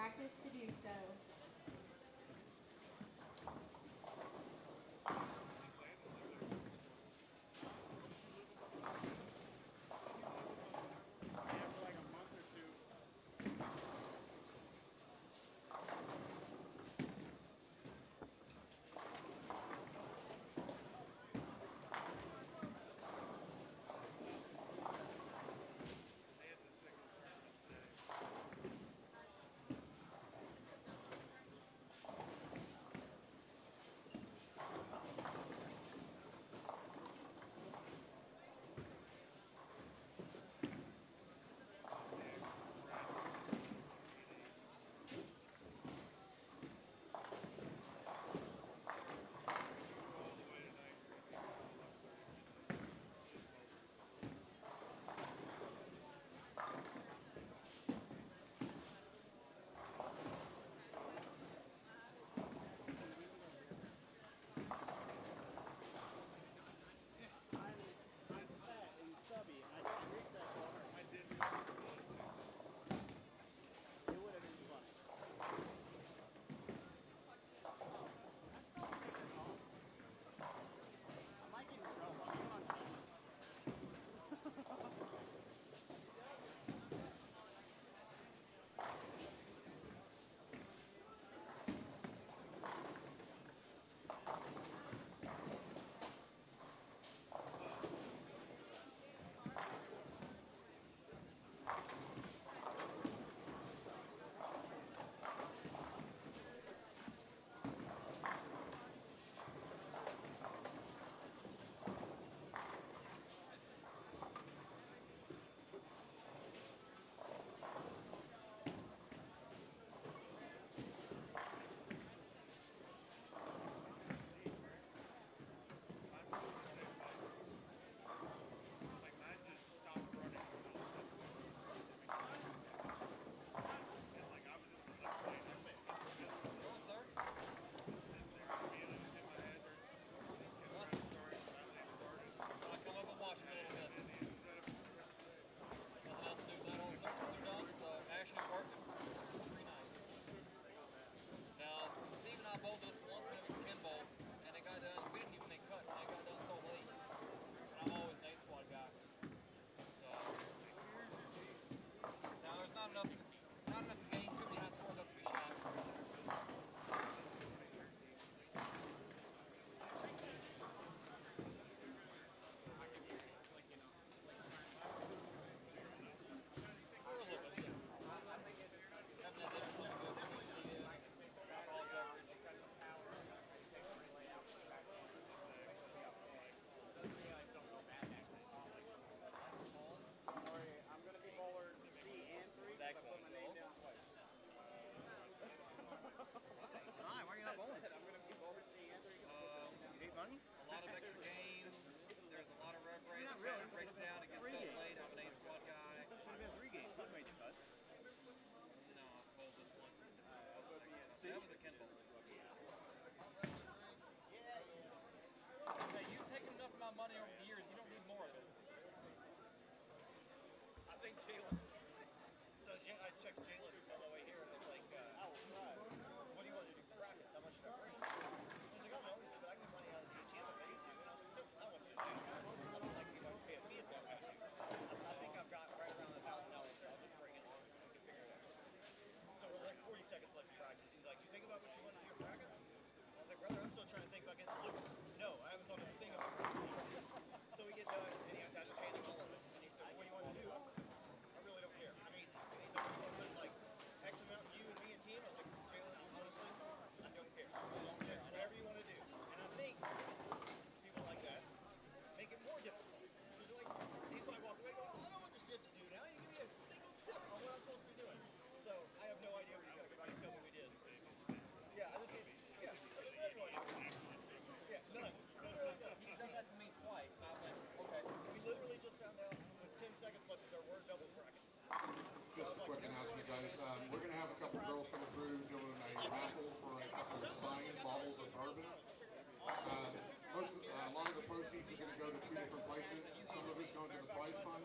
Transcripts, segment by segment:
practice to do so. Just a quick announcement, guys. We're going to have a couple girls coming through doing a raffle for a couple of signed bottles of bourbon. A lot of the proceeds are going to go to two different places. Some of it's going to the prize fund.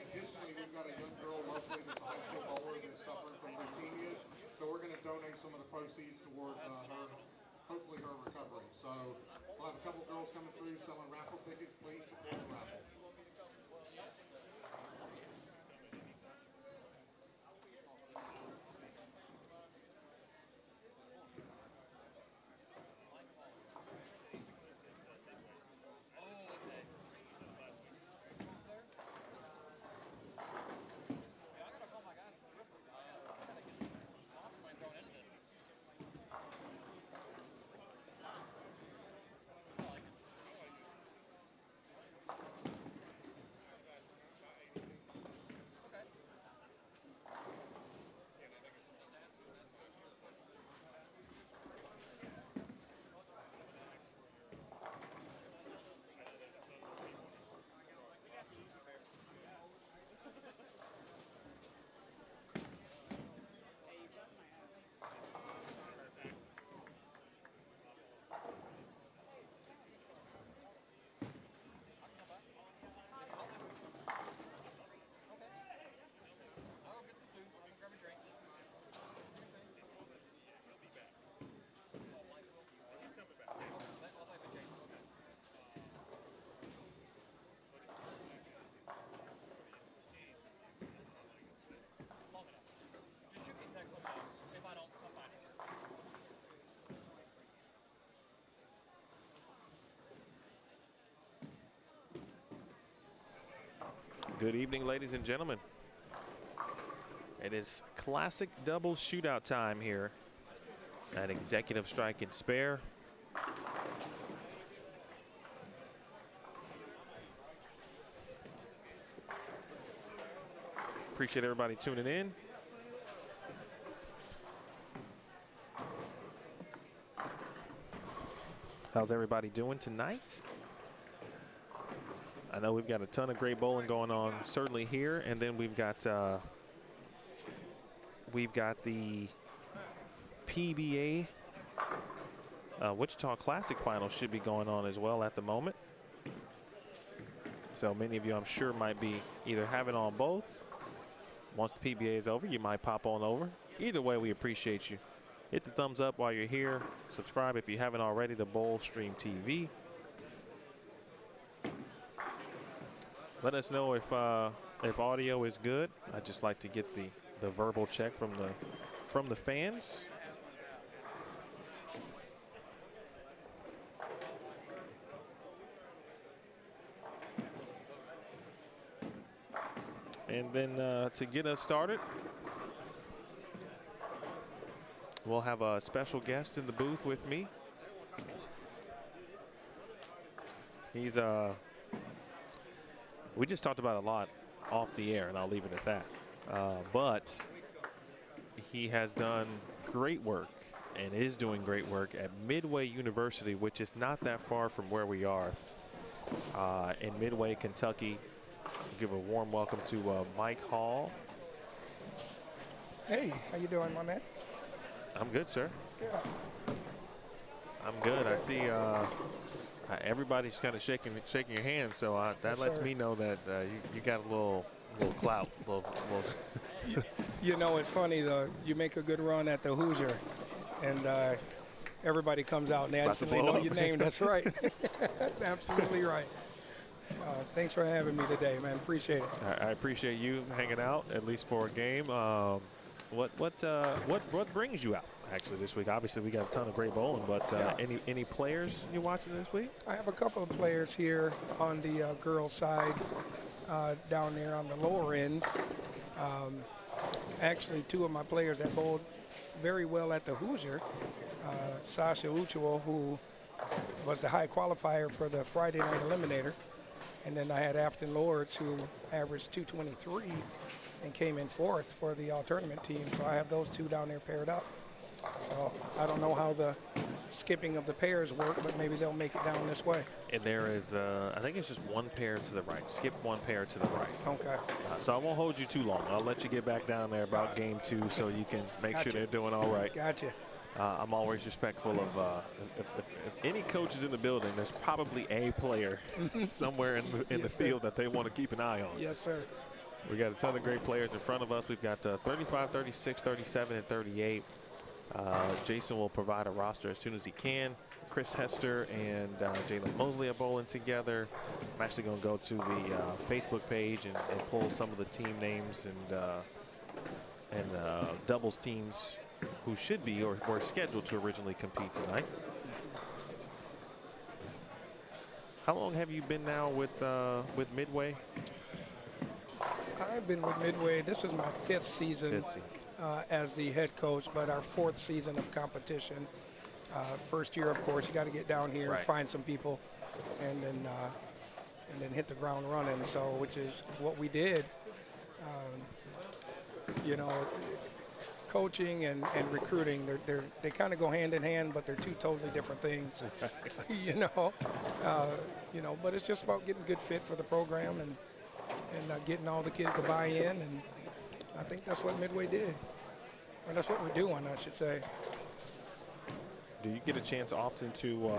Additionally, we've got a young girl locally that's a high school bowler that's suffering from leukemia. So we're donate some of the proceeds toward hopefully her recovery. So we'll have a couple girls coming through selling raffle tickets. Please support the raffle. Good evening, ladies and gentlemen. It is Classic Doubles Shootout time here at Executive Strike and Spare. Appreciate everybody tuning in. How's everybody doing tonight? I know we've got a ton of great bowling going on, certainly here, and then we've got the PBA Wichita Classic Finals should be going on as well at the moment. So many of you, I'm sure, might be either having on both. Once the PBA is over, you might pop on over. Either way, we appreciate you. Hit the thumbs up while you're here. Subscribe if you haven't already to Bowl Stream TV. Let us know if audio is good. I'd just like to get the verbal check from the fans. And then to get us started, we'll have a special guest in the booth with me. He's we just talked about a lot off the air, and I'll leave it at that. But he has done great work and is doing great work at Midway University, which is not that far from where we are in Midway, Kentucky. I'll give a warm welcome to Mike Hall. Hey, how you doing, my man? I'm good, sir. Good. I'm good. I see everybody's kind of shaking your hand, so that Yes, lets sir. me know that you got a little clout. You know, it's funny though. You make a good run at the Hoosier, and everybody comes out and they About to instantly blow know up. your name. That's right. Absolutely right. Thanks for having me today, man. Appreciate it. I appreciate you hanging out at least for a game. What brings you out actually this week? Obviously, we got a ton of great bowling, but any players you're watching this week? I have a couple of players here on the girls' side, down there on the lower end. Actually, two of my players that bowled very well at the Hoosier, Sasha Uchuo, who was the high qualifier for the Friday night eliminator. And then I had Afton Lords, who averaged 223 and came in fourth for the all-tournament team. So I have those two down there paired up. So I don't know how the skipping of the pairs work, but maybe they'll make it down this way. And there is, I think it's just one pair to the right. Skip one pair to the right. Okay. So I won't hold you too long. I'll let you get back down there about game two so you can make sure they're doing all right. Gotcha. I'm always respectful of if any coach is in the building, there's probably a player somewhere in the field that they want to keep an eye on. Yes, sir. We got a ton of great players in front of us. We've got 35, 36, 37, and 38. Jason will provide a roster as soon as he can. Chris Hester and Jalen Mosley are bowling together. I'm actually going to go to the Facebook page and pull some of the team names and doubles teams who should be or were scheduled to originally compete tonight. How long have you been now with Midway? I've been with Midway. This is my 5th season as the head coach, but our 4th season of competition. First year, of course, you got to get down here and find some people, and then hit the ground running. So, which is what we did. You know, coaching and recruiting, they kind of go hand in hand, but they're two totally different things. you know, but it's just about getting good fit for the program and getting all the kids to buy in, and I think that's what Midway did, or that's what we're doing, I should say. Do you get a chance often to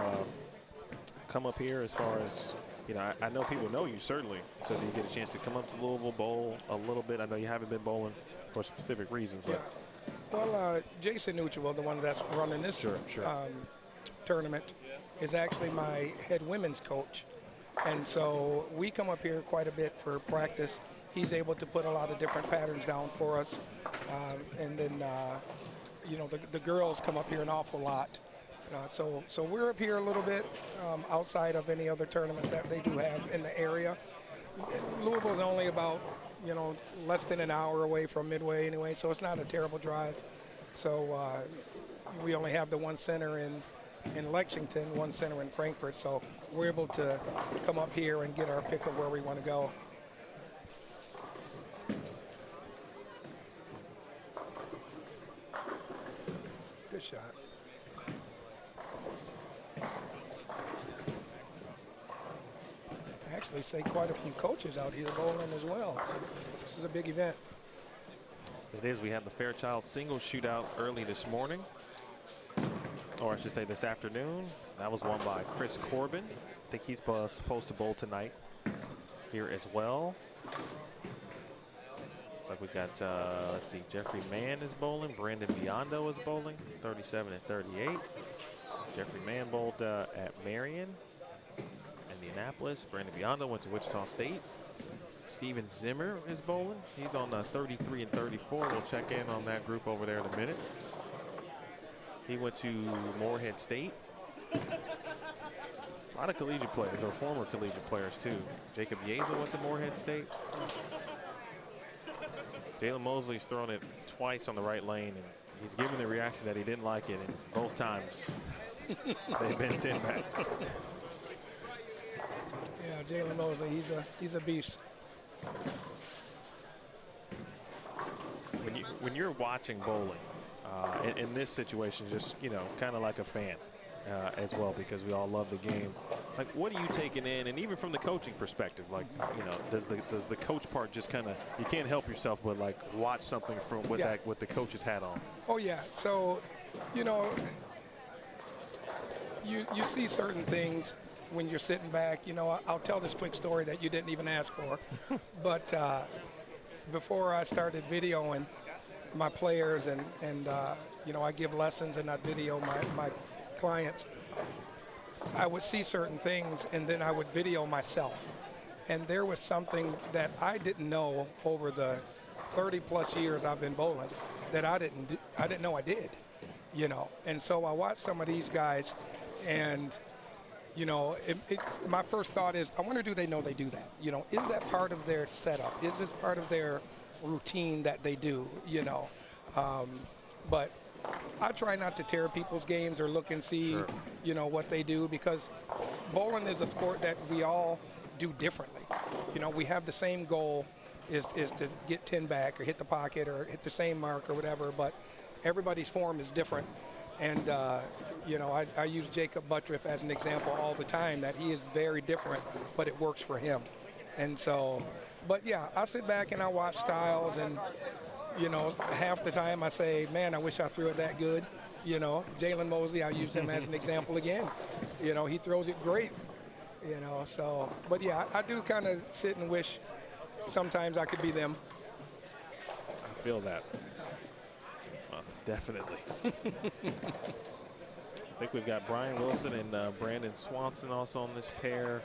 come up here as far as, you know, I know people know you certainly, so do you get a chance to come up to Louisville, bowl a little bit? I know you haven't been bowling for specific reasons. But. Yeah. Well, Jason Nucciwell, the one that's running this tournament, is actually my head women's coach. And so we come up here quite a bit for practice. He's able to put a lot of different patterns down for us. And then, you know, the girls come up here an awful lot. So we're up here a little bit outside of any other tournaments that they do have in the area. Louisville's only about, you know, less than an hour away from Midway anyway, so it's not a terrible drive. So we only have the one center in Lexington, one center in Frankfurt, so we're able to come up here and get our pick of where we want to go. Good shot. I actually say quite a few coaches out here bowling as well. This is a big event. It is. We have the Fairchild Singles Shootout early this morning, or I should say this afternoon. That was won by Chris Corbin. I think he's supposed to bowl tonight here as well. Looks like we got, let's see, Jeffrey Mann is bowling. Brandon Biondo is bowling, 37 and 38. Jeffrey Mann bowled at Marion, Indianapolis. Brandon Biondo went to Wichita State. Steven Zimmer is bowling. He's on 33 and 34. We'll check in on that group over there in a minute. He went to Morehead State. A lot of collegiate players, or former collegiate players too. Jacob Yezel went to Morehead State. Jalen Mosley's thrown it twice on the right lane, and he's given the reaction that he didn't like it, and both times they've been 10 back. Yeah, Jalen Mosley, he's a beast. When you're watching bowling, in this situation, just, you know, kind of like a fan as well, because we all love the game. Like, what are you taking in? And even from the coaching perspective, like, you know, does the coach part just kind of, you can't help yourself but like watch something from with the coach's hat on? Oh yeah. So, you know, you see certain things when you're sitting back. You know, I'll tell this quick story that you didn't even ask for, but before I started videoing my players and you know, I give lessons and I video my clients, I would see certain things and then I would video myself. And there was something that I didn't know over the 30 plus years I've been bowling that I didn't know I did, you know. And so I watched some of these guys, and you know, my first thought is, I wonder, do they know they do that? You know, is that part of their setup? Is this part of their routine that they do, you know? But I try not to tear people's games or look and see, you know, what they do, because bowling is a sport that we all do differently. You know, we have the same goal, is to get 10 back or hit the pocket or hit the same mark or whatever, but everybody's form is different. And, you know, I use Jacob Buttriff as an example all the time, that he is very different, but it works for him. And so, but yeah, I sit back and I watch styles, and, you know, half the time I say, man, I wish I threw it that good. You know, Jalen Mosley, I use him as an example again. You know, he throws it great, you know, so, but yeah, I do kind of sit and wish sometimes I could be them. I feel that. Definitely. I think we've got Brian Wilson and Brandon Swanson also on this pair.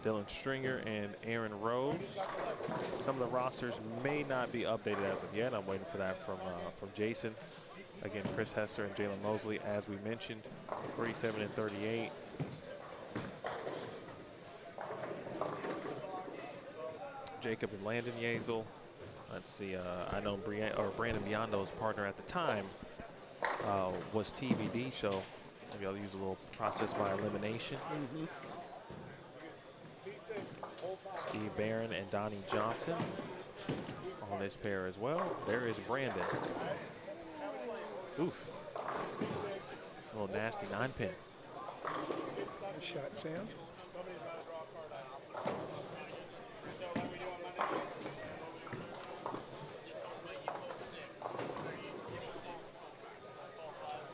Dylan Stringer and Aaron Rose. Some of the rosters may not be updated as of yet. I'm waiting for that from Jason. Again, Chris Hester and Jalen Mosley, as we mentioned, 37 and 38. Jacob and Landon Yazel. Let's see. I know Brandon Biondo's partner at the time was TBD, so maybe I'll use a little process by elimination. Steve Barron and Donnie Johnson on this pair as well. There is Brandon. Oof. A little nasty 9-pin. Good shot, Sam.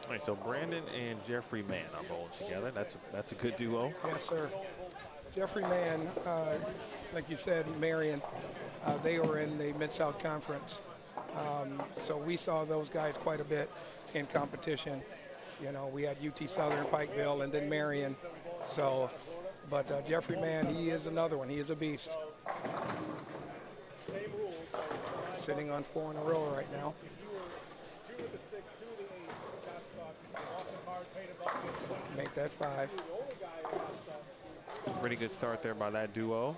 All right, so Brandon and Jeffrey Mann are bowling together. That's a good duo. Yes, sir. Jeffrey Mann, like you said, Marion, they were in the Mid-South Conference. So we saw those guys quite a bit in competition. You know, we had UT Southern, Pikeville, and then Marion. So, but Jeffrey Mann, he is another one. He is a beast. Sitting on 4 in a row right now. Make that 5. Pretty good start there by that duo.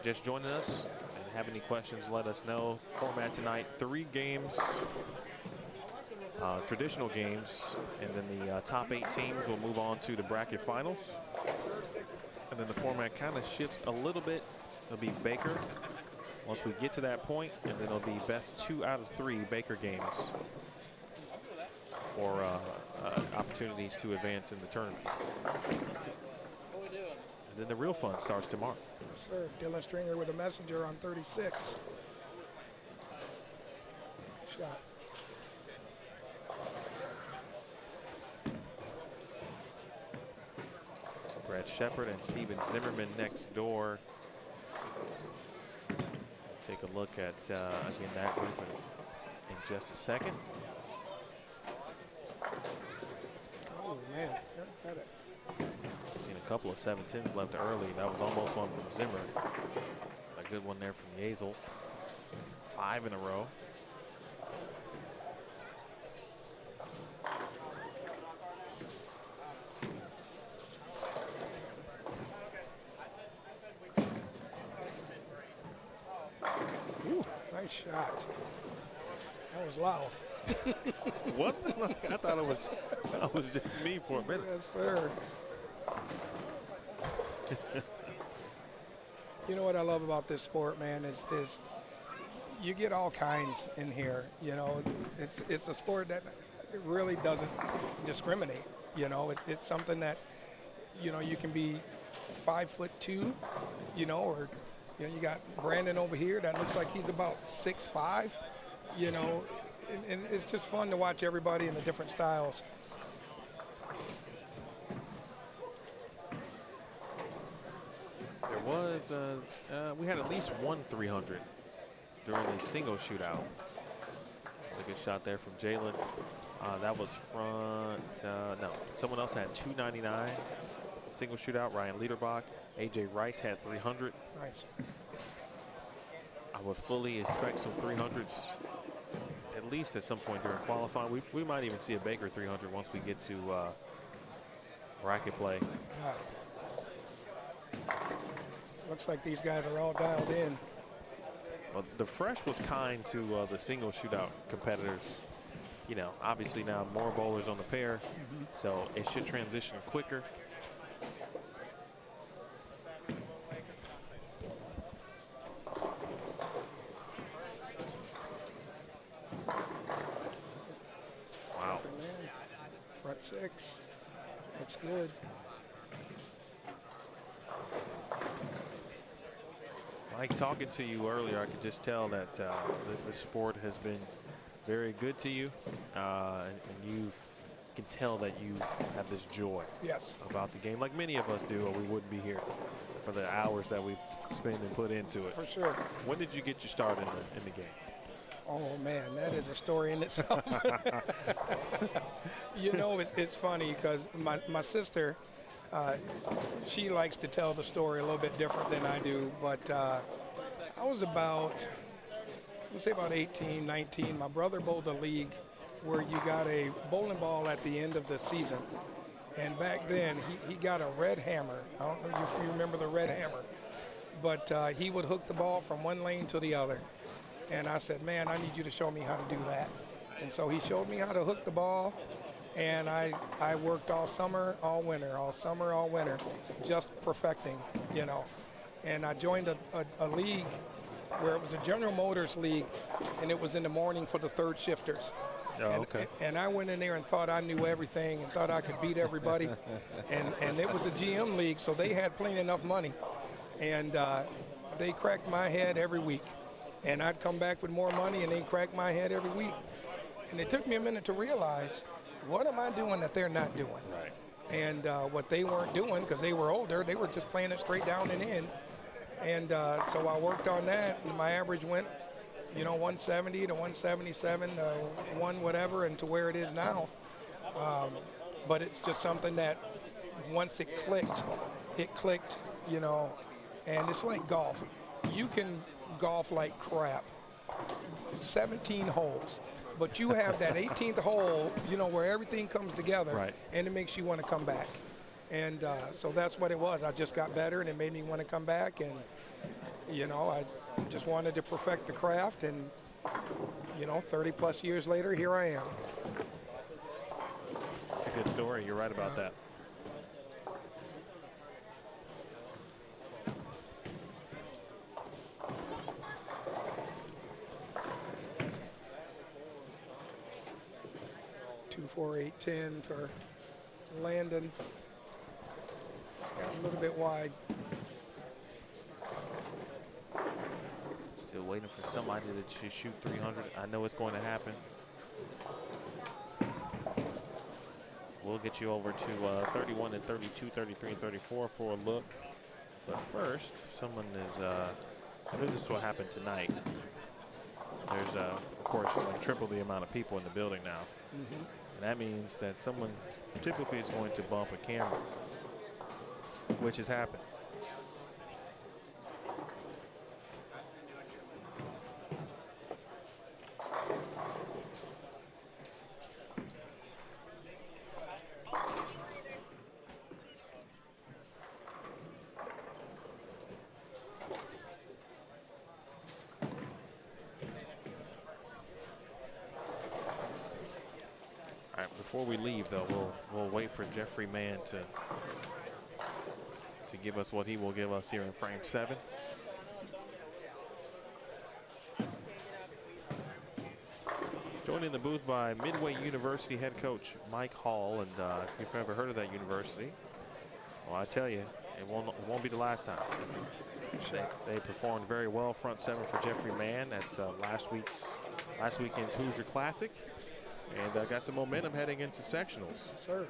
Just joining us and have any questions, let us know. Format tonight, 3 games, traditional games, and then the top 8 teams will move on to the bracket finals. And then the format kind of shifts a little bit. It'll be Baker once we get to that point, and then it'll be best 2 out of 3 Baker games for opportunities to advance in the tournament. And then the real fun starts tomorrow. Yes, sir. Dylan Stringer with a messenger on 36. Shot. Brad Shepard and Steven Zimmerman next door. Take a look at, again, that group in just a second. Oh, man. Got it. I've seen a couple of 7-10s left early. That was almost one from Zimmer. A good one there from Yazel. 5 in a row. Ooh, nice shot. That was loud. Wasn't it? I thought it was just me for a minute. Yes, sir. You know what I love about this sport, man, is you get all kinds in here. You know, it's a sport that really doesn't discriminate. You know, it's something that, you know, you can be 5'2", you know, or you know, you got Brandon over here that looks like he's about 6'5", you know, and it's just fun to watch everybody in the different styles. There was, we had at least one 300 during the single shootout. A good shot there from Jalen. That was front, no, someone else had 299. Single shootout, Ryan Liederbach. AJ Rice had 300. Nice. I would fully expect some 300s at least at some point during qualifying. We might even see a Baker 300 once we get to bracket play. Looks like these guys are all dialed in. Well, the Fresh was kind to the single shootout competitors. You know, obviously now more bowlers on the pair, so it should transition quicker. Wow. Front 6. Looks good. Mike, talking to you earlier, I could just tell that the sport has been very good to you, and you've can tell that you have this joy Yes. about the game, like many of us do, or we wouldn't be here for the hours that we spend and put into it. For sure. When did you get your start in the game? Oh man, that is a story in itself. You know, it's funny because my sister, she likes to tell the story a little bit different than I do, but I was about, let's say about 18, 19. My brother bowled a league where you got a bowling ball at the end of the season. And back then, he got a red hammer. I don't know if you remember the red hammer. But he would hook the ball from one lane to the other. And I said, man, I need you to show me how to do that. And so he showed me how to hook the ball. And I worked all summer, all winter, all summer, all winter, just perfecting, you know. And I joined a league where it was a General Motors league, and it was in the morning for the third shifters. Oh, okay. And I went in there and thought I knew everything and thought I could beat everybody. and it was a GM league, so they had plenty enough money. And they cracked my head every week. And I'd come back with more money, and they'd crack my head every week. And it took me a minute to realize, what am I doing that they're not doing? Right. And what they weren't doing, because they were older, they were just playing it straight down and in. And so I worked on that, and my average went, you know, 170 to 177, one whatever, and to where it is now. But it's just something that once it clicked, you know, and it's like golf. You can golf like crap, 17 holes, but you have that 18th hole, you know, where everything comes together, right, and it makes you want to come back. And so that's what it was. I just got better, and it made me want to come back, and, you know, I just wanted to perfect the craft, and, you know, 30-plus years later, here I am. It's a good story. You're right about that. Two, 4, 8, 10 for Landon. Got a little bit wide. Still waiting for somebody to shoot 300. I know it's going to happen. We'll get you over to 31 and 32, 33 and 34 for a look. But first, someone is, I knew this will happen tonight. There's, of course, like triple the amount of people in the building now. Mm-hmm. And that means that someone typically is going to bump a camera, which has happened. All right, before we leave, though, we'll wait for Jeffrey Mann to give us what he will give us here in frame 7. Joined in the booth by Midway University head coach Mike Hall, and if you've ever heard of that university, well, I tell you, it won't be the last time. They performed very well front 7 for Jeffrey Mann at last weekend's Hoosier Classic, and got some momentum heading into sectionals. Yes, sir.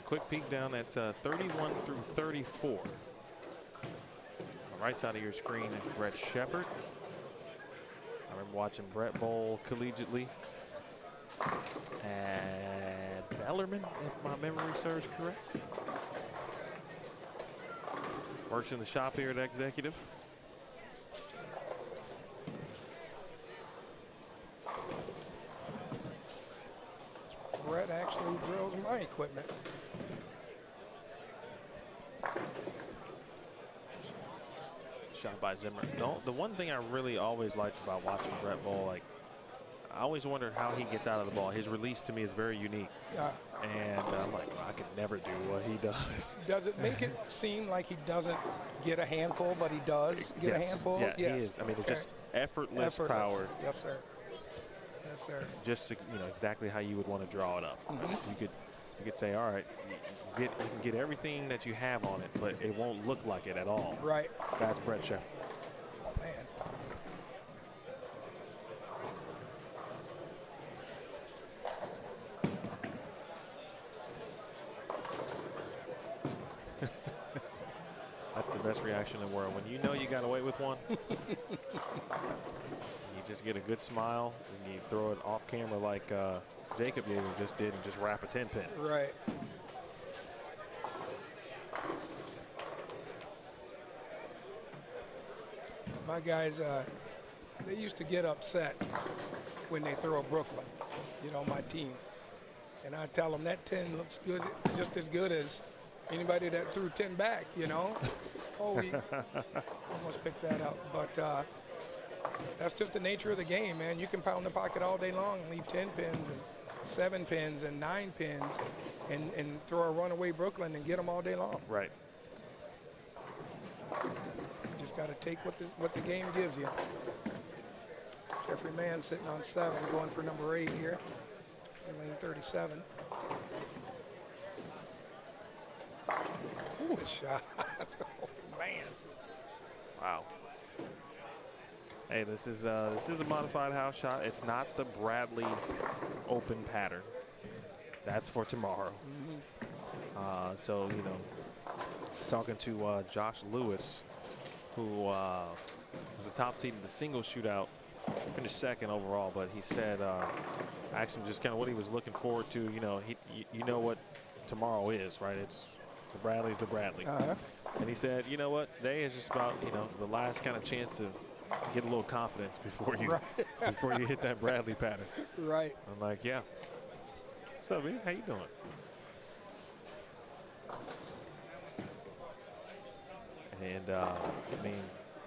Quick peek down at 31 through 34. On the right side of your screen is Brett Shepard. I remember watching Brett bowl collegiately at Bellarmine, if my memory serves correct. Works in the shop here at Executive. Brett actually drills my equipment. Shot by Zimmer. No, the one thing I really always liked about watching Brett bowl, like, I always wondered how he gets out of the ball. His release to me is very unique. Yeah. And I'm like, well, I could never do what he does. Does it make it seem like he doesn't get a handful, but he does get a handful? Yeah, yes. he is. I mean, it's just effortless power. Yes, sir. Yes, Yes, sir. Just to, exactly how you would want to draw it up. You could say, all right, you can get everything that you have on it, but it won't look like it at all. Right. That's Brett Sheffield. Man. That's the best reaction in the world. When you know you got away with one, you just get a good smile and you throw it off camera like Jacob just did and just wrap a 10-pin. Right. My guys, they used to get upset when they throw Brooklyn, my team. And I tell them that 10 looks good, just as good as anybody that threw 10 back, Oh, we almost picked that up. But that's just the nature of the game, man. You can pound the pocket all day long and leave 10 pins and 7 pins and 9 pins and throw a runaway Brooklyn and get them all day long. Right. You just got to take what the game gives you. Jeffrey Mann sitting on 7, going for number 8 here in lane 37. Ooh, good shot. Oh, man. Wow. Hey, this is a modified house shot. It's not the Bradley open pattern. That's for tomorrow. So, I was talking to Josh Lewis, who was the top seed in the singles shootout, finished second overall, but he said, I asked him just kind of what he was looking forward to. You know what tomorrow is, right? It's the Bradley's the Bradley. And he said, you know what, today is just about, the last kind of chance to get a little confidence before you before you hit that Bradley pattern. Right. I'm like, yeah. What's up, man? How you doing? And I mean,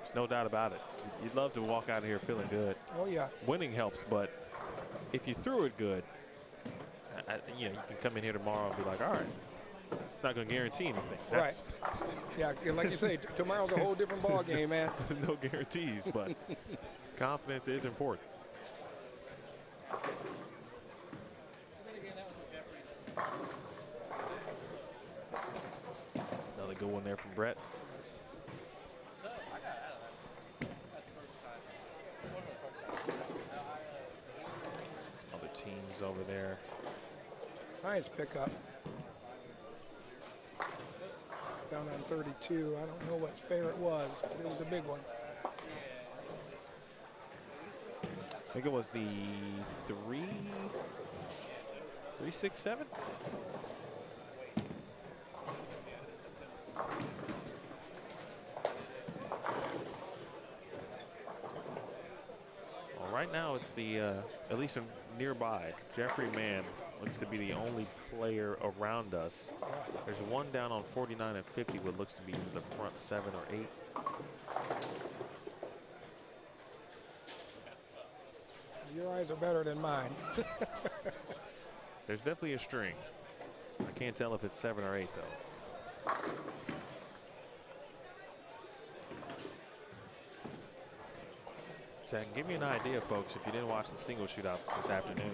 there's no doubt about it. You'd love to walk out of here feeling good. Oh yeah. Winning helps, but if you threw it good, you can come in here tomorrow and be like, all right, it's not going to guarantee anything. That's right. Yeah, and like you say, tomorrow's a whole different ball game, man. No guarantees, but confidence is important. Another good one there from Brett. Some other teams over there. Nice pickup. Down on 32. I don't know what spare it was, but it was a big one. I think it was the 367. Well, right now it's the at least nearby. Jeffrey Mann looks to be the only player around us. There's one down on 49 and 50, what looks to be in the front 7 or 8. Your eyes are better than mine. There's definitely a string. I can't tell if it's 7 or 8 though. To give you an idea, folks, if you didn't watch the single shootout this afternoon,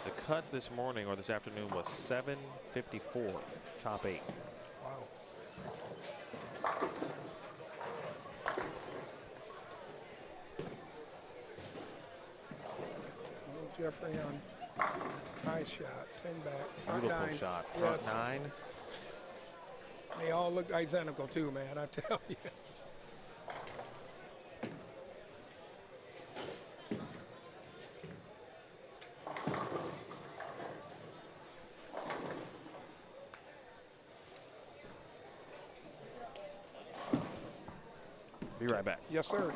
the cut this morning or this afternoon was 754, top 8. Wow. Jeffrey on nice shot, 10 back, front Beautiful 9. shot, front Yes. 9. They all look identical too, man, I tell you. Be right back. Yes, sir.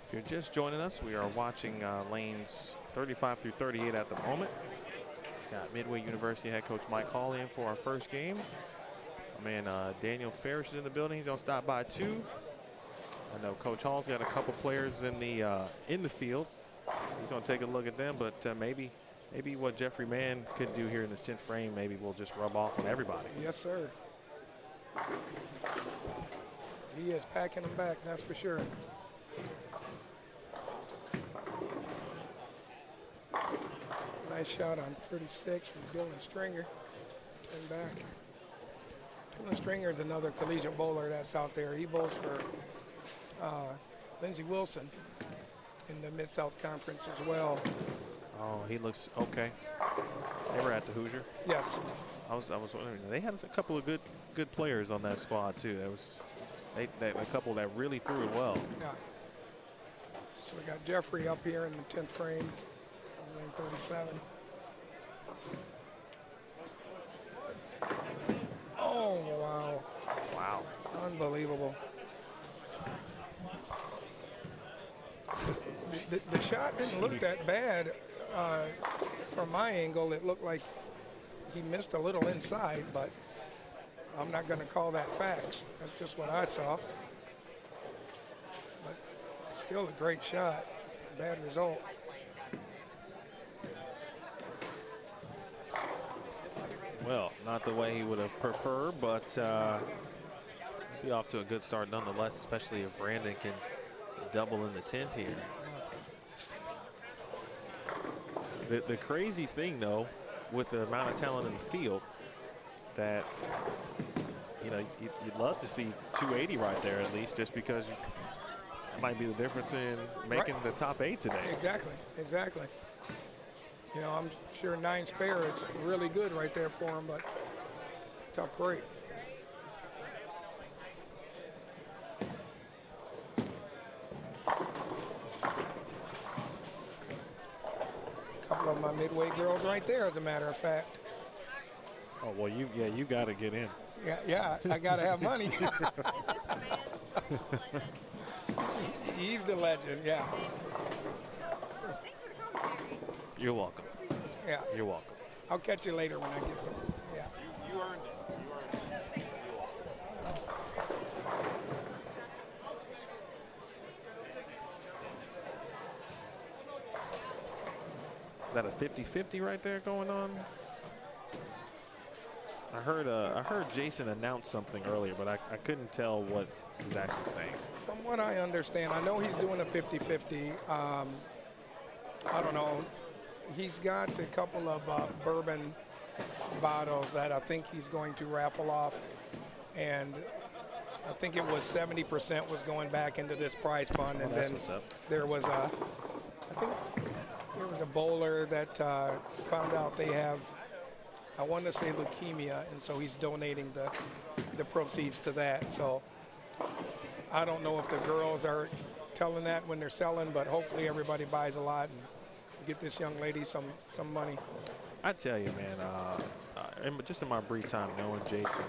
If you're just joining us, we are watching lanes 35 through 38 at the moment. Got Midway University head coach Mike Hall in for our first game. My man Daniel Ferris is in the building. He's gonna stop by too. I know Coach Hall's got a couple players in the field. He's gonna take a look at them, but maybe what Jeffrey Mann could do here in the 10th frame, maybe will just rub off on everybody. Yes, sir. He is packing them back, that's for sure. Nice shot on 36 from Dylan Stringer. And back. Dylan Stringer is another collegiate bowler that's out there. He bowls for Lindsey Wilson in the Mid-South Conference as well. Oh, he looks okay. They were at the Hoosier. Yes. I was wondering. They had a couple of good players on that squad too. There was a couple that really threw it well. Yeah. So we got Jeffrey up here in the 10th frame, lane 37. Oh, wow. Wow. Unbelievable. The shot didn't look that bad from my angle. It looked like he missed a little inside, but I'm not going to call that facts. That's just what I saw. But still a great shot. Bad result. Well, not the way he would have preferred, but be off to a good start nonetheless, especially if Brandon can double in the 10th here. The crazy thing, though, with the amount of talent in the field, that you'd love to see 280 right there at least, just because it might be the difference in making the top 8 today. Exactly. You know, I'm sure 9 spare is really good right there for him, but tough break. Couple of my Midway girls right there, as a matter of fact. Oh, well, you got to get in. Yeah, I got to have money. He's the legend, yeah. You're welcome. Yeah. You're welcome. I'll catch you later when I get some. Yeah. You earned it. Is that a 50-50 right there going on? I heard Jason announce something earlier, but I couldn't tell what he was actually saying. From what I understand, I know he's doing a 50-50. I don't know. He's got a couple of bourbon bottles that I think he's going to raffle off, and I think it was 70% was going back into this prize fund, and then there was I think there was a bowler that found out they have, I want to say, leukemia, and so he's donating the proceeds to that. So I don't know if the girls are telling that when they're selling, but hopefully everybody buys a lot and get this young lady some money. I tell you, man, just in my brief time knowing Jason,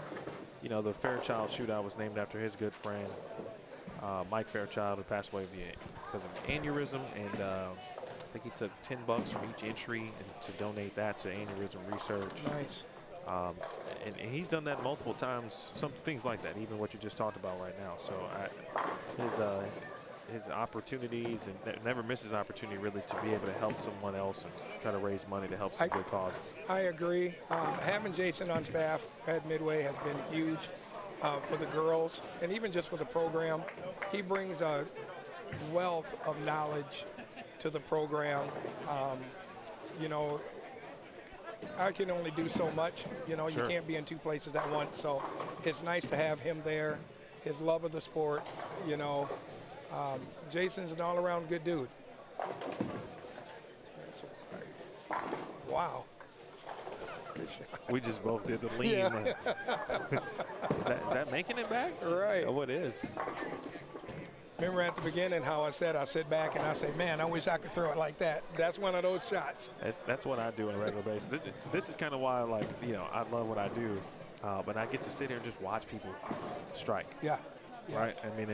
you know, the Fairchild Shootout was named after his good friend, Mike Fairchild, who passed away because of aneurysm, and I think he took $10 from each entry and to donate that to aneurysm research. Nice. And he's done that multiple times, some things like that, even what you just talked about right now. So his opportunities, and never misses an opportunity really to be able to help someone else and try to raise money to help some good causes. I agree. Having Jason on staff at Midway has been huge for the girls, and even just for the program. He brings a wealth of knowledge to the program. You know, I can only do so much. You know, Sure. You can't be in 2 places at once. So it's nice to have him there, his love of the sport, you know. Jason's an all-around good dude. Wow. We just both did the lean. Yeah. Is that making it back? Right. Oh, it is. Remember at the beginning how I said I sit back and I say, man, I wish I could throw it like that. That's one of those shots. That's what I do on a regular basis. This is kind of why, like, you know, I love what I do, but I get to sit here and just watch people strike. Yeah. Right. I mean,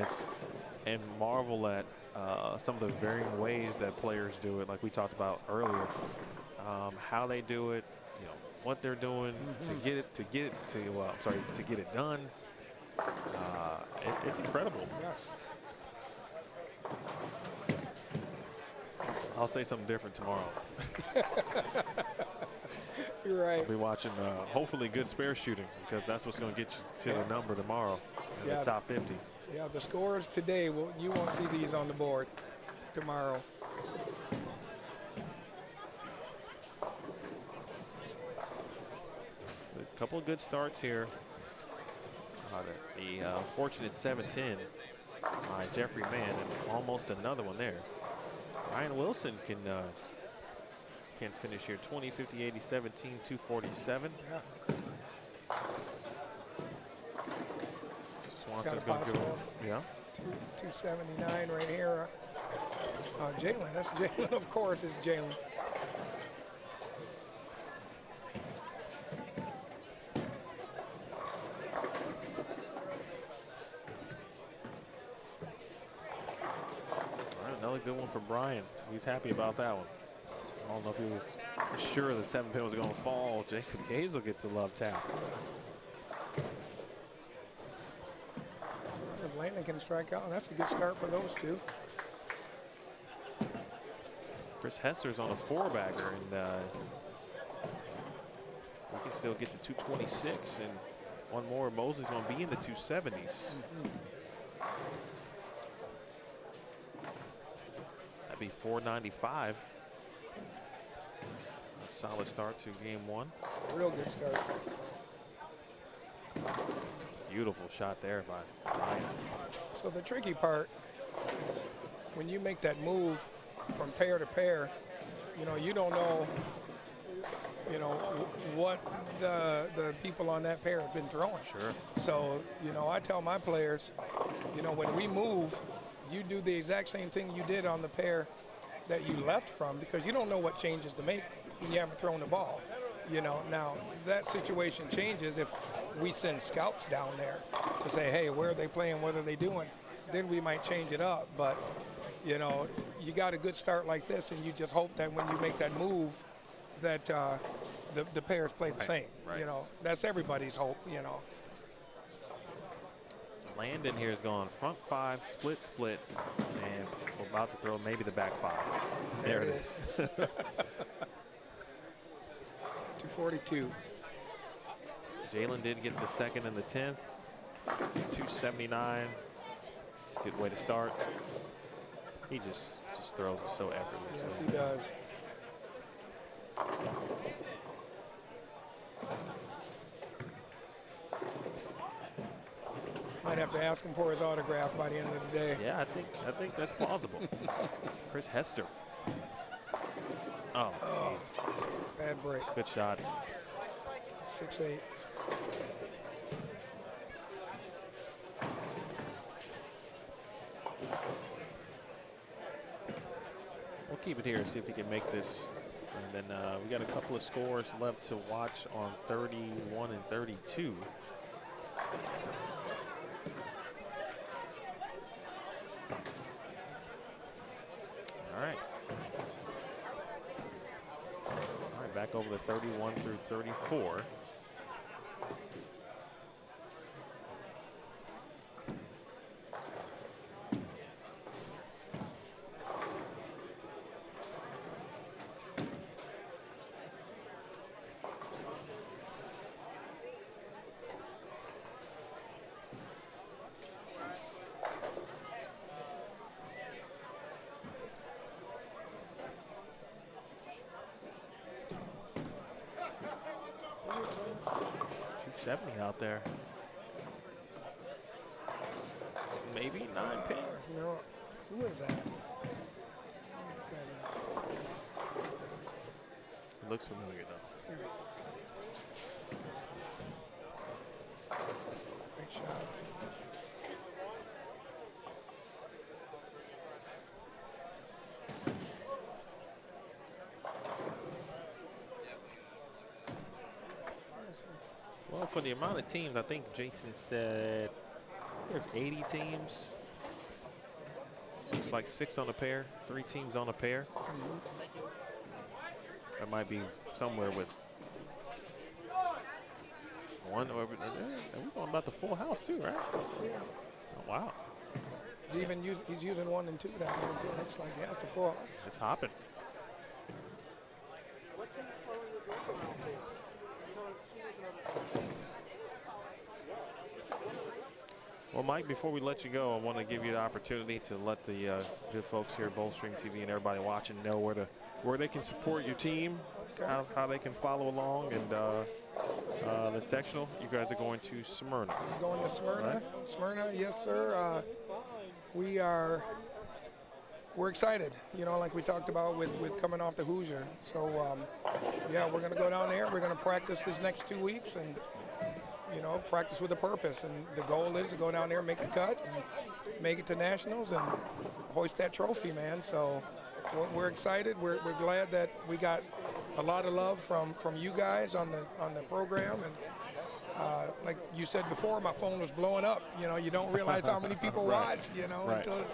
and marvel at some of the varying ways that players do it, like we talked about earlier, how they do it, you know, what they're doing to get it done. It's incredible. Yes. I'll say something different tomorrow. You're right. I'll be watching hopefully good spare shooting, because that's what's going to get you to the number tomorrow in the top 50. Yeah, the scores today, you won't see these on the board tomorrow. A couple of good starts here. The fortunate 7-10 by Jeffrey Mann, and almost another one there. Ryan Wilson can finish here. 20, 50, 80, 17, 247. Yeah. Swanson's going to go. Yeah. 279 right here. Jalen, that's Jalen, of course, it's Jalen. Another good one for Brian. He's happy about that one. I don't know if he was sure the 7-pin was going to fall. Jacob Hayes will get to love tap. If Landon can strike out, that's a good start for those two. Chris Hester's on a 4-bagger, and we can still get to 226, and one more. Mosley's going to be in the 270s. That'd be 495. A solid start to game one. Real good start. Beautiful shot there by Ryan. So the tricky part is when you make that move from pair to pair, you know, you don't know, you know, what the people on that pair have been throwing. Sure. So, you know, I tell my players, you know, when we move, you do the exact same thing you did on the pair that you left from, because you don't know what changes to make when you haven't thrown the ball. You know, now that situation changes if we send scouts down there to say, hey, where are they playing? What are they doing? Then we might change it up. But, you know, you got a good start like this, and you just hope that when you make that move that the pairs play the same. Right. You know, that's everybody's hope, you know. Landon here is going front 5, split, and we're about to throw maybe the back 5. There it is. 242. Jalen did get the 2nd and the 10th. 279. It's a good way to start. He just throws it so effortlessly. Yes, he does. Might have to ask him for his autograph by the end of the day. Yeah, I think that's plausible. Chris Hester. Oh, jeez. Bad break. Good shot. 6'8". We'll keep it here, see if he can make this. And then we got a couple of scores left to watch on 31 and 32. All right. All right, back over to 31 through 34. Out there. Maybe 9-pin. No. Who is that? It looks familiar though. shot. Well, for the amount of teams, I think Jason said there's 80 teams. Looks like 6 on a pair, 3 teams on a pair. That might be somewhere with one or we're going about the full house too, right? Yeah. Oh, wow. He's using 1 and 2 down there. It looks like yeah, it's a full house. It's hopping. Well, Mike, before we let you go, I want to give you the opportunity to let the good folks here at Bowlstring TV and everybody watching know where they can support your team, Okay. how they can follow along, and the sectional. You guys are going to Smyrna. Going to Smyrna. Right. Smyrna, yes, sir. We're excited, you know, like we talked about with coming off the Hoosier. So, yeah, we're going to go down there. We're going to practice this next 2 weeks and, you know, practice with a purpose. And the goal is to go down there, make the cut, and make it to nationals and hoist that trophy, man. So we're excited. We're glad that we got a lot of love from you guys on the program. And like you said before, my phone was blowing up. You know, you don't realize how many people Right. watch, you know, Right. until it's,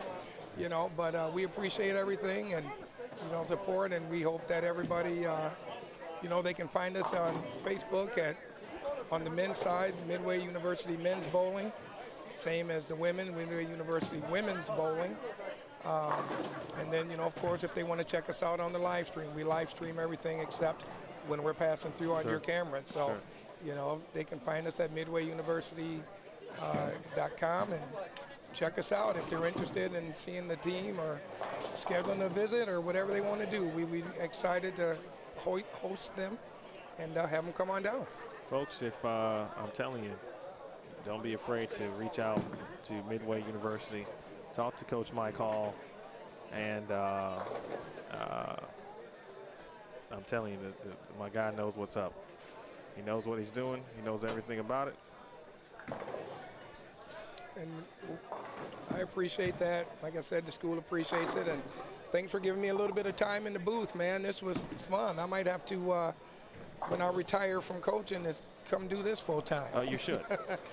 you know, but we appreciate everything and, you know, support, and we hope that everybody, you know, they can find us on Facebook on the men's side, Midway University Men's Bowling, same as the women, Midway University Women's Bowling. And then, you know, of course, if they want to check us out on the live stream, we live stream everything except when we're passing through on your cameras. So, Sure. you know, they can find us at midwayuniversity.com and check us out if they're interested in seeing the team or scheduling a visit or whatever they want to do. We're excited to host them and have them come on down. Folks, if I'm telling you, don't be afraid to reach out to Midway University, talk to Coach Mike Hall, and I'm telling you that my guy knows what's up. He knows what he's doing. He knows everything about it. And I appreciate that. Like I said, the school appreciates it. And thanks for giving me a little bit of time in the booth, man. This was fun. I might have to, when I retire from coaching, come do this full time. Oh, you should.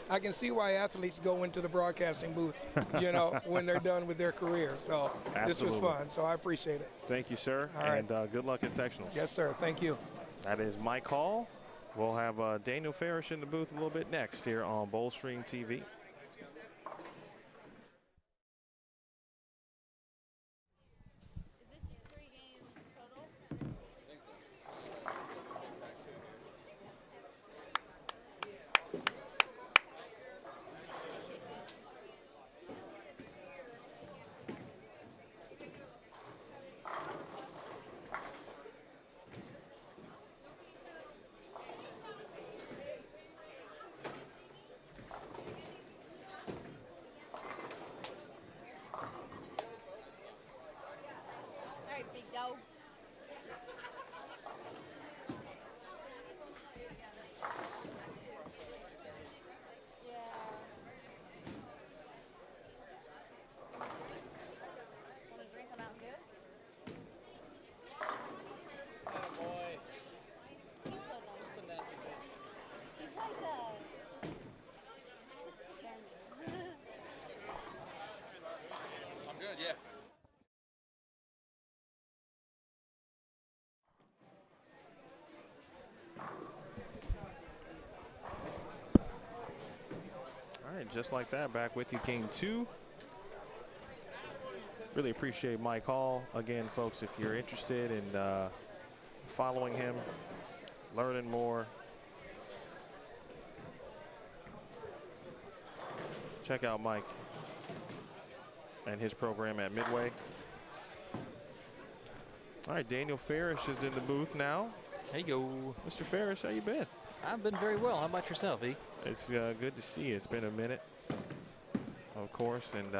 I can see why athletes go into the broadcasting booth, you know, when they're done with their career. So this was Absolutely. fun. So I appreciate it. Thank you, sir. All right. And good luck at sectionals. Yes, sir. Thank you. That is Mike Hall. We'll have Daniel Farish in the booth a little bit next here on Bowlstring TV. Just like that, back with you, Game 2. Really appreciate Mike Hall. Again, folks, if you're interested in following him, learning more, check out Mike and his program at Midway. All right, Daniel Farish is in the booth now. There you go. Mr. Farish, how you been? I've been very well. How about yourself, E? It's good to see you. It's been a minute, of course, and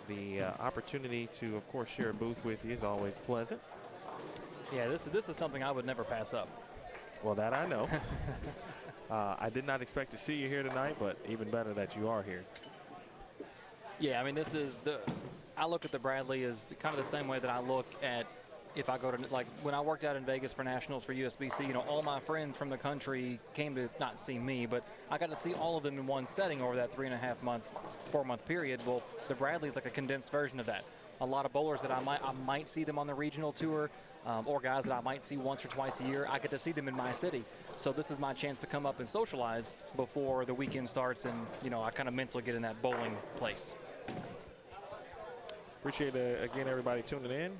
the opportunity to, of course, share a booth with you is always pleasant. Yeah, this is something I would never pass up. Well, that I know. I did not expect to see you here tonight, but even better that you are here. Yeah, I mean, this is I look at the Bradley as kind of the same way that I look at if I go to, like, when I worked out in Vegas for Nationals for USBC, you know, all my friends from the country came to not see me, but I got to see all of them in one setting over that 3.5 month, 4 month period. Well, the Bradley is like a condensed version of that. A lot of bowlers that I might see them on the regional tour, or guys that I might see once or twice a year, I get to see them in my city. So this is my chance to come up and socialize before the weekend starts, and, you know, I kind of mentally get in that bowling place. Appreciate, again, everybody tuning in.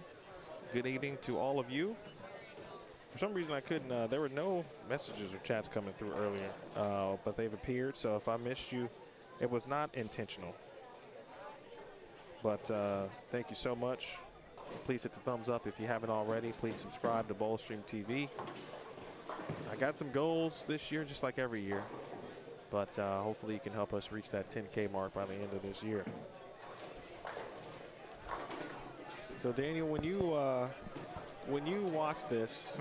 Good evening to all of you. For some reason, I couldn't, there were no messages or chats coming through earlier, but they've appeared. So if I missed you, it was not intentional. But thank you so much. Please hit the thumbs up if you haven't already. Please subscribe to Bowlstream TV. I got some goals this year, just like every year. But hopefully you can help us reach that 10K mark by the end of this year. So Daniel, when you watch this,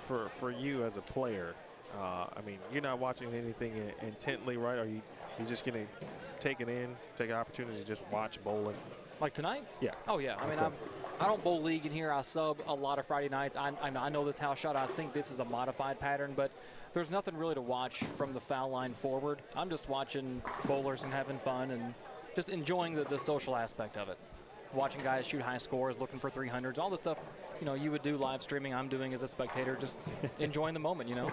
for you as a player, I mean, you're not watching anything intently, right? Are you just gonna take it in, take an opportunity to just watch bowling? Like tonight? Yeah. Oh yeah. I mean, I don't bowl league in here. I sub a lot of Friday nights. I know this house shot. I think this is a modified pattern, but there's nothing really to watch from the foul line forward. I'm just watching bowlers and having fun and just enjoying the social aspect of it. Watching guys shoot high scores, looking for 300s, all the stuff, you know, you would do live streaming. I'm doing as a spectator, just enjoying the moment, you know.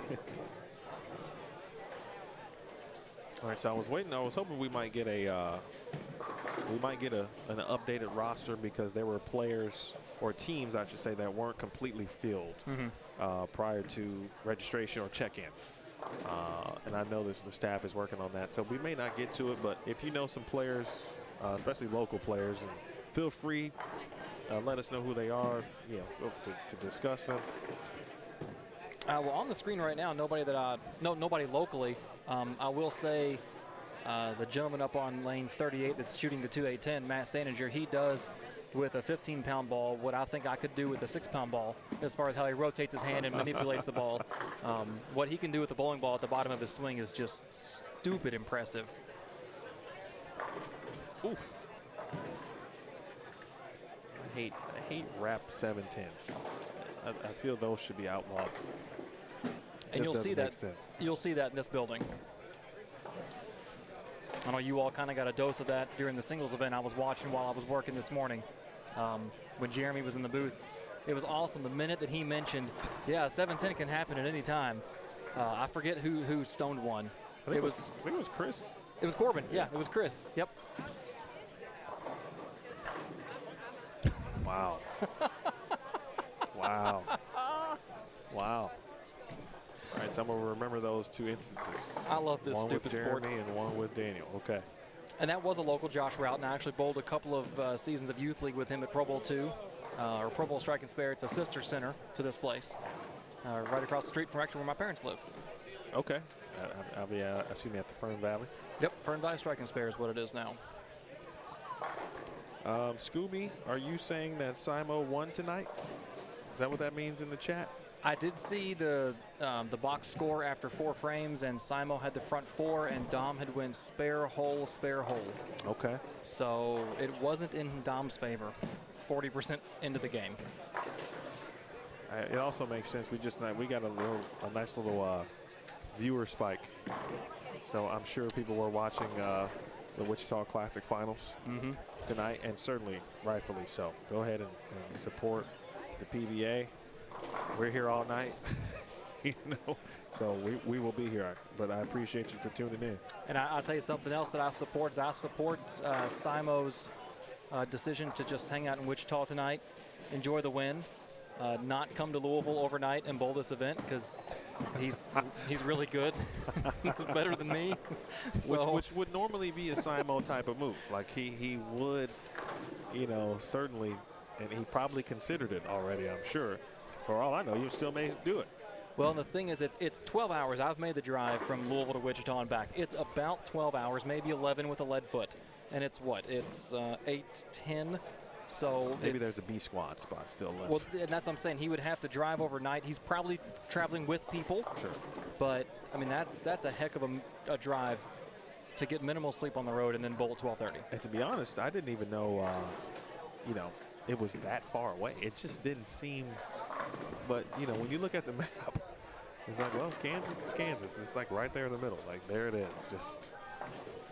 All right, so I was hoping we might get an updated roster, because there were players, or teams I should say, that weren't completely filled prior to registration or check-in. And I know the staff is working on that, so we may not get to it, but if you know some players, especially local players, and feel free, let us know who they are, you know, to discuss them. Well, on the screen right now, nobody locally. I will say the gentleman up on lane 38 that's shooting the 2-8-10, Matt Saninger, he does with a 15-pound ball what I think I could do with a 6-pound ball, as far as how he rotates his hand and manipulates the ball. What he can do with the bowling ball at the bottom of his swing is just stupid impressive. Oof. I hate wrap 7-10s. I feel those should be outlawed. And you'll see that. You'll see that in this building. I know you all kind of got a dose of that during the singles event I was watching while I was working this morning. When Jeremy was in the booth, it was awesome. The minute that he mentioned, yeah, 7-10 can happen at any time. I forget who stoned one. I think it was Chris. It was Corbin. Yeah, it was Chris. Yep. Wow. Wow. Wow. All right, someone will remember those two instances. I love this stupid sport. One with sport. Jeremy and one with Daniel. Okay. And that was a local Josh Rout, and I actually bowled a couple of seasons of youth league with him at Pro Bowl 2, or Pro Bowl Strike and Spare. It's a sister center to this place, right across the street from actually where my parents live. Okay. I'll be assuming at the Fern Valley. Yep, Fern Valley Strike and Spare is what it is now. Scooby, are you saying that Simo won tonight? Is that what that means in the chat? I did see the box score after 4 frames, and Simo had the front 4, and Dom had went spare hole, spare hole. Okay. So it wasn't in Dom's favor. 40% into the game. It also makes sense. We got a nice little viewer spike. So I'm sure people were watching the Wichita Classic Finals tonight, and certainly rightfully so. Go ahead and support the PBA. We're here all night, you know, so we will be here. But I appreciate you for tuning in. And I'll tell you something else that I support is I support Simo's decision to just hang out in Wichita tonight, enjoy the win, not come to Louisville overnight and bowl this event, because he's really good. He's better than me. So. Which would normally be a Simo type of move. Like he would, you know, certainly, and he probably considered it already, I'm sure. For all I know, you still may do it. Well, and the thing is, it's 12 hours. I've made the drive from Louisville to Wichita and back. It's about 12 hours, maybe 11 with a lead foot. And it's what? It's 8:10 So maybe there's a B squad spot still left. Well, and that's what I'm saying. He would have to drive overnight. He's probably traveling with people. Sure. But I mean, that's a heck of a drive to get minimal sleep on the road and then bowl at 12:30. And to be honest, I didn't even know, you know, it was that far away. It just didn't seem. But you know, when you look at the map, it's like, well, Kansas is Kansas. It's like right there in the middle. Like there it is. Just.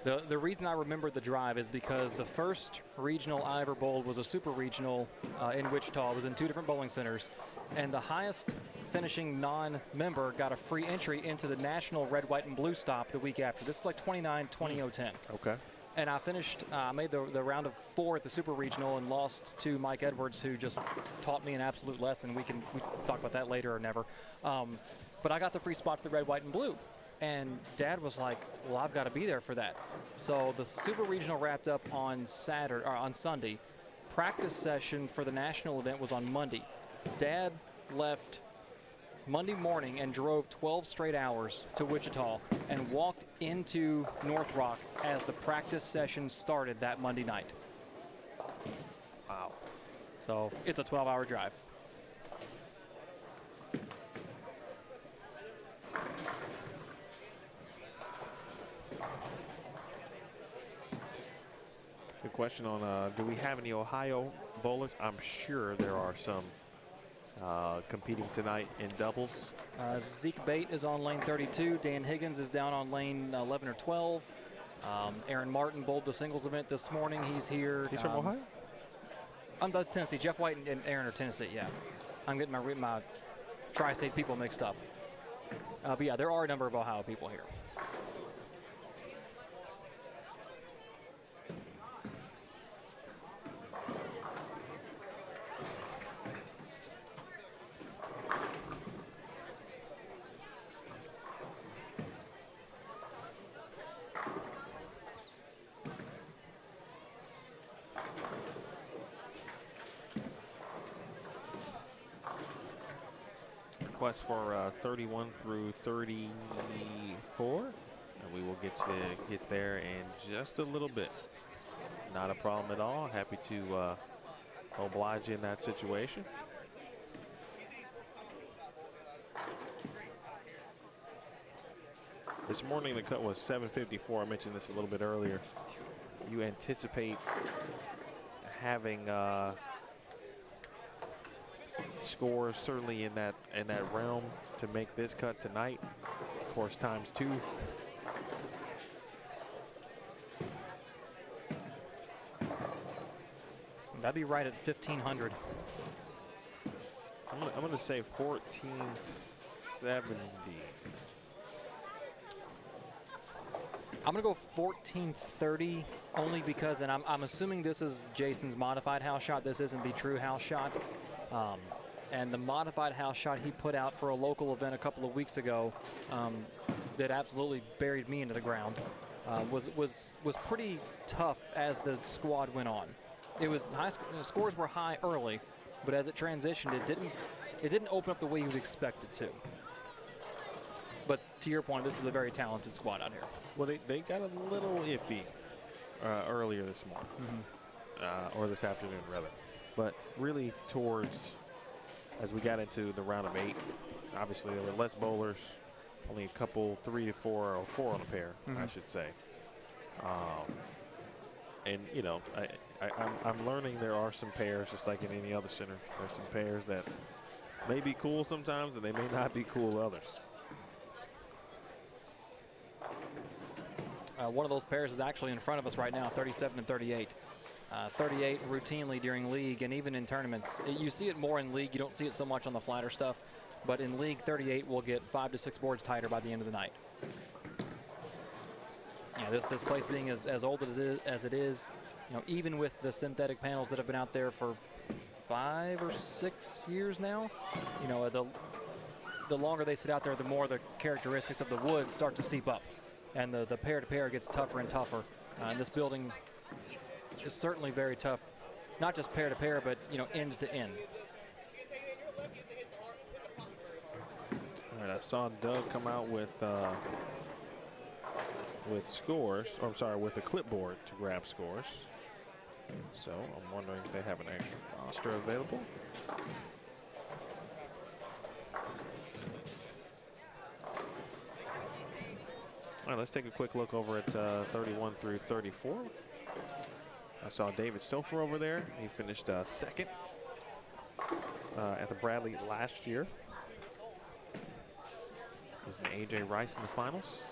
The reason I remember the drive is because the first regional I ever bowled was a super regional in Wichita. It was in 2 different bowling centers, and the highest finishing non-member got a free entry into the national red, white, and blue stop the week after. This is like 29-20-0-10. Okay. And I finished, made the round of 4 at the super regional and lost to Mike Edwards, who just taught me an absolute lesson. We talk about that later or never. But I got the free spot to the red, white, and blue. And Dad was like, well, I've got to be there for that. So the super regional wrapped up on Sunday. Practice session for the national event was on Monday. Dad left Monday morning and drove 12 straight hours to Wichita and walked into North Rock as the practice session started that Monday night. Wow. So it's a 12-hour drive. Good question on, do we have any Ohio bowlers? I'm sure there are some competing tonight in doubles. Zeke Bate is on lane 32. Dan Higgins is down on lane 11 or 12. Aaron Martin bowled the singles event this morning. He's here. He's from Ohio? That's Tennessee. Jeff White and Aaron are Tennessee, yeah. I'm getting my tri-state people mixed up. But yeah, there are a number of Ohio people here. Request for 31 through 34, and we will get there in just a little bit. Not a problem at all. Happy to oblige you in that situation. This morning the cut was 754. I mentioned this a little bit earlier. You anticipate having scores certainly in that realm to make this cut tonight. Of course, ×2. That'd be right at 1,500. I'm going to say 1470. I'm going to go 1430 only because, and I'm assuming this is Jason's modified house shot. This isn't the true house shot. And the modified house shot he put out for a local event a couple of weeks ago that absolutely buried me into the ground was pretty tough as the squad went on. It was high, scores were high early, but as it transitioned, it didn't open up the way you would expect it to. But to your point, this is a very talented squad out here. Well, they got a little iffy earlier this morning, or this afternoon rather. But really towards, as we got into the round of 8, obviously there were less bowlers, only a couple, 3 to 4 or 4 on a pair, I should say. And you know, I'm learning there are some pairs, just like in any other center. There's some pairs that may be cool sometimes, and they may not be cool others. One of those pairs is actually in front of us right now, 37 and 38. 38 routinely during league and even in tournaments. You see it more in league. You don't see it so much on the flatter stuff. But in league, 38 will get 5 to 6 boards tighter by the end of the night. Yeah, this place being as old as it is, you know, even with the synthetic panels that have been out there for 5 or 6 years now, you know, the longer they sit out there, the more the characteristics of the wood start to seep up. And the pair-to-pair gets tougher and tougher. And this building is certainly very tough, not just pair-to-pair, but, you know, end-to-end. All right, I saw Doug come out with scores, or I'm sorry, with a clipboard to grab scores. So I'm wondering if they have an extra roster available. All right, let's take a quick look over at 31 through 34. I saw David Stouffer over there. He finished second at the Bradley last year. There's an A.J. Rice in the finals.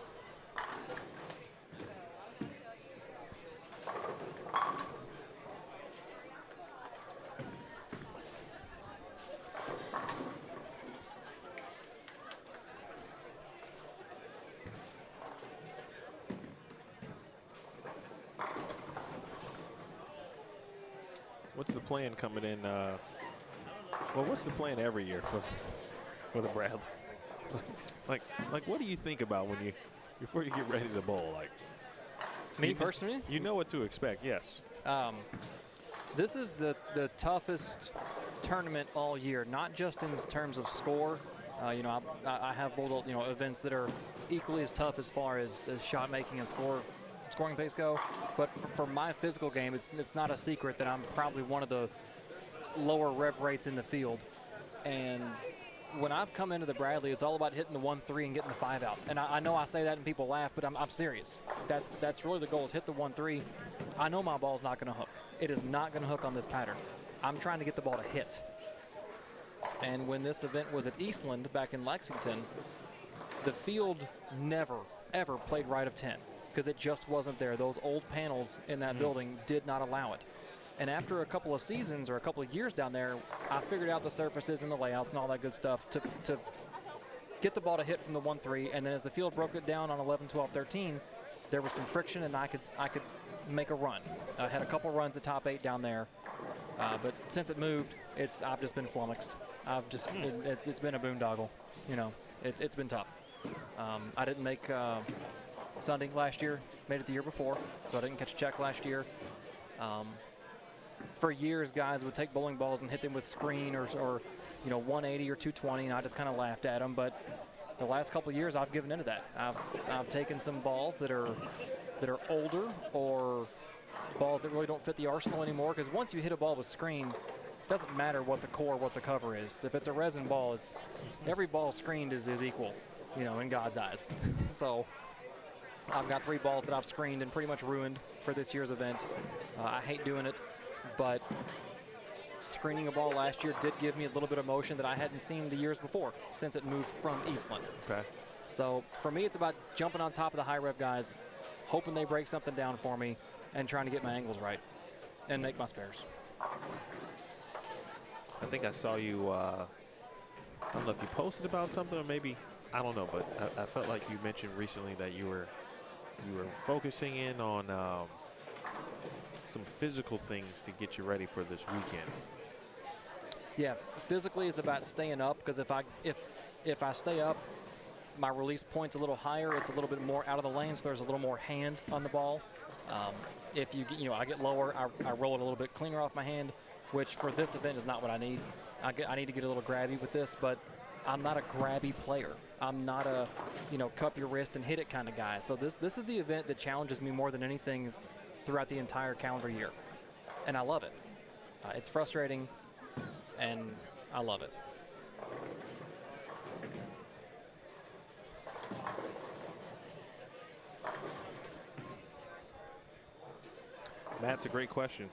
What's the plan coming in? Well, what's the plan every year for the Bradley? like, what do you think about when before you get ready to bowl? Like, Me personally, you know what to expect. Yes. this is the toughest tournament all year, not just in terms of score. You know, I have bowled, you know, events that are equally as tough as far as shot making and scoring pace go. But for my physical game, it's not a secret that I'm probably one of the lower rev rates in the field. And when I've come into the Bradley, it's all about hitting the 1-3 and getting the 5 out. And I know I say that and people laugh, but I'm serious. That's really the goal, is hit the 1-3. I know my ball's not going to hook. It is not going to hook on this pattern. I'm trying to get the ball to hit. And when this event was at Eastland back in Lexington, the field never, ever played right of 10 because it just wasn't there. Those old panels in that building did not allow it. And after a couple of seasons or a couple of years down there, I figured out the surfaces and the layouts and all that good stuff to get the ball to hit from the 1-3. And then as the field broke it down on 11, 12, 13, there was some friction and I could make a run. I had a couple runs at top 8 down there. But since it moved, I've just been flummoxed. It's been a boondoggle. You know, it's been tough. I didn't make Sunday last year, made it the year before, so I didn't catch a check last year. For years, guys would take bowling balls and hit them with screen or you know, 180 or 220, and I just kind of laughed at them. But the last couple of years, I've given into that. I've taken some balls that are older or balls that really don't fit the arsenal anymore. Because once you hit a ball with screen, it doesn't matter what the core, what the cover is. If it's a resin ball, every ball screened is equal, you know, in God's eyes. So I've got 3 balls that I've screened and pretty much ruined for this year's event. I hate doing it, but screening a ball last year did give me a little bit of motion that I hadn't seen the years before since it moved from Eastland. Okay. So for me, it's about jumping on top of the high rev guys, hoping they break something down for me, and trying to get my angles right and make my spares. I think I saw you, I don't know if you posted about something or maybe, I don't know, but I felt like you mentioned recently that you were focusing in on some physical things to get you ready for this weekend. Yeah, physically it's about staying up, because if I stay up, my release point's a little higher. It's a little bit more out of the lane, so there's a little more hand on the ball. If I get lower, I roll it a little bit cleaner off my hand, which for this event is not what I need. I need to get a little grabby with this, but I'm not a grabby player. I'm not a, cup your wrist and hit it kind of guy. So this is the event that challenges me more than anything throughout the entire calendar year, and I love it. It's frustrating, and I love it. Matt's a great question.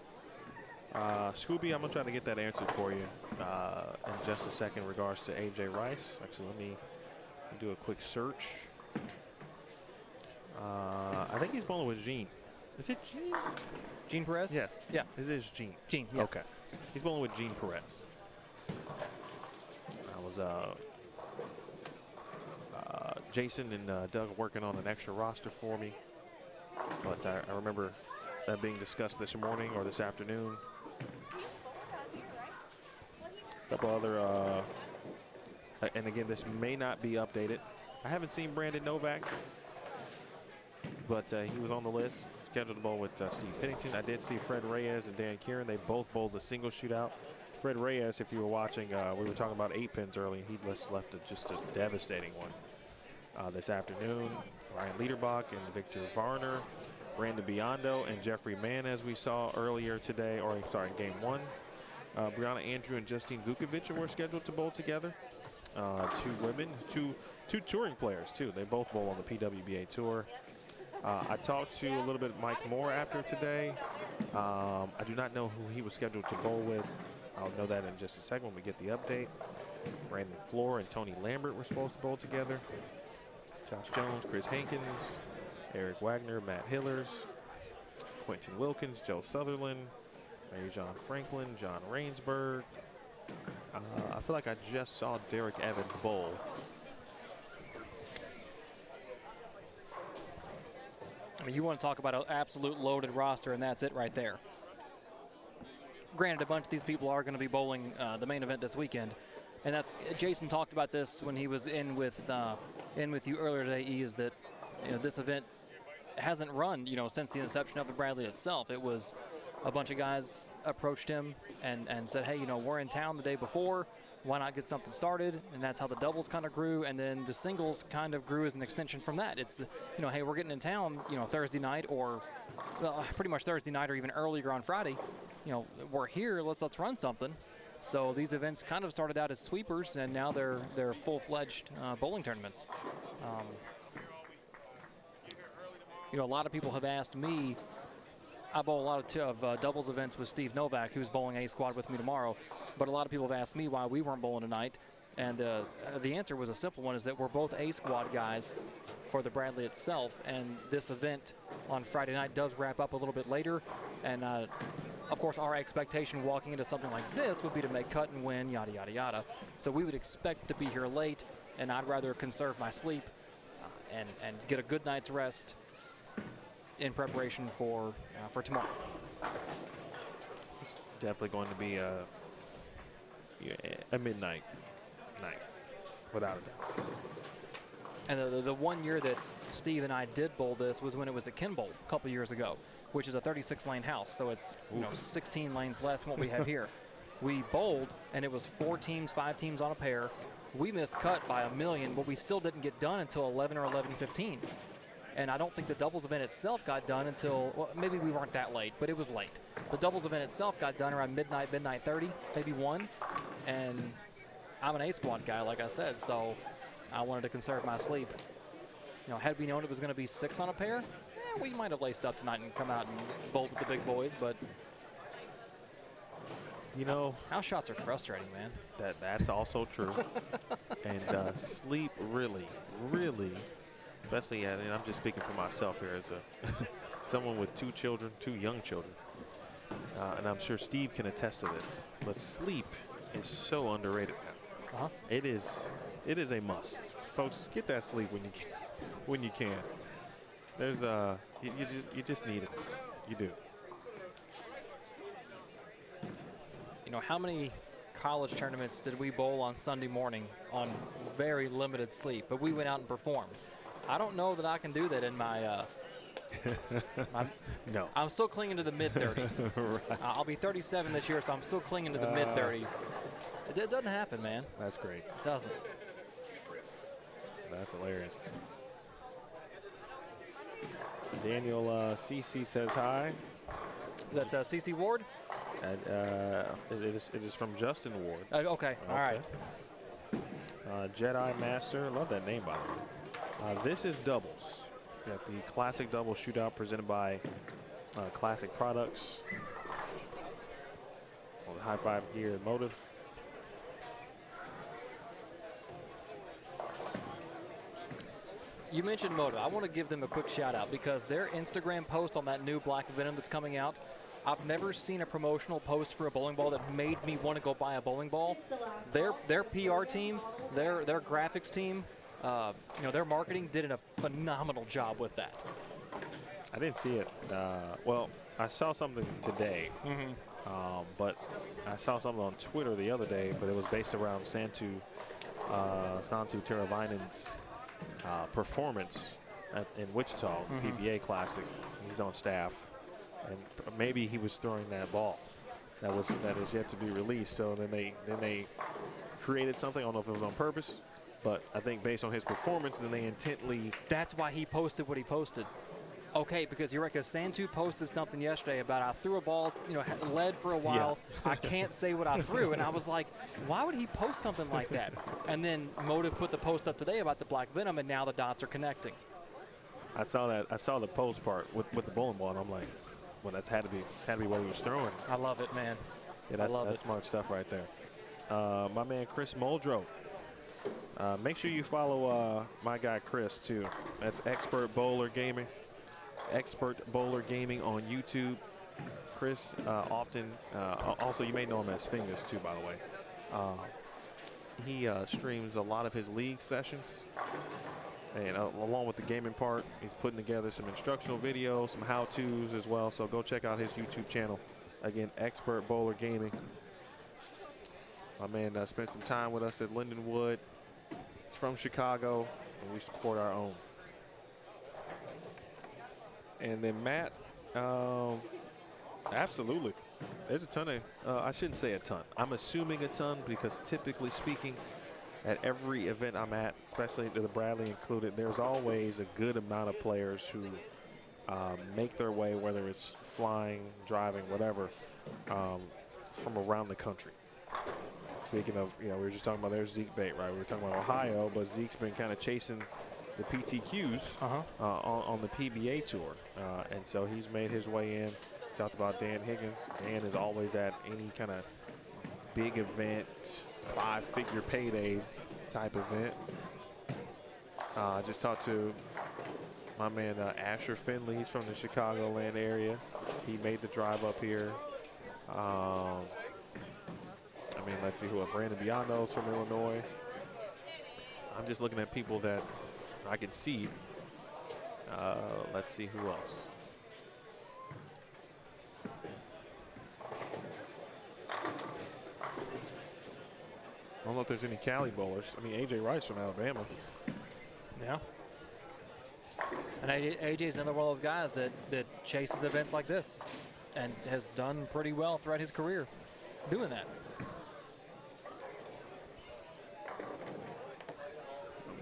Scooby, I'm going to try to get that answered for you in just a second in regards to A.J. Rice. Actually, let me do a quick search. I think he's bowling with Gene. Is it Gene? Gene Perez? Yes. Yeah. It is Gene. Gene, yeah. Okay. He's bowling with Gene Perez. I was Jason and Doug working on an extra roster for me. But I remember that being discussed this morning or this afternoon. A couple other, and again, this may not be updated. I haven't seen Brandon Novak, but he was on the list, scheduled to bowl with Steve Pennington. I did see Fred Reyes and Dan Kieran. They both bowled the single shootout. Fred Reyes, if you were watching, we were talking about 8 pins early. He left just a devastating one this afternoon. Ryan Liederbach and Victor Varner Brandon Biondo and Jeffrey Mann, as we saw earlier today, or sorry, game 1. Brianna Andrew and Justine Vukovic were scheduled to bowl together. 2 women, two touring players too. They both bowl on the PWBA tour. I talked to a little bit Mike Moore after today. I do not know who he was scheduled to bowl with. I'll know that in just a second when we get the update. Brandon Floor and Tony Lambert were supposed to bowl together. Josh Jones, Chris Hankins, Eric Wagner, Matt Hillers, Quentin Wilkins, Joe Sutherland, Mary John Franklin, John Rainsberg. I feel like I just saw Derek Evans bowl. I mean, you want to talk about an absolute loaded roster, and that's it right there. Granted, a bunch of these people are going to be bowling the main event this weekend, and that's Jason talked about this when he was in with you earlier today. Is that this event hasn't run since the inception of the Bradley itself. It was a bunch of guys approached him and said, hey, we're in town the day before. Why not get something started? And that's how the doubles kind of grew, and then the singles kind of grew as an extension from that. It's hey, we're getting in town Thursday night, or pretty much Thursday night, or even earlier on Friday. We're here. Let's run something. So these events kind of started out as sweepers, and now they're full-fledged bowling tournaments. A lot of people have asked me. I bowl a lot of doubles events with Steve Novak, who's bowling A squad with me tomorrow. But a lot of people have asked me why we weren't bowling tonight. And the answer was a simple one, is that we're both A squad guys for the Bradley itself. And this event on Friday night does wrap up a little bit later. And of course, our expectation walking into something like this would be to make cut and win, yada, yada, yada. So we would expect to be here late, and I'd rather conserve my sleep and get a good night's rest in preparation for tomorrow. It's definitely going to be a midnight night, without a doubt. And the 1 year that Steve and I did bowl this was when it was at Ken Bowl a couple years ago, which is a 36-lane house, so it's 16 lanes less than what we have here. We bowled, and it was 4 teams, 5 teams on a pair. We missed cut by a million, but we still didn't get done until 11 or 11:15. And I don't think the doubles event itself got done until, well, maybe we weren't that late, but it was late. The doubles event itself got done around midnight 30, maybe 1. And I'm an A squad guy, like I said, so I wanted to conserve my sleep. Had we known it was going to be 6 on a pair, we might have laced up tonight and come out and bowled with the big boys, but house shots are frustrating, man. That's also true. And sleep really, especially, and I'm just speaking for myself here as someone with 2 children, 2 young children, and I'm sure Steve can attest to this. But sleep is so underrated now. It is a must, folks. Get that sleep when you can. There's you just need it. You do. How many college tournaments did we bowl on Sunday morning on very limited sleep? But we went out and performed. I don't know that I can do that in my no. I'm still clinging to the mid-30s. Right. I'll be 37 this year, so I'm still clinging to the mid-30s. It doesn't happen, man. That's great. It doesn't. That's hilarious. Daniel CC says hi. That's CC Ward? It is from Justin Ward. Okay, all right. Jedi Master, love that name, by the way. This is doubles. Got the Classic Doubles Shootout presented by Classic Products. On the high five gear and Motiv. You mentioned Motiv. I want to give them a quick shout out because their Instagram post on that new Black Venom that's coming out, I've never seen a promotional post for a bowling ball that made me want to go buy a bowling ball. Their PR team, their graphics team, their marketing did a phenomenal job with that. I didn't see it. Well, I saw something today, but I saw something on Twitter the other day, but it was based around Santu Teravainen's performance in Wichita, PBA Classic. He's on staff, and maybe he was throwing that ball that is yet to be released. So then they created something. I don't know if it was on purpose, but I think based on his performance, then they intently. That's why he posted what he posted. Okay, because you're right, because Santu posted something yesterday about I threw a ball, led for a while. I can't say what I threw. And I was like, why would he post something like that? And then Motiv put the post up today about the black venom, and now the dots are connecting. I saw that. I saw the post part with the bowling ball, and I'm like, well, that's had to be what he was throwing. I love it, man. Yeah, that's smart stuff right there. My man Chris Muldrow. Make sure you follow my guy Chris too. That's Expert Bowler Gaming. Expert Bowler Gaming on YouTube. Chris also you may know him as Fingers too, by the way. He streams a lot of his league sessions, and along with the gaming part, he's putting together some instructional videos, some how-tos as well. So go check out his YouTube channel. Again, Expert Bowler Gaming. My man spent some time with us at Lindenwood. He's from Chicago, and we support our own. And then Matt, absolutely. There's a ton of, I shouldn't say a ton. I'm assuming a ton because typically speaking, at every event I'm at, especially the Bradley included, there's always a good amount of players who make their way, whether it's flying, driving, whatever, from around the country. Speaking of, we were just talking about there's Zeke Bate, right? We were talking about Ohio, but Zeke's been kind of chasing the PTQs on the PBA tour. And so he's made his way in. Talked about Dan Higgins. Dan is always at any kind of big event, 5-figure payday type event. Just talked to my man Asher Finley. He's from the Chicagoland area. He made the drive up here. Let's see who else. Brandon Biondo's from Illinois. I'm just looking at people that I can see. Let's see who else. I don't know if there's any Cali bowlers. AJ Rice from Alabama. Yeah. And AJ's another one of those guys that chases events like this and has done pretty well throughout his career doing that.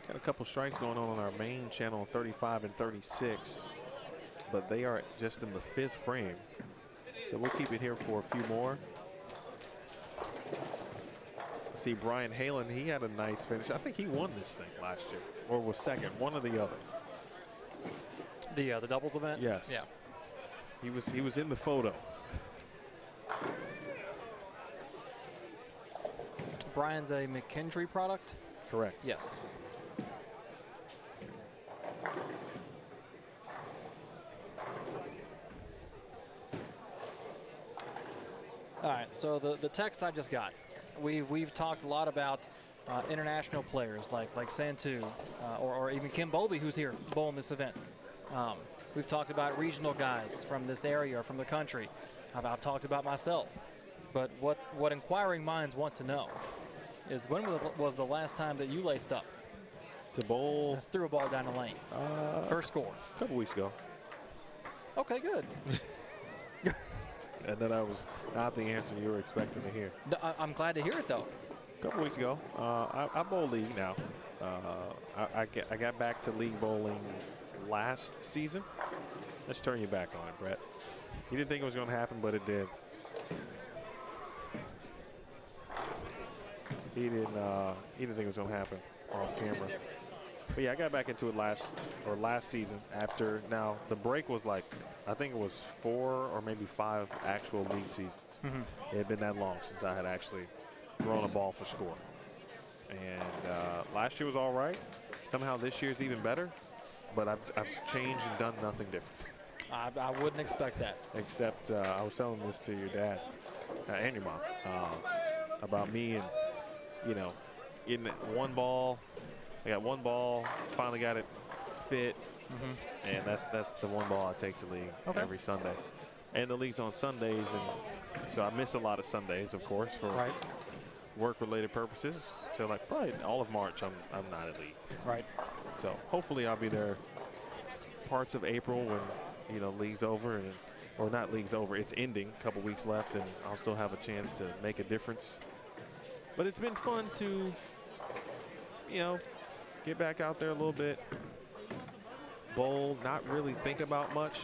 Got a couple strikes going on our main channel, 35 and 36, but they are just in the 5th frame. So we'll keep it here for a few more. See Brian Halen, he had a nice finish. I think he won this thing last year, or was second, one or the other. The doubles event? Yes. Yeah. He was in the photo. Brian's a McKendree product? Correct. Yes. All right, so the text I just got, we've talked a lot about international players like Santu or even Kim Bowlby, who's here bowling this event. We've talked about regional guys from this area or from the country. I've talked about myself. But what inquiring minds want to know is when was the last time that you laced up? To bowl? Threw a ball down the lane. First score. A couple weeks ago. Okay, good. And then I was not the answer you were expecting to hear. No, I'm glad to hear it, though. A couple weeks ago. I bowl league now. I got back to league bowling last season. Let's turn you back on it, Brett. You didn't think it was going to happen, but it did. He didn't think it was going to happen off camera. But yeah, I got back into it last season after. Now the break was like, I think it was 4 or maybe 5 actual league seasons. It had been that long since I had actually thrown a ball for score. And last year was all right. Somehow this year's even better. But I've changed and done nothing different. I wouldn't expect that. Except I was telling this to your dad and your mom about me and, in one ball. I got one ball, finally got it fit, and that's the one ball I take to league every Sunday. And the league's on Sundays, and so I miss a lot of Sundays, of course, for work-related purposes. So like probably all of March, I'm not at league. Right. So hopefully I'll be there parts of April when league's over, or not league's over, it's ending, a couple weeks left, and I'll still have a chance to make a difference. But it's been fun to, get back out there a little bit, bowl, not really think about much.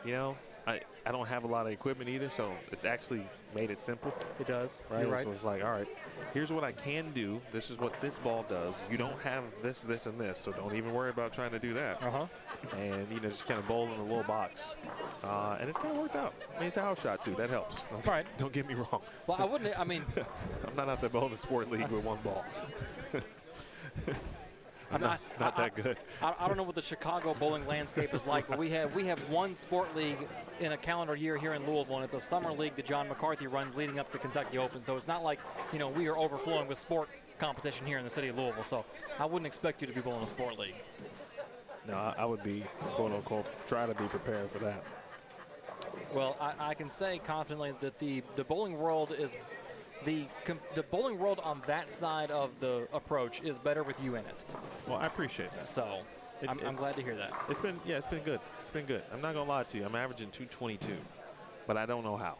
You know, I don't have a lot of equipment either, so it's actually made it simple. It does. Right? You're right. So it's like, all right, here's what I can do. This is what this ball does. You don't have this, this, and this, so don't even worry about trying to do that. And, you know, just kind of bowl in a little box. And it's kind of worked out. I mean, it's a house shot, too. That helps. Right. Don't get me wrong. Well, I wouldn't, I mean. I'm not out there bowling a sport league with one ball. I'm not that good. I don't know what the Chicago bowling landscape is like, but we have one sport league in a calendar year here in Louisville, and it's a summer league that John McCarthy runs leading up to Kentucky Open. So it's not like, you know, we are overflowing with sport competition here in the city of Louisville. So I wouldn't expect you to be bowling a sport league. No, I would be, quote unquote, try to be prepared for that. Well, I can say confidently that the bowling world is the bowling world on that side of the approach is better with you in it. Well, I appreciate that. So I'm glad to hear that. It's been good. It's been good. I'm not gonna lie to you. I'm averaging 222, but I don't know how.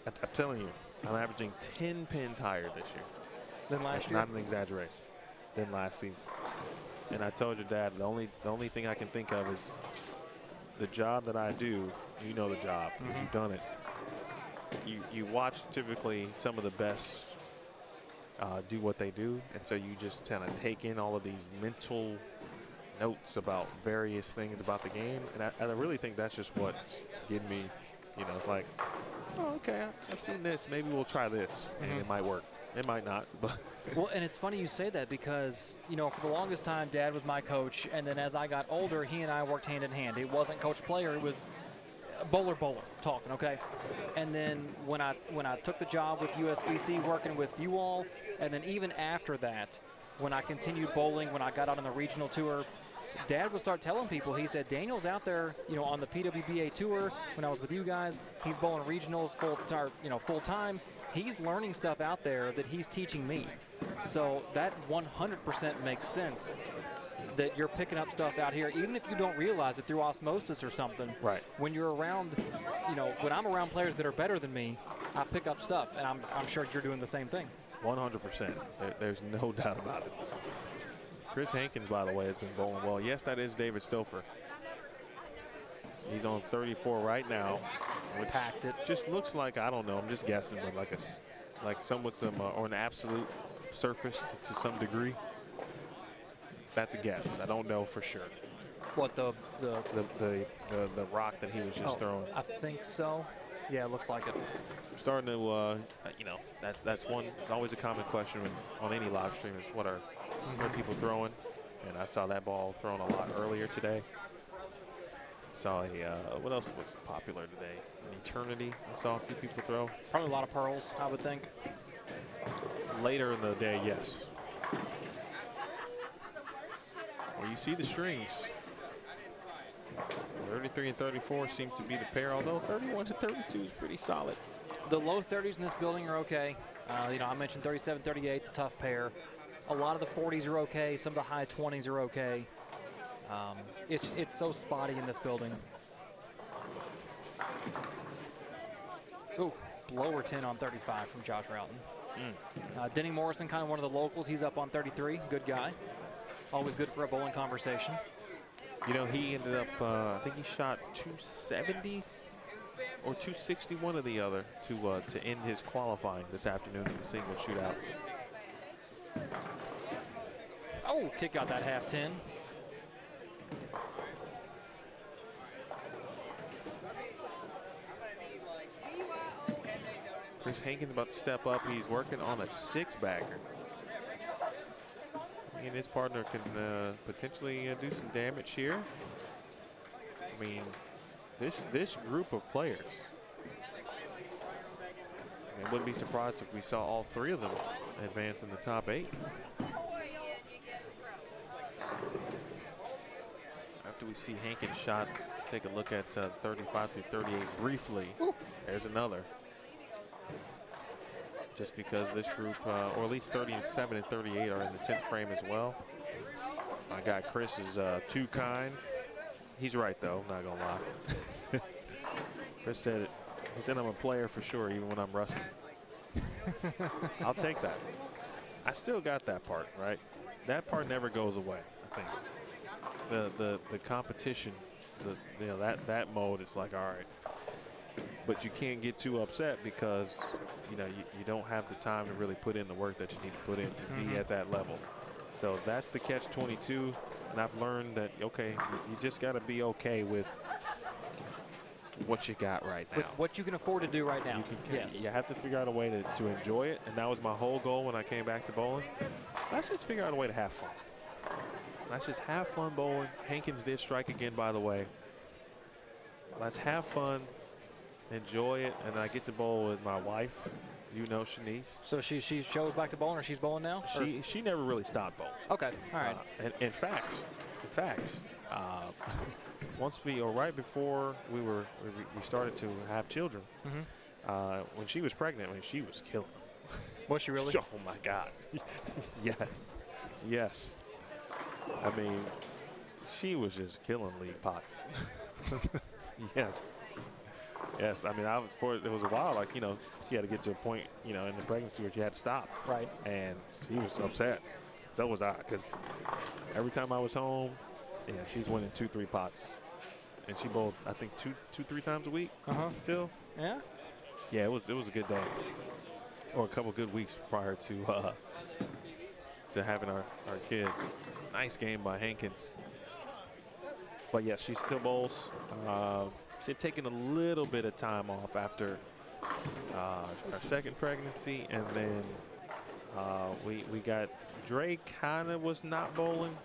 I'm telling you, I'm averaging 10 pins higher this year. Than last year? Not an exaggeration. Than last season. And I told your dad the only thing I can think of is the job that I do. You know the job. You've done it. You watch typically some of the best do what they do, and so you just kind of take in all of these mental notes about various things about the game, and I really think that's just what's getting me, you know, it's like, oh, okay, I've seen this, maybe we'll try this, and it might work. It might not, but. Well, and it's funny you say that because, you know, for the longest time, Dad was my coach, and then as I got older, he and I worked hand in hand. It wasn't coach-player, it was bowler talking, okay? And then when I took the job with USBC working with you all, and then even after that, when I continued bowling, when I got out on the regional tour, Dad would start telling people, he said, Daniel's out there, you know, on the PWBA tour when I was with you guys. He's bowling regionals full time. He's learning stuff out there that he's teaching me. So that 100% makes sense that you're picking up stuff out here, even if you don't realize it through osmosis or something. Right. When you're around, you know, when I'm around players that are better than me, I pick up stuff, and I'm sure you're doing the same thing. 100%. There's no doubt about it. Chris Hankins, by the way, has been bowling well. Yes, that is David Stouffer. He's on 34 right now. Which packed it. Just looks like, I don't know, I'm just guessing, but like some with some or an absolute surface to some degree. That's a guess. I don't know for sure. What the rock that he was just throwing? I think so. Yeah, it looks like it. I'm starting to, you know, that's one. Always a common question on any live stream is what are people throwing, and I saw that ball thrown a lot earlier today. Saw what else was popular today? An Eternity. I saw a few people throw. Probably a lot of pearls, I would think. Later in the day, yes. Well, you see the strings. 33 and 34 seems to be the pair, although 31 to 32 is pretty solid. The low 30s in this building are okay. You know, I mentioned 37, 38 is a tough pair. A lot of the 40s are okay. Some of the high 20s are okay. It's so spotty in this building. Ooh, blower 10 on 35 from Josh Roughton. Denny Morrison, kind of one of the locals. He's up on 33. Good guy. Always good for a bowling conversation. You know, he ended up, I think he shot 270 or 260, one or the other, to end his qualifying this afternoon in the single shootout. Oh, kick out that half 10. Chris Hankins about to step up. He's working on a six-bagger. He and his partner can potentially do some damage here. I mean, this group of players, I wouldn't be surprised if we saw all three of them advance in the top 8. After we see Hankins' shot, take a look at 35 through 38 briefly. There's another. Just because this group, or at least 37 and 38 are in the 10th frame as well. My guy Chris is too kind. He's right, though, not gonna lie. Chris said it. He said I'm a player for sure, even when I'm rusty. I'll take that. I still got that part, right? That part never goes away, I think. the competition, that mode is like, all right. But you can't get too upset because, you don't have the time to really put in the work that you need to put in to be at that level. So that's the catch-22, and I've learned that, okay, you just got to be okay with what you got right now. With what you can afford to do right now. You have to figure out a way to enjoy it, and that was my whole goal when I came back to bowling. Let's just figure out a way to have fun. Let's just have fun bowling. Hankins did strike again, by the way. Let's have fun. Enjoy it, and I get to bowl with my wife, Shanice. So she shows back to bowling, or she's bowling now? She never really stopped bowling. Okay, all right. And in fact, right before we started to have children, when she was pregnant, she was killing them. Was she really? Oh my God, yes. I mean, she was just killing league pots. Yes, I mean, it was a while, she had to get to a point, in the pregnancy where she had to stop. Right. And she was upset. So was I, because every time I was home, she's winning 2-3 pots. And she bowled, I think, 2-3 times a week still. Yeah? Yeah, it was a good day. Or a couple good weeks prior to having our kids. Nice game by Hankins. But, yes, she still bowls. She had taken a little bit of time off after our second pregnancy, and then we got Dre kind of was not bowling,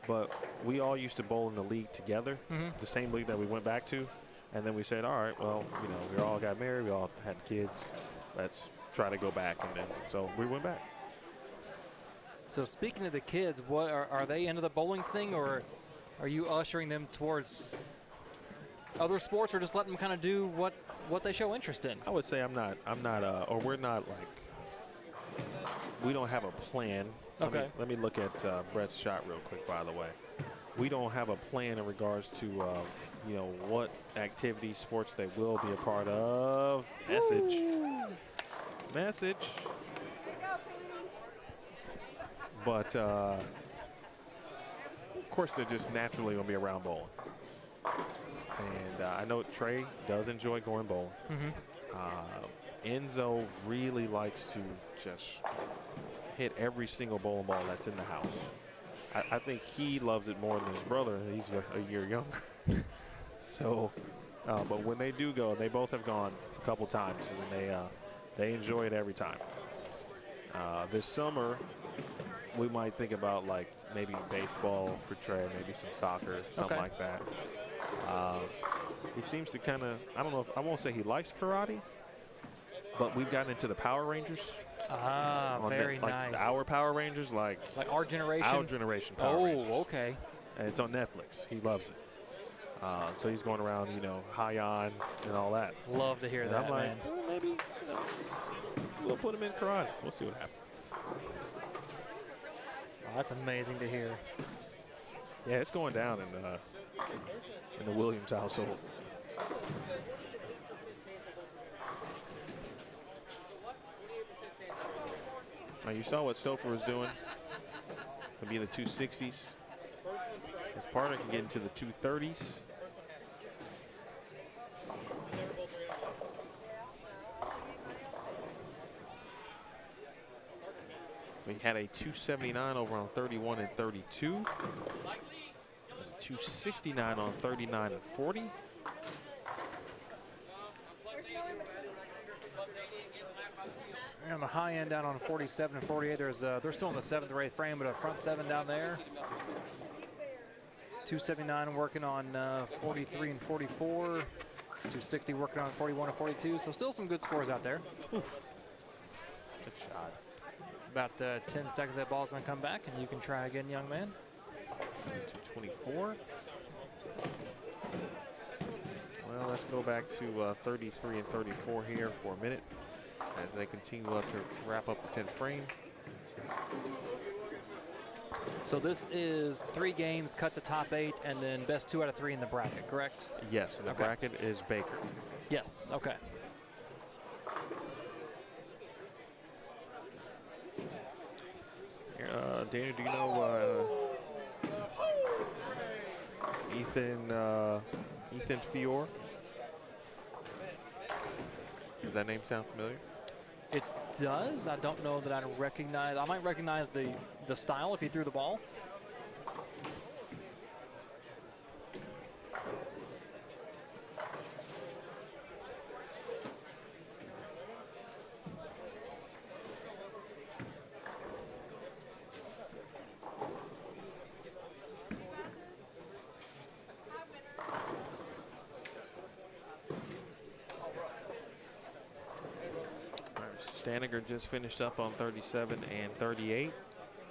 but we all used to bowl in the league together, the same league that we went back to, and then we said, all right, well, we all got married, we all had kids, let's try to go back, and then so we went back. So speaking of the kids, what are they into the bowling thing, or are you ushering them towards other sports, or just letting them kind of do what they show interest in? I would say we're not we don't have a plan. Okay. Let me look at Brett's shot real quick, by the way. We don't have a plan in regards to, what activities, sports they will be a part of. Message. But, of course, they're just naturally going to be around bowling. And I know Trey does enjoy going bowling. Enzo really likes to just hit every single bowling ball that's in the house. I think he loves it more than his brother. He's a year younger. So, but when they do go, they both have gone a couple times, and they enjoy it every time. This summer, we might think about maybe baseball for Trey, maybe some soccer, something like that. He seems to kind of, I won't say he likes karate, but we've gotten into the Power Rangers. Very nice. Our Power Rangers, like our generation? Our generation Power Rangers. Oh, okay. And it's on Netflix. He loves it. So he's going around, high on and all that. Love to hear and that, I'm like, man. well, maybe, we'll put him in karate. We'll see what happens. Oh, that's amazing to hear. Yeah, it's going down in the Williams household. Now you saw what Stouffer was doing. Could be in the 260s. His partner can get into the 230s. We had a 279 over on 31 and 32. There's a 269 on 39 and 40. And on the high end down on 47 and 48, they're still in the 7th or 8th frame, but a front 7 down there. 279 working on 43 and 44. 260 working on 41 and 42. So still some good scores out there. Good shot. About 10 seconds, that ball's gonna come back, and you can try again, young man. 224. Well, let's go back to 33 and 34 here for a minute as they continue up to wrap up the 10th frame. So this is 3 games, cut to top 8, and then best 2 out of 3 in the bracket, correct? Yes, and the bracket is Baker. Yes, okay. Dana, do you know Ethan Fior. Does that name sound familiar? It does. I don't know that I recognize. I might recognize the style if he threw the ball. Staniger just finished up on 37 and 38.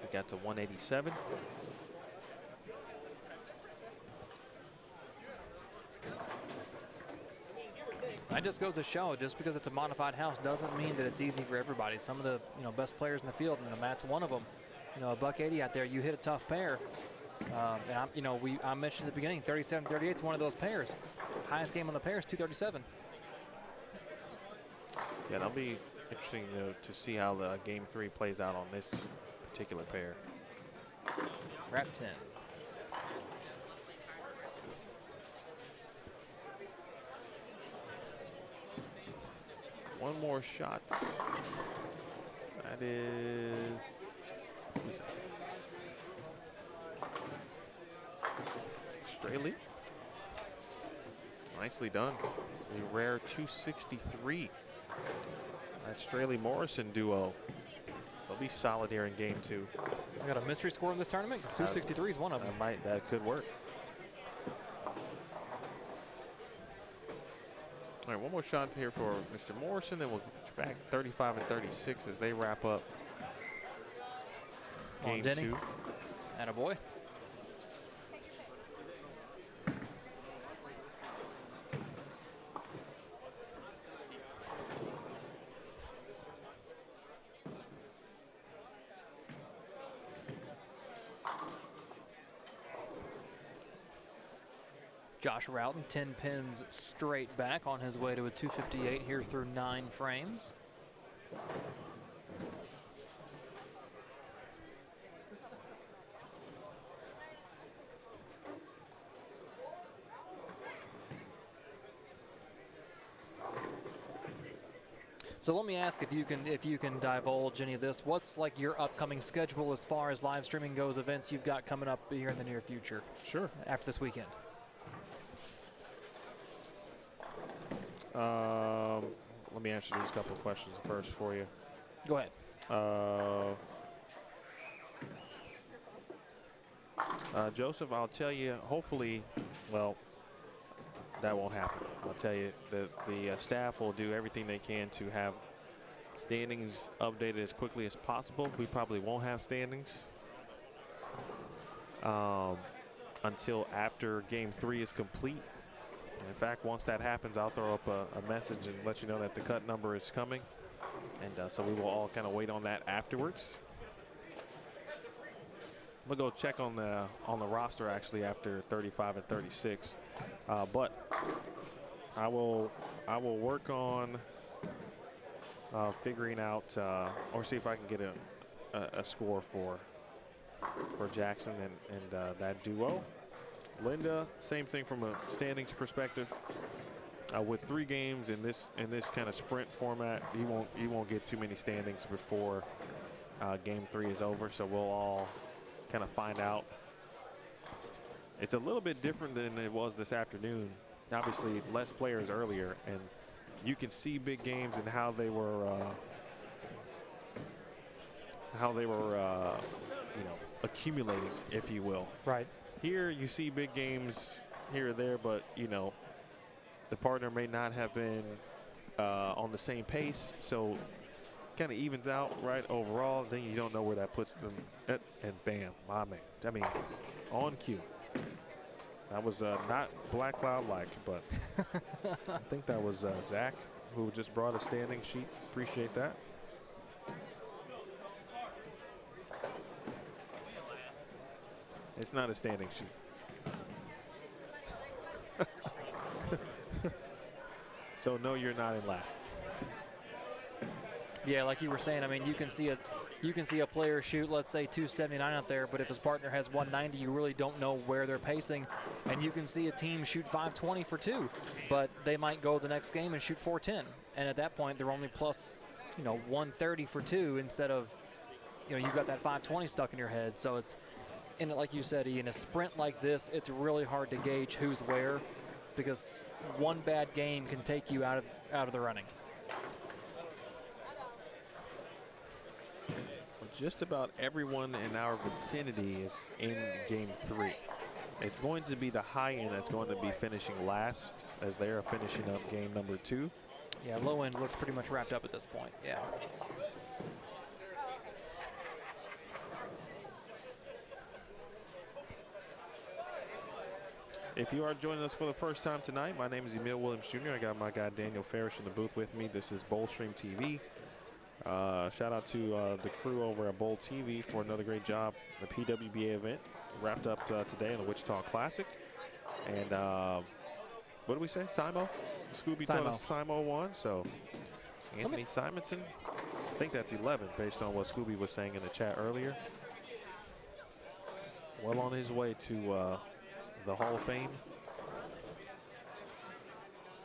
We got to 187. That just goes to show, just because it's a modified house doesn't mean that it's easy for everybody. Some of the best players in the field, and Matt's one of them. A $180 out there, you hit a tough pair. And I mentioned at the beginning, 37-38 is one of those pairs. Highest game on the pair is 237. Yeah, that'll be interesting to see how the game 3 plays out on this particular pair. Wrap 10. One more shot. That is. Who's that? Straley. Nicely done. A rare 263. That Straley-Morrison duo. They'll be solid here in game 2. I got a mystery score in this tournament because 263 is one of them. That could work. All right, one more shot here for Mr. Morrison, then we'll get back 35 and 36 as they wrap up game 2. Attaboy. Josh Routon, 10 pins straight back on his way to a 258 here through 9 frames. So let me ask if you can divulge any of this. What's like your upcoming schedule as far as live streaming goes, events you've got coming up here in the near future? Sure. After this weekend. Let me answer these couple of questions first for you. Go ahead. Joseph, I'll tell you, hopefully, well, that won't happen. I'll tell you that the staff will do everything they can to have standings updated as quickly as possible. We probably won't have standings until after game 3 is complete. In fact, once that happens, I'll throw up a message and let you know that the cut number is coming. And so we will all kind of wait on that afterwards. I'm gonna go check on the roster actually after 35 and 36. But I will work on figuring out or see if I can get a score for Jackson and that duo. Linda, same thing from a standings perspective. With 3 games in this kind of sprint format, you won't get too many standings before game 3 is over. So we'll all kind of find out. It's a little bit different than it was this afternoon. Obviously, less players earlier, and you can see big games and how they were accumulating, if you will. Right. Here you see big games here or there, but the partner may not have been on the same pace, so kind of evens out right overall. Then you don't know where that puts them at, and bam, my man. I mean, on cue. That was not Black Cloud-like, but I think that was Zach who just brought a standing sheet. Appreciate that. It's not a standing sheet. So no, you're not in last. Yeah, like you were saying, I mean, you can see a player shoot, let's say 279 out there, but if his partner has 190, you really don't know where they're pacing. And you can see a team shoot 520 for 2, but they might go the next game and shoot 410. And at that point, they're only plus, 130 for 2 instead of, you've got that 520 stuck in your head. So it's, and like you said, in a sprint like this, it's really hard to gauge who's where, because one bad game can take you out of the running. Just about everyone in our vicinity is in game 3. It's going to be the high end that's going to be finishing last, as they are finishing up game number 2. Yeah, low end looks pretty much wrapped up at this point. Yeah. If you are joining us for the first time tonight, my name is Emil Williams Jr. I got my guy Daniel Farish in the booth with me. This is Bowl Stream TV. Shout out to the crew over at Bowl TV for another great job. The PWBA event wrapped up today in the Wichita Classic. And what did we say? Simo? Scooby told us Simo won. So Anthony Simonson, I think that's 11 based on what Scooby was saying in the chat earlier. Well on his way to the Hall of Fame.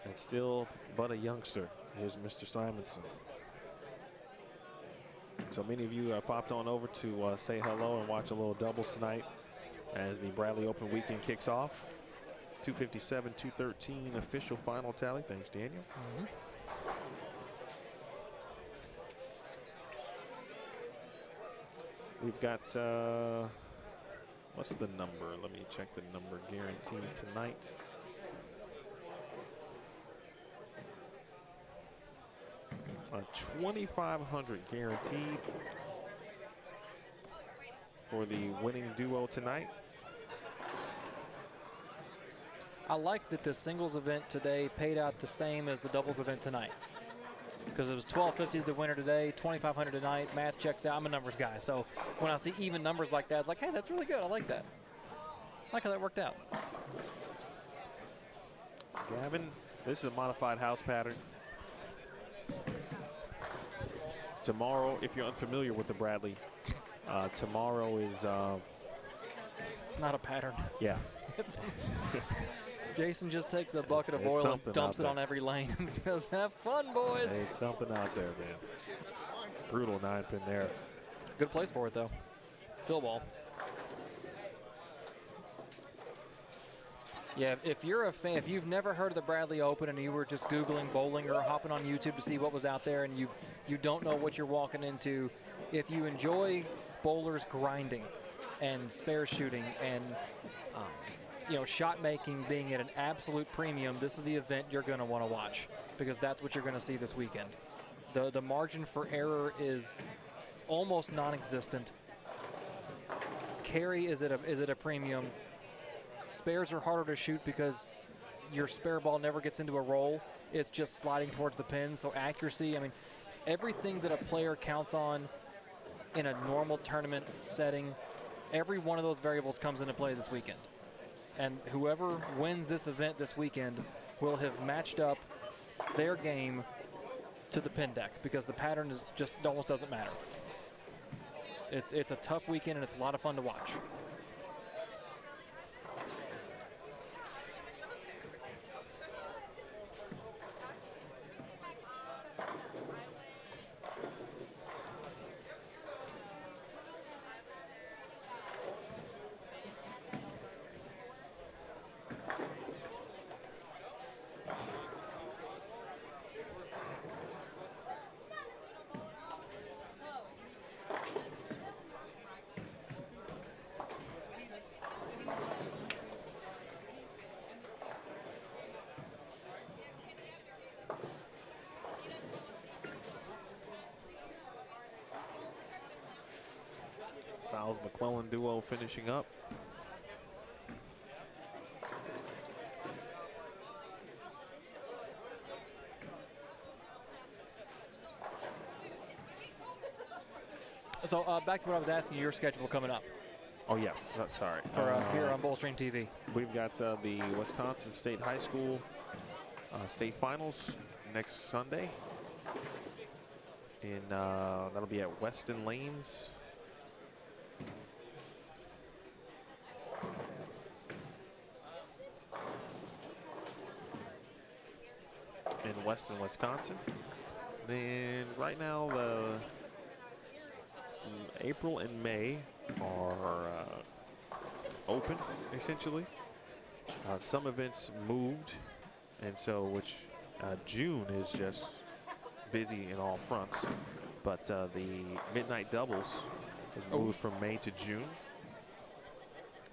And still but a youngster. Here's Mr. Simonson. So many of you popped on over to say hello and watch a little doubles tonight as the Bradley Open weekend kicks off. 257-213 official final tally. Thanks, Daniel. We've got, what's the number? Let me check the number guaranteed tonight. $2,500 guaranteed for the winning duo tonight. I like that the singles event today paid out the same as the doubles event tonight, because it was $1,250 the winner today, $2,500 tonight. Math checks out. I'm a numbers guy, so when I see even numbers like that, it's like, hey, that's really good. I like that. I like how that worked out. Gavin, this is a modified house pattern. Tomorrow, if you're unfamiliar with the Bradley, tomorrow is... it's not a pattern. Yeah. Jason just takes a bucket of oil and dumps it on every lane and says, have fun, boys. Hey, something out there, man. Brutal 9-pin there. Good place for it, though. Fill ball. Yeah, if you're a fan, if you've never heard of the Bradley Open and you were just Googling bowling or hopping on YouTube to see what was out there and you don't know what you're walking into, if you enjoy bowlers grinding and spare shooting and shot making being at an absolute premium, this is the event you're going to want to watch, because that's what you're going to see this weekend. The margin for error is almost non-existent. Carry is at a premium. Spares are harder to shoot because your spare ball never gets into a roll. It's just sliding towards the pin. So accuracy, I mean, everything that a player counts on in a normal tournament setting, every one of those variables comes into play this weekend. And whoever wins this event this weekend will have matched up their game to the pin deck, because the pattern is just almost doesn't matter. It's a tough weekend and it's a lot of fun to watch. Fowles-McClellan duo finishing up. So back to what I was asking you, your schedule coming up. Oh, yes. Sorry. For here on Bowl Stream TV. We've got the Wisconsin State High School state finals next Sunday. in that'll be at Weston Lanes. In Weston, Wisconsin. Then right now, April and May are open, essentially. Some events moved, and so June is just busy in all fronts. But the midnight doubles has moved from May to June.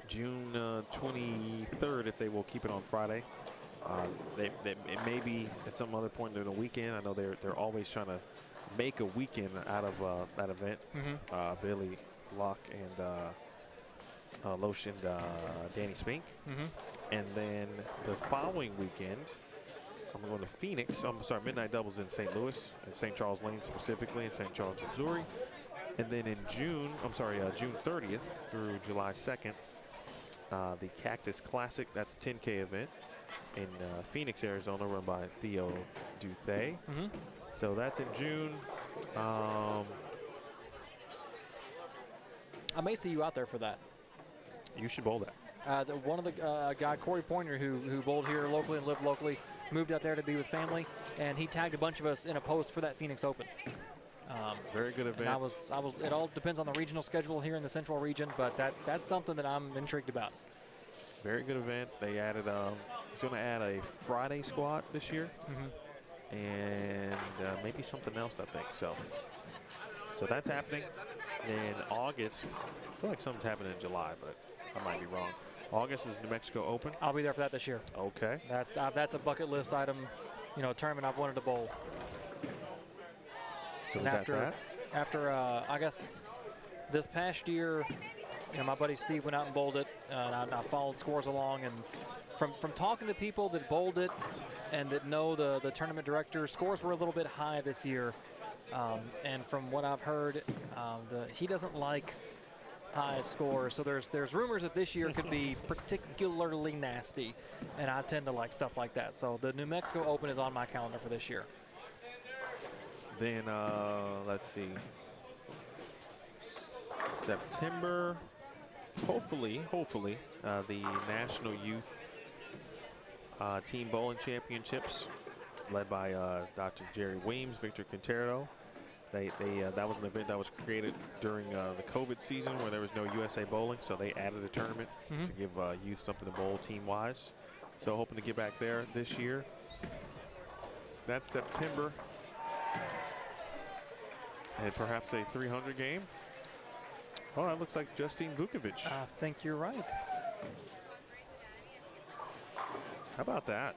June 23rd, if they will keep it on Friday. It may be at some other point during the weekend. I know they're always trying to make a weekend out of that event. Billy Locke and Loesch and Danny Spink. And then the following weekend, I'm going to Phoenix. I'm sorry, midnight doubles in St. Louis, in St. Charles Lane specifically, in St. Charles, Missouri. And then in June 30th through July 2nd, the Cactus Classic, that's a 10K event in Phoenix, Arizona, run by Theo Duthay. So that's in June. I may see you out there for that. You should bowl that. One of the guy, Corey Pointer, who bowled here locally and lived locally, moved out there to be with family, and he tagged a bunch of us in a post for that Phoenix Open. Very good event. And it all depends on the regional schedule here in the Central region, but that's something that I'm intrigued about. Very good event. They added, he's going to add a Friday squad this year, and maybe something else, I think. So that's happening. In August, I feel like something's happening in July, but I might be wrong. August is New Mexico Open. I'll be there for that this year. Okay. That's a bucket list item, tournament I've wanted to bowl. So we got that. After I guess this past year, my buddy Steve went out and bowled it, and I followed scores along. And from talking to people that bowled it and that know the tournament director, scores were a little bit high this year. And from what I've heard, he doesn't like high scores. So there's rumors that this year could be particularly nasty, and I tend to like stuff like that. So the New Mexico Open is on my calendar for this year. Then let's see, September, hopefully, the National Youth Team Bowling Championships, led by Dr. Jerry Weems, Victor Quintero. That was an event that was created during the COVID season where there was no USA Bowling, so they added a tournament to give youth something to bowl team-wise. So hoping to get back there this year. That's September. And perhaps a 300 game. Oh, that looks like Justine Vukovic. I think you're right. How about that?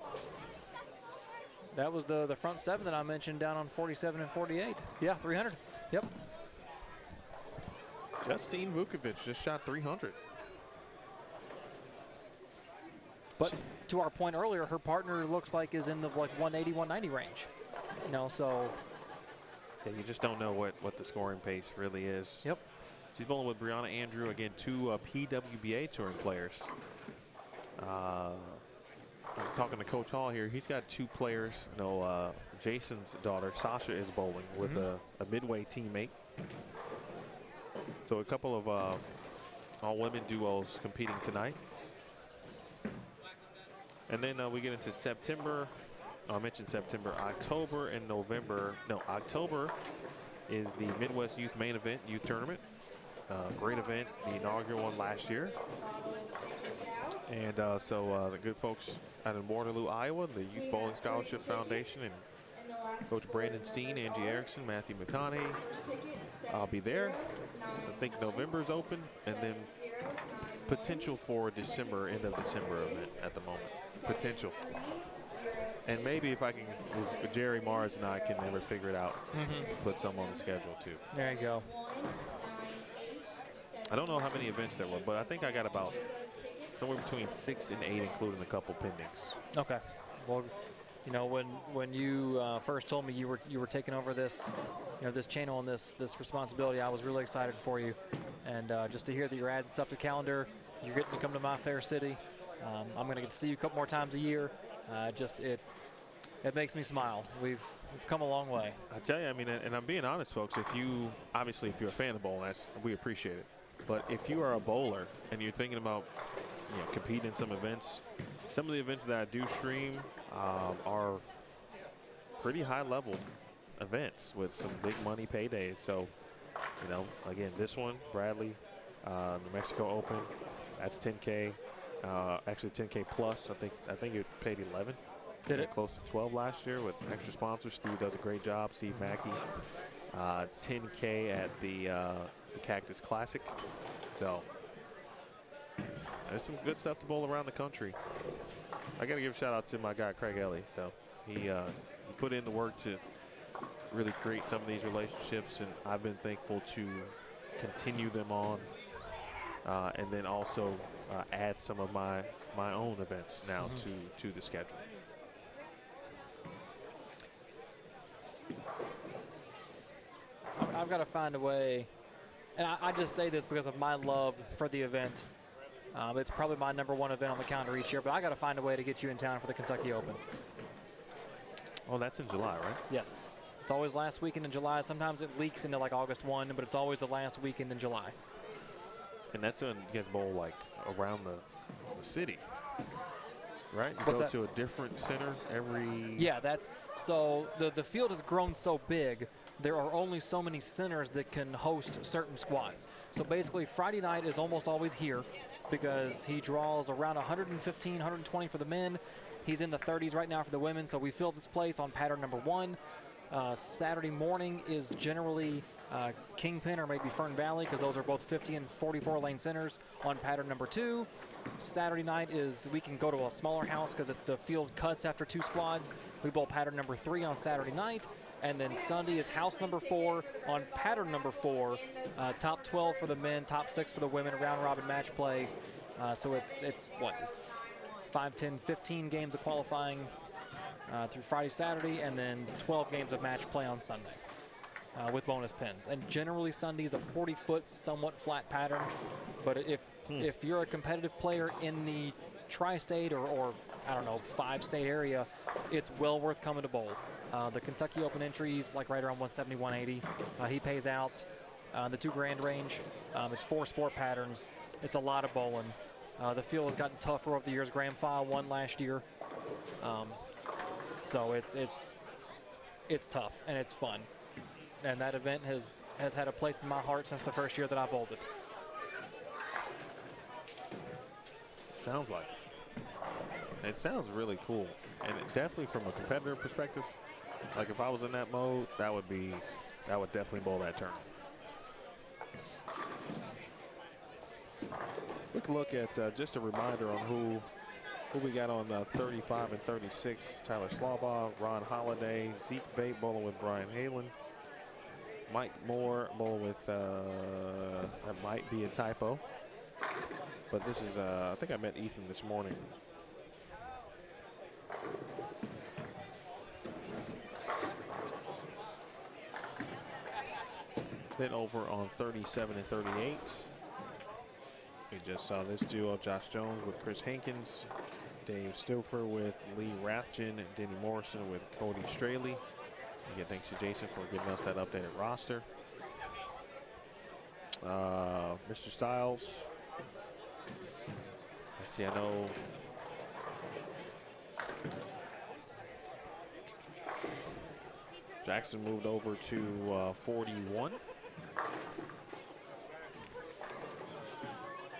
That was the front seven that I mentioned down on 47 and 48. Yeah, 300. Yep. Justine Vukovic just shot 300. But to our point earlier, her partner looks like is in the 180, 190 range. So. Yeah, you just don't know what the scoring pace really is. Yep. She's bowling with Brianna Andrew, again, two PWBA touring players. I was talking to Coach Hall here. He's got two players. Jason's daughter, Sasha, is bowling with a Midway teammate. So a couple of all-women duos competing tonight. And then we get into September. I mentioned September, October, and November. No, October is the Midwest Youth Main Event Youth Tournament. Great event, the inaugural one last year. And so the good folks out in Waterloo, Iowa, the Youth Bowling Scholarship Foundation, and Coach Brandon Steen, Angie Erickson, Matthew McConaughey. I'll be there. I think November's open, and then potential for December, end of December event at the moment. Potential. And maybe if I can, with Jerry Mars and I can never figure it out, put some on the schedule too. There you go. I don't know how many events there were, but I think I got about somewhere between 6 and 8, including a couple pendings. Okay. Well, when you first told me you were taking over this, this channel and this responsibility, I was really excited for you. And just to hear that you're adding stuff to the calendar, you're getting to come to my fair city. I'm going to get to see you a couple more times a year. It makes me smile. We've We've come a long way. I tell you, I mean, and I'm being honest, folks. If you're a fan of bowling, we appreciate it. But if you are a bowler and you're thinking about, competing in some events, some of the events that I do stream are pretty high-level events with some big money paydays. So, again, this one, Bradley, New Mexico Open, that's 10K. Actually 10K plus. I think it paid 11. Did it? Close to 12 last year with extra sponsors. Steve does a great job. Steve Mackey. 10K at the Cactus Classic. So there's some good stuff to bowl around the country. I got to give a shout out to my guy Craig Ellie, though. He put in the work to really create some of these relationships, and I've been thankful to continue them on, and then also add some of my own events now to the schedule. I've got to find a way, and I just say this because of my love for the event. It's probably my #1 event on the calendar each year, but I got to find a way to get you in town for the Kentucky Open. Oh, that's in July, right? Yes. It's always last weekend in July. Sometimes it leaks into like August 1, but it's always the last weekend in July. And that's when you guys bowl like around the city, right? You What's go that? to a different center every. Yeah, that's so the field has grown so big. There are only so many centers that can host certain squads. So basically, Friday night is almost always here because he draws around 115, 120 for the men. He's in the 30s right now for the women, so we fill this place on pattern #1. Saturday morning is generally Kingpin or maybe Fern Valley because those are both 50 and 44 lane centers on pattern #2. Saturday night is we can go to a smaller house because the field cuts after 2 squads. We bowl pattern #3 on Saturday night. And then Sunday is house #4 on pattern #4. Top 12 for the men, top 6 for the women, round robin match play. So it's 5, 10, 15 games of qualifying through Friday, Saturday, and then 12 games of match play on Sunday with bonus pins. And generally Sunday is a 40-foot, somewhat flat pattern. But if you're a competitive player in the tri-state or I don't know, 5-state area, it's well worth coming to bowl. The Kentucky Open entries like right around 170, 180. He pays out the $2,000 range. It's 4 sport patterns. It's a lot of bowling. The field has gotten tougher over the years. Graham File won last year. So it's tough and it's fun. And that event has had a place in my heart since the first year that I bowled it. Sounds like it. It sounds really cool, and definitely from a competitor perspective. Like if I was in that mode, that would definitely bowl that turn. Quick look at just a reminder on who we got on 35 and 36. Tyler Slaubaugh, Ron Holiday, Zeke Bate bowling with Brian Halen. Mike Moore bowling with, that might be a typo. But this is, I think I met Ethan this morning. Then over on 37 and 38. We just saw this duo, Josh Jones with Chris Hankins, Dave Stouffer with Lee Rathjen, and Denny Morrison with Cody Straley. Again, thanks to Jason for giving us that updated roster. Mr. Styles. Let's see, I know Jackson moved over to 41.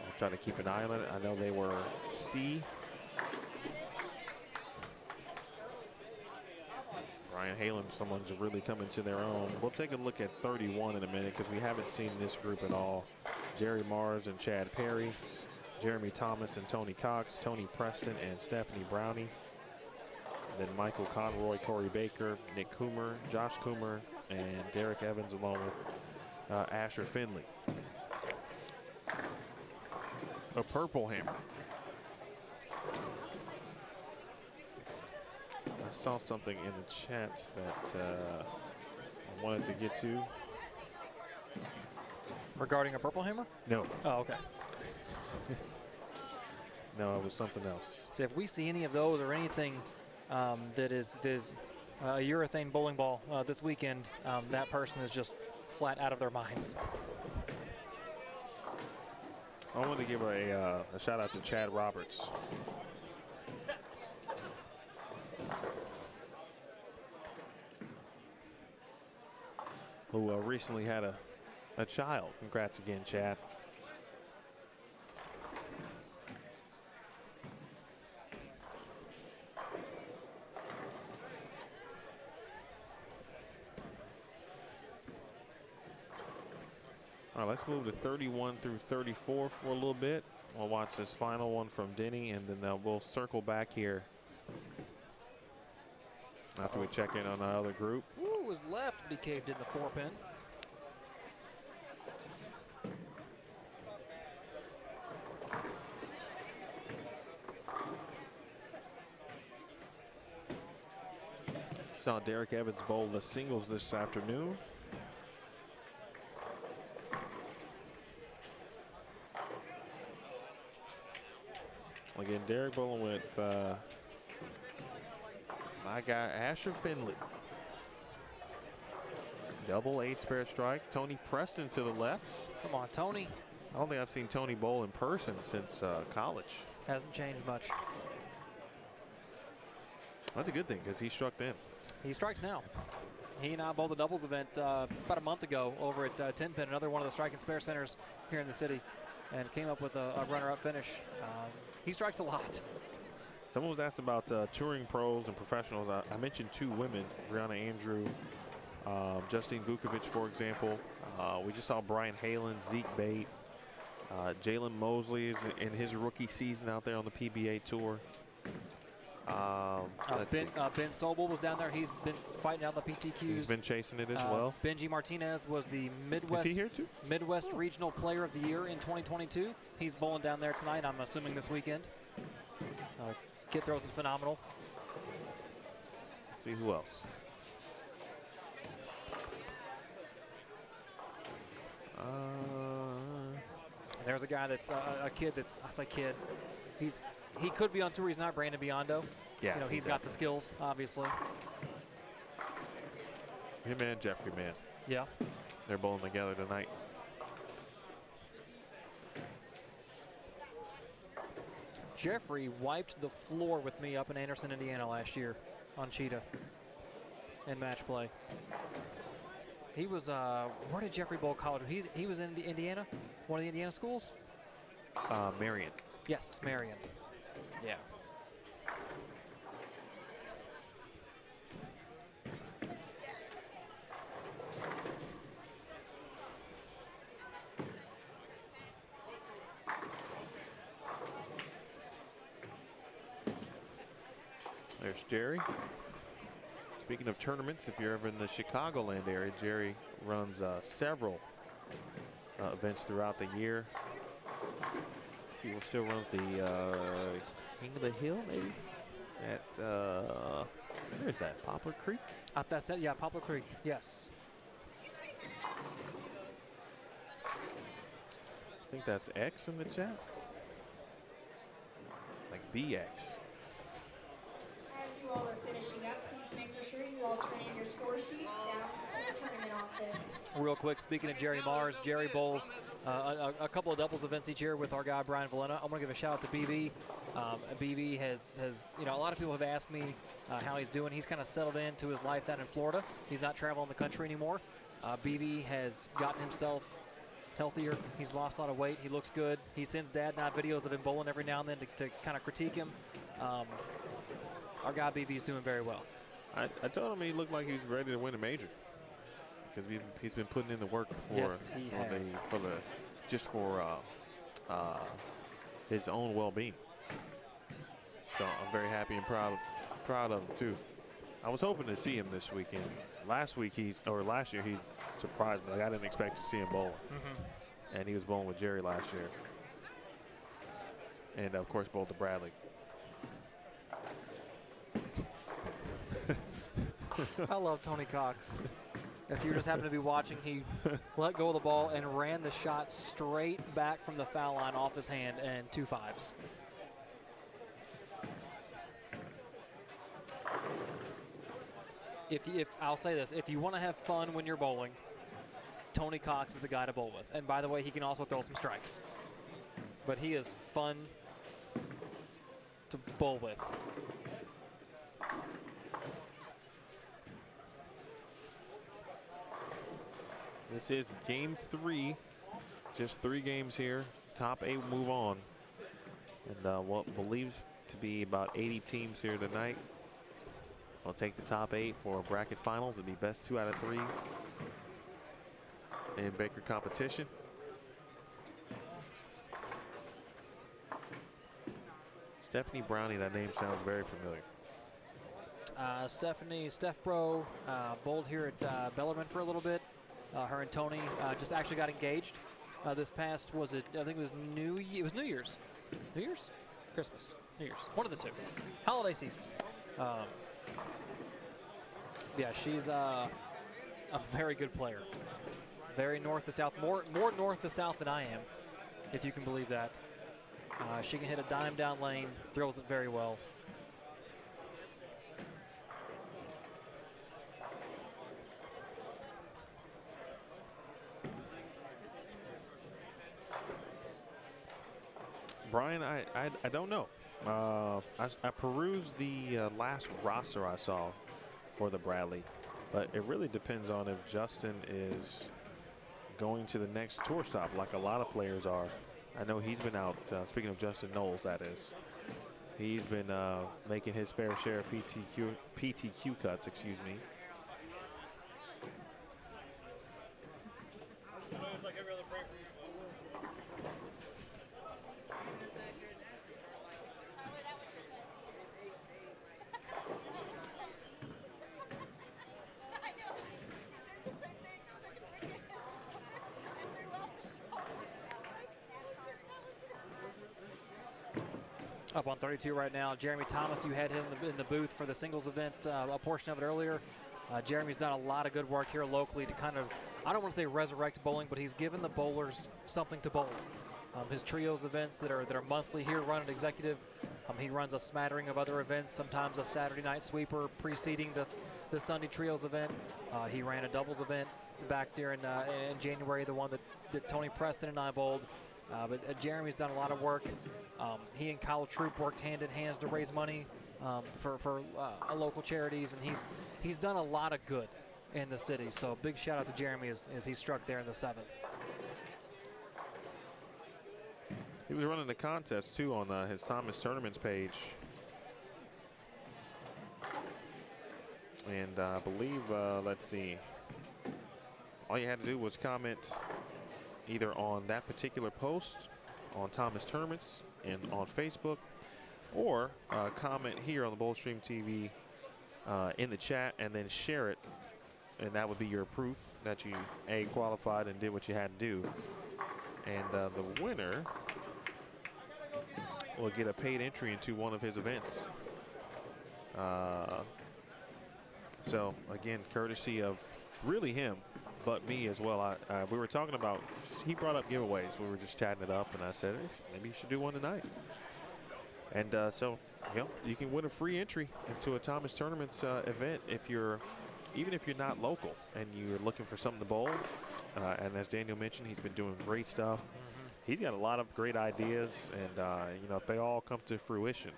I'll try to keep an eye on it. I know they were C. Brian Halen, someone's really coming to their own. We'll take a look at 31 in a minute because we haven't seen this group at all. Jerry Mars and Chad Perry, Jeremy Thomas and Tony Cox, Tony Preston and Stephanie Brownie. Then Michael Conroy, Corey Baker, Nick Coomer, Josh Coomer, and Derek Evans along with Asher Finley. A purple hammer. I saw something in the chat that I wanted to get to. Regarding a purple hammer? No. Oh, okay. No, it was something else. So if we see any of those or anything that is a urethane bowling ball this weekend, that person is just flat out of their minds. I want to give a shout out to Chad Roberts. Who recently had a child. Congrats again, Chad. All right, let's move to 31 through 34 for a little bit. We'll watch this final one from Denny, and then we'll circle back here after we check in on the other group. Ooh, was left, but he caved in the 4-pin. Saw Derek Evans bowl the singles this afternoon. Again, Derek bowling with my guy Asher Finley. Double 8-spare strike. Tony Preston to the left. Come on, Tony. I don't think I've seen Tony bowl in person since college. Hasn't changed much. That's a good thing because he struck then. He strikes now. He and I bowled the doubles event about a month ago over at 10-pin, another one of the strike and spare centers here in the city, and came up with a runner-up finish. He strikes a lot. Someone was asked about touring pros and professionals. I mentioned 2 women, Brianna Andrew, Justine Vukovic, for example. We just saw Brian Halen, Zeke Bate. Jalen Mosley is in his rookie season out there on the PBA tour. Ben Sobel was down there. He's been fighting out the PTQs. He's been chasing it as well. Benji Martinez was the Midwest, is he here too? Midwest Regional Player of the Year in 2022. He's bowling down there tonight, I'm assuming this weekend. Kid throws is phenomenal. Let's see who else. There's a guy that's a kid that's, I say kid, he could be on tour. He's not Brandon Biondo. Yeah, you know, he's got the skills, obviously. Him and Jeffrey, man. Yeah. They're bowling together tonight. Jeffrey wiped the floor with me up in Anderson, Indiana last year on Cheetah in match play. He was, where did Jeffrey bowl college? He was in Indiana, one of the Indiana schools? Marion. Yes, Marion. Yeah. There's Jerry. Speaking of tournaments, if you're ever in the Chicagoland area, Jerry runs several events throughout the year. He still runs the King of the Hill, maybe? At, where is that, Poplar Creek? That's it, yeah, Poplar Creek, yes. I think that's X in the chat. Like BX. As you all are finishing up, please make sure you all turn in your score sheets down to the tournament office. Real quick, speaking of Jerry Mars, Jerry bowls a couple of doubles events each year with our guy Brian Valena. I'm going to give a shout out to BV. BV has, you know, a lot of people have asked me how he's doing. He's kind of settled into his life down in Florida. He's not traveling the country anymore. BV has gotten himself healthier. He's lost a lot of weight. He looks good. He sends Dad and I videos of him bowling every now and then to kind of critique him. Our guy BV is doing very well. I told him he looked like he's ready to win a major because he's been putting in the work for yes, he has. His own well-being. So I'm very happy and proud of him too. I was hoping to see him this weekend. Last year he surprised me. Like I didn't expect to see him bowling, and he was bowling with Jerry last year, and of course bowled to Bradley. I love Tony Cox. If you just happen to be watching, he let go of the ball and ran the shot straight back from the foul line off his hand and 2 5s. if I'll say this, if you want to have fun when you're bowling, Tony Cox is the guy to bowl with. And by the way, he can also throw some strikes. But he is fun to bowl with. This is game 3. Just 3 games here. Top 8 move on. And what believes to be about 80 teams here tonight. We'll take the top 8 for bracket finals. It'll be best 2 out of 3 in Baker competition. Stephanie Brownie, that name sounds very familiar. Steph Bro bowled here at Bellarmine for a little bit. Her and Tony just actually got engaged. This past, I think it was New Year's. New Year's? Christmas. New Year's. One of the two. Holiday season. Yeah, she's a very good player. Very north to south, more north to south than I am, if you can believe that. She can hit a dime down lane, throws it very well. Brian, I don't know. I perused the last roster I saw for the Bradley, but it really depends on if Justin is going to the next tour stop like a lot of players are. I know he's been out, speaking of Justin Knowles, that is. He's been making his fair share of PTQ cuts, excuse me. Up on 32 right now. Jeremy Thomas, you had him in the booth for the singles event, a portion of it earlier. Jeremy's done a lot of good work here locally to kind of, I don't want to say resurrect bowling, but he's given the bowlers something to bowl. His trios events that are monthly here run at Executive. He runs a smattering of other events, sometimes a Saturday night sweeper preceding the Sunday trios event. He ran a doubles event back there in January, the one that Tony Preston and I bowled. But Jeremy's done a lot of work. He and Kyle Troop worked hand in hand to raise money for local charities, and he's done a lot of good in the city. So big shout out to Jeremy as he struck there in the 7th. He was running the contest too on his Thomas Tournaments page. And I believe, let's see, all you had to do was comment either on that particular post on Thomas Tournaments and on Facebook, or comment here on the Bowlstream TV in the chat and then share it, and that would be your proof that you qualified and did what you had to do. And the winner will get a paid entry into one of his events. So again, courtesy of really him, but me as well. We were talking about, he brought up giveaways. We were just chatting it up, and I said, hey, maybe you should do one tonight. And so, you know, you can win a free entry into a Thomas Tournaments event even if you're not local and you're looking for something to bowl. And as Daniel mentioned, he's been doing great stuff. He's got a lot of great ideas, and you know, if they all come to fruition,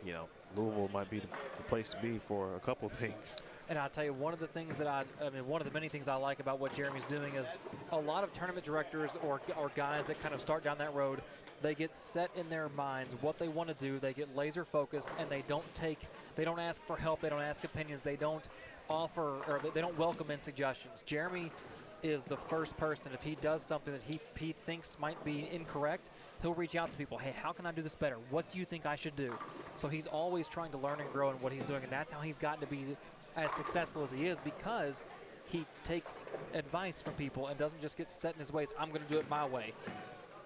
you know, Louisville might be the place to be for a couple things. And I'll tell you, one of the things that I mean, one of the many things I like about what Jeremy's doing is a lot of tournament directors or guys that kind of start down that road, they get set in their minds what they want to do, they get laser focused, and they don't ask for help, they don't ask opinions, they don't offer, or they don't welcome in suggestions. Jeremy is the first person, if he does something that he thinks might be incorrect, he'll reach out to people. Hey, how can I do this better? What do you think I should do? So he's always trying to learn and grow in what he's doing, and that's how he's gotten to be as successful as he is, because he takes advice from people and doesn't just get set in his ways. I'm going to do it my way.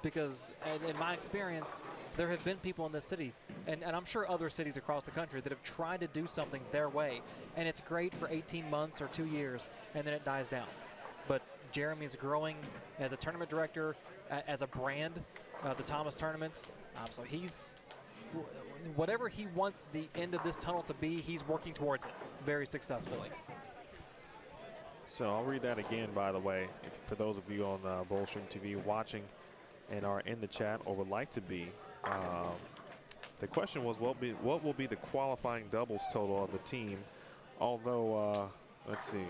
Because in my experience, there have been people in this city, and I'm sure other cities across the country, that have tried to do something their way, and it's great for 18 months or 2 years, and then it dies down. But Jeremy's growing as a tournament director, as a brand, the Thomas Tournaments. So whatever he wants the end of this tunnel to be, he's working towards it very successfully. So I'll read that again, by the way, for those of you on Bowlstream TV watching and are in the chat or would like to be. The question was, what will be the qualifying doubles total of the team? Although, let's see.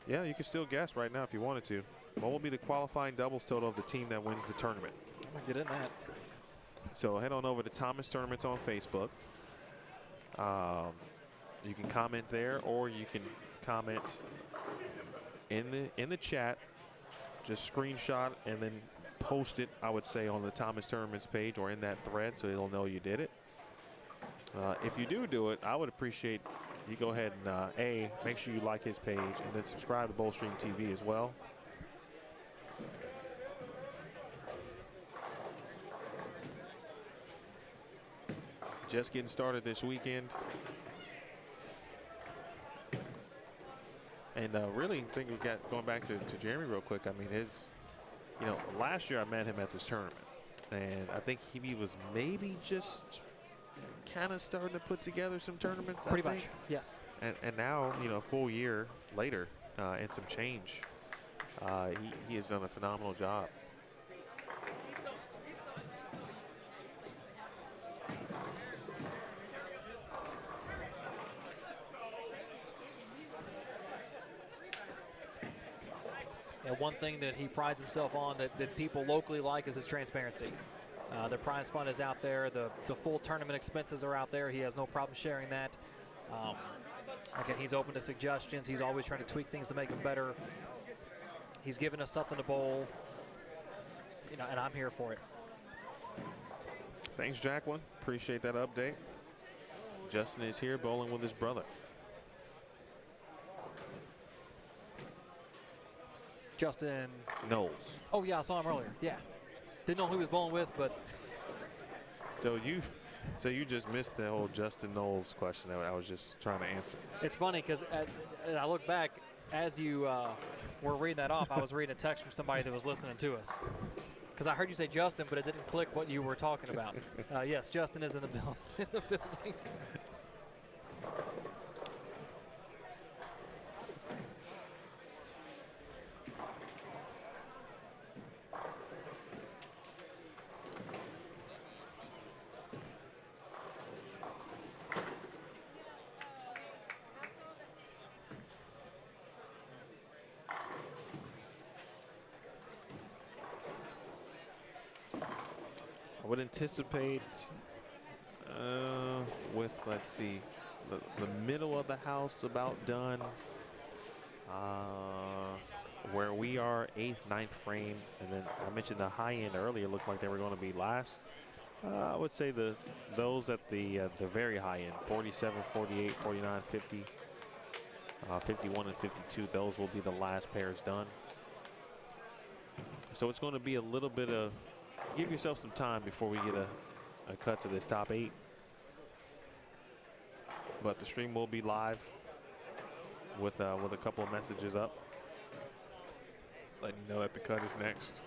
Yeah, you can still guess right now if you wanted to. What will be the qualifying doubles total of the team that wins the tournament? I'm going to get in that. So head on over to Thomas Tournaments on Facebook. You can comment there, or you can comment in the chat. Just screenshot and then post it, I would say, on the Thomas Tournaments page or in that thread so they'll know you did it. If you do it, I would appreciate you go ahead and make sure you like his page and then subscribe to Bowlstream TV as well. Just getting started this weekend. And really think we got, going back to Jeremy real quick, I mean, last year I met him at this tournament. And I think he was maybe just kind of starting to put together some tournaments. Pretty much, yes. And now, a full year later and some change, he has done a phenomenal job. And one thing that he prides himself on that people locally like is his transparency. The prize fund is out there. The full tournament expenses are out there. He has no problem sharing that. Again, he's open to suggestions. He's always trying to tweak things to make them better. He's given us something to bowl, and I'm here for it. Thanks, Jacqueline. Appreciate that update. Justin is here bowling with his brother. Justin Knowles. Oh, yeah, I saw him earlier. Yeah. Didn't know who he was bowling with, but. So you just missed the whole Justin Knowles question that I was just trying to answer. It's funny because I look back as you were reading that off. I was reading a text from somebody that was listening to us because I heard you say Justin, but it didn't click what you were talking about. Yes, Justin is in the building. I would anticipate with, let's see, the middle of the house about done. Where we are 8th, 9th frame, and then I mentioned the high end earlier looked like they were going to be last. I would say those at the very high end, 47, 48, 49, 50, 51, and 52, those will be the last pairs done. So it's going to be a little bit of, give yourself some time before we get a cut to this top 8. But the stream will be live with a couple of messages up, letting you know that the cut is next.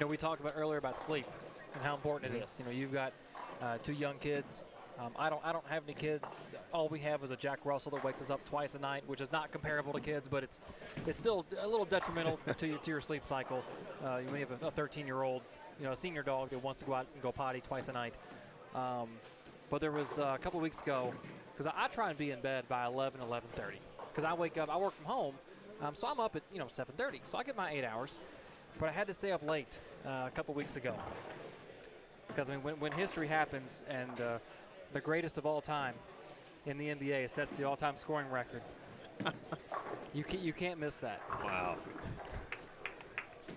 We talked about earlier about sleep and how important it is. You've got 2 young kids. I don't have any kids. All we have is a Jack Russell that wakes us up twice a night, which is not comparable to kids, but it's still a little detrimental to your sleep cycle. When you have a 13-year-old, a senior dog that wants to go out and go potty twice a night. But there was a couple weeks ago, because I try and be in bed by 11, 11:30, because I wake up, I work from home, so I'm up at 7:30, so I get my 8 hours. But I had to stay up late a couple weeks ago, because when history happens and the greatest of all time in the NBA sets the all-time scoring record, you can't miss that. Wow.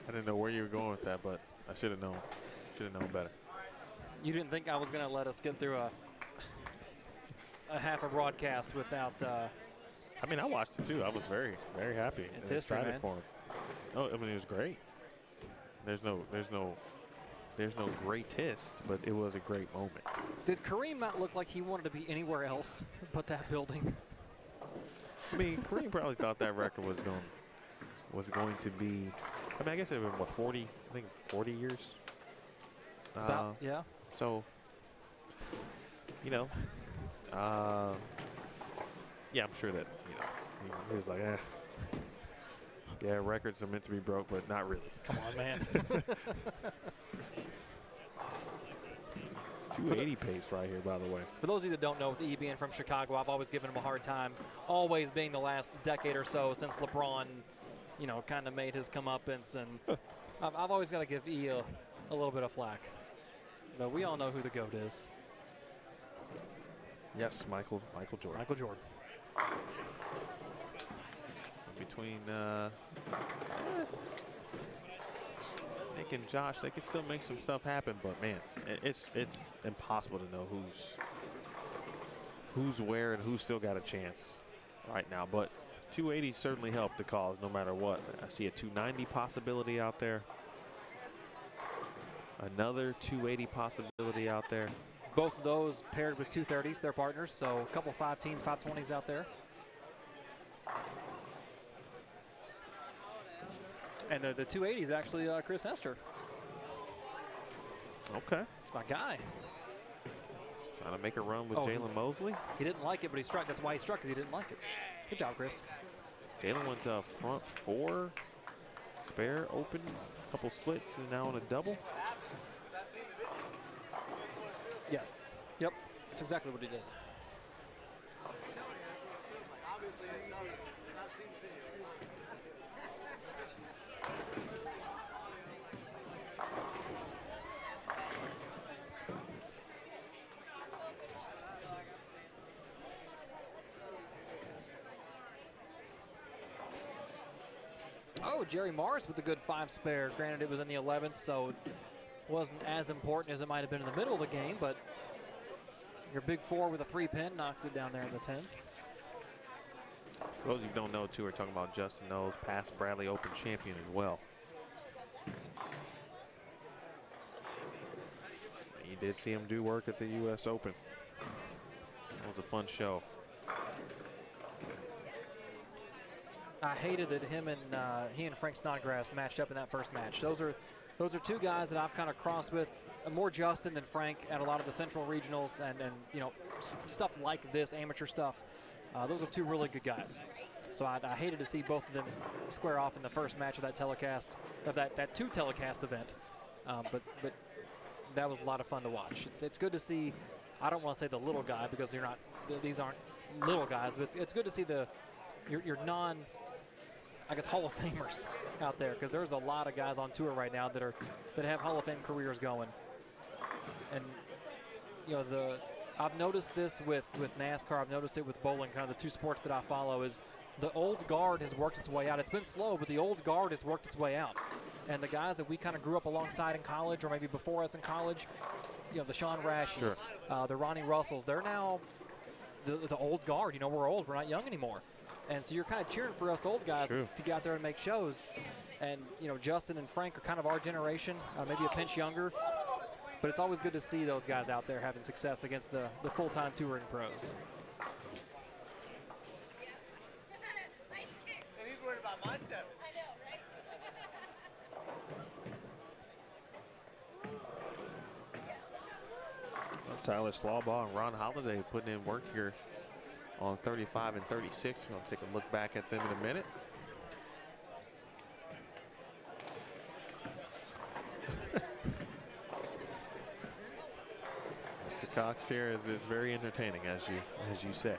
I didn't know where you were going with that, but I should have known. Should have known better. You didn't think I was going to let us get through a half a broadcast without. I mean, I watched it too. I was very, very happy. It's and history, excited man. for him. Oh, I mean, it was great. There's no greatest, but it was a great moment. Did Kareem not look like he wanted to be anywhere else but that building? I mean, Kareem probably thought that record was going to be. I mean, I guess it had been what 40? I think 40 years. About, yeah. So, you know, yeah, I'm sure that he was like, yeah, records are meant to be broke, but not really. Come on, man. 280 pace right here, by the way. For those of you that don't know, with E being from Chicago, I've always given him a hard time, always being the last decade or so since LeBron, kind of made his comeuppance, and I've always got to give E a little bit of flack. But we all know who the GOAT is. Yes, Michael Jordan. Michael Jordan. Between Nick and Josh, they can still make some stuff happen, but man, it's impossible to know who's where and who's still got a chance right now. But 280 certainly helped the cause no matter what. I see a 290 possibility out there. Another 280 possibility out there. Both of those paired with 230s, their partners, so a couple 5-teens, 520s out there. And the 280 is actually Chris Hester. Okay. It's my guy. Trying to make a run with Jalen Mosley. He didn't like it, but he struck. That's why he struck it. He didn't like it. Good job, Chris. Jalen went front 4, spare, open, couple splits, and now on a double. Yes. Yep. That's exactly what he did. Oh, Jerry Morris with a good 5 spare. Granted, it was in the 11th, so it wasn't as important as it might have been in the middle of the game, but your big 4 with a 3-pin knocks it down there in the 10th. For those of you who don't know, too, we're talking about Justin Knowles, past Bradley Open champion as well. You did see him do work at the U.S. Open. That was a fun show. I hated that he and Frank Snodgrass matched up in that first match. Those are two guys that I've kind of crossed with, more Justin than Frank at a lot of the Central Regionals and stuff like this, amateur stuff. Those are two really good guys. So I hated to see both of them square off in the first match of that telecast, of that 2 telecast event. But that was a lot of fun to watch. It's good to see. I don't want to say the little guy because these aren't little guys, but it's good to see your non, I guess, Hall of Famers out there, because there's a lot of guys on tour right now that have Hall of Fame careers going. And I've noticed this with NASCAR. I've noticed it with bowling. Kind of the 2 sports that I follow is the old guard has worked its way out. It's been slow, but the old guard has worked its way out. And the guys that we kind of grew up alongside in college, or maybe before us in college, the Sean Rashes, the Ronnie Russells, they're now the old guard. We're old. We're not young anymore. And so you're kind of cheering for us old guys to get out there and make shows. And, Justin and Frank are kind of our generation, maybe a pinch younger. But it's always good to see those guys out there having success against the full-time touring pros. And he's worried about my 7. Tyler Slawbaugh and Ron Holiday putting in work here on 35 and 36. We'll take a look back at them in a minute. Mr. Cox here is very entertaining, as you say.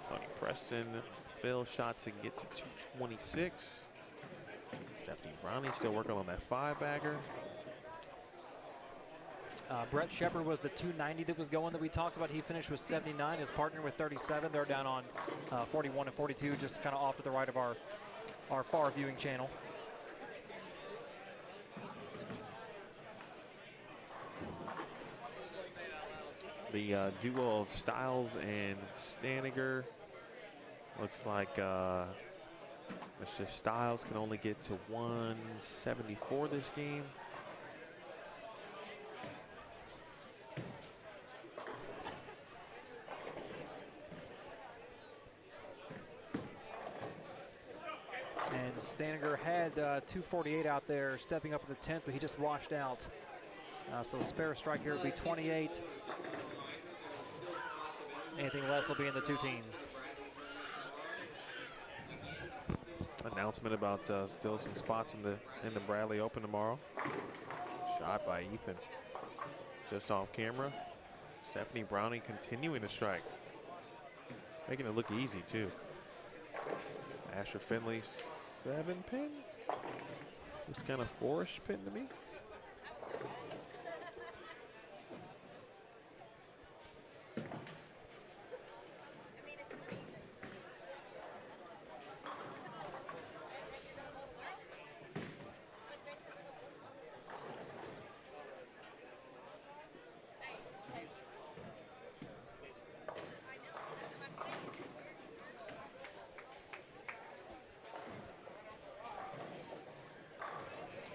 Tony Preston, Phil shot to get to 226. Stephanie Browning still working on that 5-bagger. Brett Shepard was the 290 that was going that we talked about. He finished with 79. His partner with 37. They're down on 41 and 42, just kind of off to the right of our far viewing channel. The duo of Styles and Staniger. Looks like Mr. Styles can only get to 174 this game. And Staniger had 248 out there, stepping up to the 10th, but he just washed out. So spare strike here would be 28. Anything less will be in the two teens. Announcement about still some spots in the Bradley Open tomorrow. Shot by Ethan, just off camera. Stephanie Browning continuing to strike, making it look easy too. Asher Finley 7-pin. It's kind of 4-ish pin to me.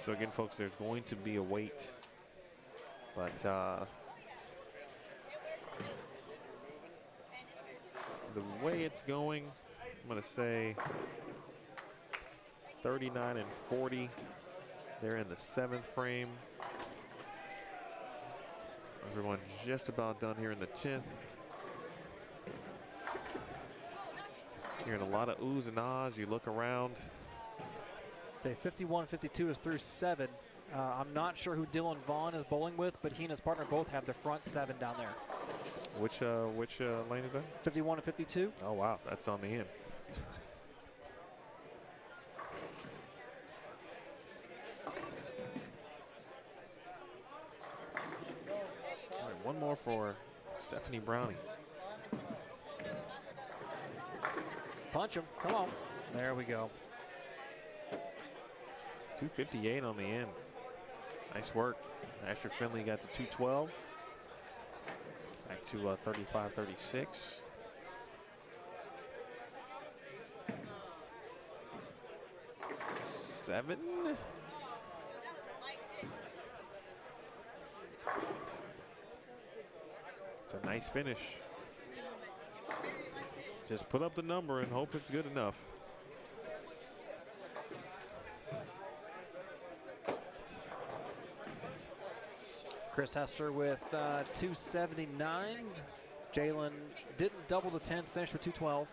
So again, folks, there's going to be a wait, but the way it's going, I'm going to say 39 and 40. They're in the 7th frame. Everyone just about done here in the 10th. Hearing a lot of oohs and ahs. You look around. Say 51-52 is through 7. I'm not sure who Dylan Vaughn is bowling with, but he and his partner both have the front 7 down there. Which lane is that? 51-52. Oh wow, that's on the end. All right, one more for Stephanie Browning. Punch him, come on. There we go. 258 on the end. Nice work. Asher Finley got to 212. Back to 35-36. Seven. It's a nice finish. Just put up the number and hope it's good enough. Chris Hester with 279. Jalen didn't double the 10th, finished with 212.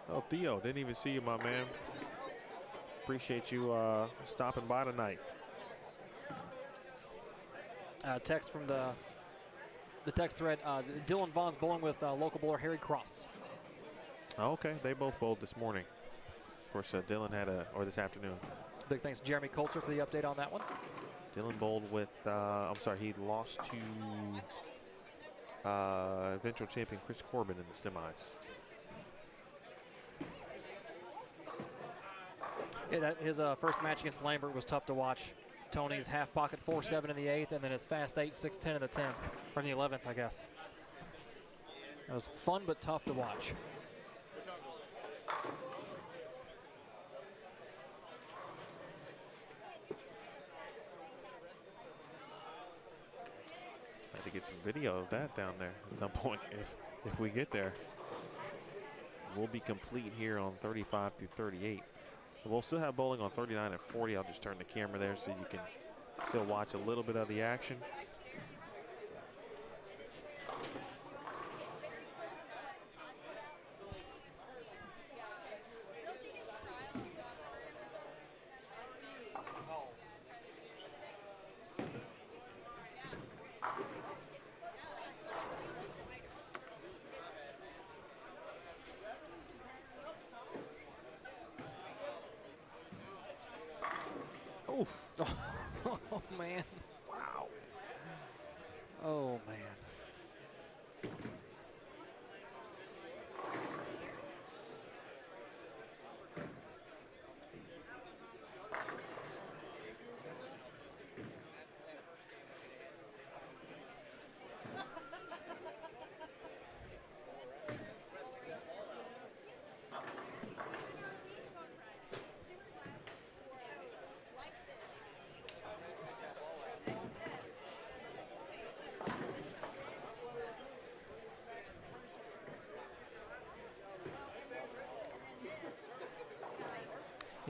Oh, Theo, didn't even see you, my man. Appreciate you stopping by tonight. Text from the text thread. Dylan Vaughn's bowling with local bowler Harry Cross. Oh, okay, they both bowled this morning. Of course, Dylan had or this afternoon. Big thanks to Jeremy Coulter for the update on that one. Dylan bowled with, I'm sorry, he lost to eventual champion Chris Corbin in the semis. Yeah, his first match against Lambert was tough to watch. Tony's half pocket 4-7 in the 8th, and then his fast 8-6-10 in the 10th, or in the 11th, I guess. It was fun but tough to watch. I have to get some video of that down there at some point if we get there. We'll be complete here on 35 through 38. We'll still have bowling on 39 and 40. I'll just turn the camera there so you can still watch a little bit of the action. Oh, man. Wow. Oh, man.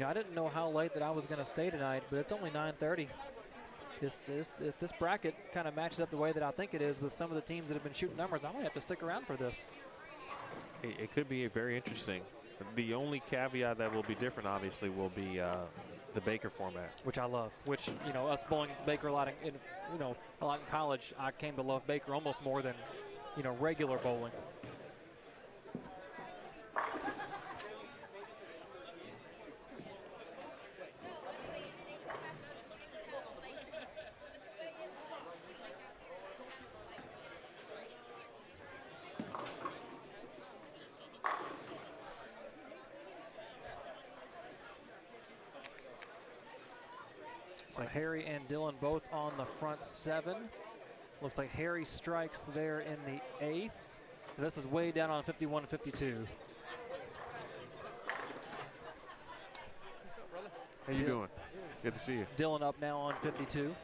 I didn't know how late that I was going to stay tonight, but it's only 9:30. If this bracket kind of matches up the way that I think it is with some of the teams that have been shooting numbers, I might have to stick around for this. It could be very interesting. The only caveat that will be different, obviously, will be the Baker format, which I love. Which us bowling Baker a lot in college, I came to love Baker almost more than regular bowling. So Harry and Dylan both on the front 7. Looks like Harry strikes there in the 8th. This is way down on 51 and 52. How you doing? Good to see you. Dylan up now on 52.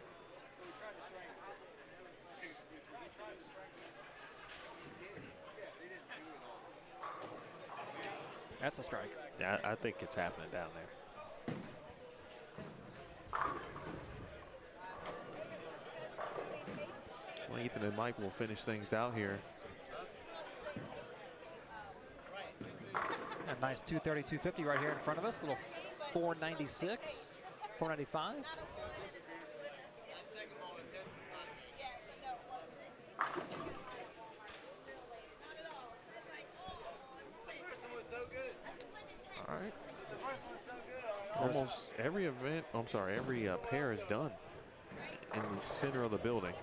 That's a strike. Yeah, I think it's happening down there. Well, Ethan and Mike will finish things out here. A nice 230, 250 right here in front of us. A little 496, 495. All right. Almost every event, I'm sorry, every pair is done in the center of the building.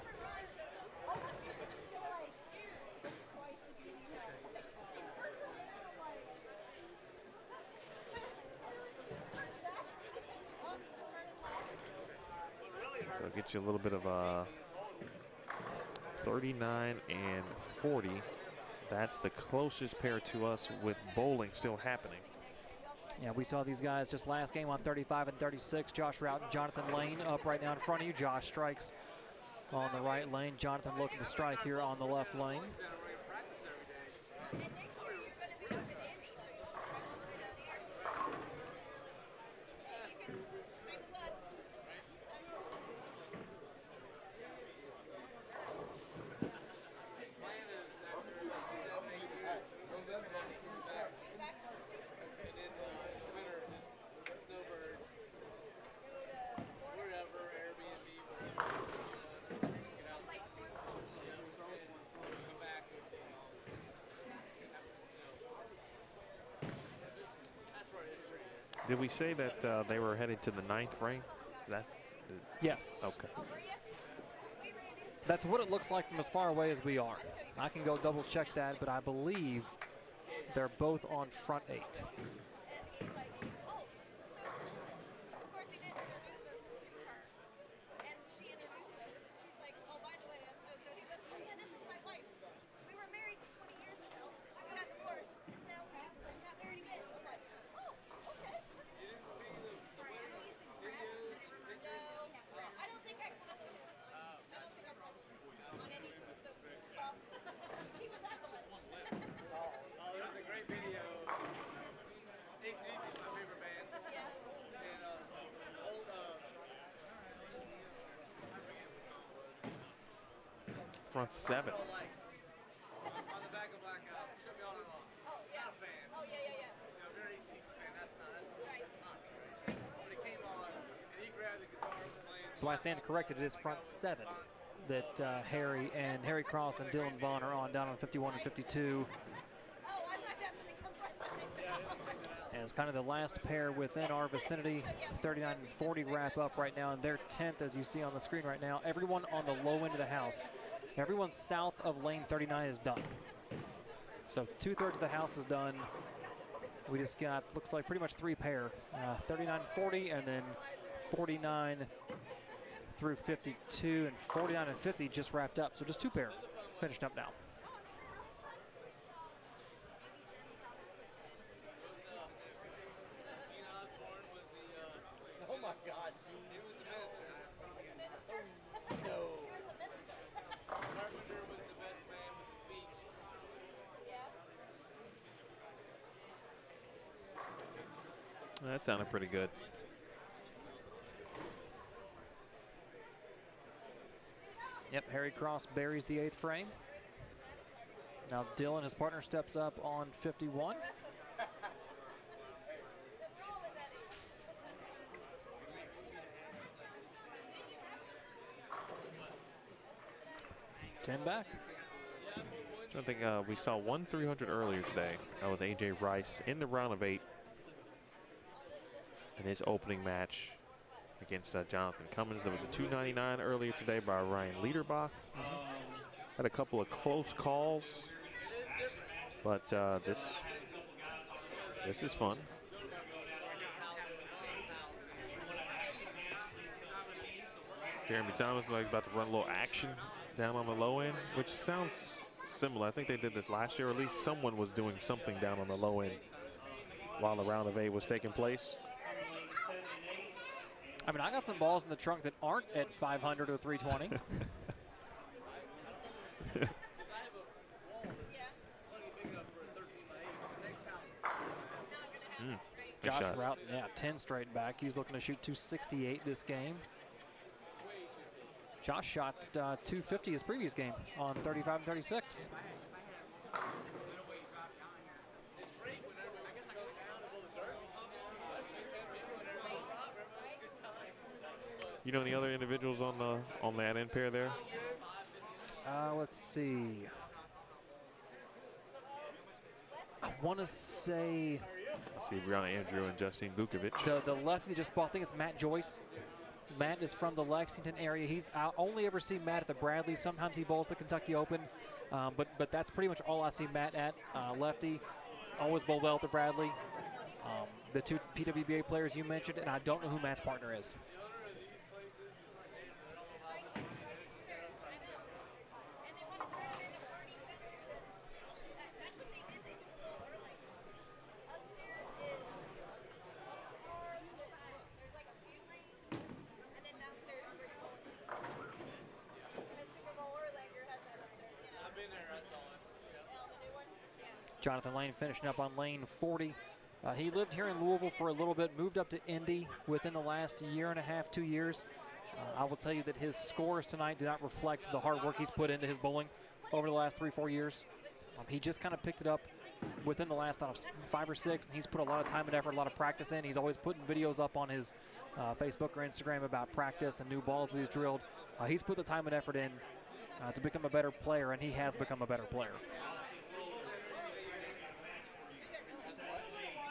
So it gets you a little bit of 39 and 40. That's the closest pair to us with bowling still happening. Yeah, we saw these guys just last game on 35 and 36. Josh Rout and Jonathan Lane up right now in front of you. Josh strikes on the right lane. Jonathan looking to strike here on the left lane. Did we say that they were headed to the 9th frame? That's yes. Okay. That's what it looks like from as far away as we are. I can go double check that, but I believe they're both on front 8. Front 7. So I stand corrected. It is front 7 that Harry Cross and Dylan Vaughn are on, down on 51 and 52. And it's kind of the last pair within our vicinity. 39 and 40 wrap up right now, and they're 10th, as you see on the screen right now. Everyone on the low end of the house, everyone south of lane 39 is done. So 2/3 of the house is done. We just got, looks like pretty much 3 pair, 39 and 40, and then 49 through 52, and 49 and 50 just wrapped up. So just 2 pair finished up now. Oh my God. No. That sounded pretty good. Yep, Harry Cross buries the 8th frame. Now Dylan, his partner, steps up on 51. Ten back. So I think we saw 1 300 earlier today. That was A.J. Rice in the round of 8 in his opening match against Jonathan Cummins. There was a 299 earlier today by Ryan Liederbach. Had a couple of close calls, but this is fun. Jeremy Thomas is like about to run a little action down on the low end, which sounds similar. I think they did this last year, or at least someone was doing something down on the low end while the round of 8 was taking place. I mean, I got some balls in the trunk that aren't at 500 or 320. Josh Routon, yeah, 10 straight back. He's looking to shoot 268 this game. Josh shot 250 his previous game on 35 and 36. You know any other individuals on that end pair there? Let's see. I want to say. Let's see, Brianna Andrew and Justine Vukovic. The lefty just bought, I think it's Matt Joyce. Matt is from the Lexington area. I only ever see Matt at the Bradley. Sometimes he bowls the Kentucky Open, but that's pretty much all I see Matt at. Lefty, always bowl well at the Bradley. The 2 PWBA players you mentioned, and I don't know who Matt's partner is. Jonathan Lane finishing up on lane 40. He lived here in Louisville for a little bit, moved up to Indy within the last year and a half, 2 years. I will tell you that his scores tonight do not reflect the hard work he's put into his bowling over the last 3-4 years. He just kind of picked it up within the last 5 or 6, and he's put a lot of time and effort, a lot of practice in. He's always putting videos up on his Facebook or Instagram about practice and new balls that he's drilled. He's put the time and effort in to become a better player, and he has become a better player.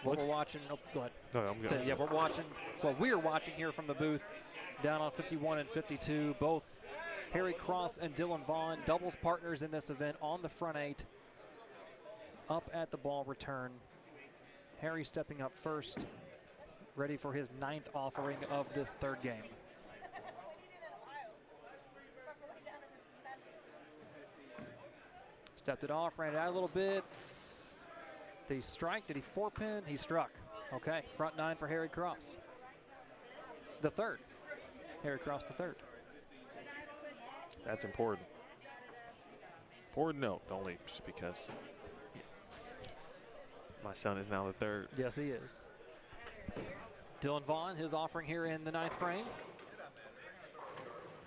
What we're watching, oh, go ahead. No, I'm good. So, yeah, we're watching here from the booth down on 51 and 52. Both Harry Cross and Dylan Vaughn, doubles partners in this event on the front 8. Up at the ball return. Harry stepping up first, ready for his 9th offering of this 3rd game. Stepped it off, ran it out a little bit. Did he strike? Did he 4-pin? He struck. Okay, front 9 for Harry Cross. The 3rd. Harry Cross the 3rd. That's important. Important note, only just because my son is now the 3rd. Yes, he is. Dylan Vaughn, his offering here in the 9th frame.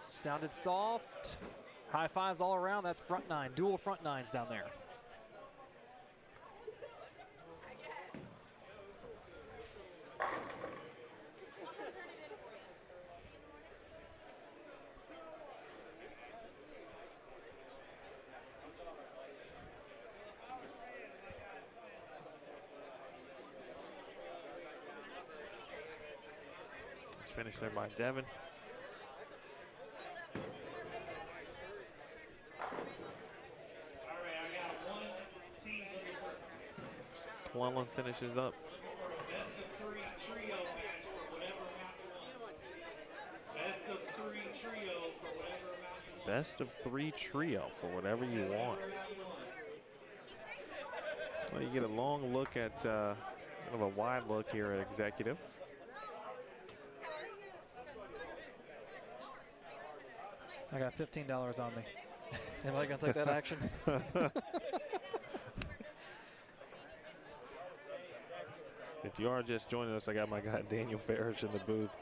Sounded soft. High fives all around. That's front 9. Dual front 9s down there. Finished there by Devin. Clellan finishes up. Best of 3 trio for whatever you want. Well, you get a long look at, kind of a wide look here at executive. I got $15 on me. Anybody gonna take that action? If you are just joining us, I got my guy Daniel Farish in the booth.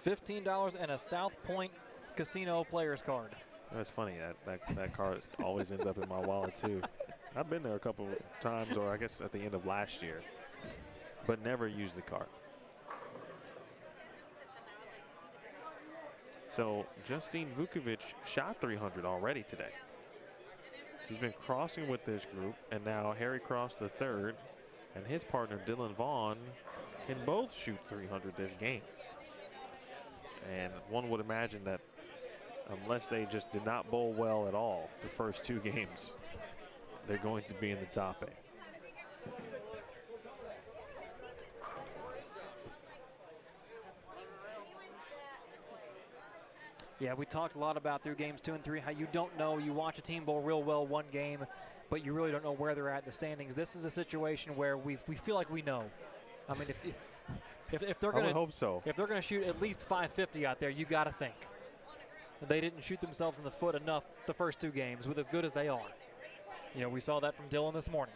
$15 and a South Point Casino player's card. That's funny. That card always ends up in my wallet too. I've been there a couple of times, or I guess at the end of last year, but never used the card. So Justine Vukovic shot 300 already today. She's been crossing with this group, and now Harry Cross the third and his partner Dylan Vaughn can both shoot 300 this game. And one would imagine that unless they just did not bowl well at all the first 2 games, they're going to be in the top 8. Yeah, we talked a lot about through games 2 and 3 how you don't know. You watch a team bowl real well one game, but you really don't know where they're at in the standings. This is a situation where we feel like we know. I mean, if they're going to hope so. If they're going to shoot at least 550 out there, you got to think they didn't shoot themselves in the foot enough the first 2 games with as good as they are. You know, we saw that from Dylan this morning,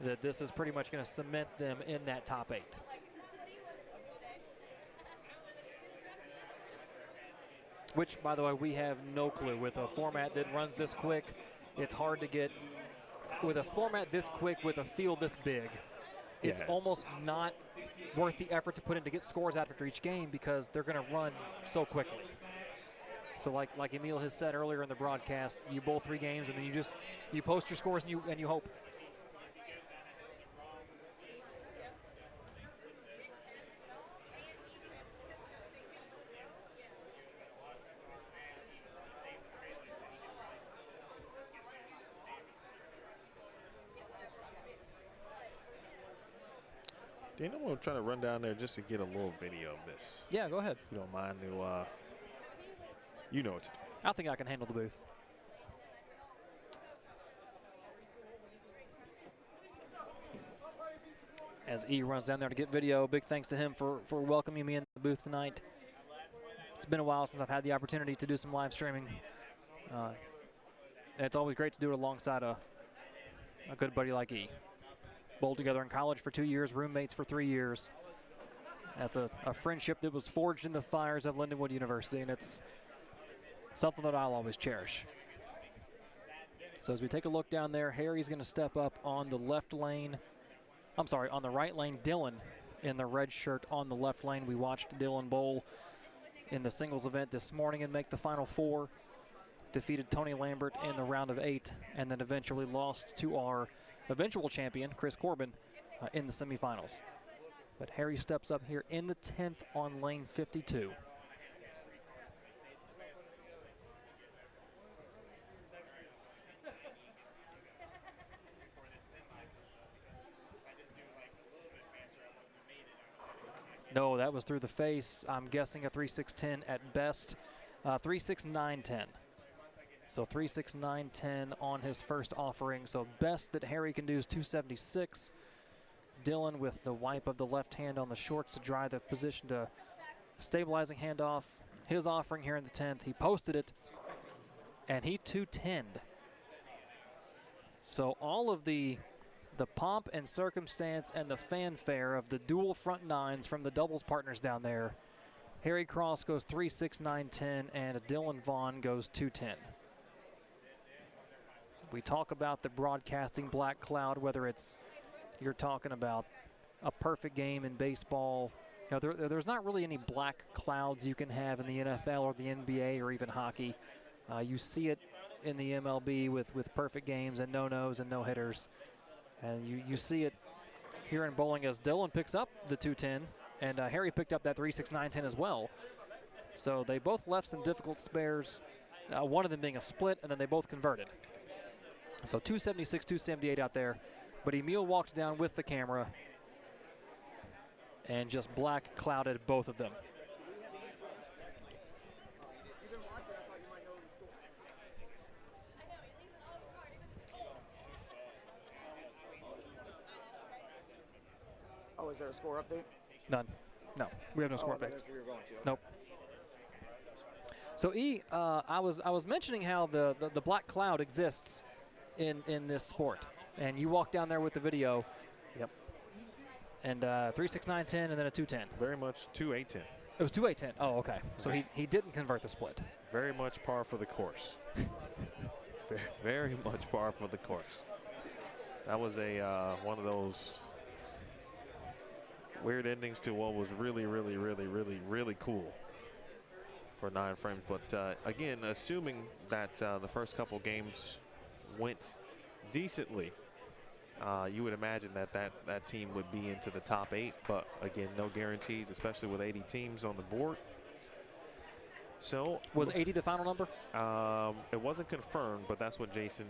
that this is pretty much going to cement them in that top 8. Which, by the way, we have no clue. With a format that runs this quick, it's hard to get, with a format this quick, with a field this big, it's almost not worth the effort to put in to get scores after each game because they're going to run so quickly. So like Emil has said earlier in the broadcast, you bowl 3 games and then you post your scores and you hope. Dan, I'm going to try to run down there just to get a little video of this. Yeah, go ahead. If you don't mind, you know what to do. I think I can handle the booth. As E runs down there to get video, big thanks to him for welcoming me in the booth tonight. It's been a while since I've had the opportunity to do some live streaming. And it's always great to do it alongside a good buddy like E. Bowled together in college for 2 years, roommates for 3 years. That's a friendship that was forged in the fires of Lindenwood University, and it's something that I'll always cherish. So as we take a look down there, Harry's going to step up on the left lane. I'm sorry, on the right lane. Dylan in the red shirt on the left lane. We watched Dylan bowl in the singles event this morning and make the Final Four. Defeated Tony Lambert in the round of 8, and then eventually lost to our eventual champion, Chris Corbin, in the semifinals. But Harry steps up here in the 10th on lane 52. No, that was through the face. I'm guessing a 3.610 at best. 3.6910. So 3.6910 on his first offering. So best that Harry can do is 2.76. Dylan with the wipe of the left hand on the shorts to drive the position to stabilizing handoff. His offering here in the 10th, he posted it, and he 2.10'd. So all of the pomp and circumstance and the fanfare of the dual front nines from the doubles partners down there. Harry Cross goes 3.6910, and Dylan Vaughn goes 2.10. We talk about the broadcasting black cloud, whether it's you're talking about a perfect game in baseball. You know, there's not really any black clouds you can have in the NFL or the NBA or even hockey. You see it in the MLB with perfect games and no-nos and no-hitters. And you see it here in bowling as Dylan picks up the 2.10, and Harry picked up that 3.6910 as well. So they both left some difficult spares, one of them being a split, and then they both converted. So 276, 278 out there. But Emil walked down with the camera and just black clouded both of them. Oh, is there a score update? None. No, we have no score updates. That's where you're going to. Nope. So E, I was mentioning how the black cloud exists in this sport, and you walk down there with the video. Yep. And 3, 6, 9, 10, and then a 2, 10. Very much 2, 8, 10. It was 2, 8, 10. Oh, okay. So he didn't convert the split. Very much par for the course. Very much par for the course. That was a one of those weird endings to what was really, really, really, really, really cool for 9 frames. But again, assuming that the first couple games went decently, you would imagine that team would be into the top 8. But again, no guarantees, especially with 80 teams on the board. So was 80 the final number? It wasn't confirmed, but that's what Jason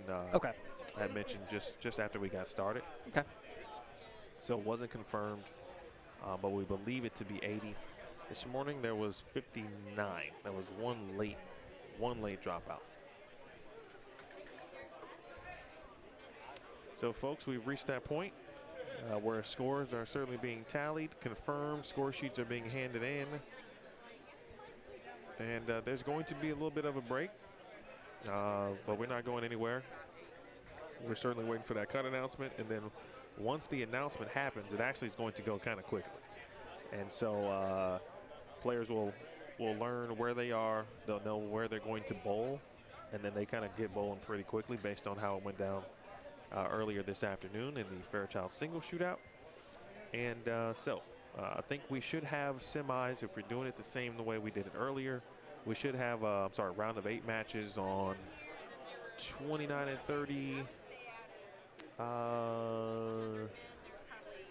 had mentioned just after we got started. Okay. So it wasn't confirmed, but we believe it to be 80. This morning there was 59. There was one late dropout. So folks, we've reached that point where scores are certainly being tallied, confirmed, score sheets are being handed in. And there's going to be a little bit of a break, but we're not going anywhere. We're certainly waiting for that cut announcement. And then once the announcement happens, it actually is going to go kind of quickly. And so players will learn where they are. They'll know where they're going to bowl. And then they kind of get bowling pretty quickly based on how it went down earlier this afternoon in the Fairchild single shootout. And I think we should have semis if we're doing it the same the way we did it earlier. We should have, round of 8 matches on 29 and 30.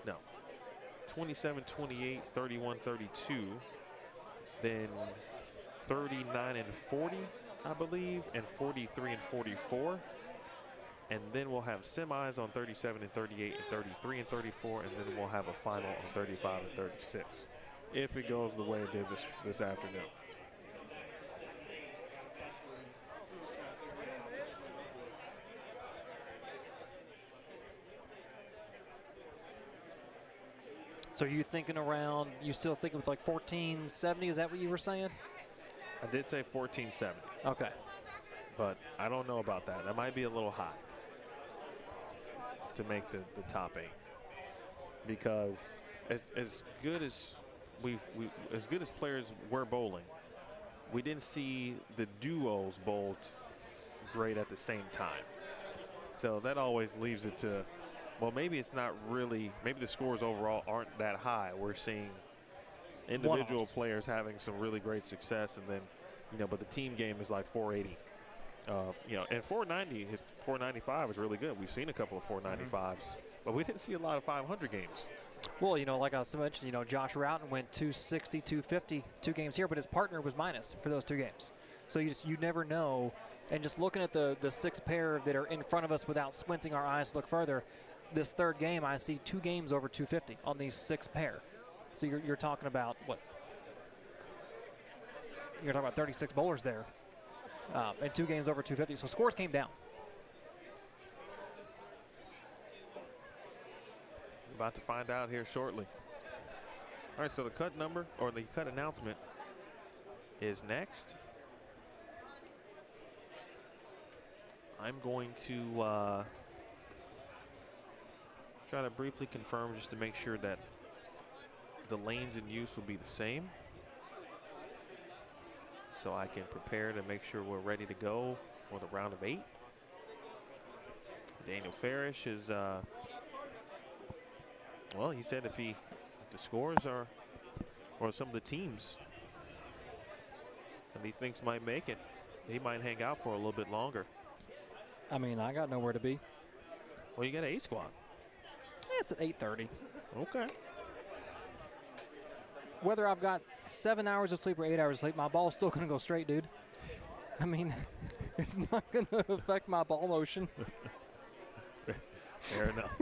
No, 27, 28, 31, 32. Then 39 and 40, I believe, and 43 and 44. And then we'll have semis on 37 and 38 and 33 and 34, and then we'll have a final on 35 and 36, if it goes the way it did this afternoon. So are you thinking around, you still thinking with like 1470? Is that what you were saying? I did say 1470. Okay. But I don't know about that. That might be a little hot to make the top 8, because as good as as good as players were bowling, we didn't see the duos bowled great at the same time. So that always leaves it to, well, maybe it's not really, maybe the scores overall aren't that high. We're seeing individual players having some really great success, and then, but the team game is like 480. And 490, his 495 is really good. We've seen a couple of 495s, but we didn't see a lot of 500 games. Well, like I mentioned, Josh Roughton went 260, 250, 2 games here, but his partner was minus for those 2 games. So you never know. And just looking at the 6 pair that are in front of us without squinting our eyes to look further, this 3rd game, I see 2 games over 250 on these 6 pair. So you're talking about what? You're talking about 36 bowlers there. And 2 games over 250. So scores came down. About to find out here shortly. All right, so the cut number, or the cut announcement, is next. I'm going to try to briefly confirm just to make sure that the lanes in use will be the same, so I can prepare to make sure we're ready to go for the round of 8. Daniel Farish is, well, he said if the scores are, or some of the teams that he thinks might make it, he might hang out for a little bit longer. I mean, I got nowhere to be. Well, you got an A squad. Yeah, it's at 8:30. Okay. Whether I've got 7 hours of sleep or 8 hours of sleep, my ball's still going to go straight, dude. I mean, it's not going to affect my ball motion. Fair enough.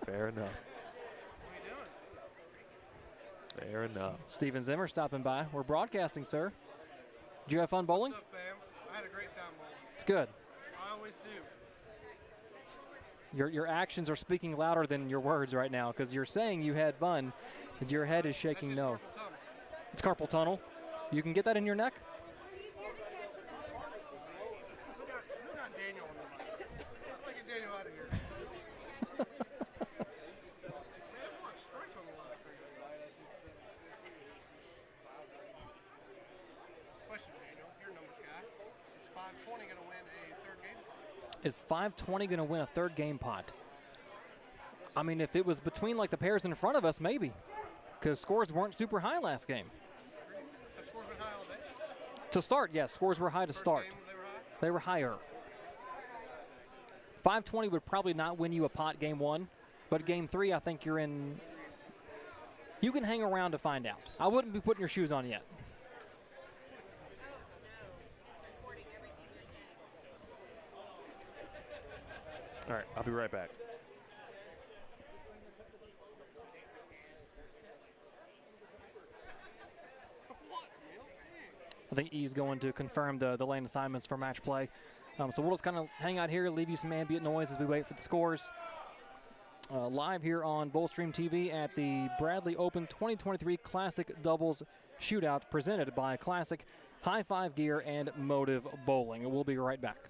Fair enough. Fair enough. Steven Zimmer stopping by. We're broadcasting, sir. Did you have fun bowling? What's up, fam? I had a great time bowling. It's good. I always do. Your actions are speaking louder than your words right now, because you're saying you had fun, and your head is shaking no. It's carpal tunnel. You can get that in your neck? Who got Daniel on the mic? Somebody get Daniel out of here. Man, what? 520 going to win a third game pot? Is 520 going to win a third game pot? I mean, if it was between like the pairs in front of us, maybe, because scores weren't super high last game. Have scores been high all day? To start, yes, scores were high to start. Game, they were high? They were higher. 520 would probably not win you a pot game 1, but game 3, I think you're in. You can hang around to find out. I wouldn't be putting your shoes on yet. All right, I'll be right back. I think E's going to confirm the lane assignments for match play. So we'll just kind of hang out here, leave you some ambient noise as we wait for the scores. Live here on Bullstream TV at the Bradley Open 2023 Classic Doubles Shootout presented by Classic, High Five Gear, and Motiv Bowling. And we'll be right back.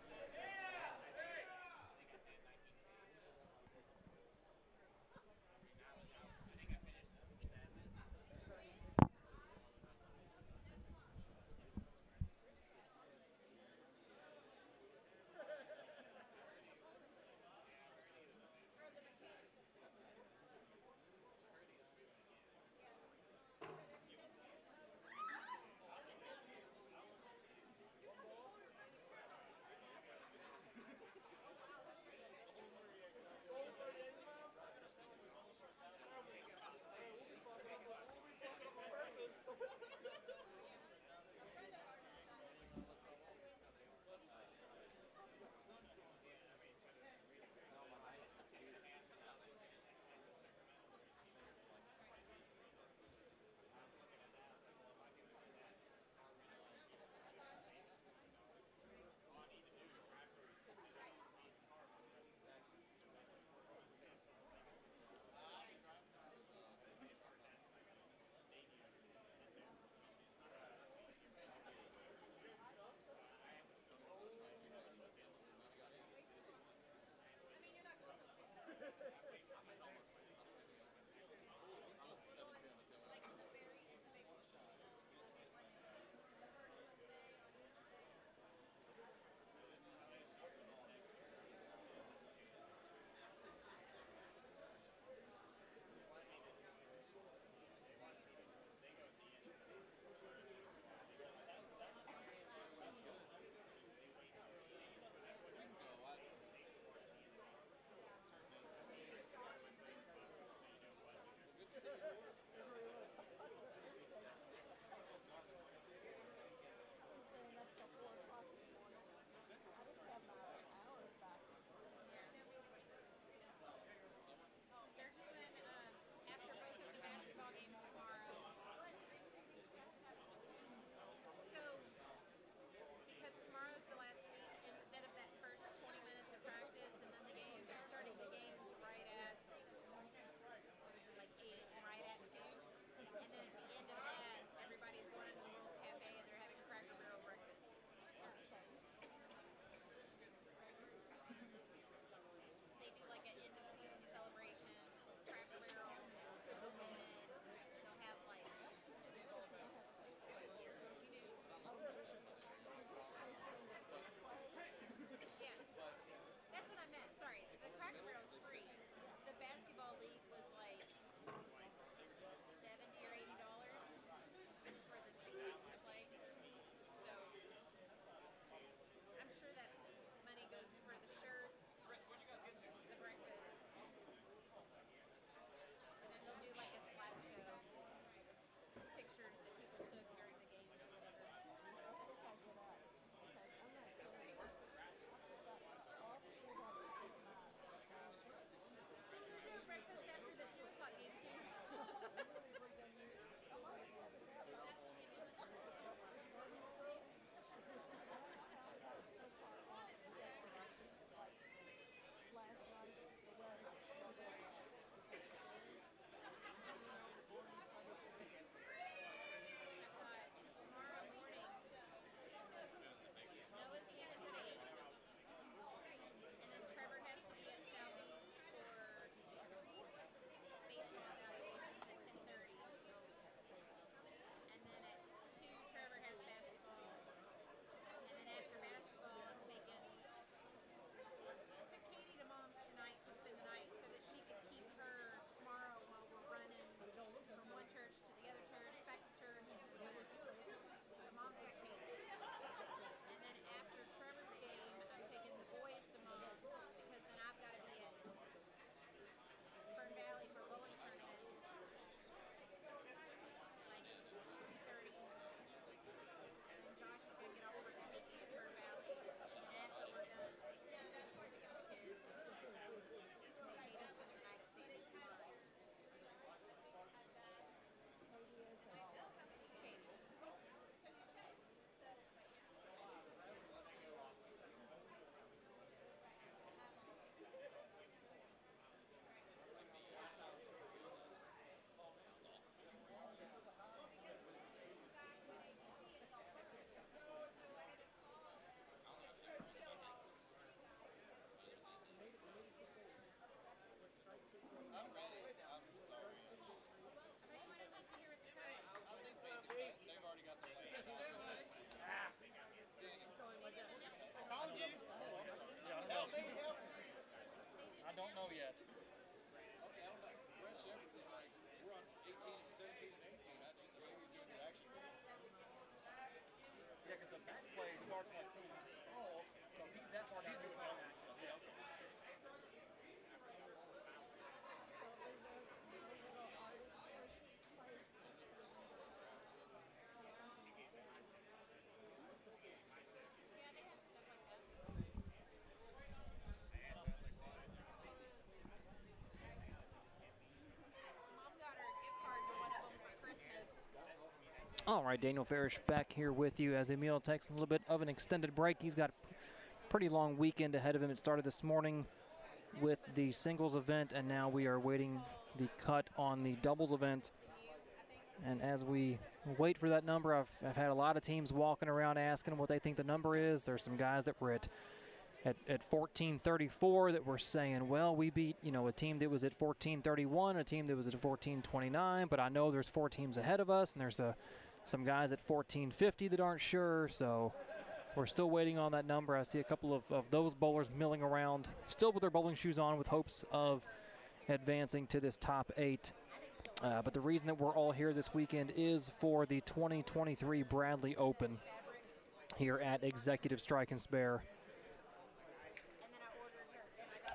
yet. Okay, I was like, Brett Shepard was like, we're on 18, 17, and 18. I think maybe he's doing the action. Yeah, because the back play starts like oh, so he's that far down. He's doing that. So, yeah, okay. Mom got her gift card to one of them for Christmas. All right, Daniel Farish back here with you as Emil takes a little bit of an extended break. He's got a pretty long weekend ahead of him. It started this morning with the singles event, and now we are waiting the cut on the doubles event. And as we wait for that number, I've had a lot of teams walking around asking what they think the number is. There's some guys that were at 1434 that were saying, well, we beat, a team that was at 1431, a team that was at 1429, but I know there's 4 teams ahead of us, and there's some guys at 1450 that aren't sure, so we're still waiting on that number. I see a couple of those bowlers milling around, still with their bowling shoes on, with hopes of advancing to this top 8. But the reason that we're all here this weekend is for the 2023 Bradley Open here at Executive Strike and Spare.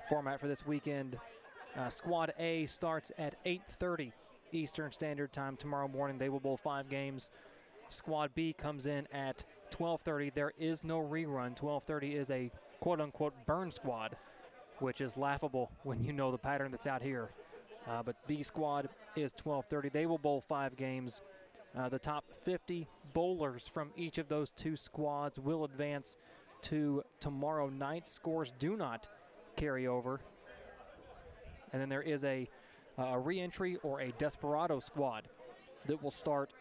Format for this weekend, Squad A starts at 8:30 Eastern Standard Time tomorrow morning. They will bowl 5 games. Squad B comes in at 12:30. There is no rerun. 12:30 is a quote-unquote burn squad, which is laughable when you know the pattern that's out here. But B squad is 12:30. They will bowl 5 games. The top 50 bowlers from each of those 2 squads will advance to tomorrow night. Scores do not carry over. And then there is a re-entry or a Desperado squad that will start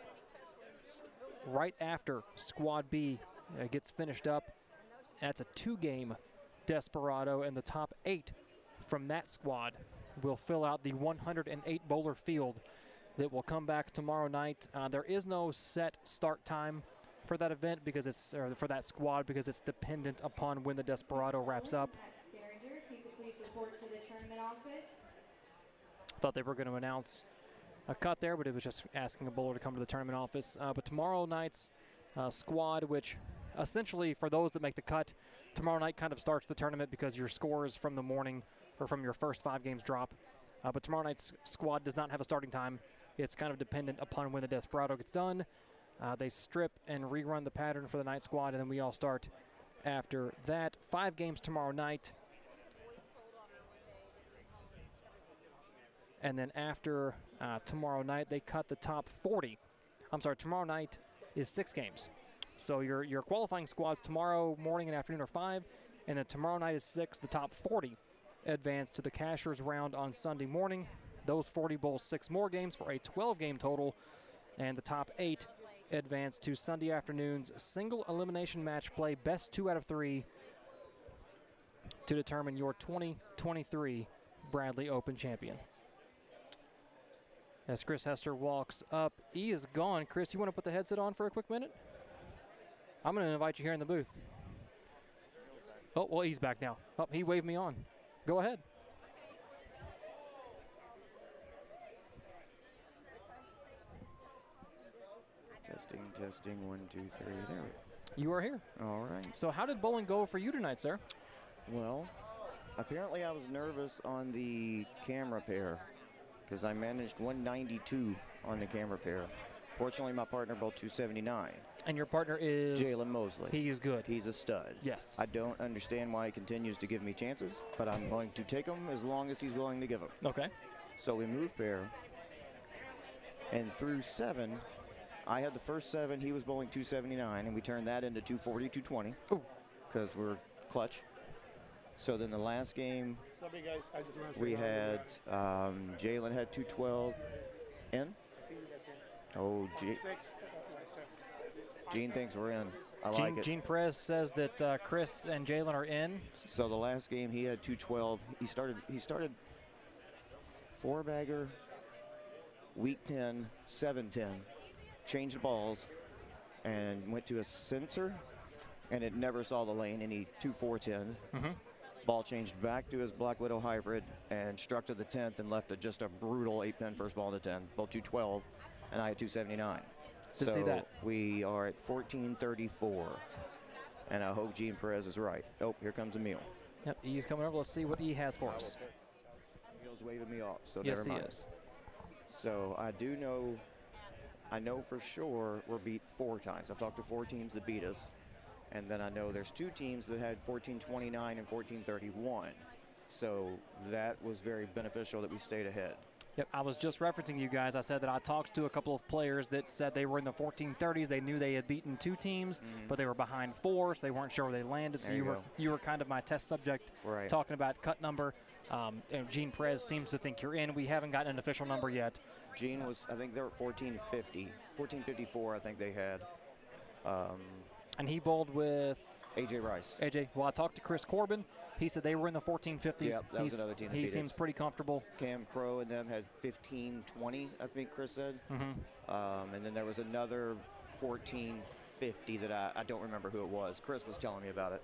right after Squad B gets finished up. That's a 2-game Desperado, and the top 8 from that squad will fill out the 108 bowler field that will come back tomorrow night. There is no set start time for that event because for that squad because it's dependent upon when the Desperado wraps up. If you could please report to the tournament office. Thought they were going to announce a cut there, but it was just asking a bowler to come to the tournament office. But tomorrow night's squad, which essentially for those that make the cut, tomorrow night kind of starts the tournament because your scores from the morning or from your first 5 games drop. But tomorrow night's squad does not have a starting time. It's kind of dependent upon when the Desperado gets done. They strip and rerun the pattern for the night squad, and then we all start after that. 5 games tomorrow night. And then after tomorrow night, they cut the top 40. I'm sorry, tomorrow night is 6 games. So your qualifying squads tomorrow morning and afternoon are 5, and then tomorrow night is 6. The top 40 advance to the Cashers round on Sunday morning. Those 40 bowl 6 more games for a 12-game total, and the top 8 advance to Sunday afternoon's single elimination match play, best 2 out of 3, to determine your 2023 Bradley Open champion. As Chris Hester walks up, he is gone. Chris, you want to put the headset on for a quick minute? I'm going to invite you here in the booth. Oh, well, he's back now. Oh, he waved me on. Go ahead. Testing, 1, 2, 3. There we go. You are here. All right. So how did bowling go for you tonight, sir? Well, apparently I was nervous on the camera pair because I managed 192 on the camera pair. Fortunately, my partner bowled 279. And your partner is? Jalen Mosley. He is good. He's a stud. Yes. I don't understand why he continues to give me chances, but I'm going to take them as long as he's willing to give them. Okay. So we moved pair, and through 7, I had the first 7. He was bowling 279, and we turned that into 240, 220 because we're clutch. So then the last game, we had Jalen had 212 in. Oh, Gene thinks we're in. I like it. Gene Perez says that Chris and Jalen are in. So the last game he had 212. He started 4-bagger, week 10, 7-10, changed balls, and went to a sensor, and it never saw the lane, and he 2-4-10. Ball changed back to his Black Widow hybrid and struck to the 10th and left just a brutal 8-pin first ball to 10, ball 212, and I had 279. Didn't see that. We are at 1434, and I hope Gene Perez is right. Oh, here comes Emil. Yep, he's coming over. Let's see what he has for us. Emil's waving me off, so Yes, never mind. he is. So I know for sure we're beat 4 times. I've talked to 4 teams that beat us. And then I know there's 2 teams that had 1429 and 1431. So that was very beneficial that we stayed ahead. Yep, I was just referencing you guys. I said that I talked to a couple of players that said they were in the 1430s. They knew they had beaten 2 teams, but they were behind 4, so they weren't sure where they landed. So you were kind of my test subject, right, talking about cut number. And Gene Perez seems to think you're in. We haven't gotten an official number yet. Gene was, I think they're at 1450, 1454. I think they had. And he bowled with AJ Rice. AJ. Well, I talked to Chris Corbin. He said they were in the 1450s. Yep, that was another team that he beat seems us. pretty comfortable. Cam Crow and them had 1520, I think Chris said. And then there was another 1450 that I don't remember who it was. Chris was telling me about it.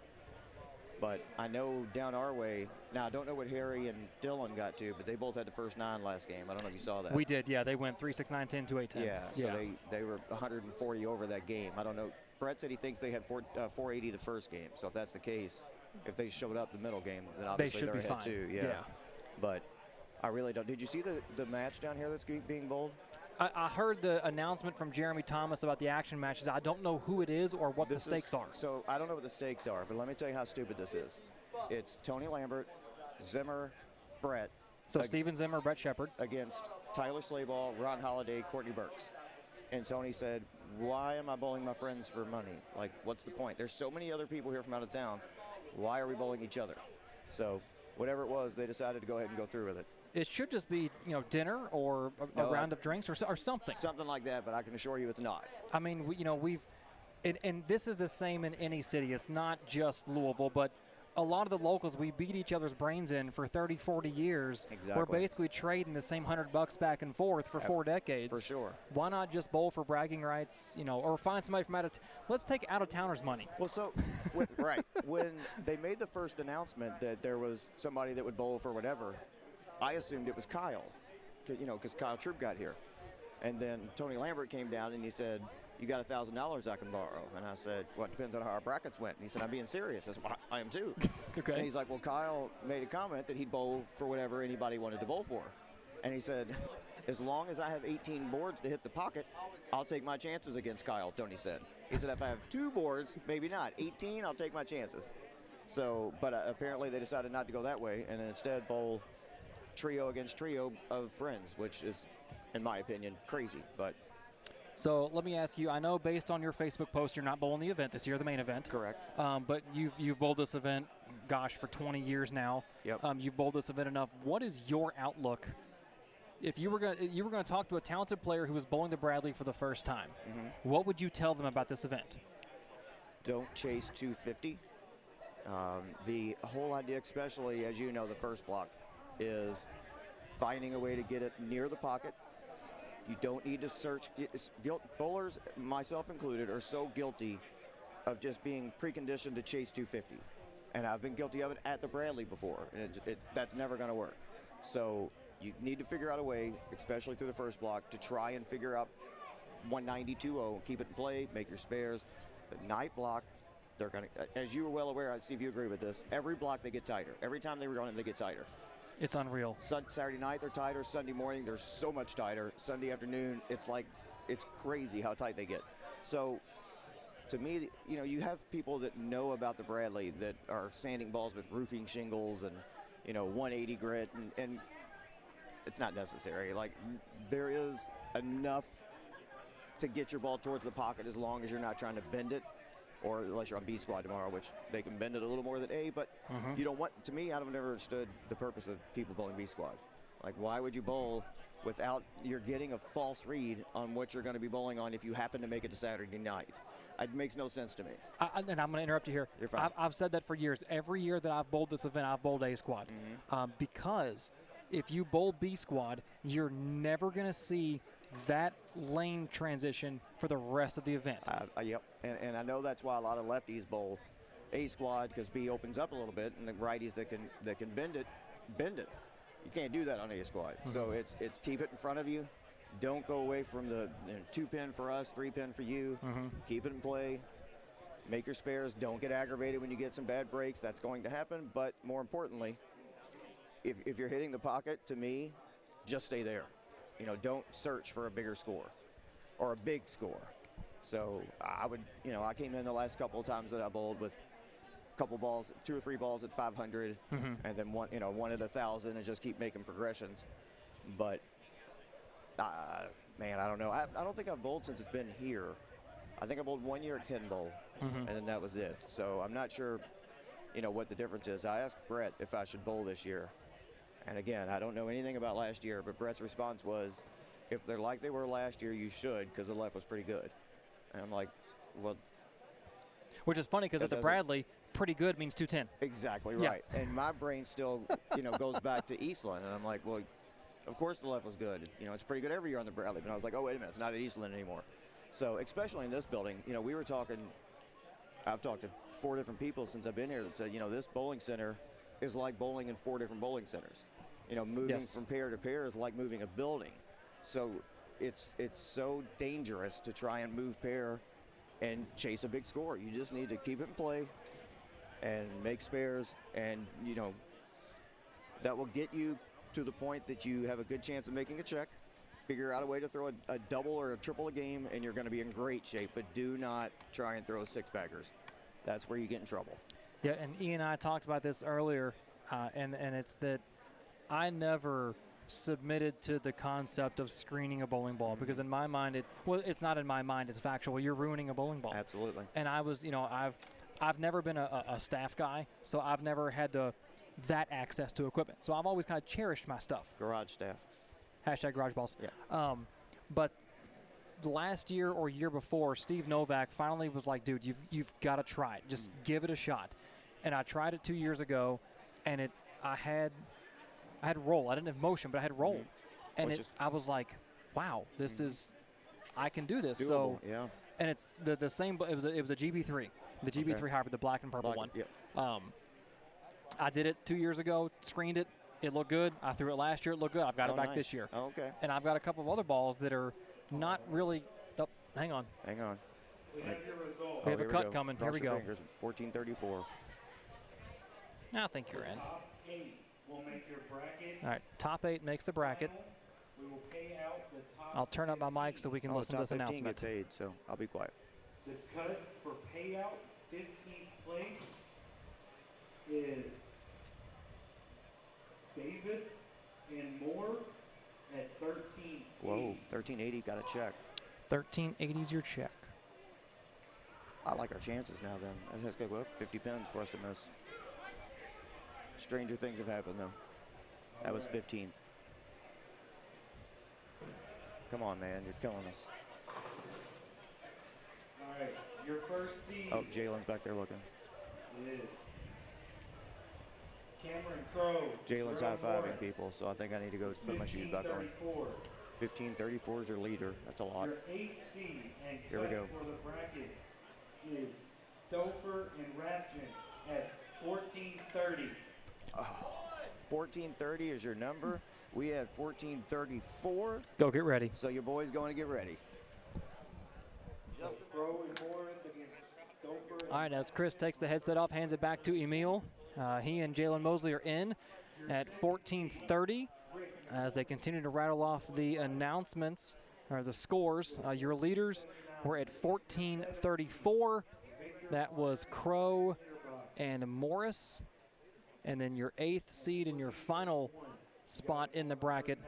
But I know down our way, now I don't know what Harry and Dylan got to, but they both had the first 9 last game. I don't know if you saw that. We did, yeah. They went 3, 6, 9, 10, 2, 8, 10. Yeah, so they were 140 over that game. I don't know. Brett said he thinks they had 480 the first game. So if that's the case, if they showed up the middle game, then obviously they're ahead too. Yeah. But I really don't. Did you see the match down here that's being bowled? I heard the announcement from Jeremy Thomas about the action matches. I don't know who it is or what the stakes are. So I don't know what the stakes are, but let me tell you how stupid this is. It's Tony Lambert, Zimmer, Brett. So Steven Zimmer, Brett Shepard. Against Tyler Slayball, Ron Holiday, Courtney Burks. And Tony said, why am I bowling my friends for money? Like, what's the point? There's so many other people here from out of town. Why are we bowling each other? So whatever it was, they decided to go ahead and go through with it. It should just be, dinner or a round of drinks or something. Something like that, but I can assure you it's not. I mean, and this is the same in any city. It's not just Louisville, but a lot of the locals, we beat each other's brains in for 30, 40 years. Exactly. We're basically trading the same $100 back and forth for 4 decades. For sure. Why not just bowl for bragging rights, or find somebody from let's take out-of-towners' money. Well, so, right. When they made the first announcement that there was somebody that would bowl for whatever, I assumed it was Kyle, because Kyle Troop got here. And then Tony Lambert came down and he said, you got $1,000 I can borrow. And I said, well, it depends on how our brackets went. And he said, I'm being serious. I said, well, I am too. Okay. And he's like, well, Kyle made a comment that he'd bowl for whatever anybody wanted to bowl for. And he said, as long as I have 18 boards to hit the pocket, I'll take my chances against Kyle, Tony said. He said, if I have 2 boards, maybe not. 18, I'll take my chances. So, but apparently they decided not to go that way and then instead bowl trio against trio of friends, which is, in my opinion, crazy. But so let me ask you, I know based on your Facebook post you're not bowling the event this year, the main event. Correct. But you've bowled this event, gosh, for 20 years now. Yep. You've bowled this event enough. What is your outlook? If you were going to talk to a talented player who was bowling the Bradley for the first time, what would you tell them about this event? Don't chase 250. The whole idea, especially as you know, the first block, is finding a way to get it near the pocket. You don't need to search. Bowlers, myself included, are so guilty of just being preconditioned to chase 250. And I've been guilty of it at the Bradley before. And that's never going to work. So you need to figure out a way, especially through the first block, to try and figure out 190-2-0, keep it in play, make your spares. The night block, they're going to, as you are well aware, I see if you agree with this, every block they get tighter. Every time they run it, they get tighter. It's unreal. Saturday night, they're tighter. Sunday morning, they're so much tighter. Sunday afternoon, it's crazy how tight they get. So, to me, you have people that know about the Bradley that are sanding balls with roofing shingles and, 180 grit, and it's not necessary. Like, there is enough to get your ball towards the pocket as long as you're not trying to bend it. Or unless you're on B squad tomorrow, which they can bend it a little more than A, but you don't want, to me, I've never understood the purpose of people bowling B squad. Like, why would you bowl without you're getting a false read on what you're going to be bowling on if you happen to make it to Saturday night? It makes no sense to me. And I'm going to interrupt you here. You're fine. I've said that for years. Every year that I've bowled this event, I've bowled A squad. Because if you bowl B squad, you're never going to see that lane transition for the rest of the event. Yep, and I know that's why a lot of lefties bowl A squad because B opens up a little bit, and the righties that can bend it. You can't do that on A squad. So it's keep it in front of you. Don't go away from the 2-pin for us, 3-pin for you. Keep it in play. Make your spares. Don't get aggravated when you get some bad breaks. That's going to happen. But more importantly, if you're hitting the pocket, to me, just stay there. You know, don't search for a bigger score or a big score. So I would, I came in the last couple of times that I bowled with a couple balls, 2 or 3 balls at 500, and then one at 1,000, and just keep making progressions. But man, I don't know. I don't think I've bowled since it's been here. I think I bowled 1 year at Ken Bowl, and then that was it. So I'm not sure, what the difference is. I asked Brett if I should bowl this year. And again, I don't know anything about last year, but Brett's response was, if they're like they were last year, you should, because the left was pretty good. And I'm like, well. Which is funny because at the Bradley, pretty good means 210. Exactly right. And my brain still, goes back to Eastland. And I'm like, well, of course the left was good. It's pretty good every year on the Bradley. But I was like, oh, wait a minute, it's not at Eastland anymore. So especially in this building, we were talking, I've talked to 4 different people since I've been here that said, this bowling center is like bowling in 4 different bowling centers. Moving from pair to pair is like moving a building. So it's so dangerous to try and move pair and chase a big score. You just need to keep it in play and make spares, and that will get you to the point that you have a good chance of making a check. Figure out a way to throw a double or a triple a game, and you're going to be in great shape. But do not try and throw 6-packers. That's where you get in trouble. Yeah, and Ian and I talked about this earlier, and it's that I never submitted to the concept of screening a bowling ball, because in my mind, it's not in my mind, it's factual. You're ruining a bowling ball. Absolutely. And I was, I've never been a staff guy, so I've never had that access to equipment. So I've always kind of cherished my stuff. Garage staff. Hashtag garage balls. Yeah. But last year or year before, Steve Novak finally was like, dude, you've got to try it. Just give it a shot. And I tried it 2 years ago, and I had roll. I didn't have motion, but I had roll. And I was like, wow, this is, I can do this. Doable, so yeah. And it's the same, it was a GB3, the GB3 hybrid, the black and purple one. Yeah. I did it 2 years ago, screened it. It looked good. I threw it last year. It looked good. I've got it back this year. Oh, okay. And I've got a couple of other balls that are not really. Oh, hang on. Hang on. We have your result. We have a cut coming. Cross here we your go. Fingers, 1434. I think you're in. Top 8 will make your bracket. All right. Top 8 makes the bracket. We will pay out the top. I'll turn up my mic so we can listen to this top 15 announcement. get paid, so I'll be quiet. The cut for payout, 15th place, is Davis and Moore at 1380. Whoa, 1380, got a check. 1380 is your check. I like our chances now then. That's going to go up 50 pins for us to miss. Stranger things have happened though. That was 15th. Come on, man, you're killing us. All right, your first seed. Oh, Jalen's back there looking. Is Cameron Crowe. Jalen's high-fiving people, so I think I need to go put my shoes back on. 1534. 1534 is your leader. That's a lot. Your 8th seed and Here we cut go. for the bracket is Stouffer and Rathjen at 1430. 1430 is your number. We had 1434. Go get ready. So your boy's going to get ready. Justin Crowe and Morris against Stouffer. All right, as Chris takes the headset off, hands it back to Emil. He and Jalen Mosley are in at 1430 as they continue to rattle off the announcements or the scores. Your leaders were at 1434. That was Crowe and Morris. And then your 8th seed and your final spot in the bracket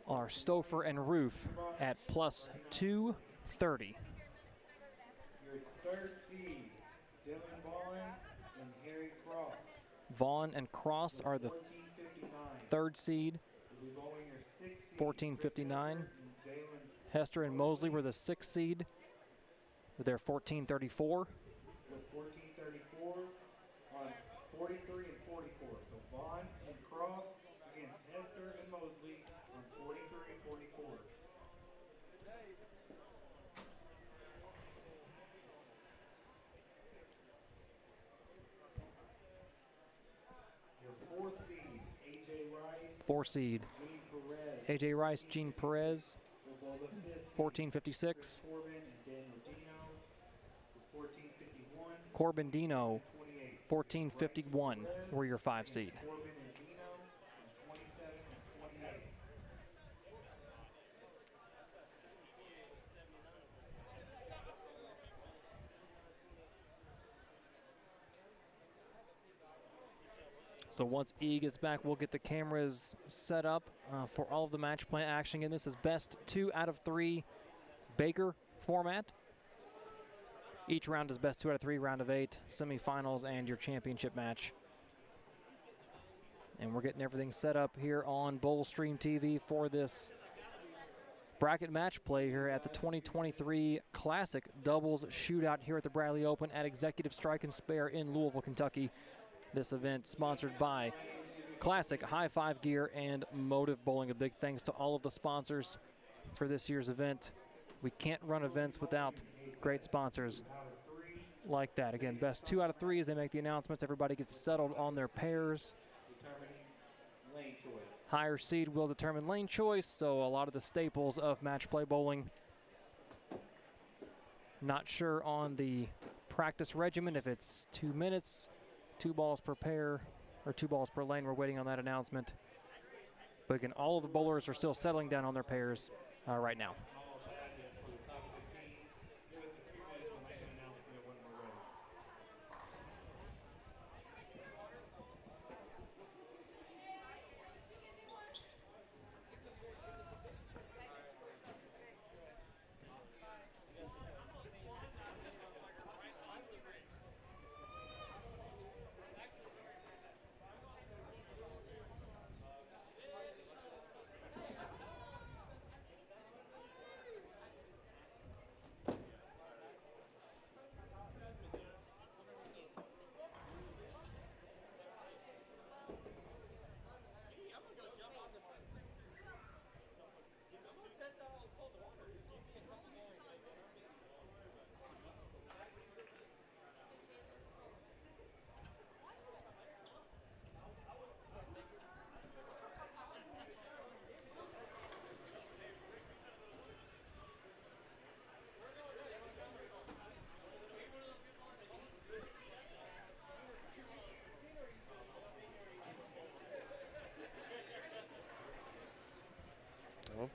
are Stouffer and Roof at plus 230. Your 3rd seed, Dylan Vaughn and Harry Cross. Vaughn and Cross are the 3rd seed, 1459. Hester and Mosley were the 6th seed with their 1434. With 1434 on 43 and 44. So Vaughn and Cross against Hester and Mosley on 43 and 44. 4 seed. AJ Rice, Gene Perez, 1456. Corbin Dino, 1451 were your 5 seed. So once E gets back, we'll get the cameras set up for all of the match play action. And this is best 2 out of 3 Baker format. Each round is best 2 out of 3, round of 8, semifinals, and your championship match. And we're getting everything set up here on Bowl Stream TV for this bracket match play here at the 2023 Classic Doubles Shootout here at the Bradley Open at Executive Strike and Spare in Louisville, Kentucky. This event sponsored by Classic High Five Gear and Motiv Bowling. A big thanks to all of the sponsors for this year's event. We can't run events without great sponsors like that. Again, best 2 out of 3 as they make the announcements. Everybody gets settled on their pairs. Higher seed will determine lane choice, so a lot of the staples of match play bowling. Not sure on the practice regimen, if it's 2 minutes, 2 balls per pair, or 2 balls per lane. We're waiting on that announcement. But again, all of the bowlers are still settling down on their pairs right now.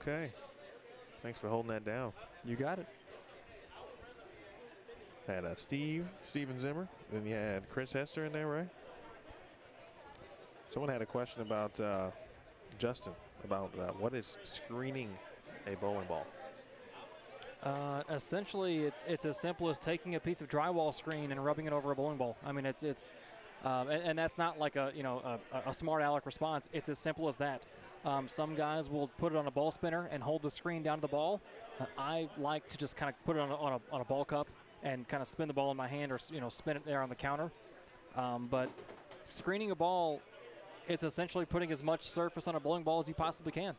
Okay. Thanks for holding that down. You got it. Had Steven Zimmer. Then you had Chris Hester in there, right? Someone had a question about Justin, about what is screening a bowling ball? Essentially, it's as simple as taking a piece of drywall screen and rubbing it over a bowling ball. I mean, and that's not like a smart aleck response. It's as simple as that. Some guys will put it on a ball spinner and hold the screen down to the ball. I like to just kind of put it on a ball cup and kind of spin the ball in my hand, or spin it there on the counter. But screening a ball, it's essentially putting as much surface on a bowling ball as you possibly can.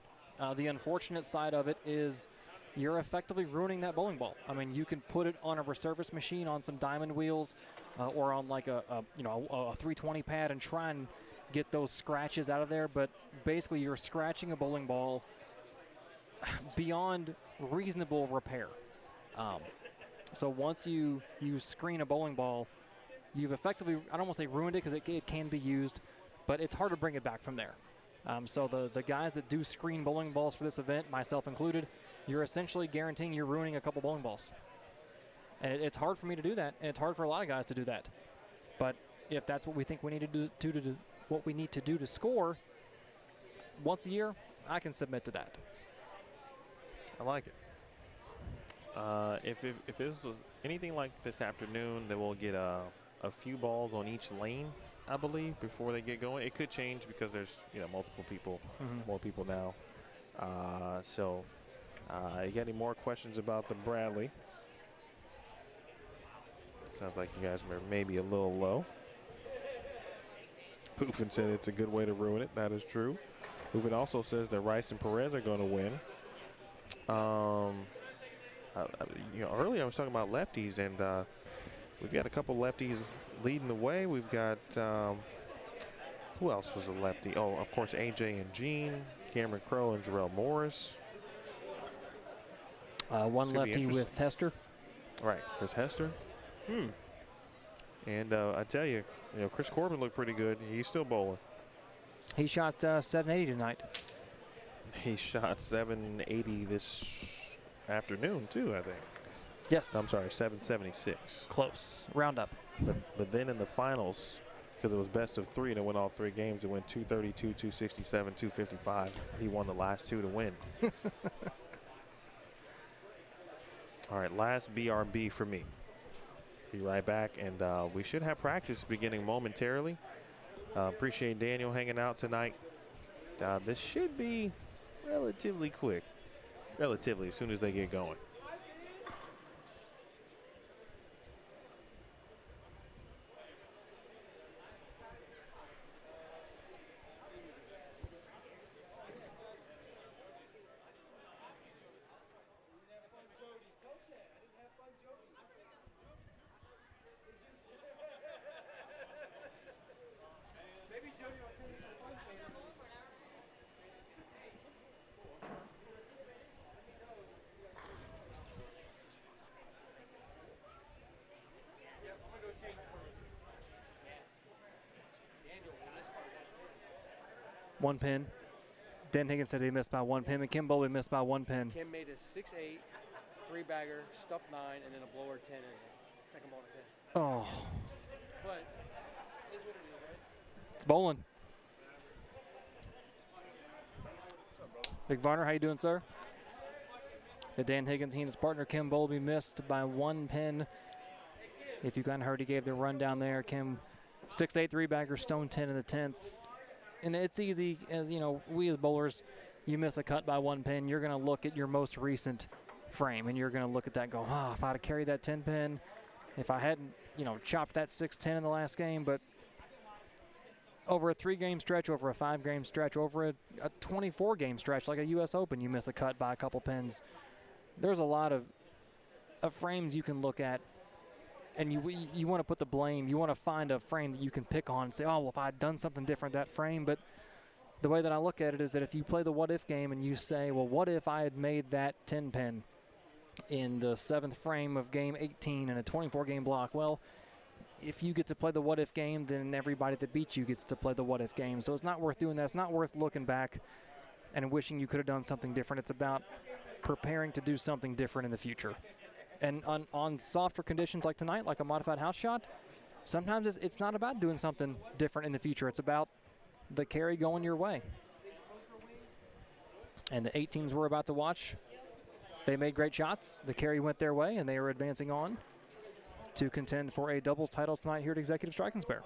The unfortunate side of it is you're effectively ruining that bowling ball. I mean, you can put it on a resurface machine on some diamond wheels or on like a 320 pad and try and get those scratches out of there, but basically you're scratching a bowling ball beyond reasonable repair. So once you screen a bowling ball, you've effectively, I don't want to say ruined it, because it can be used, but it's hard to bring it back from there. So the guys that do screen bowling balls for this event, myself included, you're essentially guaranteeing you're ruining a couple bowling balls. And it's hard for me to do that, and it's hard for a lot of guys to do that. But if that's what we think we need to do what we need to do to score once a year, I can submit to that. I like it. If this was anything like this afternoon, then we'll get a few balls on each lane, I believe, before they get going. It could change because there's multiple people, more people now. You got any more questions about the Bradley? Sounds like you guys are maybe a little low. Hoofin said it's a good way to ruin it. That is true. Hoofin also says that Rice and Perez are going to win. Earlier I was talking about lefties, and we've got a couple lefties leading the way. We've got Who else was a lefty? Oh, of course, AJ and Gene, Cameron Crowe and Jarrell Morris. One Should be lefty with interesting. Hester. Right, Chris Hester. And I tell you, Chris Corbin looked pretty good. He's still bowling. He shot 780 tonight. He shot 780 this afternoon, too, I think. Yes. I'm sorry, 776. Close. Round up. But then in the finals, because it was best of 3 and it went all 3 games, it went 232, 267, 255. He won the last 2 to win. All right, last BRB for me. Be right back, and we should have practice beginning momentarily. Appreciate Daniel hanging out tonight. This should be relatively quick. Relatively, as soon as they get going. One pin. Dan Higgins said he missed by 1 pin, and Kim Bowlby missed by 1 pin. Kim made a 6-8, 3-bagger, stuffed 9, and then a blower 10 in the second ball to 10. Oh, But this is what it is, right? it's bowling. Big Varner, how you doing, sir? So Dan Higgins, he and his partner Kim Bowlby missed by 1 pin. If you got heard, he gave the rundown there. Kim, 6-8, 3-bagger, stone 10 in the 10th. And it's easy, as you know, we as bowlers, you miss a cut by 1 pin, you're going to look at your most recent frame, and you're going to look at that and go, if I'd have carried that 10 pin, if I hadn't, chopped that 6-10 in the last game. But over a 3-game stretch, over a 5-game stretch, over a 24-game stretch like a U.S. Open, you miss a cut by a couple pins. There's a lot of frames you can look at, and you want to put the blame. You want to find a frame that you can pick on and say, oh, well, if I had done something different that frame. But the way that I look at it is that if you play the what-if game and you say, well, what if I had made that 10 pin in the 7th frame of game 18 in a 24-game block? Well, if you get to play the what-if game, then everybody that beats you gets to play the what-if game. So it's not worth doing that. It's not worth looking back and wishing you could have done something different. It's about preparing to do something different in the future. And on softer conditions like tonight, like a modified house shot, sometimes it's not about doing something different in the future. It's about the carry going your way. And the 18s we're about to watch, they made great shots. The carry went their way, and they are advancing on to contend for a doubles title tonight here at Executive Strike and Spare.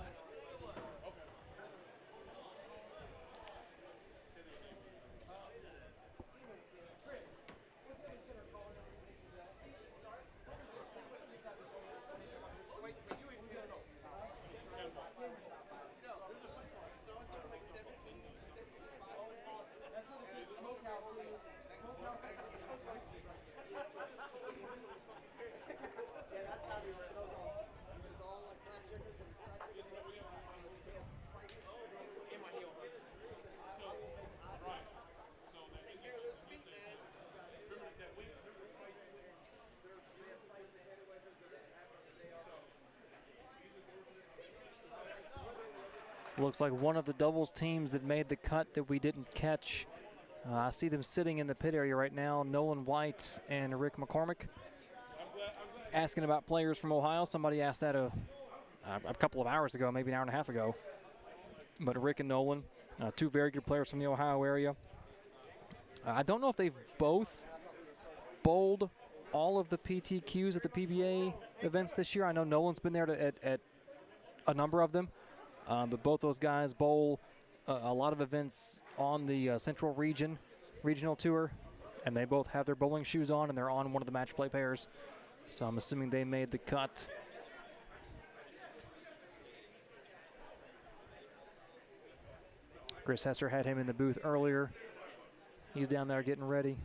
Looks like one of the doubles teams that made the cut that we didn't catch. I see them sitting in the pit area right now, Nolan White and Rick McCormick. Asking about players from Ohio. Somebody asked that a couple of hours ago, maybe an hour and a half ago. But Rick and Nolan, 2 very good players from the Ohio area. I don't know if they've both bowled all of the PTQs at the PBA events this year. I know Nolan's been there at a number of them. But both those guys bowl a lot of events on the Central Regional Tour, and they both have their bowling shoes on, and they're on one of the match play pairs. So I'm assuming they made the cut. Chris Hester had him in the booth earlier. He's down there getting ready.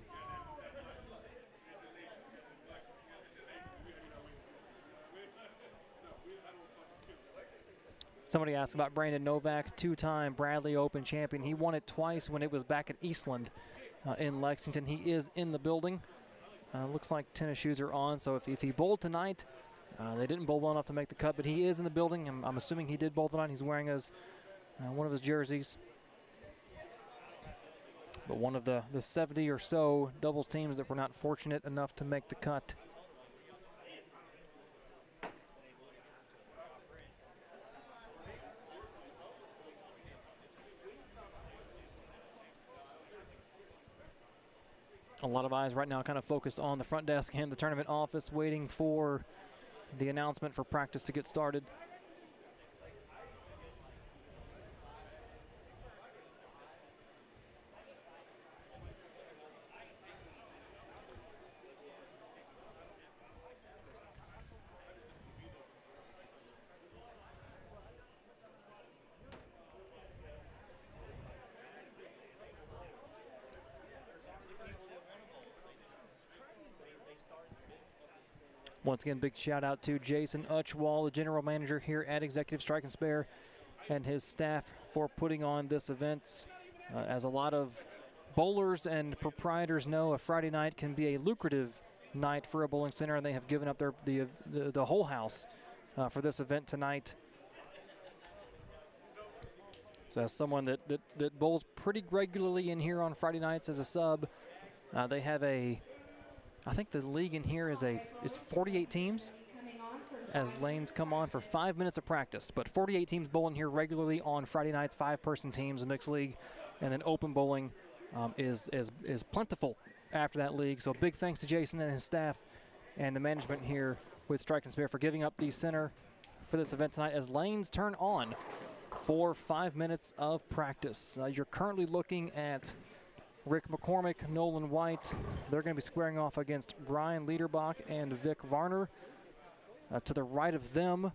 Somebody asked about Brandon Novak, two-time Bradley Open champion. He won it twice when it was back at Eastland in Lexington. He is in the building. Looks like tennis shoes are on, so if he bowled tonight, they didn't bowl well enough to make the cut, but he is in the building. I'm assuming he did bowl tonight. He's wearing one of his jerseys. But one of the 70 or so doubles teams that were not fortunate enough to make the cut. A lot of eyes right now kind of focused on the front desk and the tournament office, waiting for the announcement for practice to get started. Once again, big shout out to Jason Utchwall, the general manager here at Executive Strike and Spare, and his staff for putting on this event. As a lot of bowlers and proprietors know, a Friday night can be a lucrative night for a bowling center, and they have given up the whole house for this event tonight. So as someone that bowls pretty regularly in here on Friday nights as a sub, they have I think the league in here it's 48 teams as lanes come on for 5 minutes of practice. But 48 teams bowling here regularly on Friday nights, 5-person teams, a mixed league, and then open bowling is plentiful after that league. So big thanks to Jason and his staff and the management here with Strike and Spare for giving up the center for this event tonight as lanes turn on for 5 minutes of practice. You're currently looking at Rick McCormick, Nolan White. They're going to be squaring off against Brian Liederbach and Vic Varner. To the right of them,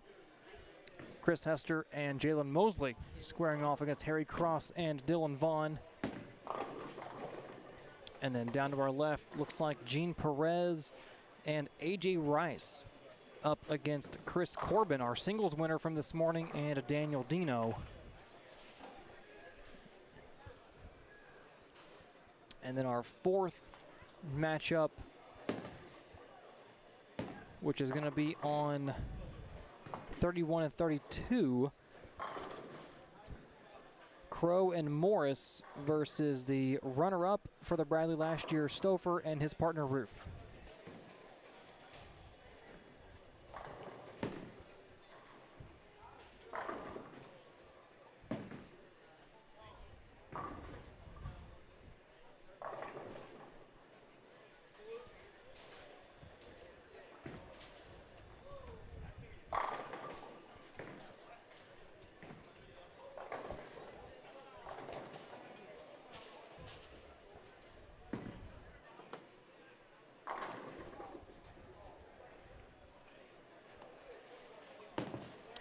Chris Hester and Jalen Mosley squaring off against Harry Cross and Dylan Vaughn. And then down to our left, looks like Gene Perez and AJ Rice up against Chris Corbin, our singles winner from this morning, and Daniel Dino. And then our fourth matchup, which is going to be on 31 and 32, Crow and Morris versus the runner-up for the Bradley last year, Stouffer, and his partner, Roof.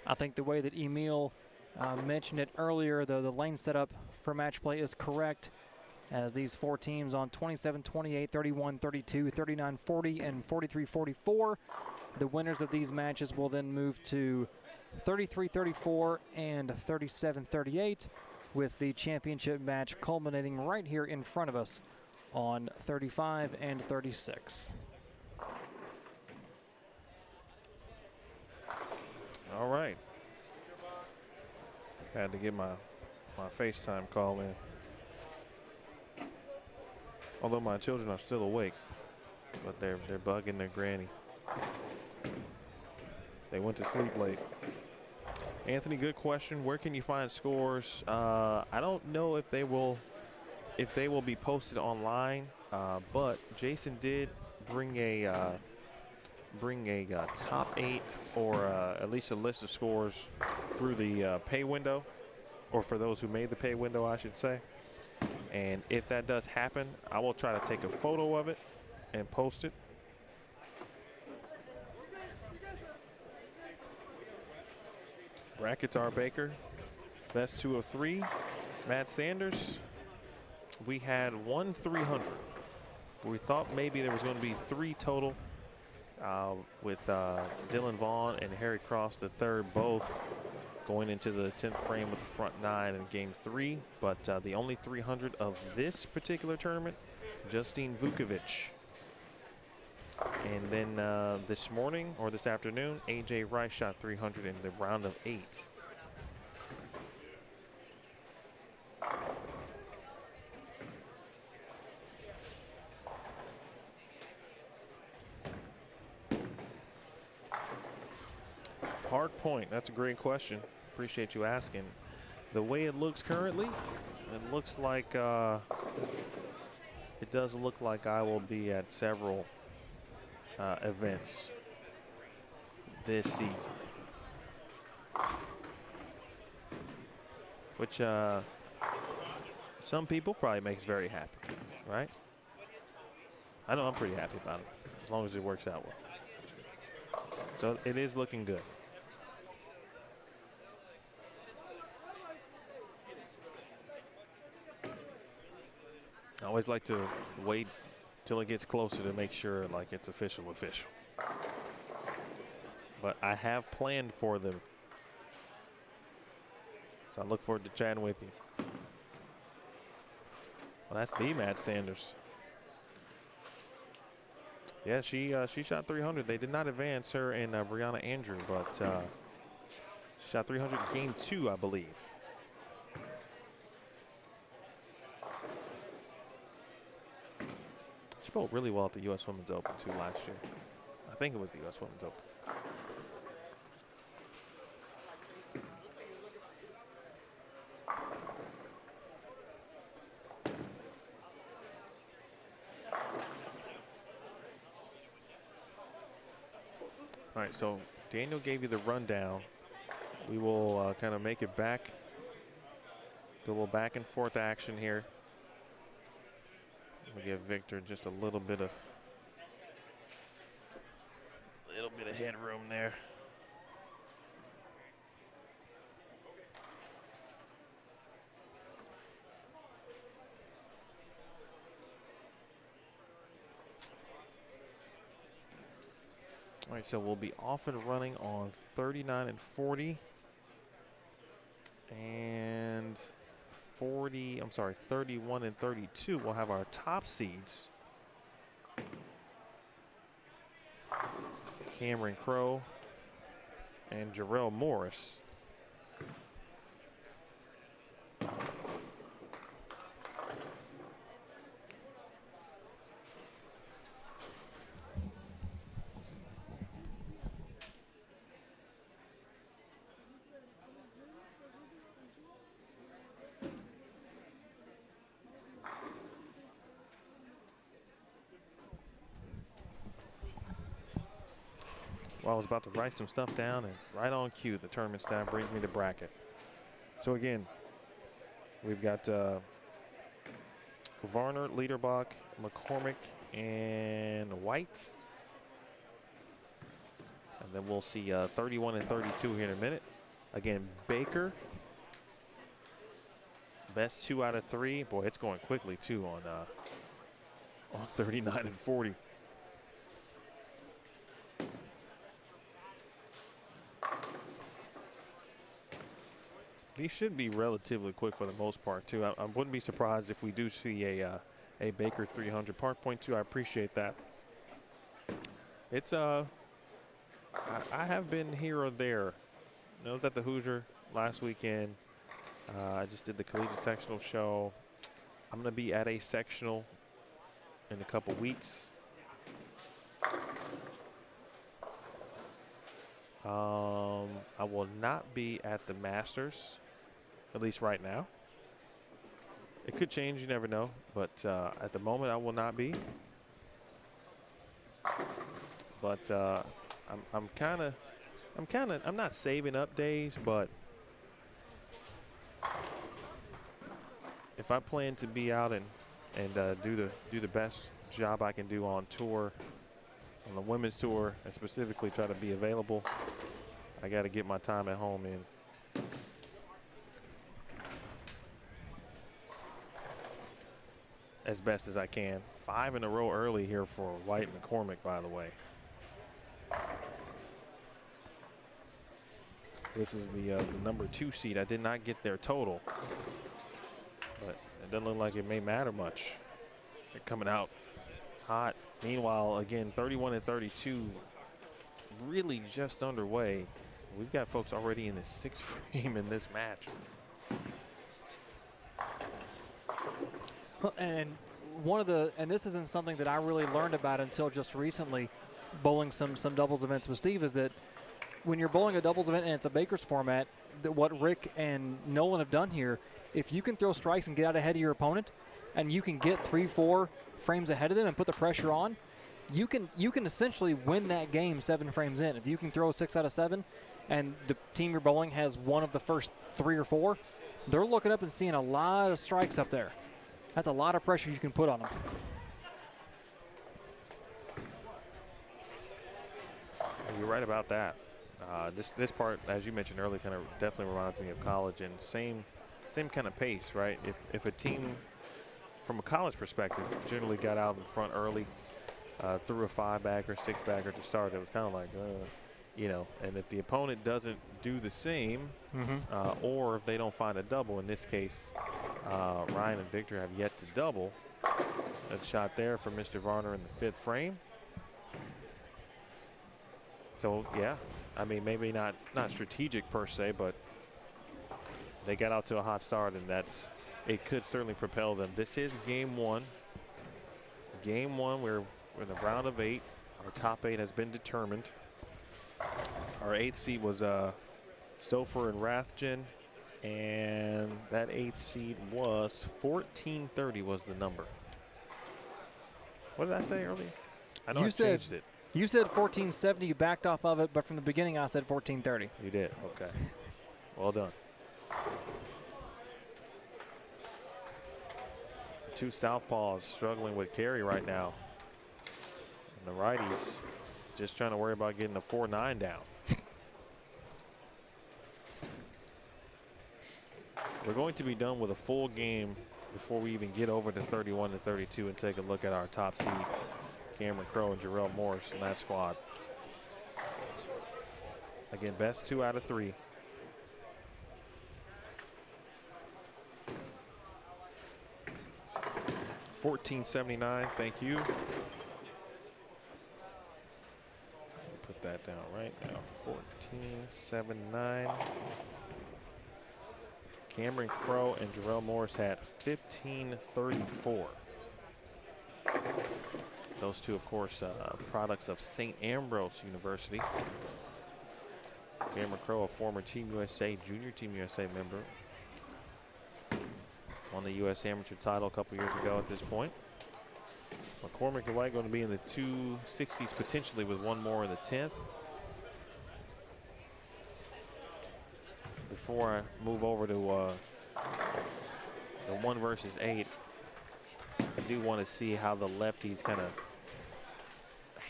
I think the way that Emil mentioned it earlier, the lane setup for match play is correct, as these four teams on 27, 28, 31, 32, 39, 40, and 43, 44. The winners of these matches will then move to 33, 34, and 37, 38, with the championship match culminating right here in front of us on 35 and 36. All right. Had to get my FaceTime call in. Although my children are still awake, but they're bugging their granny. They went to sleep late. Anthony, good question. Where can you find scores? I don't know if they will be posted online, but Jason did bring a top 8 or at least a list of scores through the pay window, or for those who made the pay window, I should say. And if that does happen, I will try to take a photo of it and post it. Brackets are Baker, best 2 of 3. Matt Sanders, we had 1 300. We thought maybe there was going to be 3 total. With Dylan Vaughn and Harry Cross the third both going into the 10th frame with the front 9 in game 3. But the only 300 of this particular tournament, Justine Vukovic. And then this morning or this afternoon, AJ Rice shot 300 in the round of 8. Hard point, that's a great question. Appreciate you asking. The way it looks currently, it looks like, it does look like I will be at several events this season. Which some people probably makes very happy, right? I know I'm pretty happy about it, as long as it works out well. So it is looking good. I always like to wait till it gets closer to make sure like it's official. But I have planned for them. So I look forward to chatting with you. Well, that's the Matt Sanders. Yeah, she shot 300. They did not advance her and Brianna Andrew, but she shot 300 in game 2, I believe. She bowled really well at the U.S. Women's Open, too, last year. I think it was the U.S. Women's Open. All right, so Daniel gave you the rundown. We will kind of make it back. Do a little back and forth action here. We'll give Victor just a little bit of headroom there. All right, so we'll be off and running on 39 and 40. And 31 and 32, we'll have our top seeds. Cameron Crowe and Jarrell Morris. Well, I was about to write some stuff down, and right on cue, the tournament staff brings me the bracket. So again, we've got Varner, Liederbach, McCormick, and White. And then we'll see 31 and 32 here in a minute. Again, Baker, best 2 out of 3. Boy, it's going quickly too on 39 and 40. These should be relatively quick for the most part, too. I wouldn't be surprised if we do see a Baker 300. Park point 2, I appreciate that. It's I have been here or there. I was at the Hoosier last weekend. I just did the collegiate sectional show. I'm going to be at a sectional in a couple weeks. I will not be at the Masters, at least right now. It could change, you never know, but at the moment I will not be. But I'm not saving up days, but if I plan to be out and do the best job I can do on tour, on the women's tour, and specifically try to be available, I got to get my time at home in. As best as I can. 5 in a row early here for White and McCormick, by the way. This is the number 2 seed. I did not get their total, but it doesn't look like it may matter much. They're coming out hot. Meanwhile, again, 31 and 32, really just underway. We've got folks already in the 6th frame in this match. Well, and this isn't something that I really learned about until just recently, bowling some doubles events with Steve, is that when you're bowling a doubles event and it's a Baker's format, that what Rick and Nolan have done here, if you can throw strikes and get out ahead of your opponent, and you can get 3-4 frames ahead of them and put the pressure on, you can essentially win that game 7 frames in. If you can throw 6 out of 7, and the team you're bowling has one of the first 3 or 4, they're looking up and seeing a lot of strikes up there. That's a lot of pressure you can put on them. You're right about that. This part, as you mentioned earlier, kind of definitely reminds me of college, and same kind of pace, right? If a team, from a college perspective, generally got out in front early, threw a 5-bagger, 6-bagger to start, it was kind of like, you know. And if the opponent doesn't do the same, or if they don't find a double, in this case, Ryan and Victor have yet to double. That shot there for Mr. Varner in the 5th frame. So yeah, I mean, maybe not strategic per se, but they got out to a hot start, and it could certainly propel them. This is game 1. Game 1, we're in the round of 8. Our top 8 has been determined. Our 8th seed was Stouffer and Rathjen, and that 8th seed was 1430 was the number. What did I say earlier? I know I changed it. You said 1470, you backed off of it, but from the beginning I said 1430. You did, okay. Well done. 2 southpaws struggling with carry right now. And the righties just trying to worry about getting the 4-9 down. We're going to be done with a full game before we even get over to 31 to 32 and take a look at our top seed, Cameron Crowe and Jarrell Morris in that squad. Again, best 2 out of 3. $14.79, thank you. Put that down right now, $14.79. Cameron Crowe and Jarrell Morris had $15.34. Those two, of course, products of St. Ambrose University. Cameron Crowe, a former Team USA, Junior Team USA member. Won the U.S. Amateur title a couple years ago at this point. McCormick and White going to be in the 260s potentially, with one more in the 10th. Before I move over to the 1 versus 8, I do want to see how the lefties kind of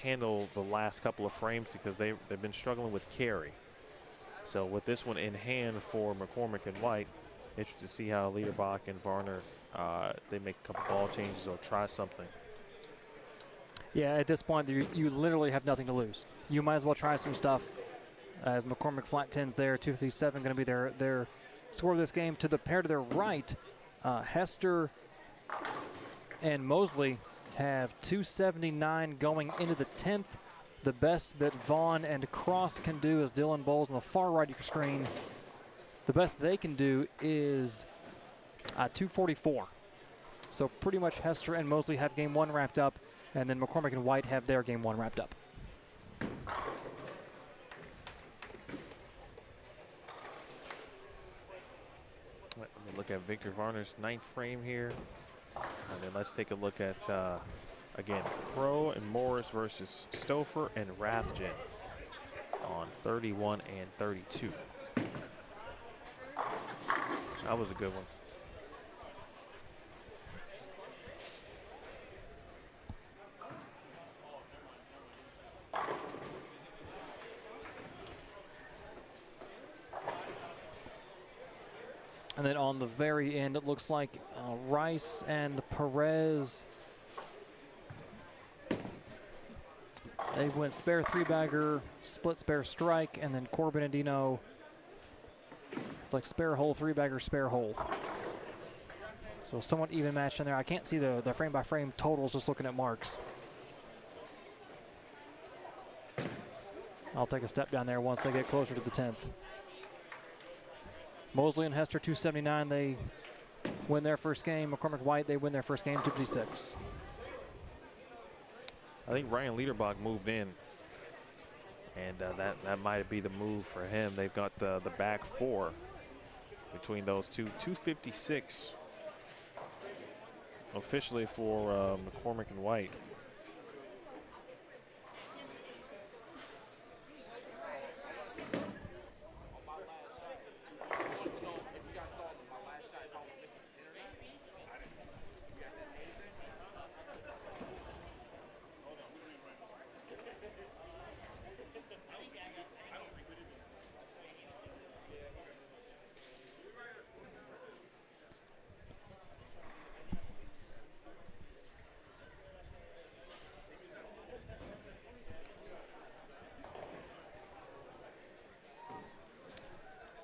handle the last couple of frames, because they've been struggling with carry. So with this one in hand for McCormick and White, interested to see how Liederbach and Varner, they make a couple ball changes or try something. Yeah, at this point, you literally have nothing to lose. You might as well try some stuff. As McCormick flat 10's there, 257 going to be their score of this game. To the pair to their right, Hester and Mosley have 279 going into the 10th. The best that Vaughn and Cross can do, as Dylan bowls on the far right of your screen, the best they can do is 244. So pretty much Hester and Mosley have game 1 wrapped up, and then McCormick and White have their game 1 wrapped up. Let me look at Victor Varner's 9th frame here. And then let's take a look at, again, Crowe and Morris versus Stouffer and Rathjen on 31 and 32. That was a good one. And then on the very end, it looks like Rice and Perez, they went spare 3-bagger, split spare strike, and then Corbin and Dino It's like spare hole, 3-bagger, spare hole. So somewhat even match in there. I can't see the frame-by-frame totals just looking at marks. I'll take a step down there once they get closer to the 10th. Mosley and Hester 279, they win their first game. McCormick White, they win their first game 256. I think Ryan Liederbach moved in, and that might be the move for him. They've got the back four between those two. 256 officially for McCormick and White.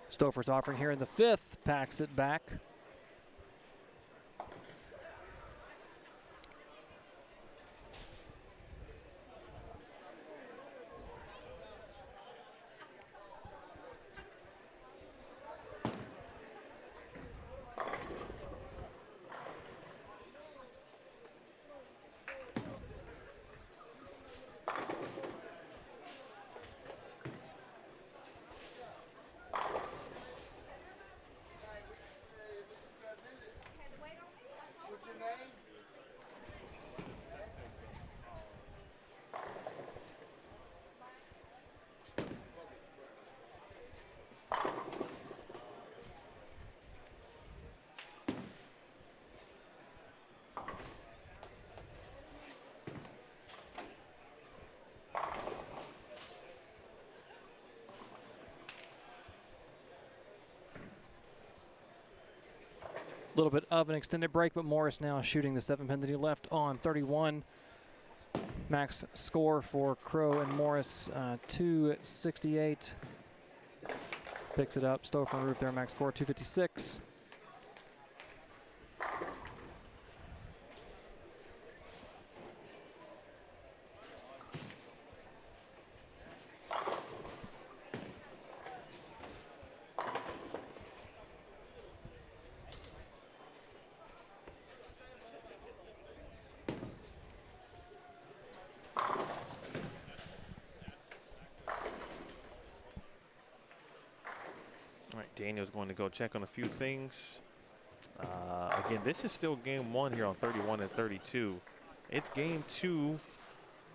Stouffer's offering here in the 5th, packs it back. A little bit of an extended break, but Morris now shooting the 7-pin that he left on 31. Max score for Crow and Morris, 268. Picks it up, Stouffer and Roof there, max score 256. Daniel's going to go check on a few things. Again, this is still game 1 here on 31 and 32. It's game 2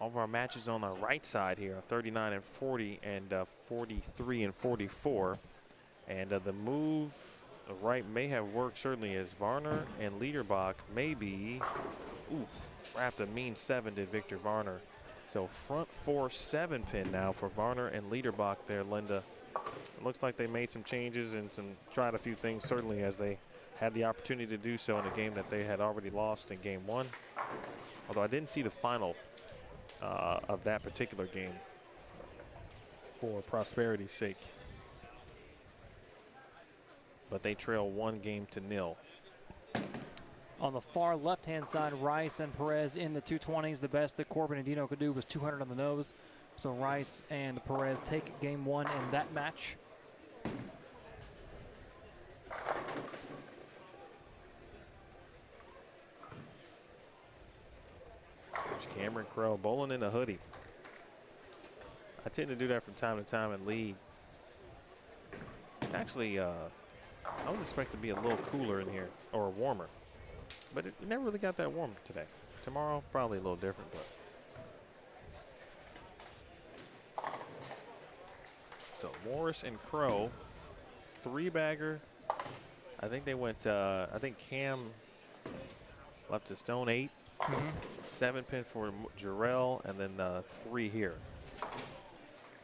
of our matches on the right side here on 39 and 40 and 43 and 44. And the move right may have worked certainly as Varner and Liederbach maybe wrapped a mean 7 to Victor Varner. So front 4 7-pin now for Varner and Liederbach there, Linda. It looks like they made some changes and tried a few things, certainly, as they had the opportunity to do so in a game that they had already lost in game 1. Although I didn't see the final of that particular game for prosperity's sake. But they trail 1-0. On the far left-hand side, Rice and Perez in the 220s. The best that Corbin and Dino could do was 200 on the nose. So Rice and Perez take game 1 in that match. There's Cameron Crow bowling in a hoodie. I tend to do that from time to time and lead. It's actually, I was expecting to be a little cooler in here, or warmer. But it never really got that warm today. Tomorrow, probably a little different, but. So Morris and Crow, 3-bagger. I think they went, I think Cam left a stone 8. 7-pin for Jarrell, and then 3 here.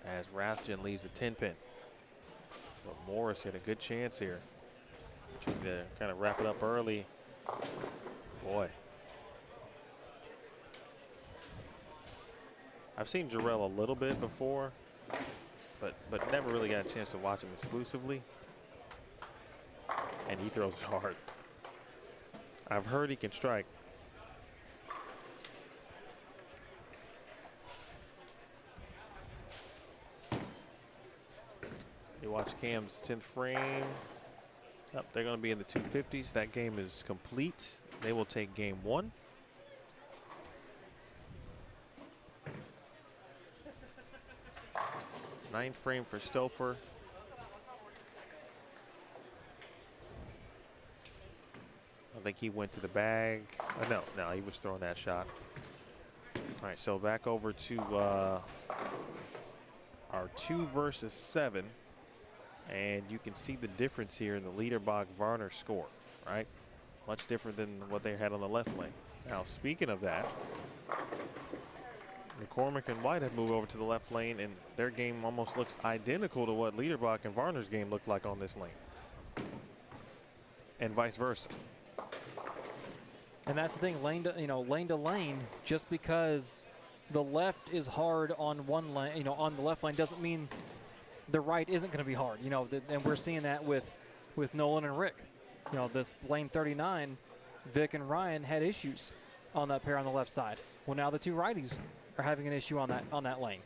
As Rathjen leaves a 10-pin. So Morris had a good chance here. Trying to kind of wrap it up early. Boy. I've seen Jarrell a little bit before, but never really got a chance to watch him exclusively. and he throws it hard. I've heard he can strike. You watch Cam's 10th frame. Yep, they're going to be in the 250s. That game is complete. They will take game 1. Ninth frame for Stouffer. I think he went to the bag. No, he was throwing that shot. All right, so back over to our 2 versus 7. And you can see the difference here in the Liederbach-Varner score, right? Much different than what they had on the left lane. Now, speaking of that, McCormick and White have moved over to the left lane, and their game almost looks identical to what Liederbach and Varner's game looked like on this lane, and vice versa. And that's the thing, lane to lane, just because the left is hard on one lane, on the left lane, doesn't mean the right isn't going to be hard. And we're seeing that with Nolan and Rick. This lane 39, Vic and Ryan had issues on that pair on the left side. Well, now the two righties are having an issue on that lane.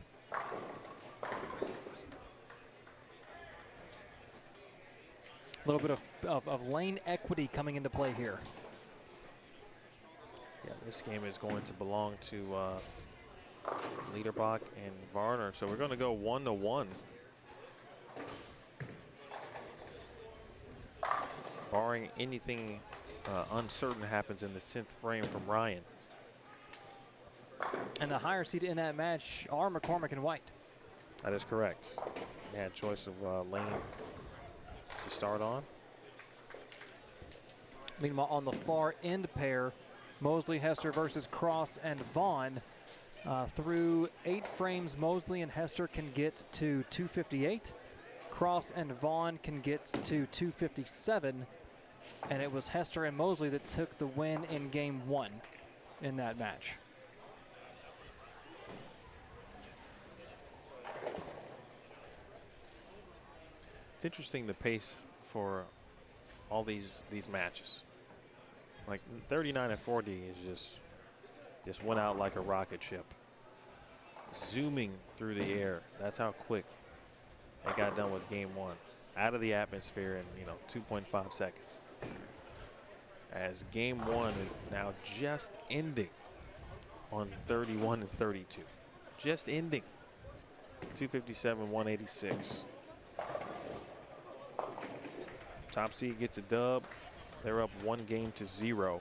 A little bit of lane equity coming into play here. Yeah, this game is going to belong to Liederbach and Varner. So we're going to go 1-1. Barring anything uncertain happens in the 10th frame from Ryan. And the higher seed in that match are McCormick and White. That is correct. They had choice of lane to start on. Meanwhile, on the far end pair, Mosley, Hester versus Cross and Vaughn. Through 8 frames, Mosley and Hester can get to 258. Cross and Vaughn can get to 257. And it was Hester and Mosley that took the win in game 1 in that match. It's interesting the pace for all these matches. Like 39 and 40 is just went out like a rocket ship, zooming through the air. That's how quick they got done with game 1, out of the atmosphere in 2.5 seconds. As game 1 is now just ending on 31 and 32, just ending. 257, 186. Top seed gets a dub. They're up 1-0.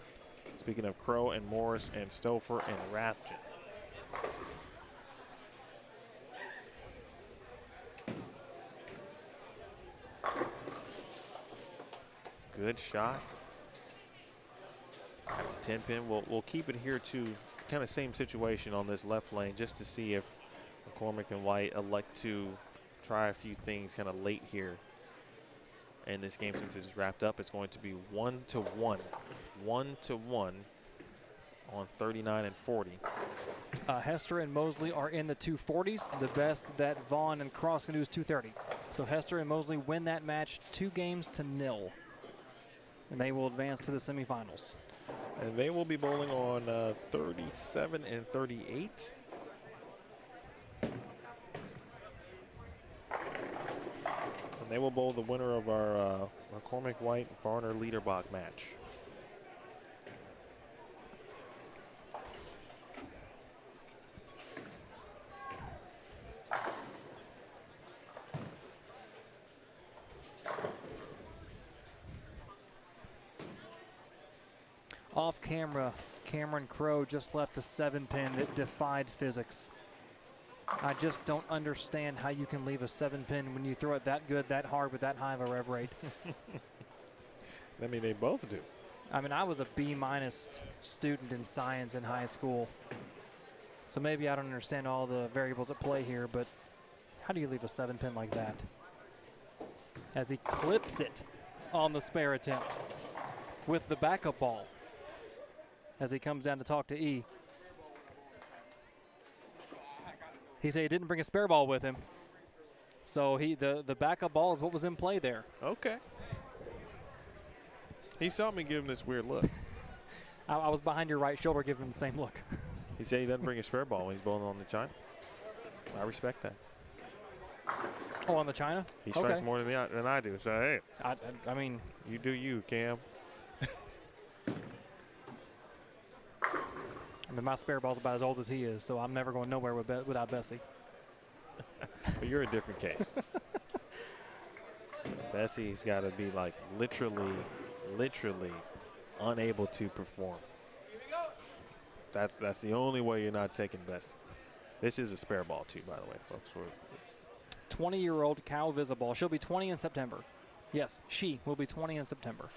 Speaking of Crow and Morris and Stouffer and Rathjen. Good shot at the 10-pin. We'll keep it here to kind of same situation on this left lane, just to see if McCormick and White elect to try a few things kind of late here in this game. Since it's wrapped up, it's going to be 1-1. 1-1 on 39 and 40. Hester and Mosley are in the 240s. The best that Vaughn and Cross can do is 230. So Hester and Mosley win that match 2-0. And they will advance to the semifinals. And they will be bowling on 37 and 38. And they will bowl the winner of our McCormick White Varner Liederbach match. Off camera, Cameron Crowe just left a 7-pin that defied physics. I just don't understand how you can leave a 7-pin when you throw it that good, that hard, with that high of a rev rate. I mean, they both do. I mean, I was a B- student in science in high school. So maybe I don't understand all the variables at play here, but how do you leave a 7-pin like that? As he clips it on the spare attempt with the backup ball. As he comes down to talk to E. He said he didn't bring a spare ball with him. So the backup ball is what was in play there. Okay. He saw me give him this weird look. I was behind your right shoulder giving him the same look. He said he doesn't bring a spare ball when he's bowling on the China. I respect that. Oh, on the China? He strikes more than I do. So, hey. I mean. You do you, Cam. I mean, my spare ball's about as old as he is, so I'm never going nowhere without Bessie. But you're a different case. Bessie's got to be like literally unable to perform. That's the only way you're not taking Bessie. This is a spare ball too, by the way, folks. 20-year-old Cal Visible. She'll be 20 in September. Yes, she will be 20 in September.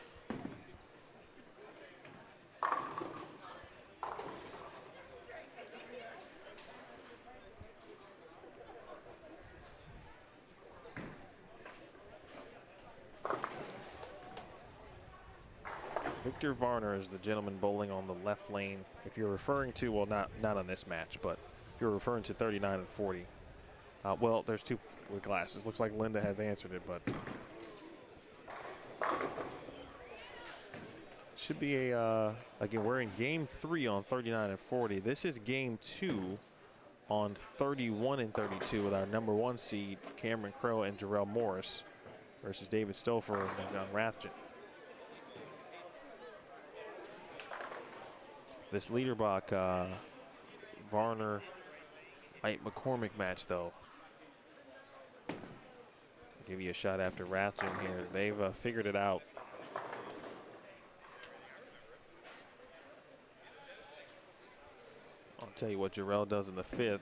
Victor Varner is the gentleman bowling on the left lane. If you're referring to, well, not on this match, but if you're referring to 39 and 40. Well, there's two with glasses. Looks like Linda has answered it, but should be again, we're in game 3 on 39 and 40. This is game 2 on 31 and 32 with our number 1 seed, Cameron Crowe and Jarrell Morris versus David Stouffer and John Rathjen. This Liederbach Varner White McCormick match, though, give you a shot after Rathjen here. They've figured it out. I'll tell you what Jarrell does in the 5th.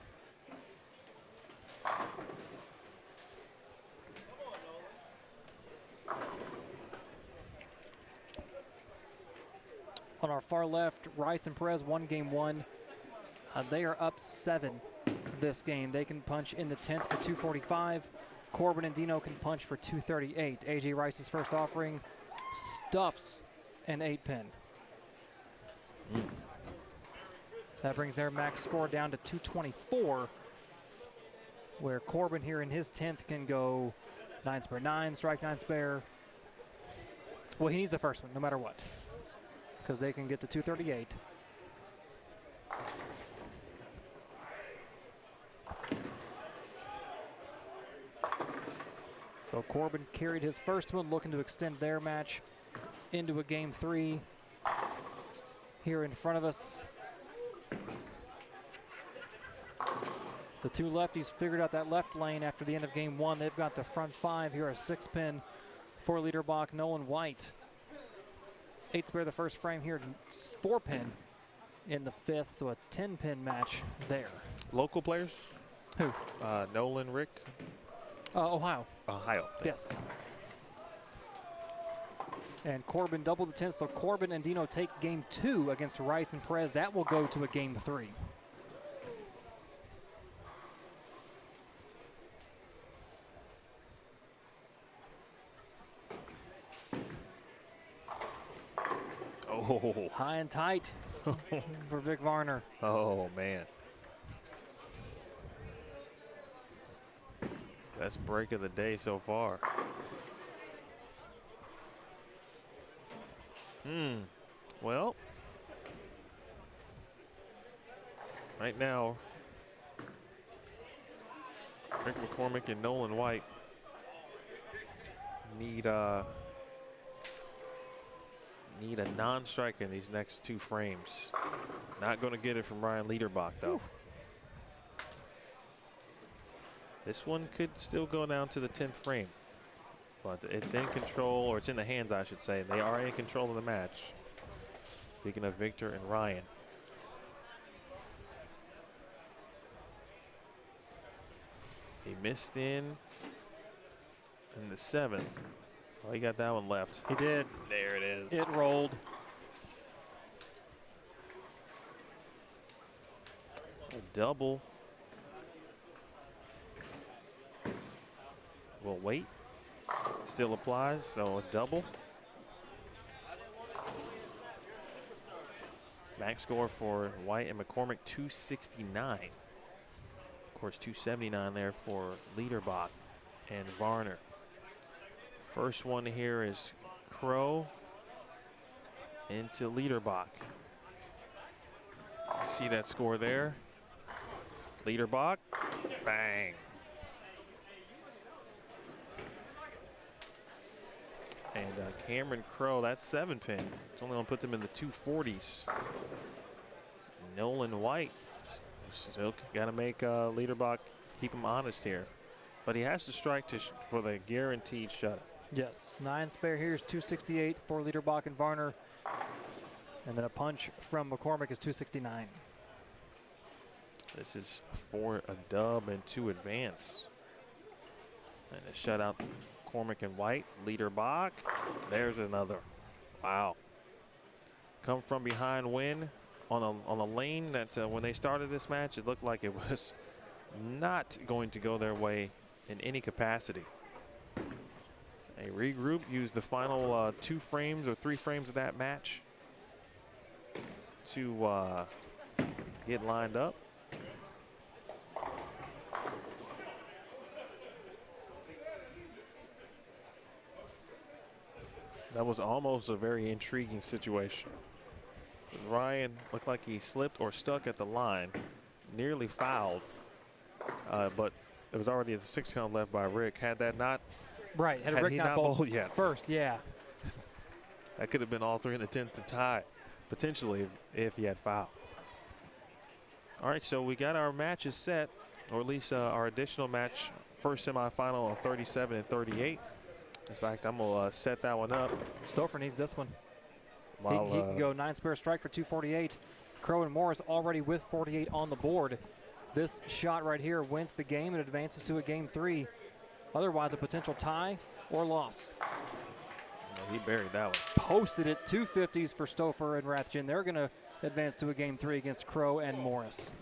On our far left, Rice and Perez won game 1. They are up 7 this game. They can punch in the 10th for 245. Corbin and Dino can punch for 238. AJ Rice's first offering stuffs an 8-pin. That brings their max score down to 224, where Corbin here in his 10th can go 9 spare 9, strike 9 spare. Well, he needs the first one no matter what, because they can get to 238. So Corbin carried his first one, looking to extend their match into a game 3. Here in front of us, the two lefties figured out that left lane after the end of game 1. They've got the front 5 here, a 6-pin for Liederbach. Nolan White, 8 spare the first frame here, 4-pin in the 5th, so a 10-pin match there. Local players? Who? Nolan, Rick? Ohio. Ohio. Yes. And Corbin doubled the 10th, so Corbin and Dino take game 2 against Rice and Perez. That will go to a game 3. Oh. High and tight for Vic Varner. Oh, man. Best break of the day so far. Well, right now, Rick McCormick and Nolan White need a non-strike in these next 2 frames. Not going to get it from Ryan Liederbach, though. This one could still go down to the 10th frame, but it's in control, or it's in the hands, I should say. They are in control of the match. Speaking of Victor and Ryan. He missed in the 7th. Oh, he got that one left. He did. There it is. It rolled. A double. We'll wait. Still applies, so a double. Max score for White and McCormick, 269. Of course, 279 there for Liederbach and Varner. First one here is Crowe into Liederbach. You see that score there? Liederbach, bang. And Cameron Crow, that's 7-pin. It's only going to put them in the 240s. Nolan White still got to make Liederbach keep him honest here. But he has to strike for the guaranteed shutout. Yes, 9 spare here is 268 for Liederbach and Varner. And then a punch from McCormick is 269. This is for a dub and 2 advance. And a shutout, McCormick and White. Liederbach, there's another. Wow. Come from behind win on a lane that when they started this match, it looked like it was not going to go their way in any capacity. They regroup, use the final 2 frames or 3 frames of that match to get lined up. That was almost a very intriguing situation. Ryan looked like he slipped or stuck at the line, nearly fouled, but it was already a 6 count left by Rick. Had that not, right, had Rick he not not bowled yet first, yeah. That could have been all 3 in the 10th to tie, potentially, if he had fouled. All right, so we got our matches set, or at least our additional match, first semifinal of 37 and 38. In fact, I'm going to set that one up. Stouffer needs this one. While, he can go 9 spare strike for 248. Crow and Morris already with 48 on the board. This shot right here wins the game and advances to a game 3. Otherwise, a potential tie or loss. He buried that one. Posted it, 250s for Stouffer and Rathjen. They're going to advance to a game 3 against Crow and Morris.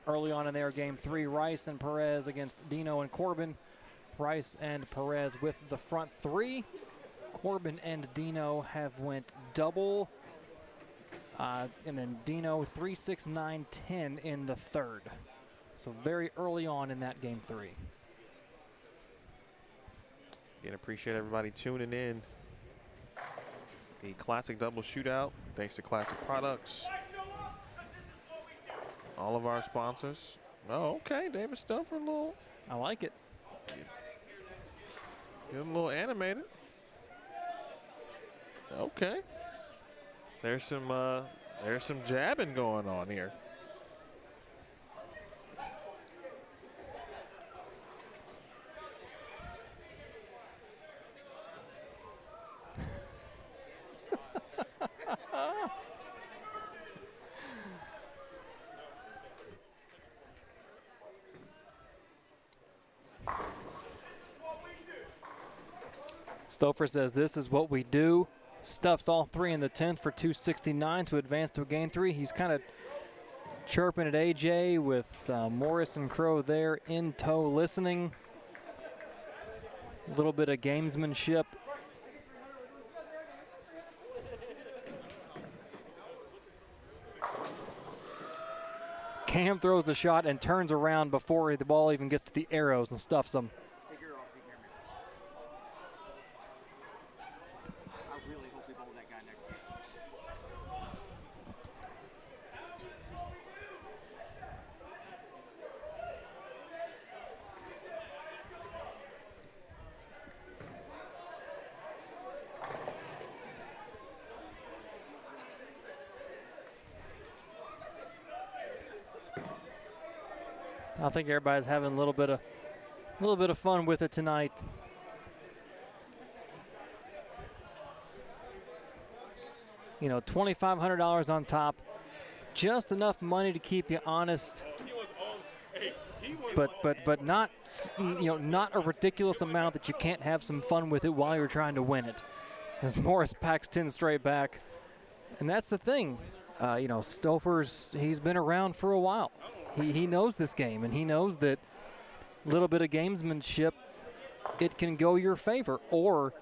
Early on in their game 3, Rice and Perez against Dino and Corbin. Rice and Perez with the front 3. Corbin and Dino have went double. And then Dino 3, 6, 9, 10 in the third. So very early on in that game 3. Again, appreciate everybody tuning in. The Classic Doubles Shootout, thanks to Classic Products. All of our sponsors. Oh, okay, David Stouffer, a little. I like it. Get a little animated. Okay. There's some jabbing going on here. Stouffer says this is what we do. Stuffs all 3 in the 10th for 269 to advance to a game 3. He's kind of chirping at AJ with Morris and Crow there in tow listening. A little bit of gamesmanship. Cam throws the shot and turns around before the ball even gets to the arrows and stuffs them. I think everybody's having a little bit of fun with it tonight. You know, $2,500 on top, just enough money to keep you honest. But not, you know, not a ridiculous amount that you can't have some fun with it while you're trying to win it. As Morris packs 10 straight back, and that's the thing. You know, Stouffer's, he's been around for a while. He knows this game, and he knows that a little bit of gamesmanship, it can go your favor, or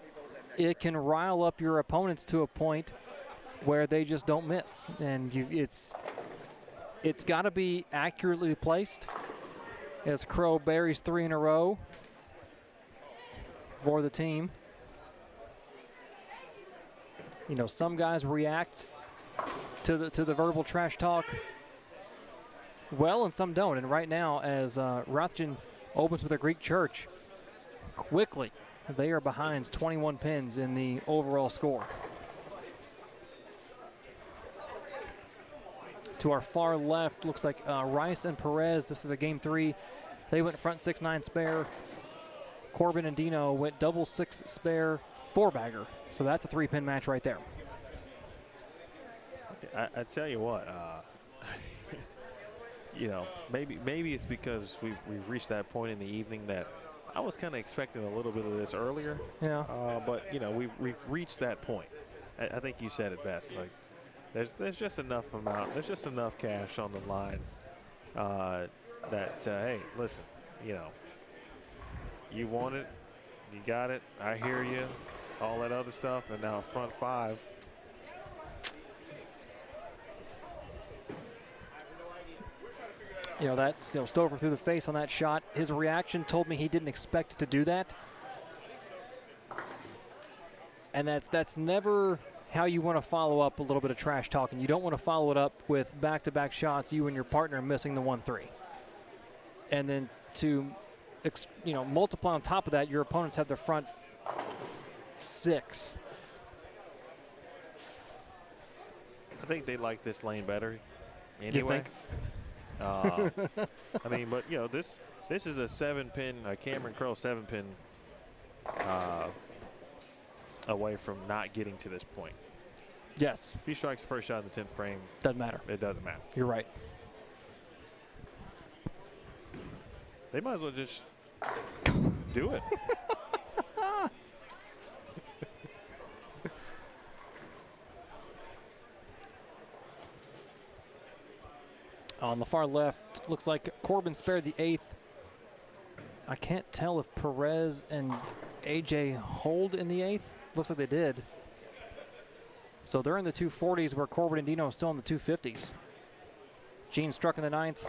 it can rile up your opponents to a point where they just don't miss. And it's got to be accurately placed. As Crow buries 3 in a row, for the team. You know, some guys react to the verbal trash talk well, and some don't. And right now, as Rothgen opens with a Greek church, quickly they are behind 21 pins in the overall score. To our far left, looks like Rice and Perez. This is a game 3. They went front 6-9 spare. Corbin and Dino went double 6 spare 4-bagger. So that's a 3-pin match right there. I tell you what, you know, maybe it's because we've reached that point in the evening that I was kind of expecting a little bit of this earlier. Yeah. But you know, we've reached that point. I think you said it best. Like, there's just enough amount. There's just enough cash on the line that hey, listen, you know, you want it, you got it. I hear you. All that other stuff, and now front 5. You know, that's, you know, Stover through the face on that shot. His reaction told me he didn't expect to do that. And that's never how you want to follow up a little bit of trash talking. You don't want to follow it up with back-to-back shots, you and your partner missing the 1-3. And then to, you know, multiply on top of that, your opponents have the front 6. I think they like this lane better anyway. You think? I mean, but you know, this is a 7-pin, Cameron Crow 7-pin away from not getting to this point. Yes. If he strikes the first shot in the 10th frame, doesn't matter. It doesn't matter. You're right. They might as well just do it. On the far left, looks like Corbin spared the 8th. I can't tell if Perez and AJ hold in the 8th. Looks like they did. So they're in the 240s where Corbin and Dino are still in the 250s. Gene struck in the 9th.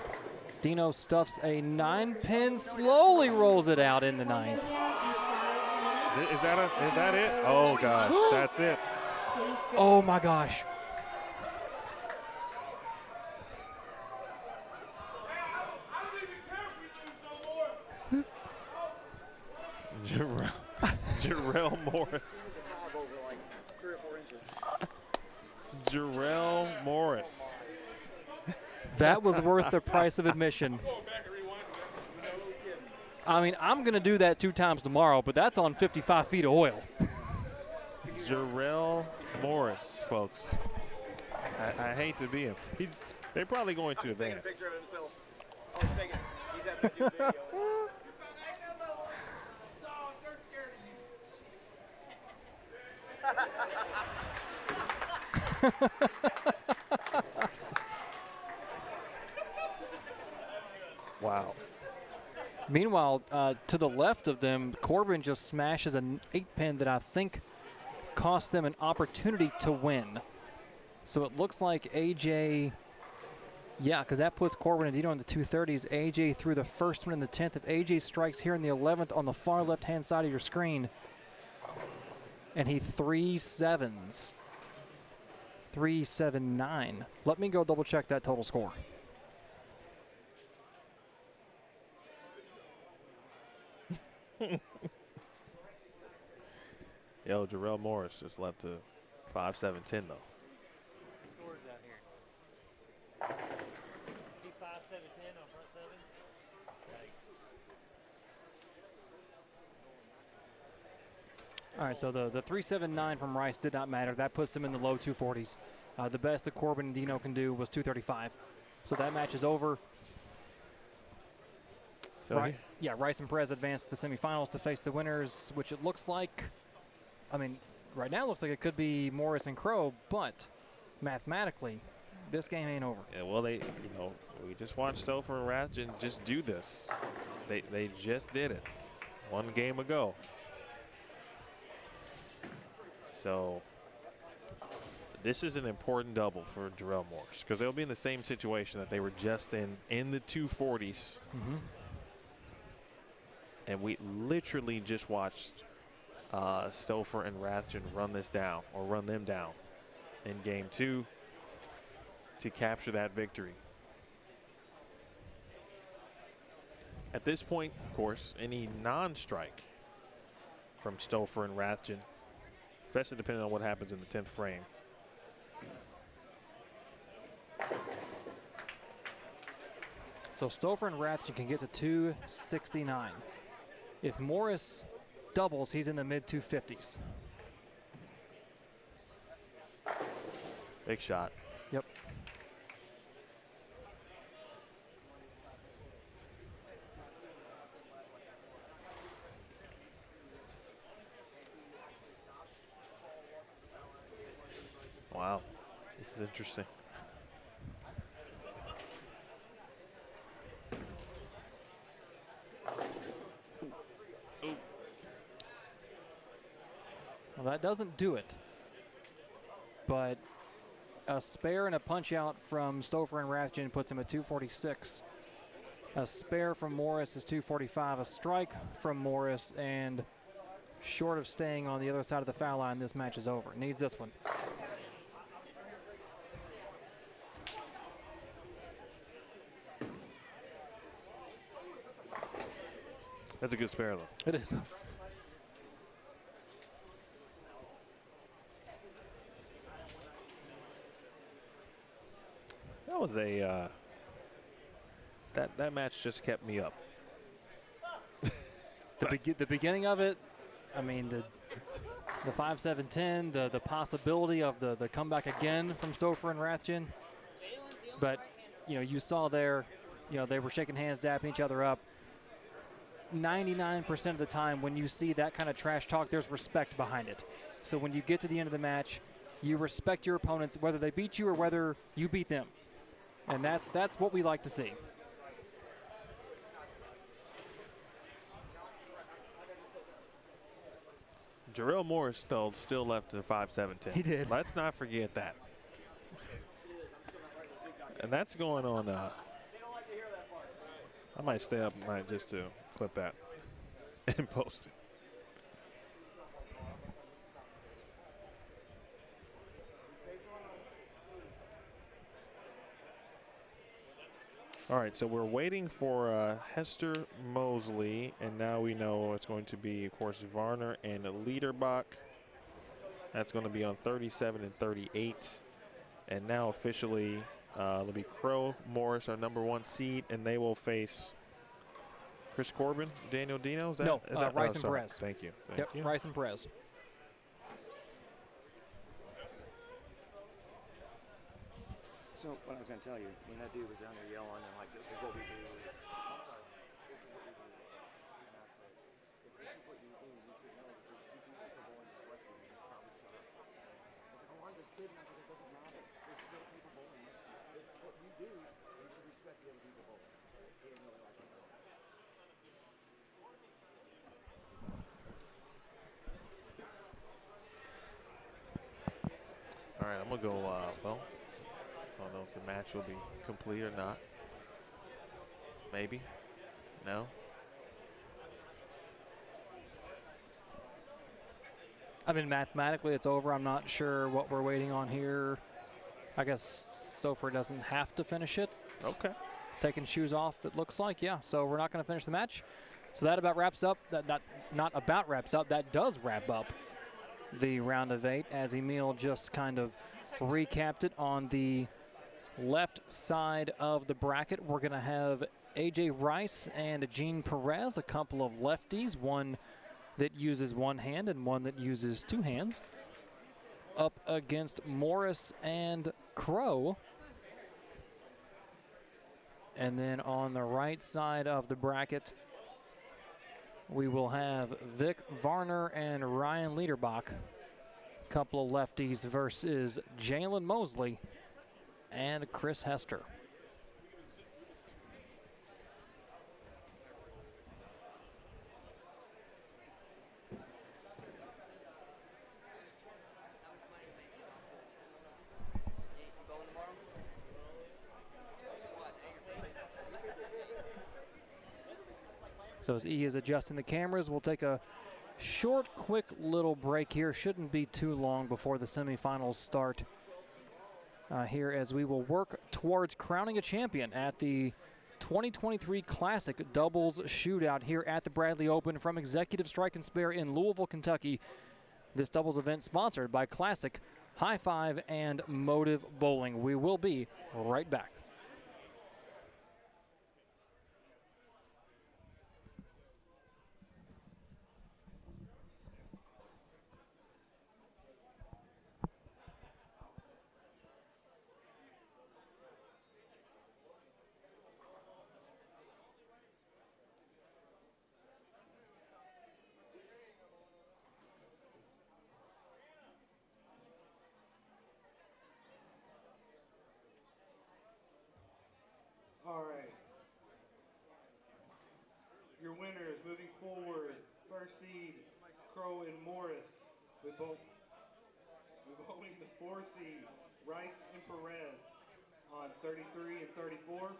Dino stuffs a 9-pin, slowly rolls it out in the 9th. Is that it? Oh gosh, that's it. Oh my gosh. Jarrell Morris. Jarrell Morris. That was worth the price of admission. I mean, I'm going to do that 2 times tomorrow, but that's on 55 feet of oil. Jarrell Morris, folks. I hate to be him. They're probably going to advance. Taking a picture of himself. Oh, he's taking. He's having to do video. Wow. Meanwhile, to the left of them, Corbin just smashes an 8-pin that I think cost them an opportunity to win. So it looks like AJ, yeah, because that puts Corbin and Dino in the 230s. AJ threw the first one in the 10th. If AJ strikes here in the 11th on the far left-hand side of your screen, and he 3-7s. 3-7-9. Let me go double check that total score. Yo, Jarrell Morris just left to 5-7-10 though. Scores out here. 5-7-10 on front 7. Yikes. All right, so the 3-7-9 from Rice did not matter. That puts him in the low 240s. The best that Corbin and Dino can do was 235. So that match is over. So Right, yeah, Rice and Perez advanced to the semifinals to face the winners, which it looks like, I mean, right now it looks like it could be Morris and Crow, but mathematically, this game ain't over. Yeah, well, we just watched Stouffer and Ratchin just do this. They just did it 1 game ago. So this is an important double for Jarrell Morris because they'll be in the same situation that they were just in the 240s. Mm-hmm. And we literally just watched Stouffer and Rathjen run this down or run them down in game 2 to capture that victory. At this point, of course, any non-strike from Stouffer and Rathjen, especially depending on what happens in the 10th frame. So Stouffer and Rathjen can get to 269. If Morris doubles, he's in the mid-250s. Big shot. Yep. Wow, this is interesting. Well, that doesn't do it. But a spare and a punch out from Stouffer and Rathjen puts him at 246. A spare from Morris is 245. A strike from Morris, and short of staying on the other side of the foul line, this match is over. Needs this one. That's a good spare, though. It is. That was a that match just kept me up. The beginning of it, I mean, the 5-7-10, the possibility of the comeback again from Stouffer and Rathjen. But, you know, you saw there, you know, they were shaking hands, dapping each other up. 99% of the time when you see that kind of trash talk, there's respect behind it. So when you get to the end of the match, you respect your opponents, whether they beat you or whether you beat them. And that's what we like to see. Jarrell Morris, though, still left in 5-7-10. He did. Let's not forget that. And that's going on. I might stay up tonight just to clip that and post it. All right, so we're waiting for Hester Mosley, and now we know it's going to be, of course, Varner and Liederbach. That's going to be on 37 and 38. And now officially it'll be Crow, Morris, our #1 seed, and they will face Chris Corbin, Daniel Dino. Is that, no, is that Rice and Perez. Thank you. Yep, Rice and Perez. So what I was going to tell you, when that dude was down there yelling and like, this is what we do. All right, I'm going to go, well, I don't know if the match will be complete or not. Maybe. No. I mean, mathematically it's over. I'm not sure what we're waiting on here. I guess Stouffer doesn't have to finish it. Okay. Taking shoes off, it looks like, yeah. So we're not going to finish the match. So that about wraps up. That not about wraps up. That does wrap up the round of 8, as Emil just kind of recapped it. On the left side of the bracket, we're going to have A.J. Rice and Gene Perez, a couple of lefties, one that uses one hand and one that uses two hands, up against Morris and Crow. And then on the right side of the bracket, we will have Vic Varner and Ryan Liederbach, couple of lefties, versus Jalen Mosley and Chris Hester. So as E is adjusting the cameras, we'll take a short, quick little break here. Shouldn't be too long before the semifinals start here, as we will work towards crowning a champion at the 2023 Classic Doubles Shootout here at the Bradley Open from Executive Strike and Spare in Louisville, Kentucky. This doubles event sponsored by Classic, High Five, and Motiv Bowling. We will be right back. All right. Your winners moving forward. First seed, Crow and Morris. We're bowling the 4 seed, Rice and Perez on 33 and 34.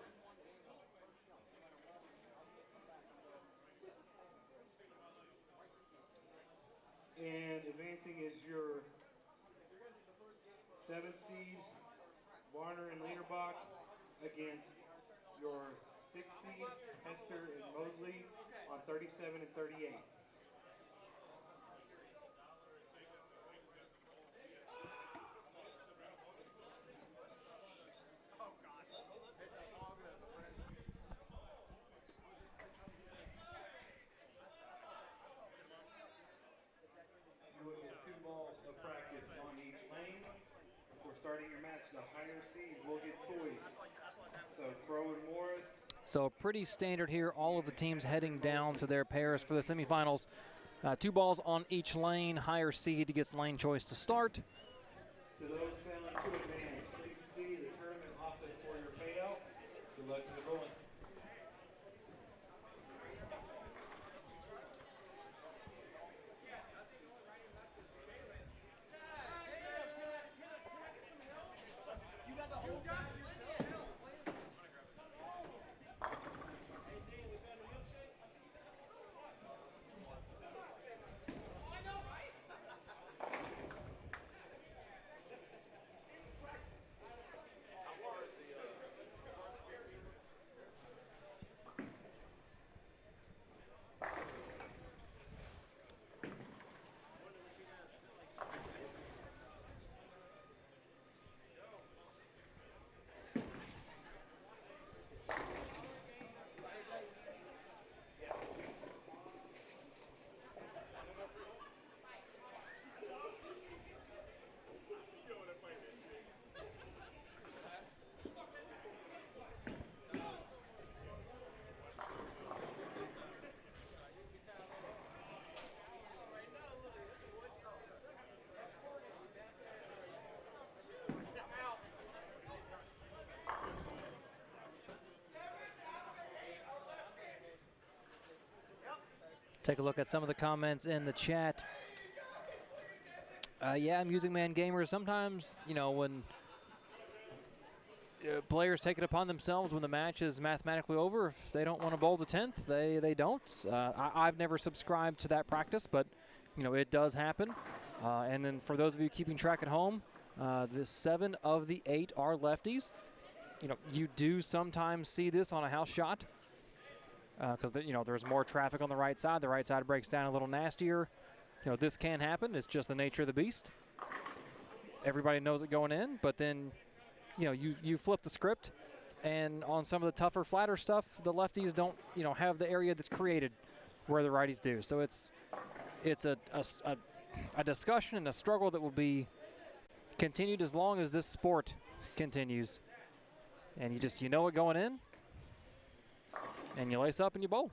And advancing is your 7th seed, Warner and Lederbach, against your 6th seed, Hester and Mosley, on 37 and 38. You will get 2 balls of practice on each lane. Before starting your match, the higher seed will get toys. So Crow and Morris. So pretty standard here. All of the teams heading down to their pairs for the semifinals. 2 balls on each lane. Higher seed gets lane choice to start. To those failing to advance, please see the tournament office for your payout. Good luck to the bowling. Take a look at some of the comments in the chat. Yeah, Music Man Gamer, sometimes, you know, when players take it upon themselves when the match is mathematically over, if they don't want to bowl the 10th, they don't. I've never subscribed to that practice, but, you know, it does happen. And then for those of you keeping track at home, the 7 of the 8 are lefties. You know, you do sometimes see this on a house shot, because you know, there's more traffic on the right side. The right side breaks down a little nastier. You know, this can happen. It's just the nature of the beast. Everybody knows it going in, but then, you know, you flip the script, and on some of the tougher, flatter stuff, the lefties don't, you know, have the area that's created where the righties do. So it's a discussion and a struggle that will be continued as long as this sport continues. And you know it going in, and you lace up and you bowl.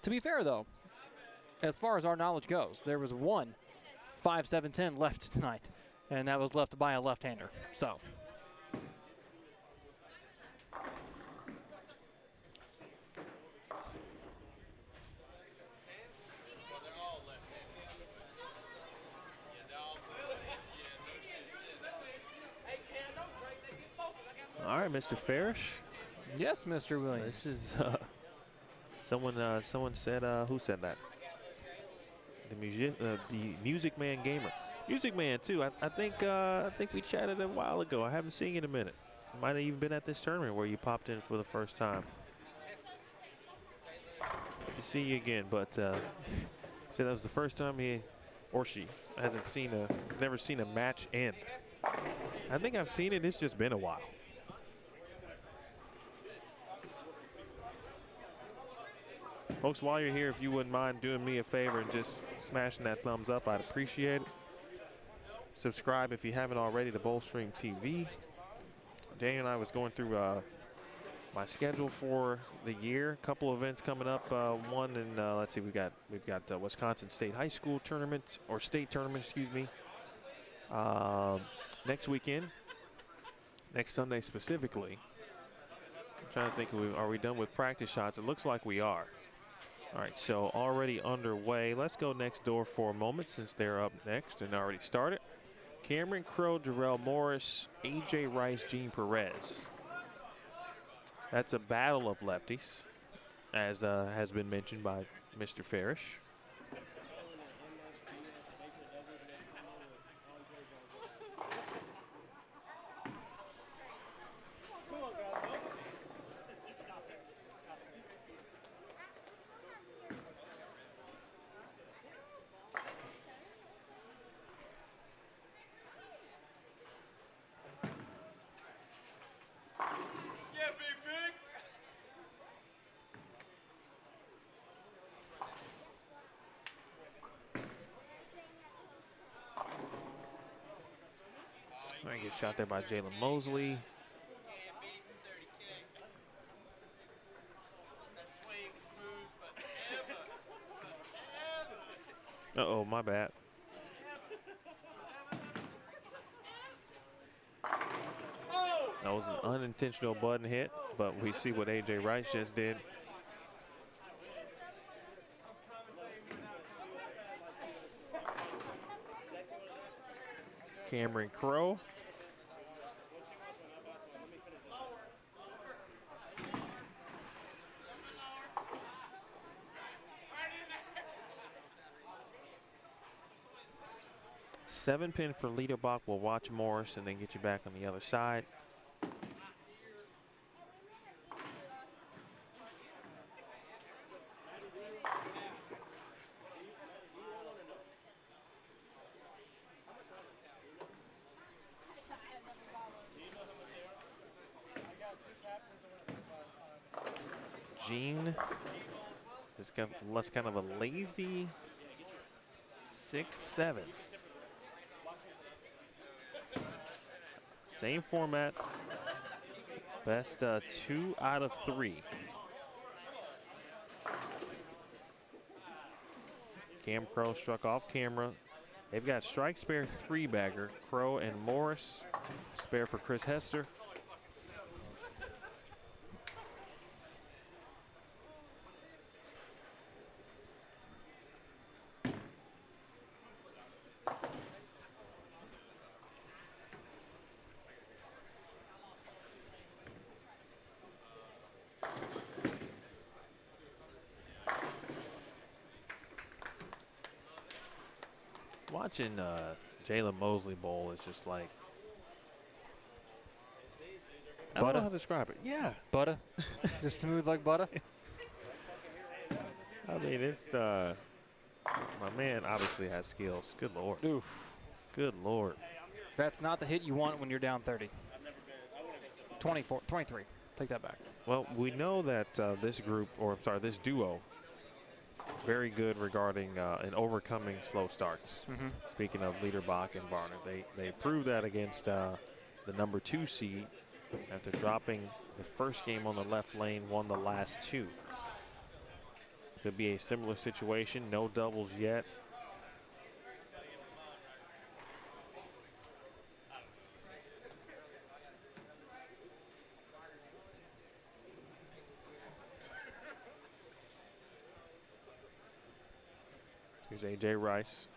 To be fair, though, as far as our knowledge goes, there was one 5-7-10 left tonight, and that was left by a left-hander. So. All right, Mr. Farish, Yes, Mr. Williams. This is someone said, who said that? The Music Man Gamer. Music Man too. I think we chatted a while ago. I haven't seen you in a minute. Might have even been at this tournament where you popped in for the first time. Good to see you again, but said that was the first time he or she hasn't seen never seen a match end. I think I've seen it. It's just been a while. Folks, while you're here, if you wouldn't mind doing me a favor and just smashing that thumbs up, I'd appreciate it. Subscribe if you haven't already to Bowlstream TV. Daniel and I was going through my schedule for the year. A couple events coming up. One in let's see, we've got Wisconsin State High School tournament or state tournament, excuse me. Next weekend, next Sunday specifically. I'm trying to think, are we done with practice shots? It looks like we are. All right, so already underway. Let's go next door for a moment since they're up next and already started. Cameron Crowe, Jarrell Morris, AJ Rice, Gene Perez. That's a battle of lefties, as has been mentioned by Mr. Farish. Get shot there by Jalen Mosley. Uh-oh, my bad. That was an unintentional button hit, but we see what AJ Rice just did. Cameron Crowe. Seven pin for Liederbach. We'll watch Morris and then get you back on the other side. Gene has left kind of a lazy 6-7. Same format, best 2 out of 3. Cam Crowe struck off camera. They've got strike spare 3-bagger, Crowe and Morris, spare for Chris Hester. Watching Jalen Mosley bowl is just like, I don't know how to describe it. Yeah. Butter? Just smooth like butter? I mean, it's, my man obviously has skills. Good Lord. Oof. Good Lord. That's not the hit you want when you're down 30. 24, 23. Take that back. Well, we know that this group, or I'm sorry, this duo, very good regarding and overcoming slow starts. Speaking of Liederbach and Varner, they proved that against the number 2 seed after dropping the first game on the left lane, won the last 2. Could be a similar situation. No doubles yet. Here's AJ Rice.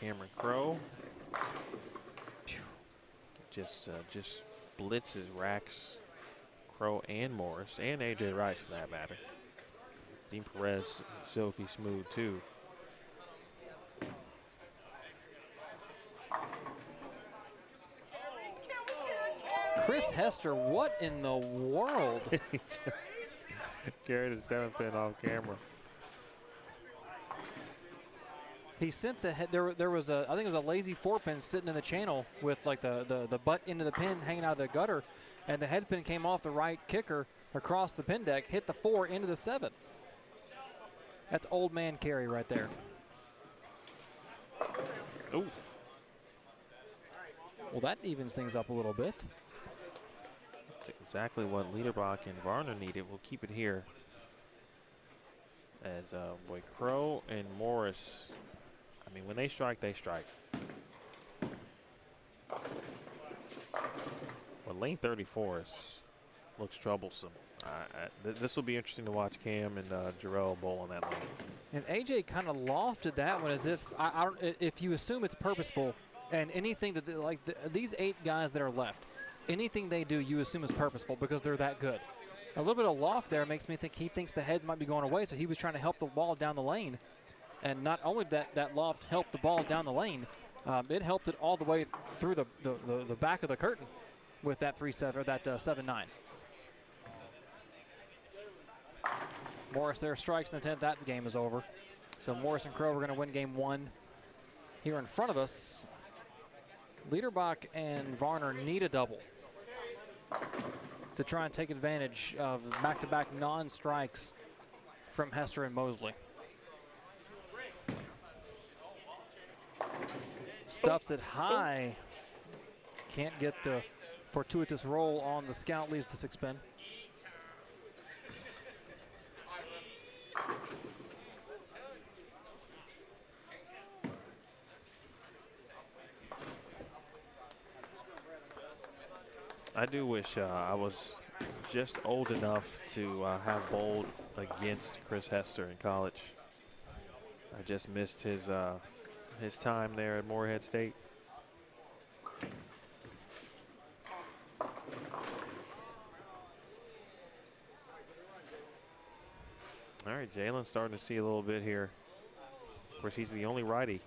Cameron Crowe just blitzes, racks Crowe and Morris, and A.J. Rice for that matter. Dean Perez, silky smooth too. Chris Hester, what in the world? He just carried his 7-pin off camera. He sent the head. There was a, I think it was a lazy 4-pin sitting in the channel with like the butt into the pin hanging out of the gutter, and the head pin came off the right kicker across the pin deck, hit the 4 into the 7. That's old man carry right there. Ooh. Well, that evens things up a little bit. That's exactly what Liederbach and Varner needed. We'll keep it here. As boy, Crowe and Morris, I mean, when they strike, they strike. Well, lane 34 looks troublesome. This will be interesting to watch Cam and Jarrell bowl on that lane. And AJ kind of lofted that one as if if you assume it's purposeful, and anything that these 8 guys that are left, anything they do you assume is purposeful because they're that good. A little bit of loft there makes me think he thinks the heads might be going away, so he was trying to help the ball down the lane. And not only that loft helped the ball down the lane, it helped it all the way through the back of the curtain with that 3-7 or that 7-9. Morris there strikes in the 10th. That game is over. So Morris and Crowe are going to win game 1. Here in front of us, Liederbach and Varner need a double to try and take advantage of back-to-back non-strikes from Hester and Mosley. Stuffs it high. Can't get the fortuitous roll on the scout, leaves the 6-pin. I do wish I was just old enough to have bowled against Chris Hester in college. I just missed his time there at Morehead State. All right, Jalen's starting to see a little bit here. Of course, he's the only righty.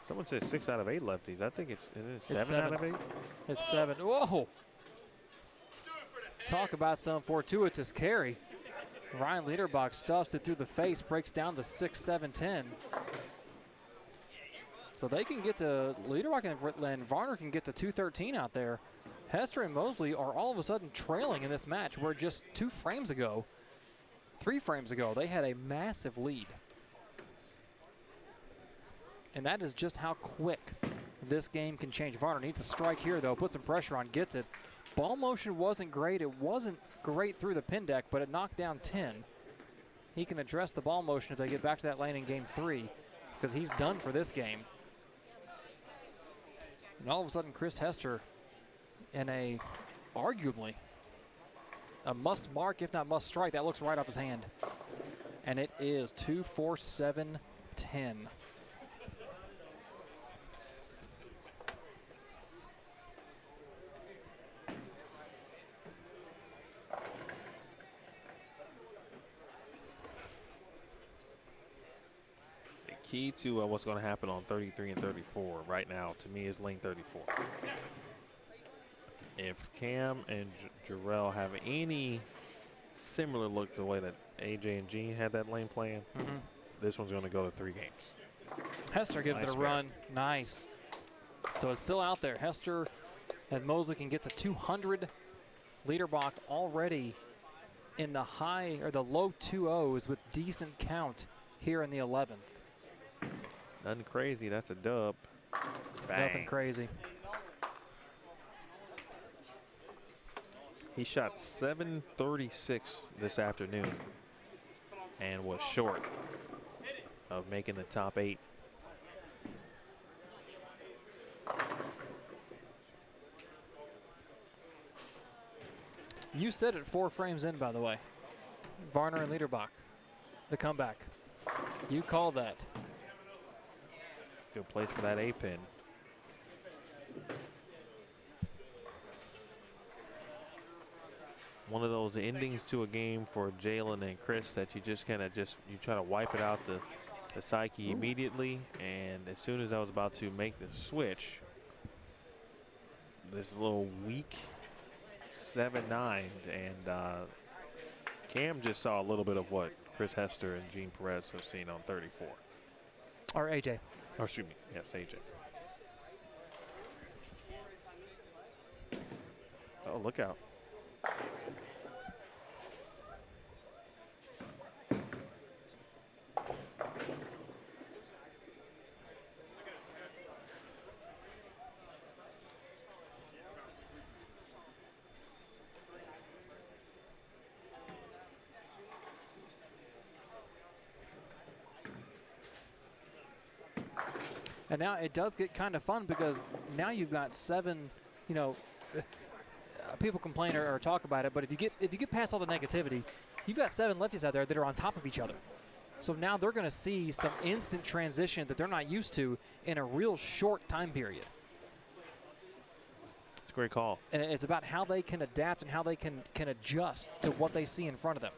Someone says 6 out of 8 lefties. I think it's 7 out of 8. It's 7. Whoa! Talk about some fortuitous carry. Ryan Liederbach stuffs it through the face, breaks down to 6-7-10. So they can get to, Liederbach and Varner can get to 213 out there. Hester and Mosley are all of a sudden trailing in this match, where just 3 frames ago, they had a massive lead. And that is just how quick this game can change. Varner needs to strike here, though, put some pressure on, gets it. Ball motion wasn't great. It wasn't great through the pin deck, but it knocked down 10. He can address the ball motion if they get back to that lane in game 3, because he's done for this game. And all of a sudden, Chris Hester in arguably a must mark, if not must strike. That looks right off his hand. And it is 2-4-7-10. Key to what's going to happen on 33 and 34 right now, to me, is lane 34. If Cam and Jarrell have any similar look to the way that AJ and Gene had that lane plan, this one's going to go to 3 games. Hester gives it a run. Nice. So it's still out there. Hester and Mosley can get to 200. Liederbach already in the low 2-0s with decent count here in the 11th. Nothing crazy. That's a dub. Bang. Nothing crazy. He shot 736 this afternoon and was short of making the top 8. You said it 4 frames in, by the way. Varner and Liederbach, the comeback. You called that. Good place for that A pin. One of those endings to a game for Jalen and Chris that you just kind of you try to wipe it out the psyche immediately, and as soon as I was about to make the switch, this little weak 7-9, and Cam just saw a little bit of what Chris Hester and Gene Perez have seen on 34. Or AJ. Oh, excuse me. Yes, AJ. Oh, look out. And now it does get kind of fun because now you've got 7, you know, people complain or talk about it, but if you get past all the negativity, you've got 7 lefties out there that are on top of each other. So now they're going to see some instant transition that they're not used to in a real short time period. It's a great call. And it's about how they can adapt and how they can adjust to what they see in front of them.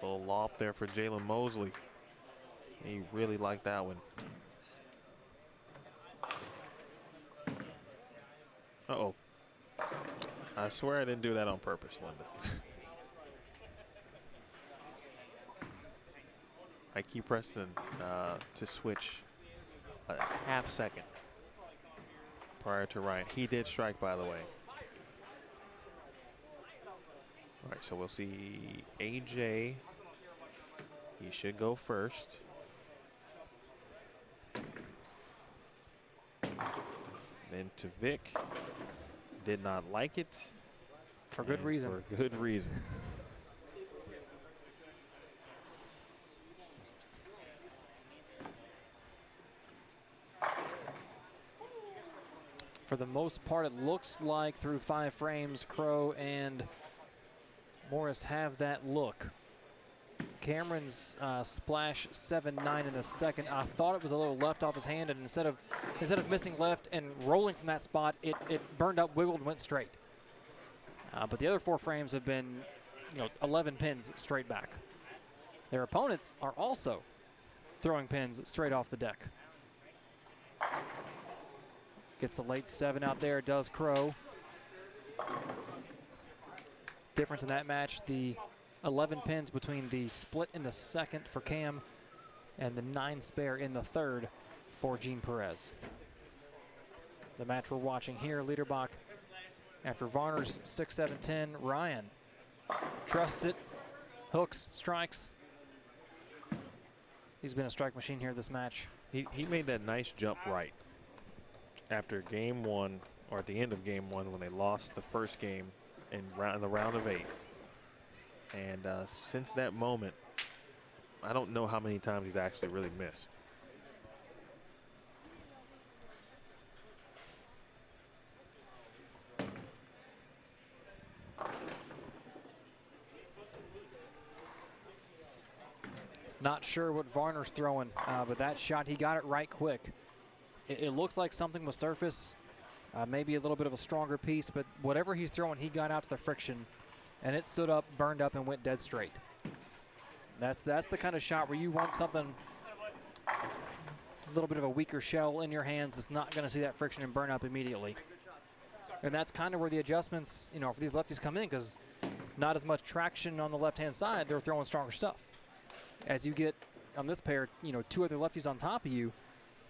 A little lob there for Jalen Mosley. He really liked that one. Uh-oh. I swear I didn't do that on purpose, Linda. I keep pressing to switch a half second prior to Ryan. He did strike, by the way. All right, so we'll see AJ. He should go first. Then to Vic. Did not like it. For good reason. For good reason. For the most part, it looks like through 5 frames, Crow and Morris have that look. Cameron's splash 7-9 in the second. I thought it was a little left off his hand, and instead of missing left and rolling from that spot, it burned up, wiggled, and went straight. But the other 4 frames have been, 11 pins straight back. Their opponents are also throwing pins straight off the deck. Gets the late 7 out there, does Crow. Difference in that match, the 11 pins between the split in the second for Cam and the 9 spare in the third for Gene Perez. The match we're watching here, Liederbach after Varner's 6-7-10. Ryan trusts it, hooks, strikes. He's been a strike machine here this match. He made that nice jump right after game 1, or at the end of game 1 when they lost the first game in the round of 8. And since that moment, I don't know how many times he's actually really missed. Not sure what Varner's throwing, but that shot, he got it right quick. It looks like something was surface, maybe a little bit of a stronger piece, but whatever he's throwing, he got out to the friction, and it stood up, burned up, and went dead straight. That's the kind of shot where you want something, a little bit of a weaker shell in your hands that's not going to see that friction and burn up immediately. And that's kind of where the adjustments, for these lefties come in, because not as much traction on the left-hand side, they're throwing stronger stuff. As you get on this pair, 2 other lefties on top of you,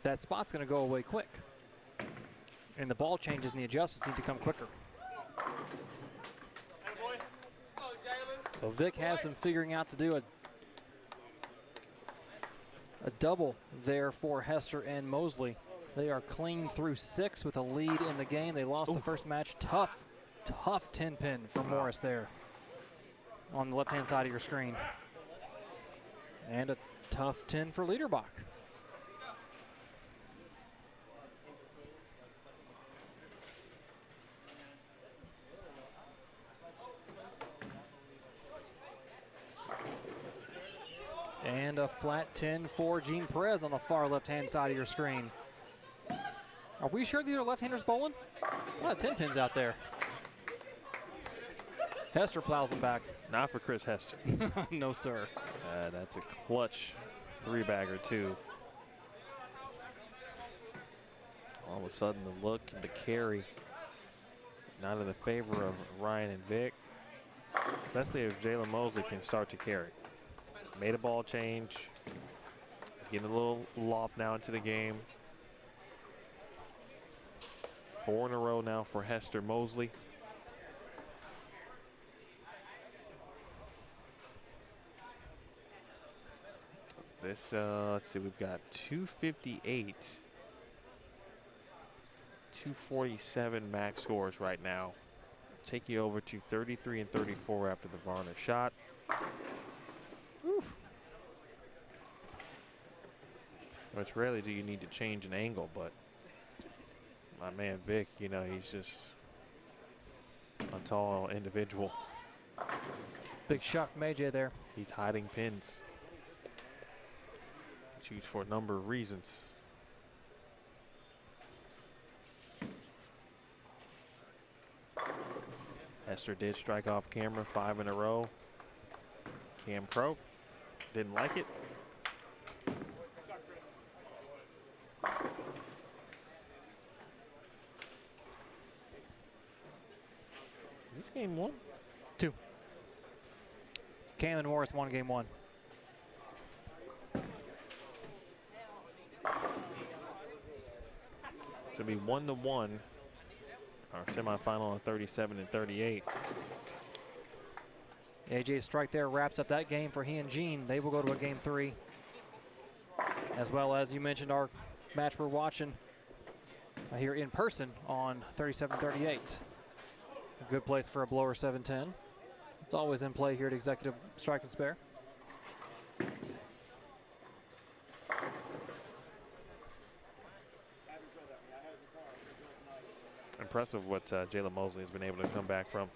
that spot's going to go away quick. And the ball changes and the adjustments need to come quicker. So Vic has some figuring out to do. A double there for Hester and Mosley. They are clean through 6 with a lead in the game. They lost the first match. Tough 10 pin for Morris there on the left-hand side of your screen. And a tough 10 for Liederbach. And a flat 10 for Gene Perez on the far left-hand side of your screen. Are we sure these are left-handers bowling? A lot of 10 pins out there. Hester plows them back. Not for Chris Hester. No, sir. That's a clutch three-bagger, too. All of a sudden, the look and the carry not in the favor of Ryan and Vic, especially if Jalen Mosley can start to carry. Made a ball change. He's getting a little loft now into the game. 4 in a row now for Hester Mosley. This, let's see, we've got 258, 247 max scores right now. Take you over to 33 and 34 after the Varner shot. Oof. Which rarely do you need to change an angle, but my man Vic, you know, he's just a tall individual. Big shot from AJ there. He's hiding pins. Choose for a number of reasons. Hester did strike off camera 5 in a row. Cam Crow didn't like it. Is this game 1? 2. Cam and Morris won game 1. So it'll be 1-1. Our semifinal on 37 and 38. AJ's strike there wraps up that game for he and Gene. They will go to a game 3. As well as you mentioned, our match we're watching here in person on 37-38. A good place for a blower 710. It's always in play here at Executive Strike and Spare. Impressive what Jalen Mosley has been able to come back from.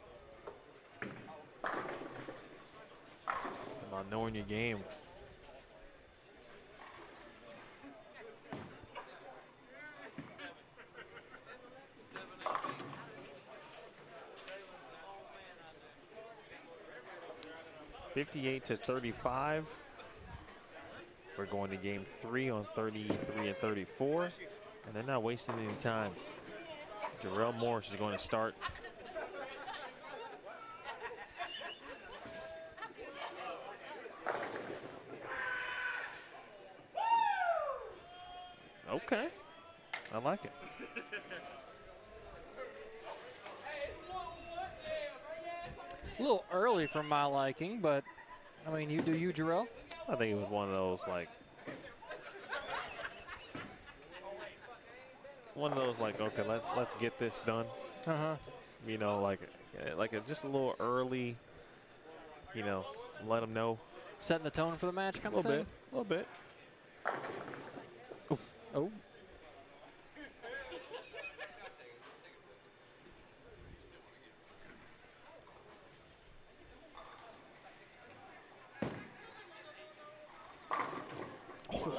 About knowing your game. (58-35). We're going to game 3 on 33 and 34, and they're not wasting any time. Jarrell Morris is going to start. Okay, I like it. A little early for my liking, but I mean, you do you, Jarrell? I think it was one of those like okay, let's get this done. You know, like just a little early. You know, let them know. Setting the tone for the match, kind of thing. A little bit. Oof. Oh.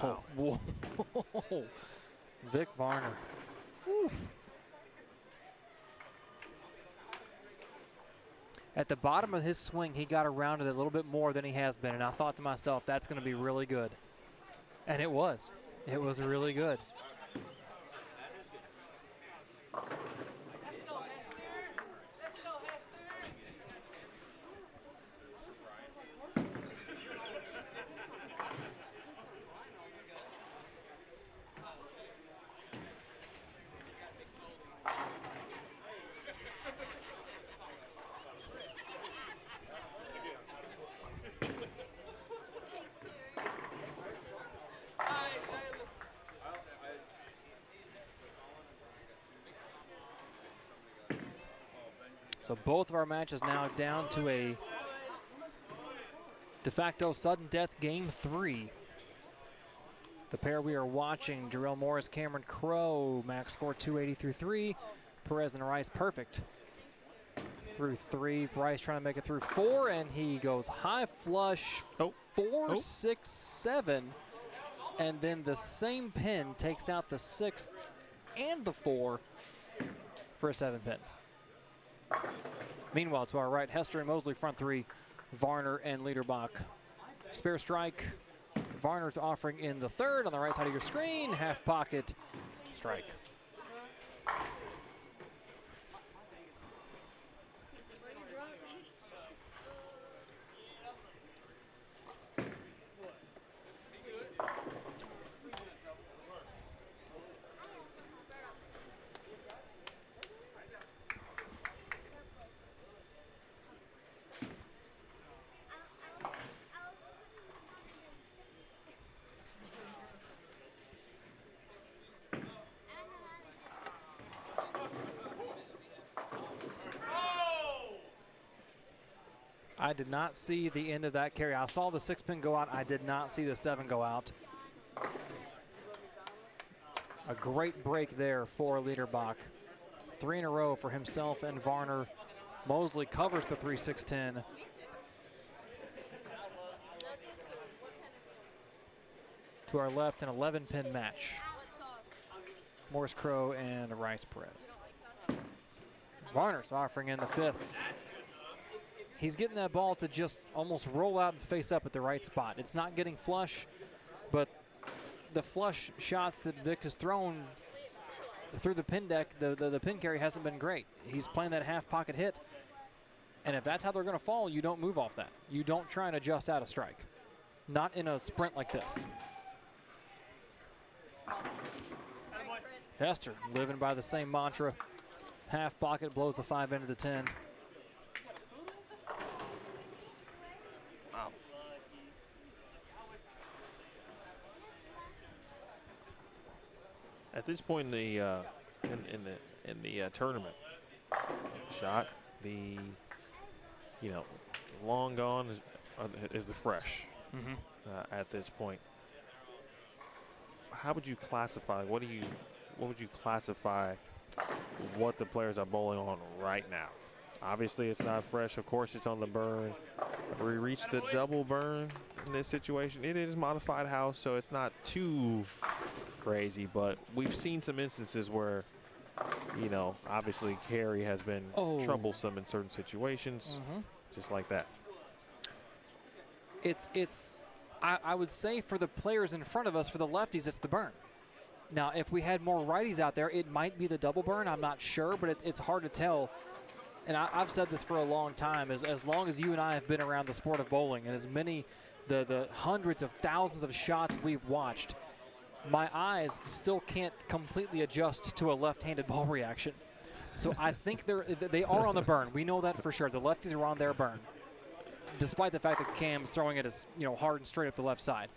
Wow. Whoa. Vic Varner. Woo. At the bottom of his swing, he got around it a little bit more than he has been, and I thought to myself, that's going to be really good. And it was. It was really good. So both of our matches now down to a de facto sudden death game 3. The pair we are watching, Jarrell Morris, Cameron Crow, max score 280 through 3. Perez and Rice perfect. through 3. Bryce trying to make it through 4, and he goes high flush. 4, 6, 7. And then the same pin takes out the 6 and the 4 for a 7-pin. Meanwhile, to our right, Hester and Mosley front 3, Varner and Liederbach. Spare strike. Varner's offering in the 3rd on the right side of your screen. Half pocket strike. I did not see the end of that carry. I saw the 6-pin go out. I did not see the 7 go out. A great break there for Liederbach. 3 in a row for himself and Varner. Mosley covers the 3-6-10. To our left, an 11-pin match. Morris Crow and Rice Perez. Varner's offering in the 5th. He's getting that ball to just almost roll out and face up at the right spot. It's not getting flush, but the flush shots that Vic has thrown through the pin deck, the pin carry hasn't been great. He's playing that half pocket hit, and if that's how they're going to fall, you don't move off that. You don't try and adjust out a strike. Not in a sprint like this. Hester living by the same mantra. Half pocket blows the 5 into the 10. At this point in the tournament, shot, the long gone is the fresh. At this point. How would you classify? What would you classify what the players are bowling on right now? Obviously, it's not fresh. Of course, it's on the burn. We reached the double burn in this situation. It is modified house, so it's not too crazy, but we've seen some instances where, obviously carry has been troublesome in certain situations, just like that. I would say for the players in front of us, for the lefties, it's the burn. Now, if we had more righties out there, it might be the double burn. I'm not sure, but it's hard to tell. And I've said this for a long time, as long as you and I have been around the sport of bowling, and as many, the hundreds of thousands of shots we've watched, my eyes still can't completely adjust to a left-handed ball reaction. So I think they are on the burn. We know that for sure. The lefties are on their burn, despite the fact that Cam's throwing it as hard and straight up the left side.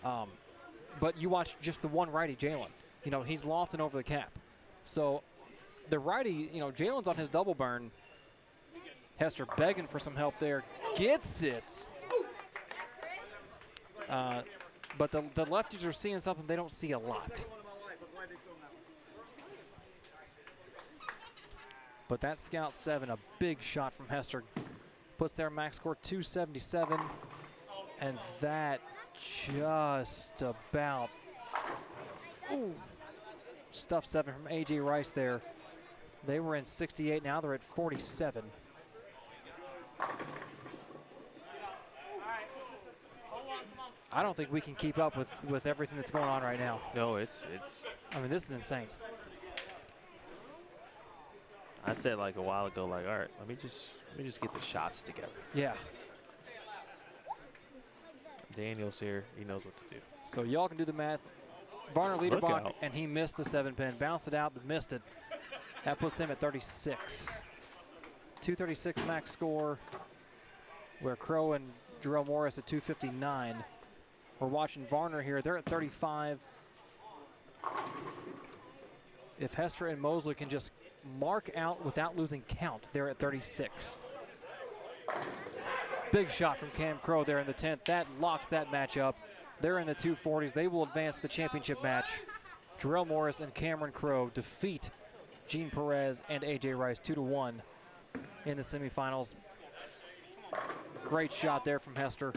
But you watch just the one righty, Jalen. He's lofting over the cap. So the righty, Jalen's on his double burn. Hester begging for some help there. Gets it. But the lefties are seeing something they don't see a lot. But that Scout 7, a big shot from Hester, puts their max score 277. And that just about stuff 7 from A.J. Rice there. They were in 68, now they're at 47. I don't think we can keep up with everything that's going on right now. No, it's. I mean, this is insane. I said like a while ago, like, all right, let me just get the shots together. Yeah. Daniel's here. He knows what to do. So y'all can do the math. Varner Liederbach, and he missed the 7-pin. Bounced it out, but missed it. That puts him at 36. 236 max score, where Crow and Jarrell Morris at 259. We're watching Varner here. They're at 35. If Hester and Mosley can just mark out without losing count, they're at 36. Big shot from Cam Crow there in the 10th. That locks that match up. They're in the 240s. They will advance to the championship match. Jarrell Morris and Cameron Crow defeat Gene Perez and A.J. Rice 2-1 in the semifinals. Great shot there from Hester.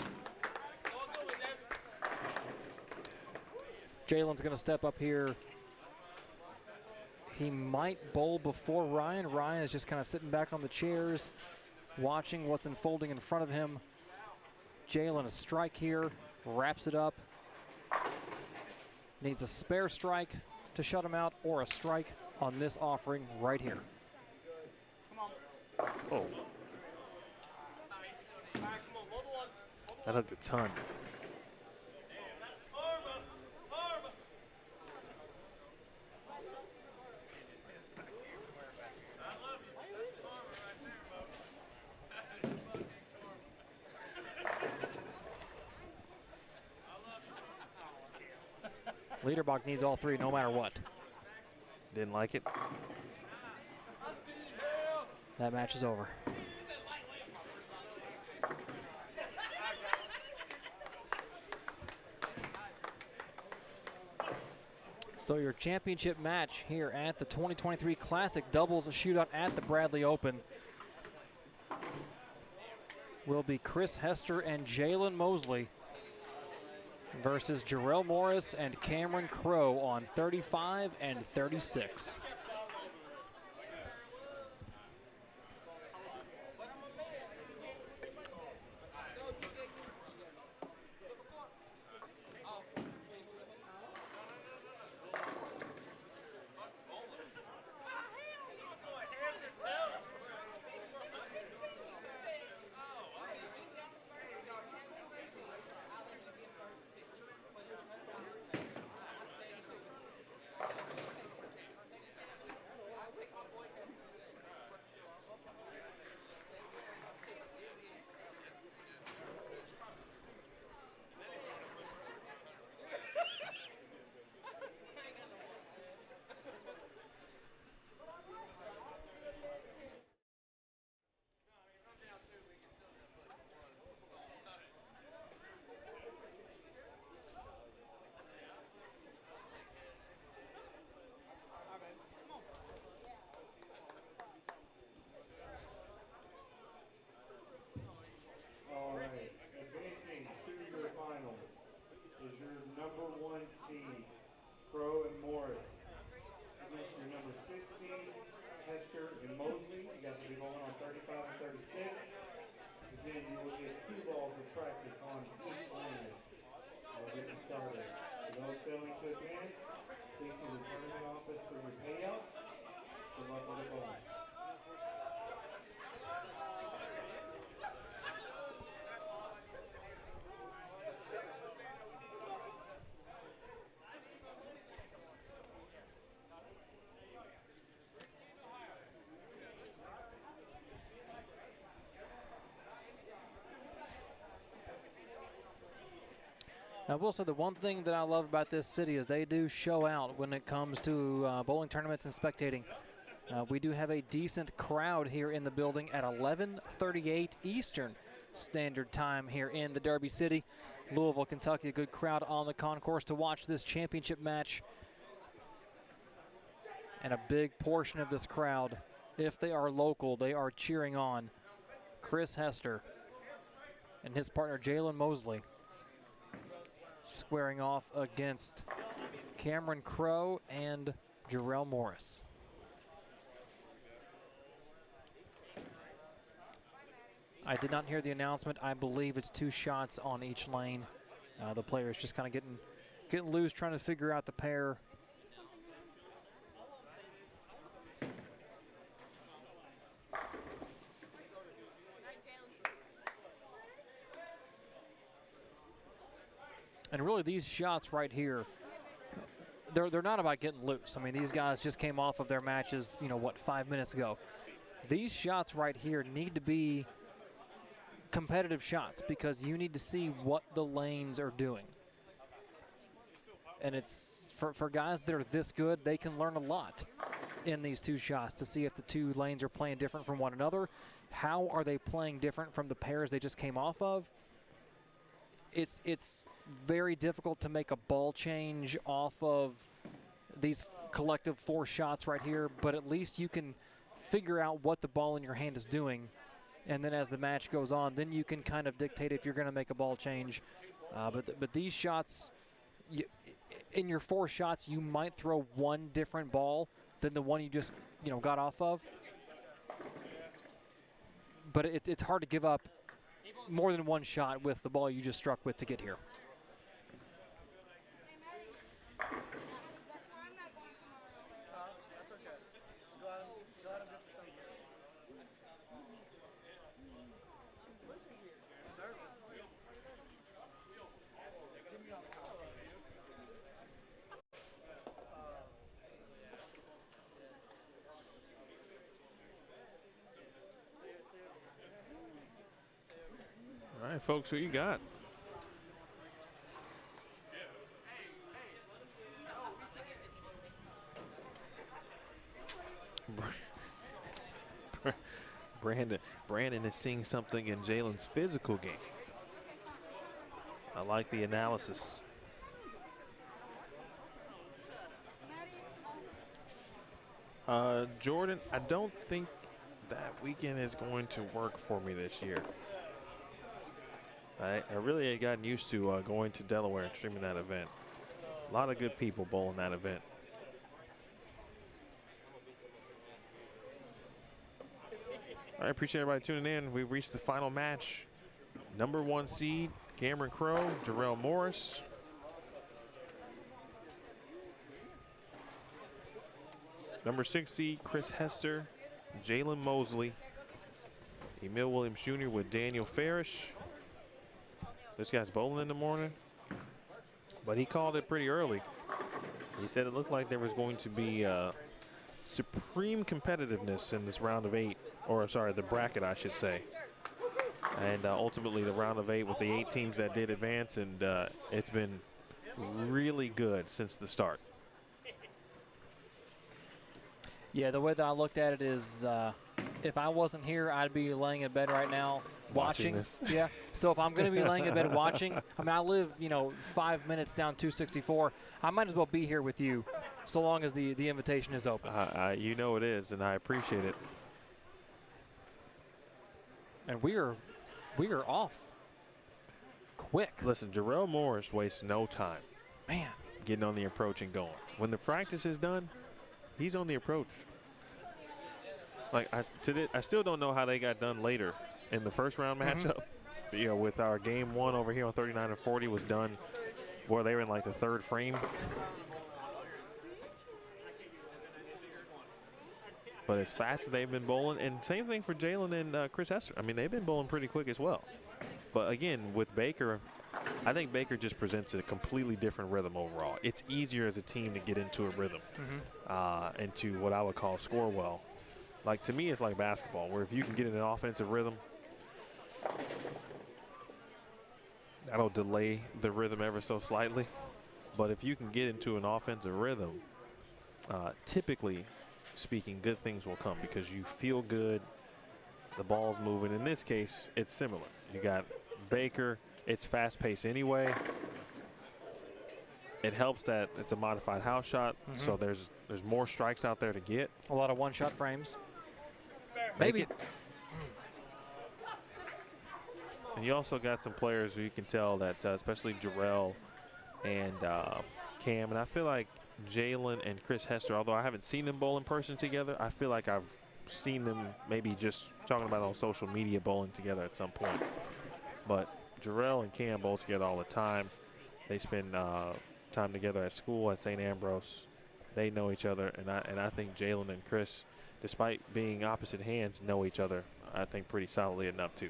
Jalen's going to step up here. He might bowl before Ryan. Ryan is just kind of sitting back on the chairs, watching what's unfolding in front of him. Jalen, a strike here, wraps it up. Needs a spare strike to shut him out, or a strike on this offering right here. Oh. That hooked a ton. Liederbach needs all three no matter what. Didn't like it. That match is over. So your championship match here at the 2023 Classic Doubles Shootout at the Bradley Open will be Chris Hester and Jalen Mosley versus Jarrell Morris and Cameron Crowe on 35 and 36. All right, advancing to your finals is your number 1 seed, Crowe and Morris, against your number 6 seed, Hester and Mosley. You guys will be bowling on 35 and 36. Again, you will get 2 balls of practice on each lane. We'll get you started. For those failing to advance, please see the tournament office for your payouts. Good luck with the bowling. I will say the one thing that I love about this city is they do show out when it comes to bowling tournaments and spectating. We do have a decent crowd here in the building at 11:38 Eastern Standard Time here in the Derby City. Louisville, Kentucky, a good crowd on the concourse to watch this championship match. And a big portion of this crowd, if they are local, they are cheering on Chris Hester and his partner Jalen Mosley, squaring off against Cameron Crowe and Jarrell Morris. I did not hear the announcement. I believe it's 2 shots on each lane. The players just kind of getting loose, trying to figure out the pair. And really, these shots right here, they're not about getting loose. I mean, these guys just came off of their matches, 5 minutes ago. These shots right here need to be competitive shots because you need to see what the lanes are doing. And it's for guys that are this good, they can learn a lot in these 2 shots to see if the 2 lanes are playing different from one another. How are they playing different from the pairs they just came off of? It's very difficult to make a ball change off of these collective 4 shots right here, but at least you can figure out what the ball in your hand is doing, and then as the match goes on, then you can kind of dictate if you're going to make a ball change. But these shots, in your 4 shots, you might throw one different ball than the one you just got off of. But it's hard to give up more than one shot with the ball you just struck with to get here. All right, folks, who you got? Brandon is seeing something in Jalen's physical game. I like the analysis. Jordan, I don't think that weekend is going to work for me this year. I really had gotten used to going to Delaware and streaming that event. A lot of good people bowling that event. I appreciate everybody tuning in. We've reached the final match. Number 1 seed, Cameron Crowe, Jarrell Morris. Number 6 seed, Chris Hester, Jalen Mosley. Emil Williams Jr. with Daniel Farish. This guy's bowling in the morning, but he called it pretty early. He said it looked like there was going to be supreme competitiveness in this round of 8, or sorry, the bracket, I should say. And ultimately the round of 8 with the 8 teams that did advance, and it's been really good since the start. Yeah, the way that I looked at it is if I wasn't here, I'd be laying in bed right now watching this. Yeah, so if I'm going to be laying in bed watching, I mean, I live, 5 minutes down 264. I might as well be here with you so long as the invitation is open. You know it is, and I appreciate it. And we are off quick. Listen, Jarrell Morris wastes no time. Man. Getting on the approach and going. When the practice is done, he's on the approach. Like, I still don't know how they got done later in the first round matchup. With our game 1 over here on 39 and 40 was done where they were in like the 3rd frame. But as fast as they've been bowling, and same thing for Jalen and Chris Hester. I mean, they've been bowling pretty quick as well. But again, with Baker, I think Baker just presents a completely different rhythm overall. It's easier as a team to get into a rhythm and to what I would call score well. Like, to me, it's like basketball, where if you can get in an offensive rhythm, that'll delay the rhythm ever so slightly. But if you can get into an offensive rhythm, typically speaking, good things will come because you feel good, the ball's moving. In this case, it's similar. You got Baker, it's fast-paced anyway. It helps that it's a modified house shot, so there's more strikes out there to get. A lot of one-shot frames. Maybe. And you also got some players who you can tell that, especially Jarrell and Cam, and I feel like Jalen and Chris Hester, although I haven't seen them bowl in person together, I feel like I've seen them maybe just talking about on social media bowling together at some point. But Jarrell and Cam bowl together all the time. They spend time together at school at St. Ambrose. They know each other, and I think Jalen and Chris, despite being opposite hands, know each other, I think, pretty solidly enough too.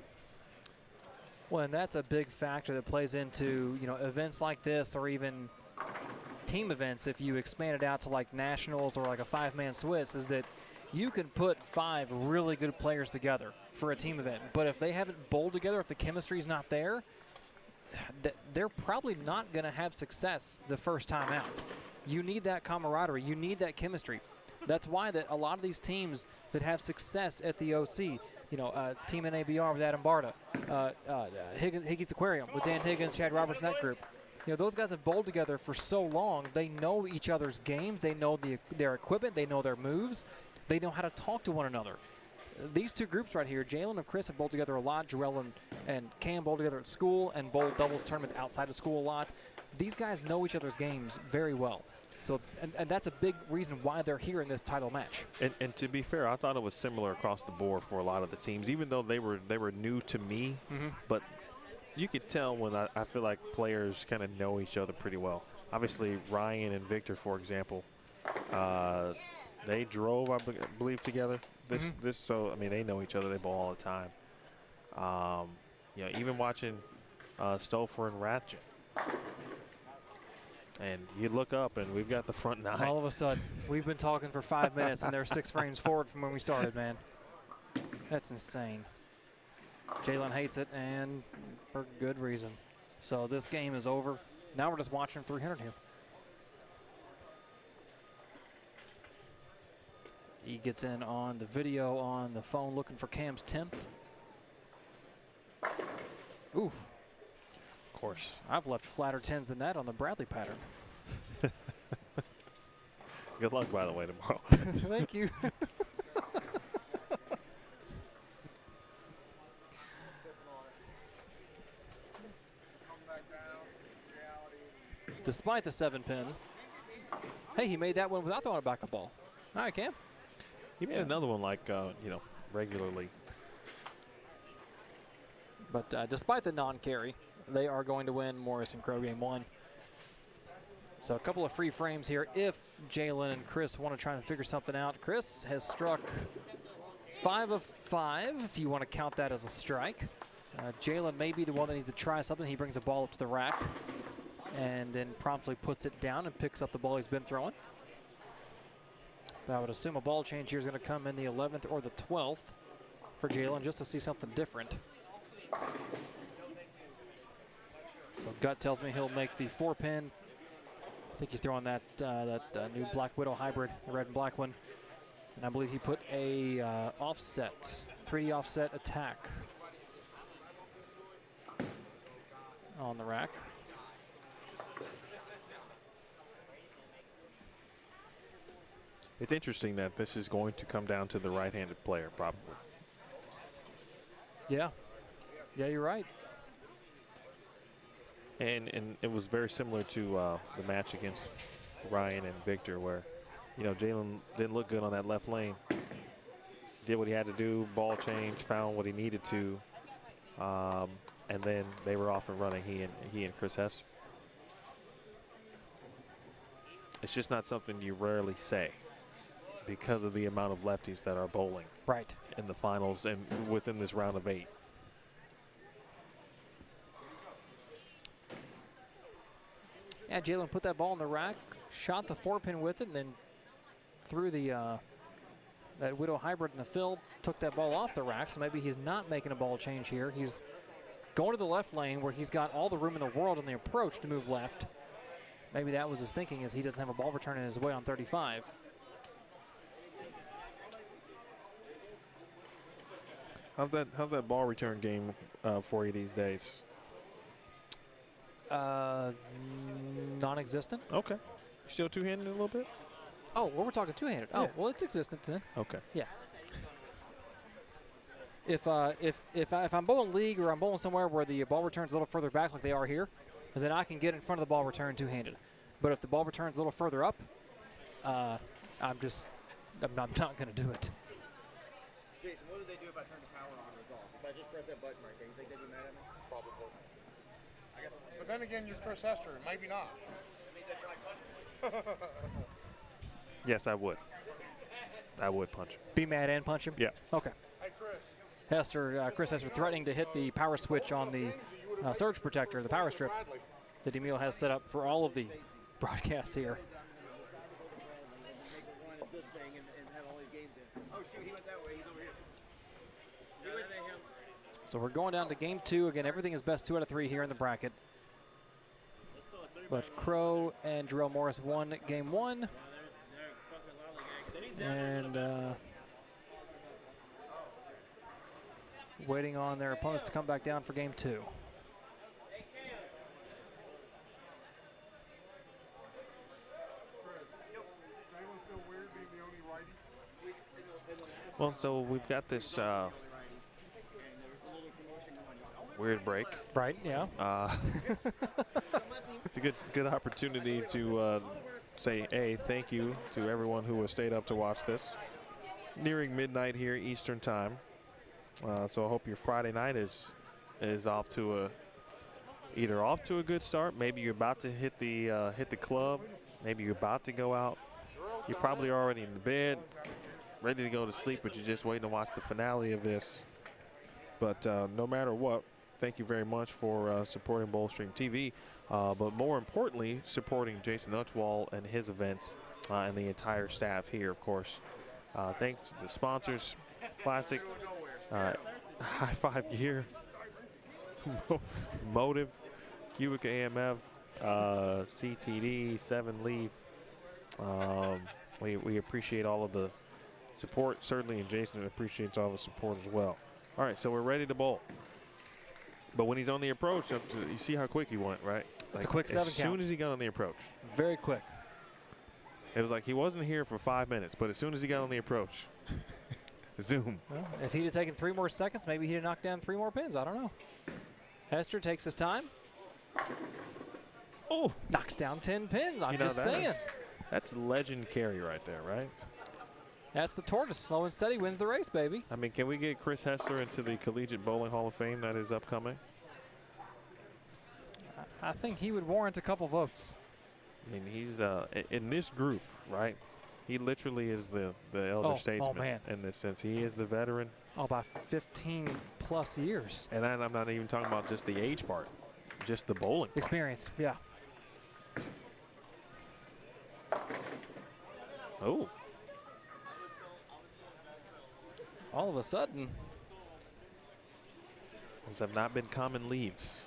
Well, and that's a big factor that plays into, events like this, or even team events. If you expand it out to like nationals or like a 5-man Swiss, is that you can put 5 really good players together for a team event. But if they haven't bowled together, if the chemistry's not there, they're probably not going to have success the first time out. You need that camaraderie. You need that chemistry. That's why that a lot of these teams that have success at the OC, Team in ABR with Adam Barta, Higgins Aquarium with Dan Higgins, Chad Roberts, and that group. Those guys have bowled together for so long. They know each other's games. They know their equipment. They know their moves. They know how to talk to one another. These two groups right here, Jalen and Chris have bowled together a lot. Jarrell and Cam bowled together at school and bowled doubles tournaments outside of school a lot. These guys know each other's games very well. So, and that's a big reason why they're here in this title match. And to be fair, I thought it was similar across the board for a lot of the teams, even though they were new to me. But you could tell when I feel like players kind of know each other pretty well. Obviously, Ryan and Victor, for example, they drove, I believe, together. So I mean, they know each other. They bowl all the time. You know, even watching Stouffer and Rathjen. And you look up, and we've got the front nine. All of a sudden, we've been talking for 5 minutes, and they're 6 frames forward from when we started, man. That's insane. Jalen hates it, and for good reason. So this game is over. Now we're just watching 300 here. He gets in on the video on the phone looking for Cam's 10th. Oof. Of course. I've left flatter 10s than that on the Bradley pattern. Good luck, by the way, tomorrow. Thank you. Despite the 7-pin, hey, he made that one without throwing a backup ball. All right, Cam. He made another one like, you know, regularly. But despite the non-carry, they are going to win Morris and Crow game 1. So a couple of free frames here if Jalen and Chris want to try and figure something out. Chris has struck 5 of 5, if you want to count that as a strike. Jalen may be the one that needs to try something. He brings a ball up to the rack and then promptly puts it down and picks up the ball he's been throwing. But I would assume a ball change here is going to come in the 11th or the 12th for Jalen just to see something different. So gut tells me he'll make the 4-pin. I think he's throwing that new Black Widow hybrid, the red and black one. And I believe he put a offset, 3D offset attack on the rack. It's interesting that this is going to come down to the right-handed player, probably. Yeah. Yeah, you're right. And it was very similar to the match against Ryan and Victor, where, you know, Jalen didn't look good on that left lane. Did what he had to do, ball change, found what he needed to, and then they were off and running. He and Chris Hester. It's just not something you rarely say because of the amount of lefties that are bowling right in the finals and within this round of 8. Yeah, Jalen put that ball in the rack, shot the 4-pin with it, and then threw the that Widow hybrid in the field, took that ball off the rack. So maybe he's not making a ball change here. He's going to the left lane where he's got all the room in the world in the approach to move left. Maybe that was his thinking, as he doesn't have a ball return in his way on 35. How's that ball return game for you these days? Non-existent. Okay. Still two-handed a little bit? Oh, well, we're talking two-handed. Yeah. Oh, well, it's existent then. Okay. Yeah. If I'm bowling league or I'm bowling somewhere where the ball returns a little further back like they are here, then I can get in front of the ball return two-handed. But if the ball returns a little further up, I'm not going to do it. Jason, what do they do if I turn the power on or off? If I just press that button right there, you think they'd be mad at me? Probably. I guess. But then again, you're Chris Hester, maybe not. That means they'd probably punch me. Yes, I would. I would punch him. Be mad and punch him? Yeah. Okay. Hey, Chris. Chris Hester threatening to hit the power switch on the surge protector, the power strip that Emil has set up for all of the broadcast here. So we're going down to game 2. Again, everything is best 2 out of 3 here in the bracket. But Crow and Jarrell Morris won game 1. And waiting on their opponents to come back down for game 2. Jalen feel weird being the only righty? Well, so we've got this weird break. Right, yeah. It's a good opportunity to say, hey, thank you to everyone who has stayed up to watch this. Nearing midnight here Eastern time. So I hope your Friday night is off to either off to a good start. Maybe you're about to hit the club. Maybe you're about to go out. You're probably already in the bed, ready to go to sleep, but you're just waiting to watch the finale of this. But no matter what, thank you very much for supporting Bowlstream TV. But more importantly, supporting Jason Utchwall and his events and the entire staff here, of course. Thanks to the sponsors, Classic, High Five Gear, Motiv, QubicaAMF, CTD, 7 Leaf. We appreciate all of the support, certainly, and Jason appreciates all the support as well. All right, so we're ready to bowl. But when he's on the approach, you see how quick he went, right? It's a quick 7 count. As soon as he got on the approach. Very quick. It was like he wasn't here for 5 minutes, but as soon as he got on the approach, zoom. Well, if he'd have taken 3 more seconds, maybe he'd have knocked down 3 more pins. I don't know. Hester takes his time. Oh, knocks down 10 pins. I'm just saying. That's legend carry right there, right? That's the tortoise. Slow and steady wins the race, baby. I mean, can we get Chris Hester into the Collegiate Bowling Hall of Fame that is upcoming? I think he would warrant a couple votes. I mean, he's in this group, right? He literally is the elder statesman in this sense. He is the veteran. Oh, by 15 plus years. And I'm not even talking about just the age part, just the bowling part. Experience, yeah. Oh. All of a sudden. Those have not been common leaves.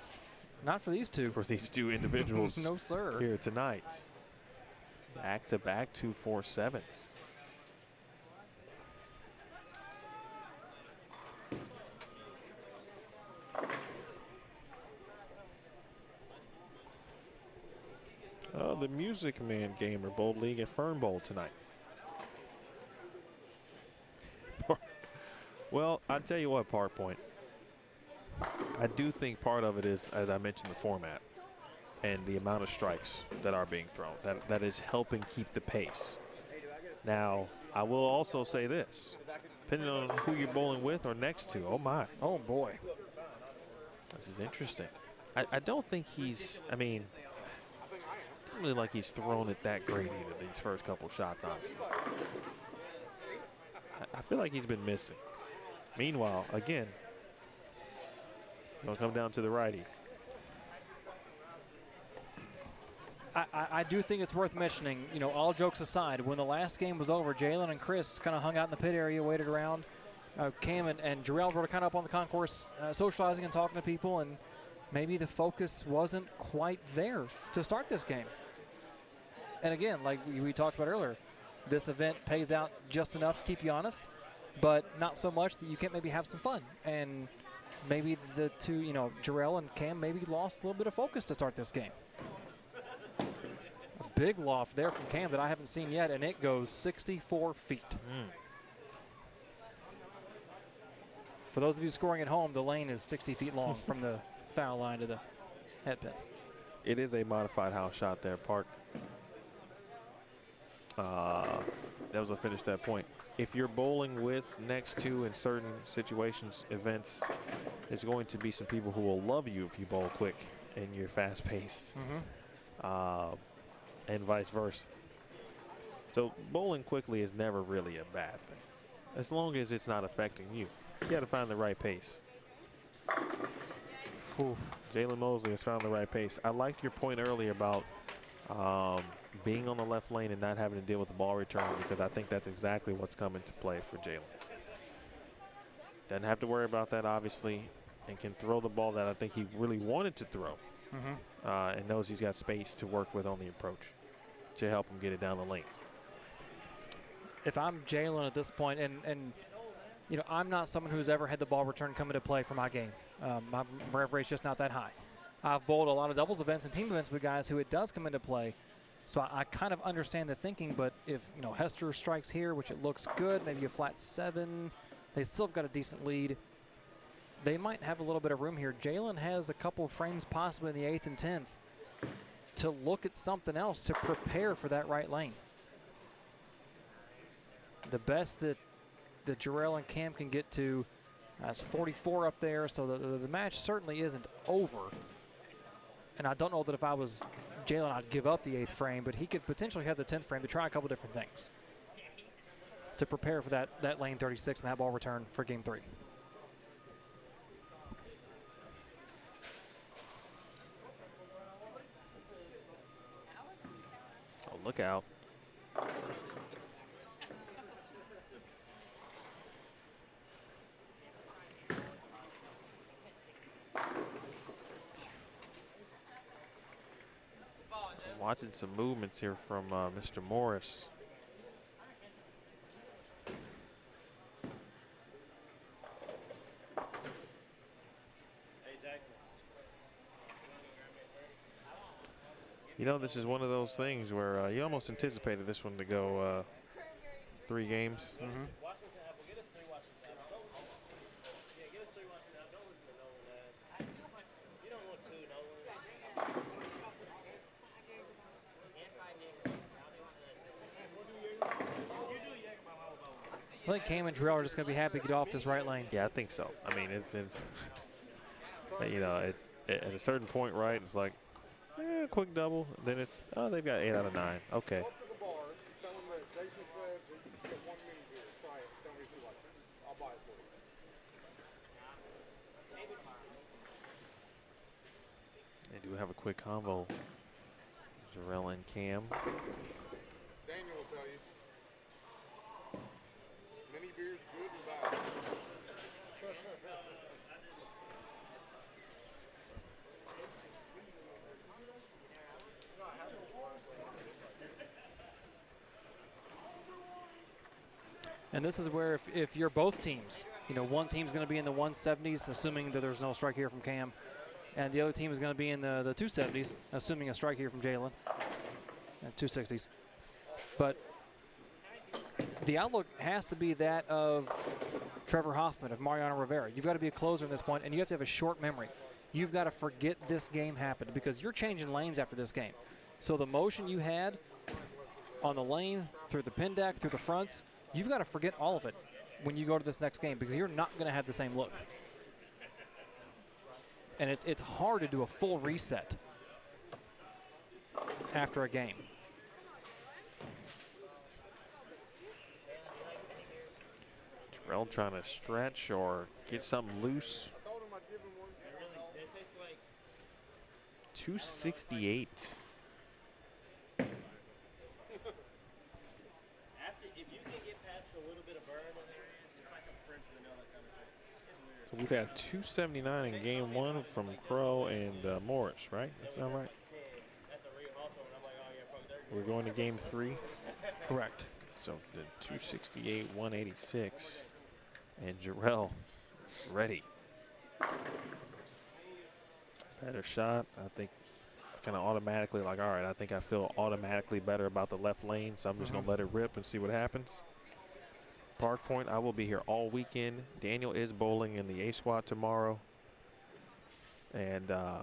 Not for these two. For these two individuals. No, sir. Here tonight. Back-to-back 2-4-7s. The Music Man Gamer Bowl League at Fern Bowl tonight. Well, I'll tell you what, Park Point. I do think part of it is, as I mentioned, the format and the amount of strikes that are being thrown. That is helping keep the pace. Now, I will also say this. Depending on who you're bowling with or next to, oh my. Oh boy. This is interesting. I don't think he's, I mean, I don't really like he's thrown it that great either these first couple shots, honestly. I feel like he's been missing. Meanwhile, again, it'll come down to the righty. I do think it's worth mentioning, you know, all jokes aside, when the last game was over, Jalen and Chris kind of hung out in the pit area, waited around. Cam and Jarrell were kind of up on the concourse socializing and talking to people, and maybe the focus wasn't quite there to start this game. And again, like we talked about earlier, this event pays out just enough to keep you honest, but not so much that you can't maybe have some fun. And maybe the two, you know, Jarrell and Cam maybe lost a little bit of focus to start this game. A big loft there from Cam that I haven't seen yet, and it goes 64 feet. For those of you scoring at home, the lane is 60 feet long from the foul line to the head pin. It is a modified house shot there, Park. That was a finish that point. If you're bowling with, next to, in certain situations, events, there's going to be some people who will love you if you bowl quick and you're fast-paced, and vice versa. So bowling quickly is never really a bad thing, as long as it's not affecting you. You got to find the right pace. Jalen Mosley has found the right pace. I liked your point earlier about being on the left lane and not having to deal with the ball return, because I think that's exactly what's coming to play for Jalen. Doesn't have to worry about that, obviously, and can throw the ball that I think he really wanted to throw, and knows he's got space to work with on the approach to help him get it down the lane. If I'm Jalen at this point, and you know, I'm not someone who's ever had the ball return come into play for my game. My rev rate's just not that high. I've bowled a lot of doubles events and team events with guys who it does come into play. So I kind of understand the thinking, but if, you know, Hester strikes here, which it looks good, maybe a flat 7, they still have got a decent lead. They might have a little bit of room here. Jalen has a couple of frames possibly in the 8th and 10th to look at something else to prepare for that right lane. The best that Jarrell and Cam can get to is 44 up there, so the match certainly isn't over. And I don't know that if I was Jalen, I'd give up the 8th frame, but he could potentially have the 10th frame to try a couple different things to prepare for that lane 36 and that ball return for game 3. Oh, look out. Watching some movements here from Mr. Morris. You know, this is one of those things where you almost anticipated this one to go 3 games. Mm-hmm. I think Cam and Jarrell are just going to be happy to get off this right lane. Yeah, I think so. I mean, it's you know, at a certain point, right, it's like, quick double. Then it's, oh, they've got 8 out of 9. Okay. They do have a quick combo. Jarrell and Cam. Daniel will tell you. Many beers, good and bad. And this is where if you're both teams, you know, one team's going to be in the 170s, assuming that there's no strike here from Cam, and the other team is going to be in the 270s, assuming a strike here from Jalen, and 260s. But the outlook has to be that of Trevor Hoffman, of Mariano Rivera. You've got to be a closer at this point, and you have to have a short memory. You've got to forget this game happened because you're changing lanes after this game. So the motion you had on the lane, through the pin deck, through the fronts, you've got to forget all of it when you go to this next game because you're not going to have the same look. And it's hard to do a full reset after a game. Jarrell trying to stretch or get something loose. 268. So we've had 279 in game 1 from Crow and Morris, right? That sound right? We're going to game 3. Correct. So the 268, 186, and Jarrell ready. Better shot. I think kind of automatically like, all right, I think I feel automatically better about the left lane, so I'm just going to let it rip and see what happens. Park Point, I will be here all weekend. Daniel is bowling in the A squad tomorrow. And I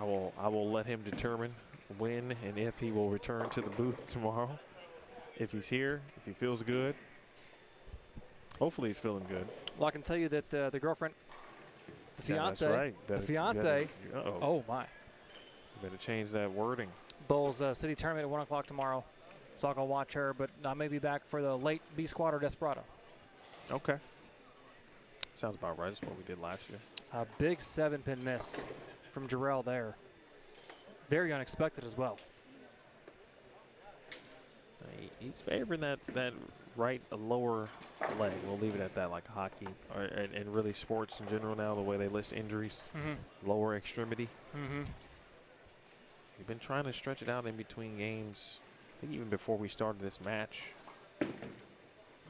will let him determine when and if he will return to the booth tomorrow. If he's here, if he feels good. Hopefully he's feeling good. Well, I can tell you that the girlfriend, the fiance, that's right. the fiance, oh my. You better change that wording. Bowls City Tournament at 1 o'clock tomorrow. So I'll go watch her, but I may be back for the late B squad or Desperado. Okay. Sounds about right. That's what we did last year. A big 7-pin miss from Jarrell there. Very unexpected as well. He's favoring that right lower leg. We'll leave it at that, like hockey and really sports in general now, the way they list injuries. Lower extremity. We've been trying to stretch it out in between games. I think even before we started this match.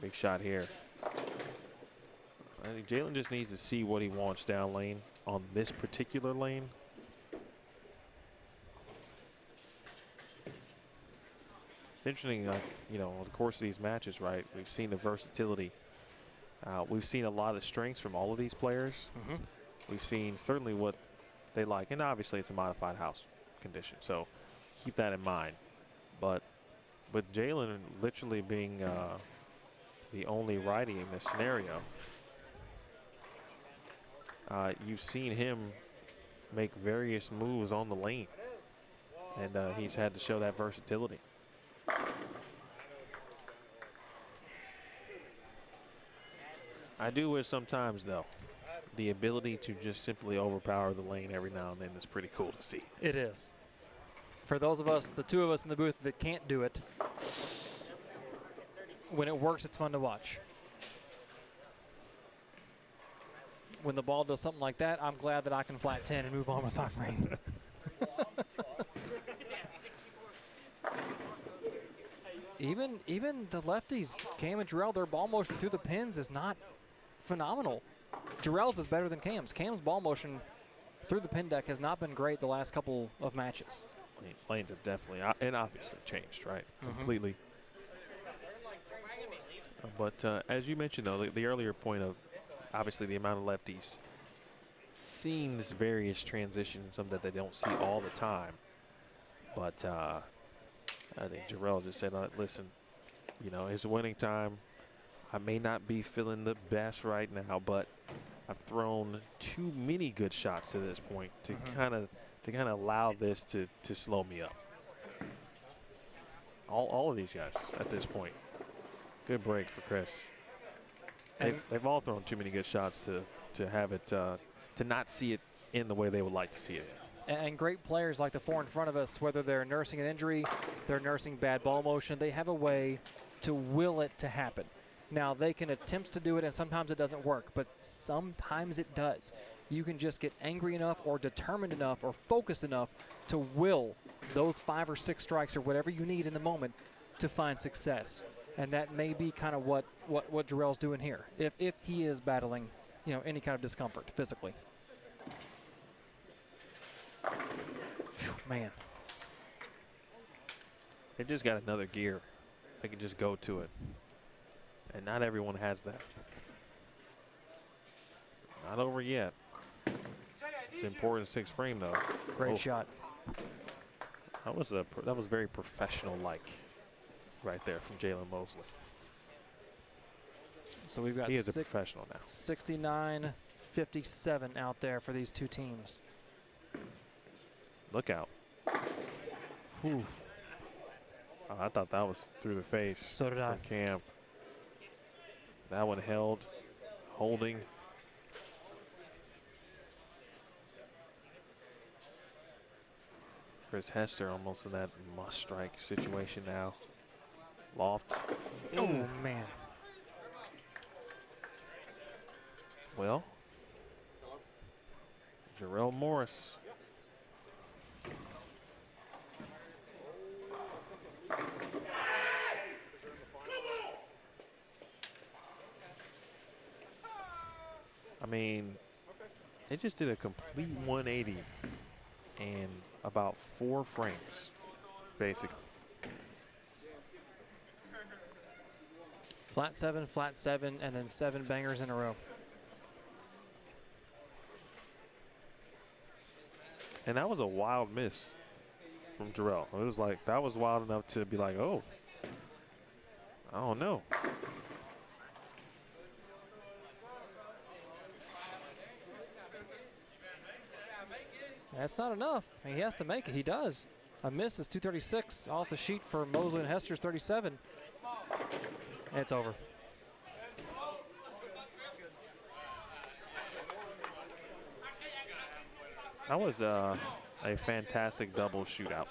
Big shot here. I think Jalen just needs to see what he wants down lane on this particular lane. interesting, you know, over the course of these matches, right? We've seen the versatility. We've seen a lot of strengths from all of these players. We've seen certainly what they like, and obviously it's a modified house condition, so keep that in mind. But with Jalen literally being the only righty in this scenario, you've seen him make various moves on the lane, and he's had to show that versatility. I do wish sometimes, though, the ability to just simply overpower the lane every now and then is pretty cool to see. It is. For those of us, the two of us in the booth that can't do it, when it works, it's fun to watch. When the ball does something like that, I'm glad that I can flat 10 and move on with my frame. Even the lefties, Cam and Jarrell, their ball motion through the pins is not phenomenal. Jarrell's is better than Cam's. Cam's ball motion through the pin deck has not been great the last couple of matches. Lanes have definitely, and obviously changed, right? Completely. But as you mentioned, though, the earlier point of obviously the amount of lefties seeing this various transitions, some that they don't see all the time. But I think Jarrell just said, listen, you know, it's winning time. I may not be feeling the best right now, but I've thrown too many good shots to this point to kind of allow this to slow me up. All of these guys at this point. Good break for Chris. They've all thrown too many good shots to have it to not see it in the way they would like to see it. And great players like the four in front of us, whether they're nursing an injury, they're nursing bad ball motion, they have a way to will it to happen. Now, they can attempt to do it, and sometimes it doesn't work, but sometimes it does. You can just get angry enough or determined enough or focused enough to will those 5 or 6 strikes or whatever you need in the moment to find success. And that may be kind of what Jarrell's doing here, if he is battling, you know, any kind of discomfort physically. Whew, man. They just got another gear. They can just go to it. And not everyone has that. Not over yet. It's an important 6 frame, though. Great shot. That was very professional-like right there from Jalen Mosley. So we've got he is a professional now. 69-57 out there for these two teams. Look out. Whew. Oh, I thought that was through the face. So did I. From Cam. That one held, holding. Chris Hester almost in that must-strike situation now. Loft. Oh, man. Well, Jarrell Morris. I mean, they just did a complete 180 in about 4 frames, basically. Flat 7, and then 7 bangers in a row. And that was a wild miss from Jarrell. It was like, that was wild enough to be like, oh, I don't know. That's not enough. He has to make it. He does. A miss is 236 off the sheet for Mosley and Hester's 37. And it's over. That was a fantastic double shootout.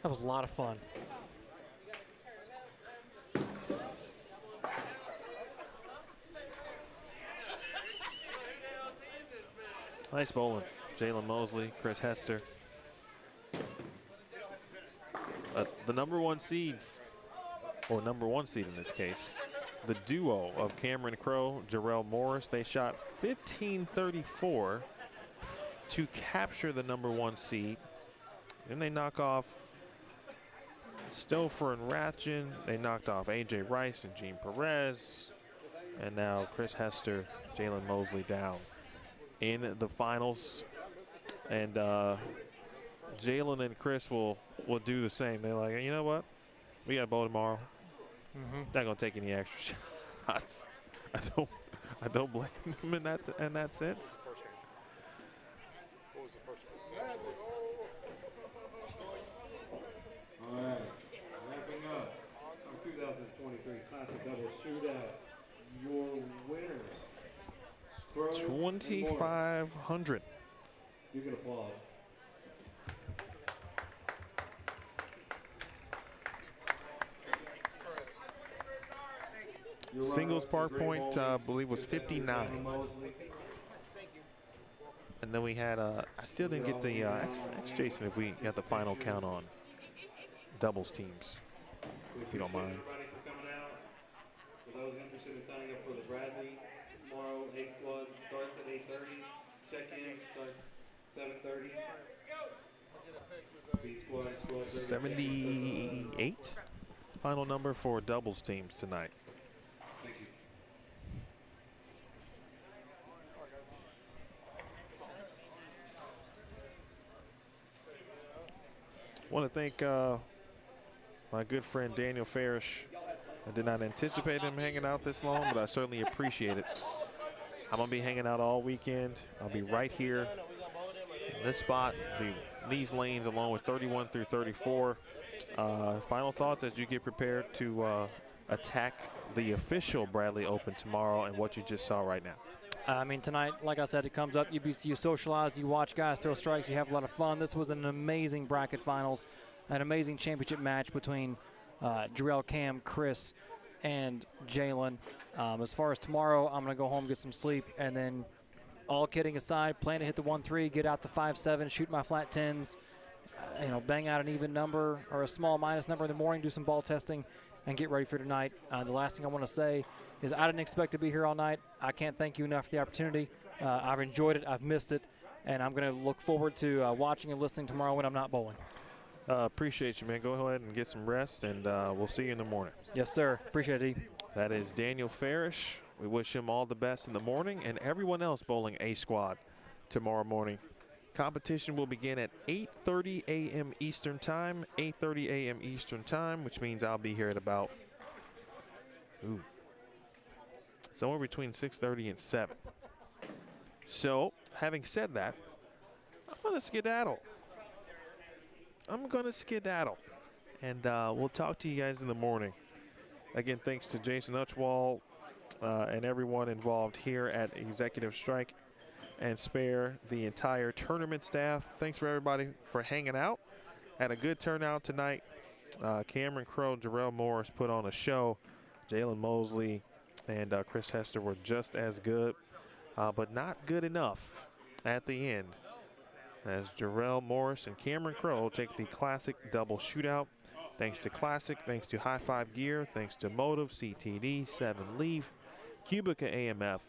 That was a lot of fun. Nice bowling. Jalen Mosley, Chris Hester. The number 1 seeds, or number 1 seed in this case, the duo of Cameron Crowe, Jarrell Morris, they shot 1534 to capture the number 1 seed. Then they knock off Stouffer and Ratchin, they knocked off A.J. Rice and Gene Perez. And now Chris Hester, Jalen Mosley down in the finals. And Jalen and Chris will do the same. They're like, you know what? We got bowl tomorrow. Not gonna take any extra shots. I don't blame them in that sense. All right, wrapping up our 2023 Classic Doubles Shootout. Your winners. 2,500. You can applaud. Singles par point, I believe, was 59. And then we had, I still didn't get the, ask Jason if we got the final count on doubles teams, if you don't mind. Everybody for coming out. For those interested in signing up for the Bradley, tomorrow, A squad starts at 8:30. Check-in starts 7:30. B squad 78 final number for doubles teams tonight. Thank you. I want to thank my good friend Daniel Farish. I did not anticipate him hanging out this long, but I certainly appreciate it. I'm going to be hanging out all weekend. I'll be right here in this spot, these lanes along with 31 through 34. Final thoughts as you get prepared to attack the official Bradley Open tomorrow and what you just saw right now. I mean, tonight, like I said, it comes up. You socialize, you watch guys throw strikes, you have a lot of fun. This was an amazing bracket finals, an amazing championship match between Jarrell, Cam, Chris, and Jalen. As far as tomorrow, I'm going to go home, get some sleep, and then all kidding aside, plan to hit the 1-3, get out the 5-7, shoot my flat 10s, bang out an even number or a small minus number in the morning, do some ball testing, and get ready for tonight. The last thing I want to say is I didn't expect to be here all night. I can't thank you enough for the opportunity. I've enjoyed it. I've missed it. And I'm going to look forward to watching and listening tomorrow when I'm not bowling. Appreciate you, man. Go ahead and get some rest, and we'll see you in the morning. Yes, sir. Appreciate it, E. That is Daniel Farish. We wish him all the best in the morning, and everyone else bowling A squad tomorrow morning. Competition will begin at 8:30 a.m. Eastern Time, 8:30 a.m. Eastern Time, which means I'll be here at about somewhere between 6:30 and 7. So, having said that, I'm going to skedaddle. And we'll talk to you guys in the morning. Again, thanks to Jason Utchwald and everyone involved here at Executive Strike and Spare, the entire tournament staff. Thanks for everybody for hanging out. Had a good turnout tonight. Cameron Crowe, Jarrell Morris put on a show. Jalen Mosley and Chris Hester were just as good, but not good enough at the end, as Jarrell Morris and Cameron Crowe take the Classic Double Shootout. Thanks to Classic, thanks to High Five Gear, thanks to Motiv, CTD, 7 Leaf, QubicaAMF.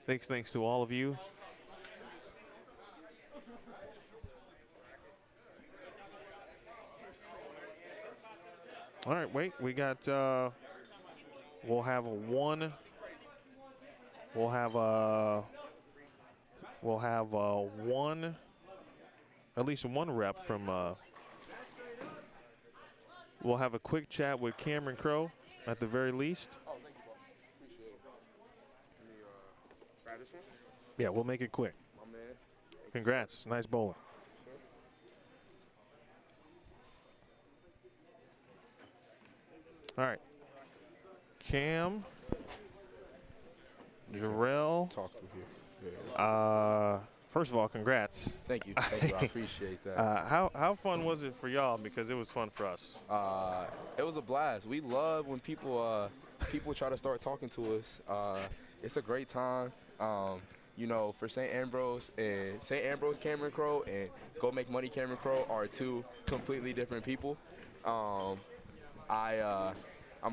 Thanks to all of you. All right, wait, we got, we'll have at least one rep from, we'll have a quick chat with Cameron Crowe at the very least. Oh, thank you, boss. Appreciate it. Let me grab this one. Yeah, we'll make it quick. My man. Congrats, nice bowling. All right, Cam, Jarrell. Talk to here. Yeah. First of all, congrats. Thank you. Thank you. I appreciate that. How fun was it for y'all? Because it was fun for us. It was a blast. We love when people try to start talking to us. It's a great time. For St. Ambrose Cameron Crowe and Go Make Money Cameron Crowe are two completely different people. I'm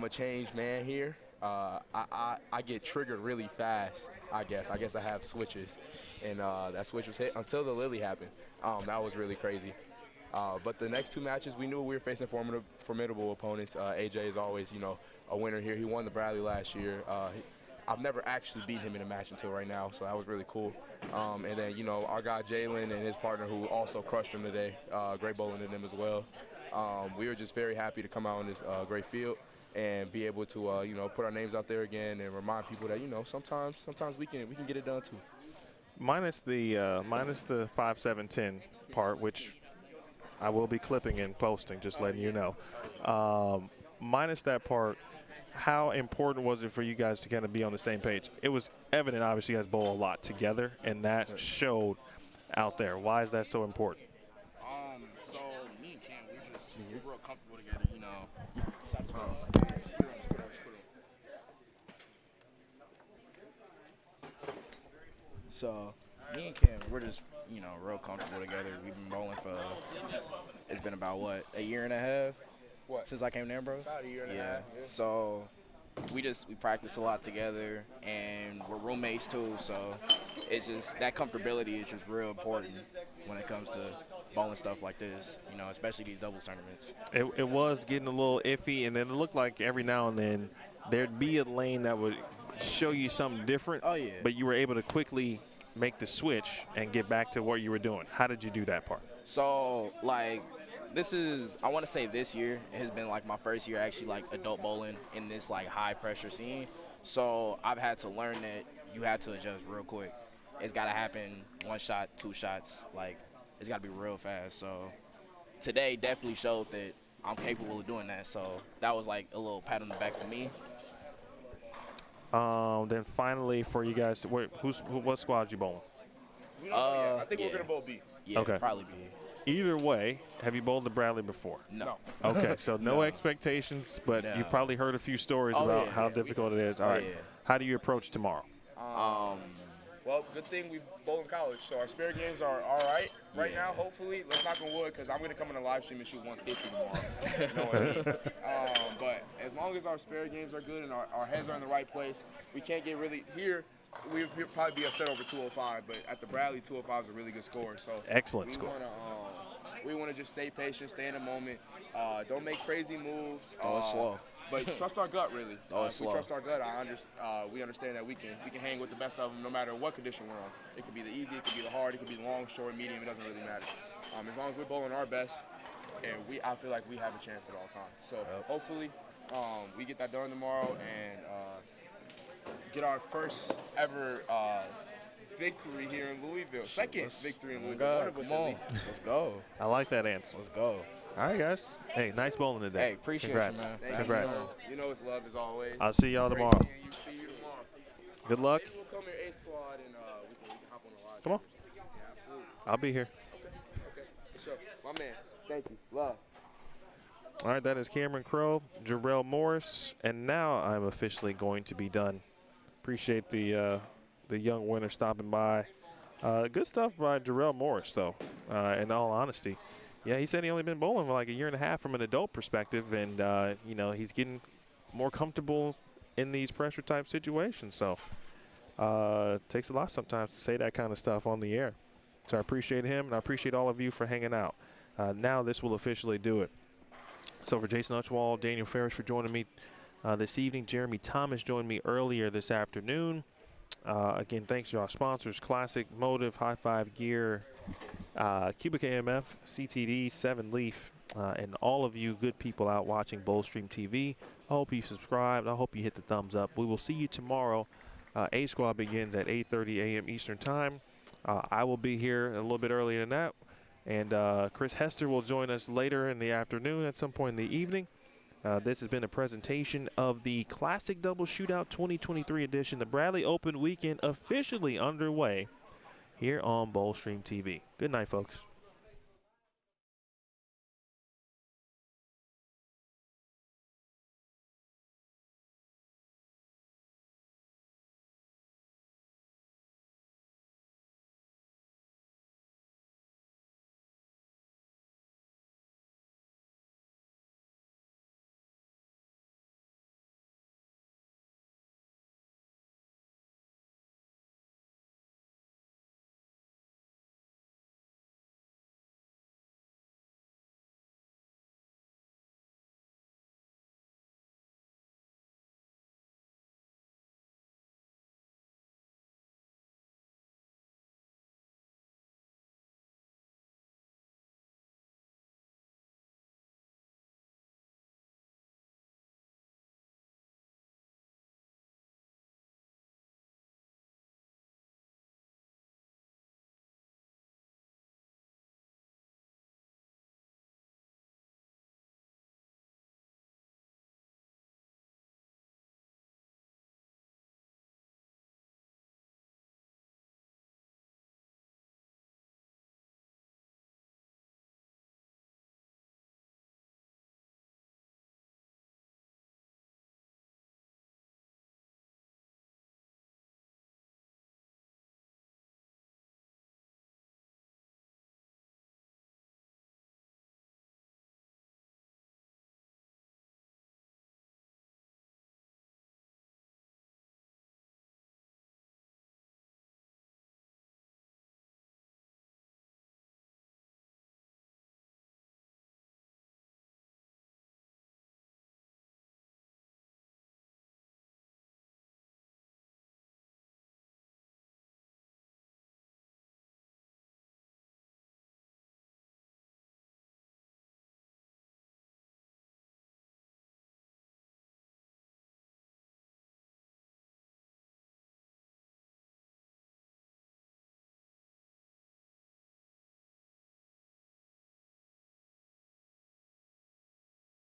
a changed man here. I get triggered really fast, I guess. I have switches, and that switch was hit until the Lily happened. That was really crazy. But the next 2 matches, we knew we were facing formidable opponents. AJ is always, you know, a winner here. He won the Bradley last year. I've never actually beaten him in a match until right now, so that was really cool. And then, you know, our guy Jalen and his partner who also crushed him today, great bowling to them as well. We were just very happy to come out on this great field and be able to, you know, put our names out there again and remind people that, you know, sometimes we can get it done too. Minus the 5-7-10 part, which I will be clipping and posting, just letting you know. Minus that part, how important was it for you guys to kind of be on the same page? It was evident, obviously, you guys bowl a lot together, and that showed out there. Why is that so important? So me and Cam, we're real comfortable together, you know. So me and Cam, we're just, you know, real comfortable together. We've been bowling for, it's been about, what, a year and a half? What? Since I came there, bro? About a year and a half. Yeah. So we practice a lot together, and we're roommates too. So it's just that comfortability is just real important when it comes to bowling stuff like this. You know, especially these doubles tournaments. It was getting a little iffy, and then it looked like every now and then there'd be a lane that would show you something different. Oh yeah. But you were able to quickly make the switch and get back to what you were doing. How did you do that part? So like, I want to say this year has been like my first year actually like adult bowling in this like high pressure scene. So I've had to learn that you had to adjust real quick. It's got to happen 1 shot, 2 shots. Like, it's got to be real fast. So today definitely showed that I'm capable of doing that. So that was like a little pat on the back for me. Then finally for you guys, what squad you bowling? We don't know yet. I think we're going to bowl B. Yeah, okay. Probably B. Either way, have you bowled the Bradley before? No. Okay, so no expectations, but you've probably heard a few stories about how difficult it is. All right. Yeah. How do you approach tomorrow? Well, good thing we bowl in college, so our spare games are all right now, hopefully. Let's knock on wood, because I'm going to come in the live stream and shoot 150 tomorrow. You know what I mean? But as long as our spare games are good and our heads are in the right place, we can't get really here. We'd probably be upset over 205, but at the Bradley, 205 is a really good score. So excellent score. We want to just stay patient, stay in the moment. Don't make crazy moves. It's slow. But trust our gut, really. It's slow. We trust our gut. We understand that we can hang with the best of them no matter what condition we're on. It could be the easy, it could be the hard, it could be the long, short, medium. It doesn't really matter. As long as we're bowling our best, and I feel like we have a chance at all times. So hopefully we get that done tomorrow and get our first ever victory here in Louisville. Second victory in Louisville. One of us at least. Let's go. I like that answer. Let's go. All right, guys. Hey, nice bowling today. Hey, appreciate Congrats. you, man. Thank Congrats. You know it's love as always. I'll see y'all tomorrow. See you tomorrow. Good luck. Maybe we'll come here A squad and we can hop on the live. Come on. Yeah, absolutely. I'll be here. Okay. For sure. My man. Thank you. Love. All right, that is Cameron Crowe, Jarrell Morris, and now I'm officially going to be done. Appreciate the young winner stopping by. Good stuff by Jarrell Morris, though, in all honesty. Yeah, he said he only been bowling for like a year and a half from an adult perspective, and, you know, he's getting more comfortable in these pressure-type situations. So it takes a lot sometimes to say that kind of stuff on the air. So I appreciate him, and I appreciate all of you for hanging out. Now this will officially do it. So for Jason Utchwald, Daniel Ferris for joining me this evening. Jeremy Thomas joined me earlier this afternoon. Again, thanks to our sponsors, Classic, Motiv, High Five Gear, QubicaAMF, CTD, 7 Leaf, and all of you good people out watching Bowlstream TV. I hope you subscribed. I hope you hit the thumbs up. We will see you tomorrow. A Squad begins at 8:30 a.m. Eastern Time. I will be here a little bit earlier than that. And Chris Hester will join us later in the afternoon at some point in the evening. This has been a presentation of the Classic Doubles Shootout 2023 edition. The Bradley Open weekend officially underway here on Bowlstream TV. Good night, folks.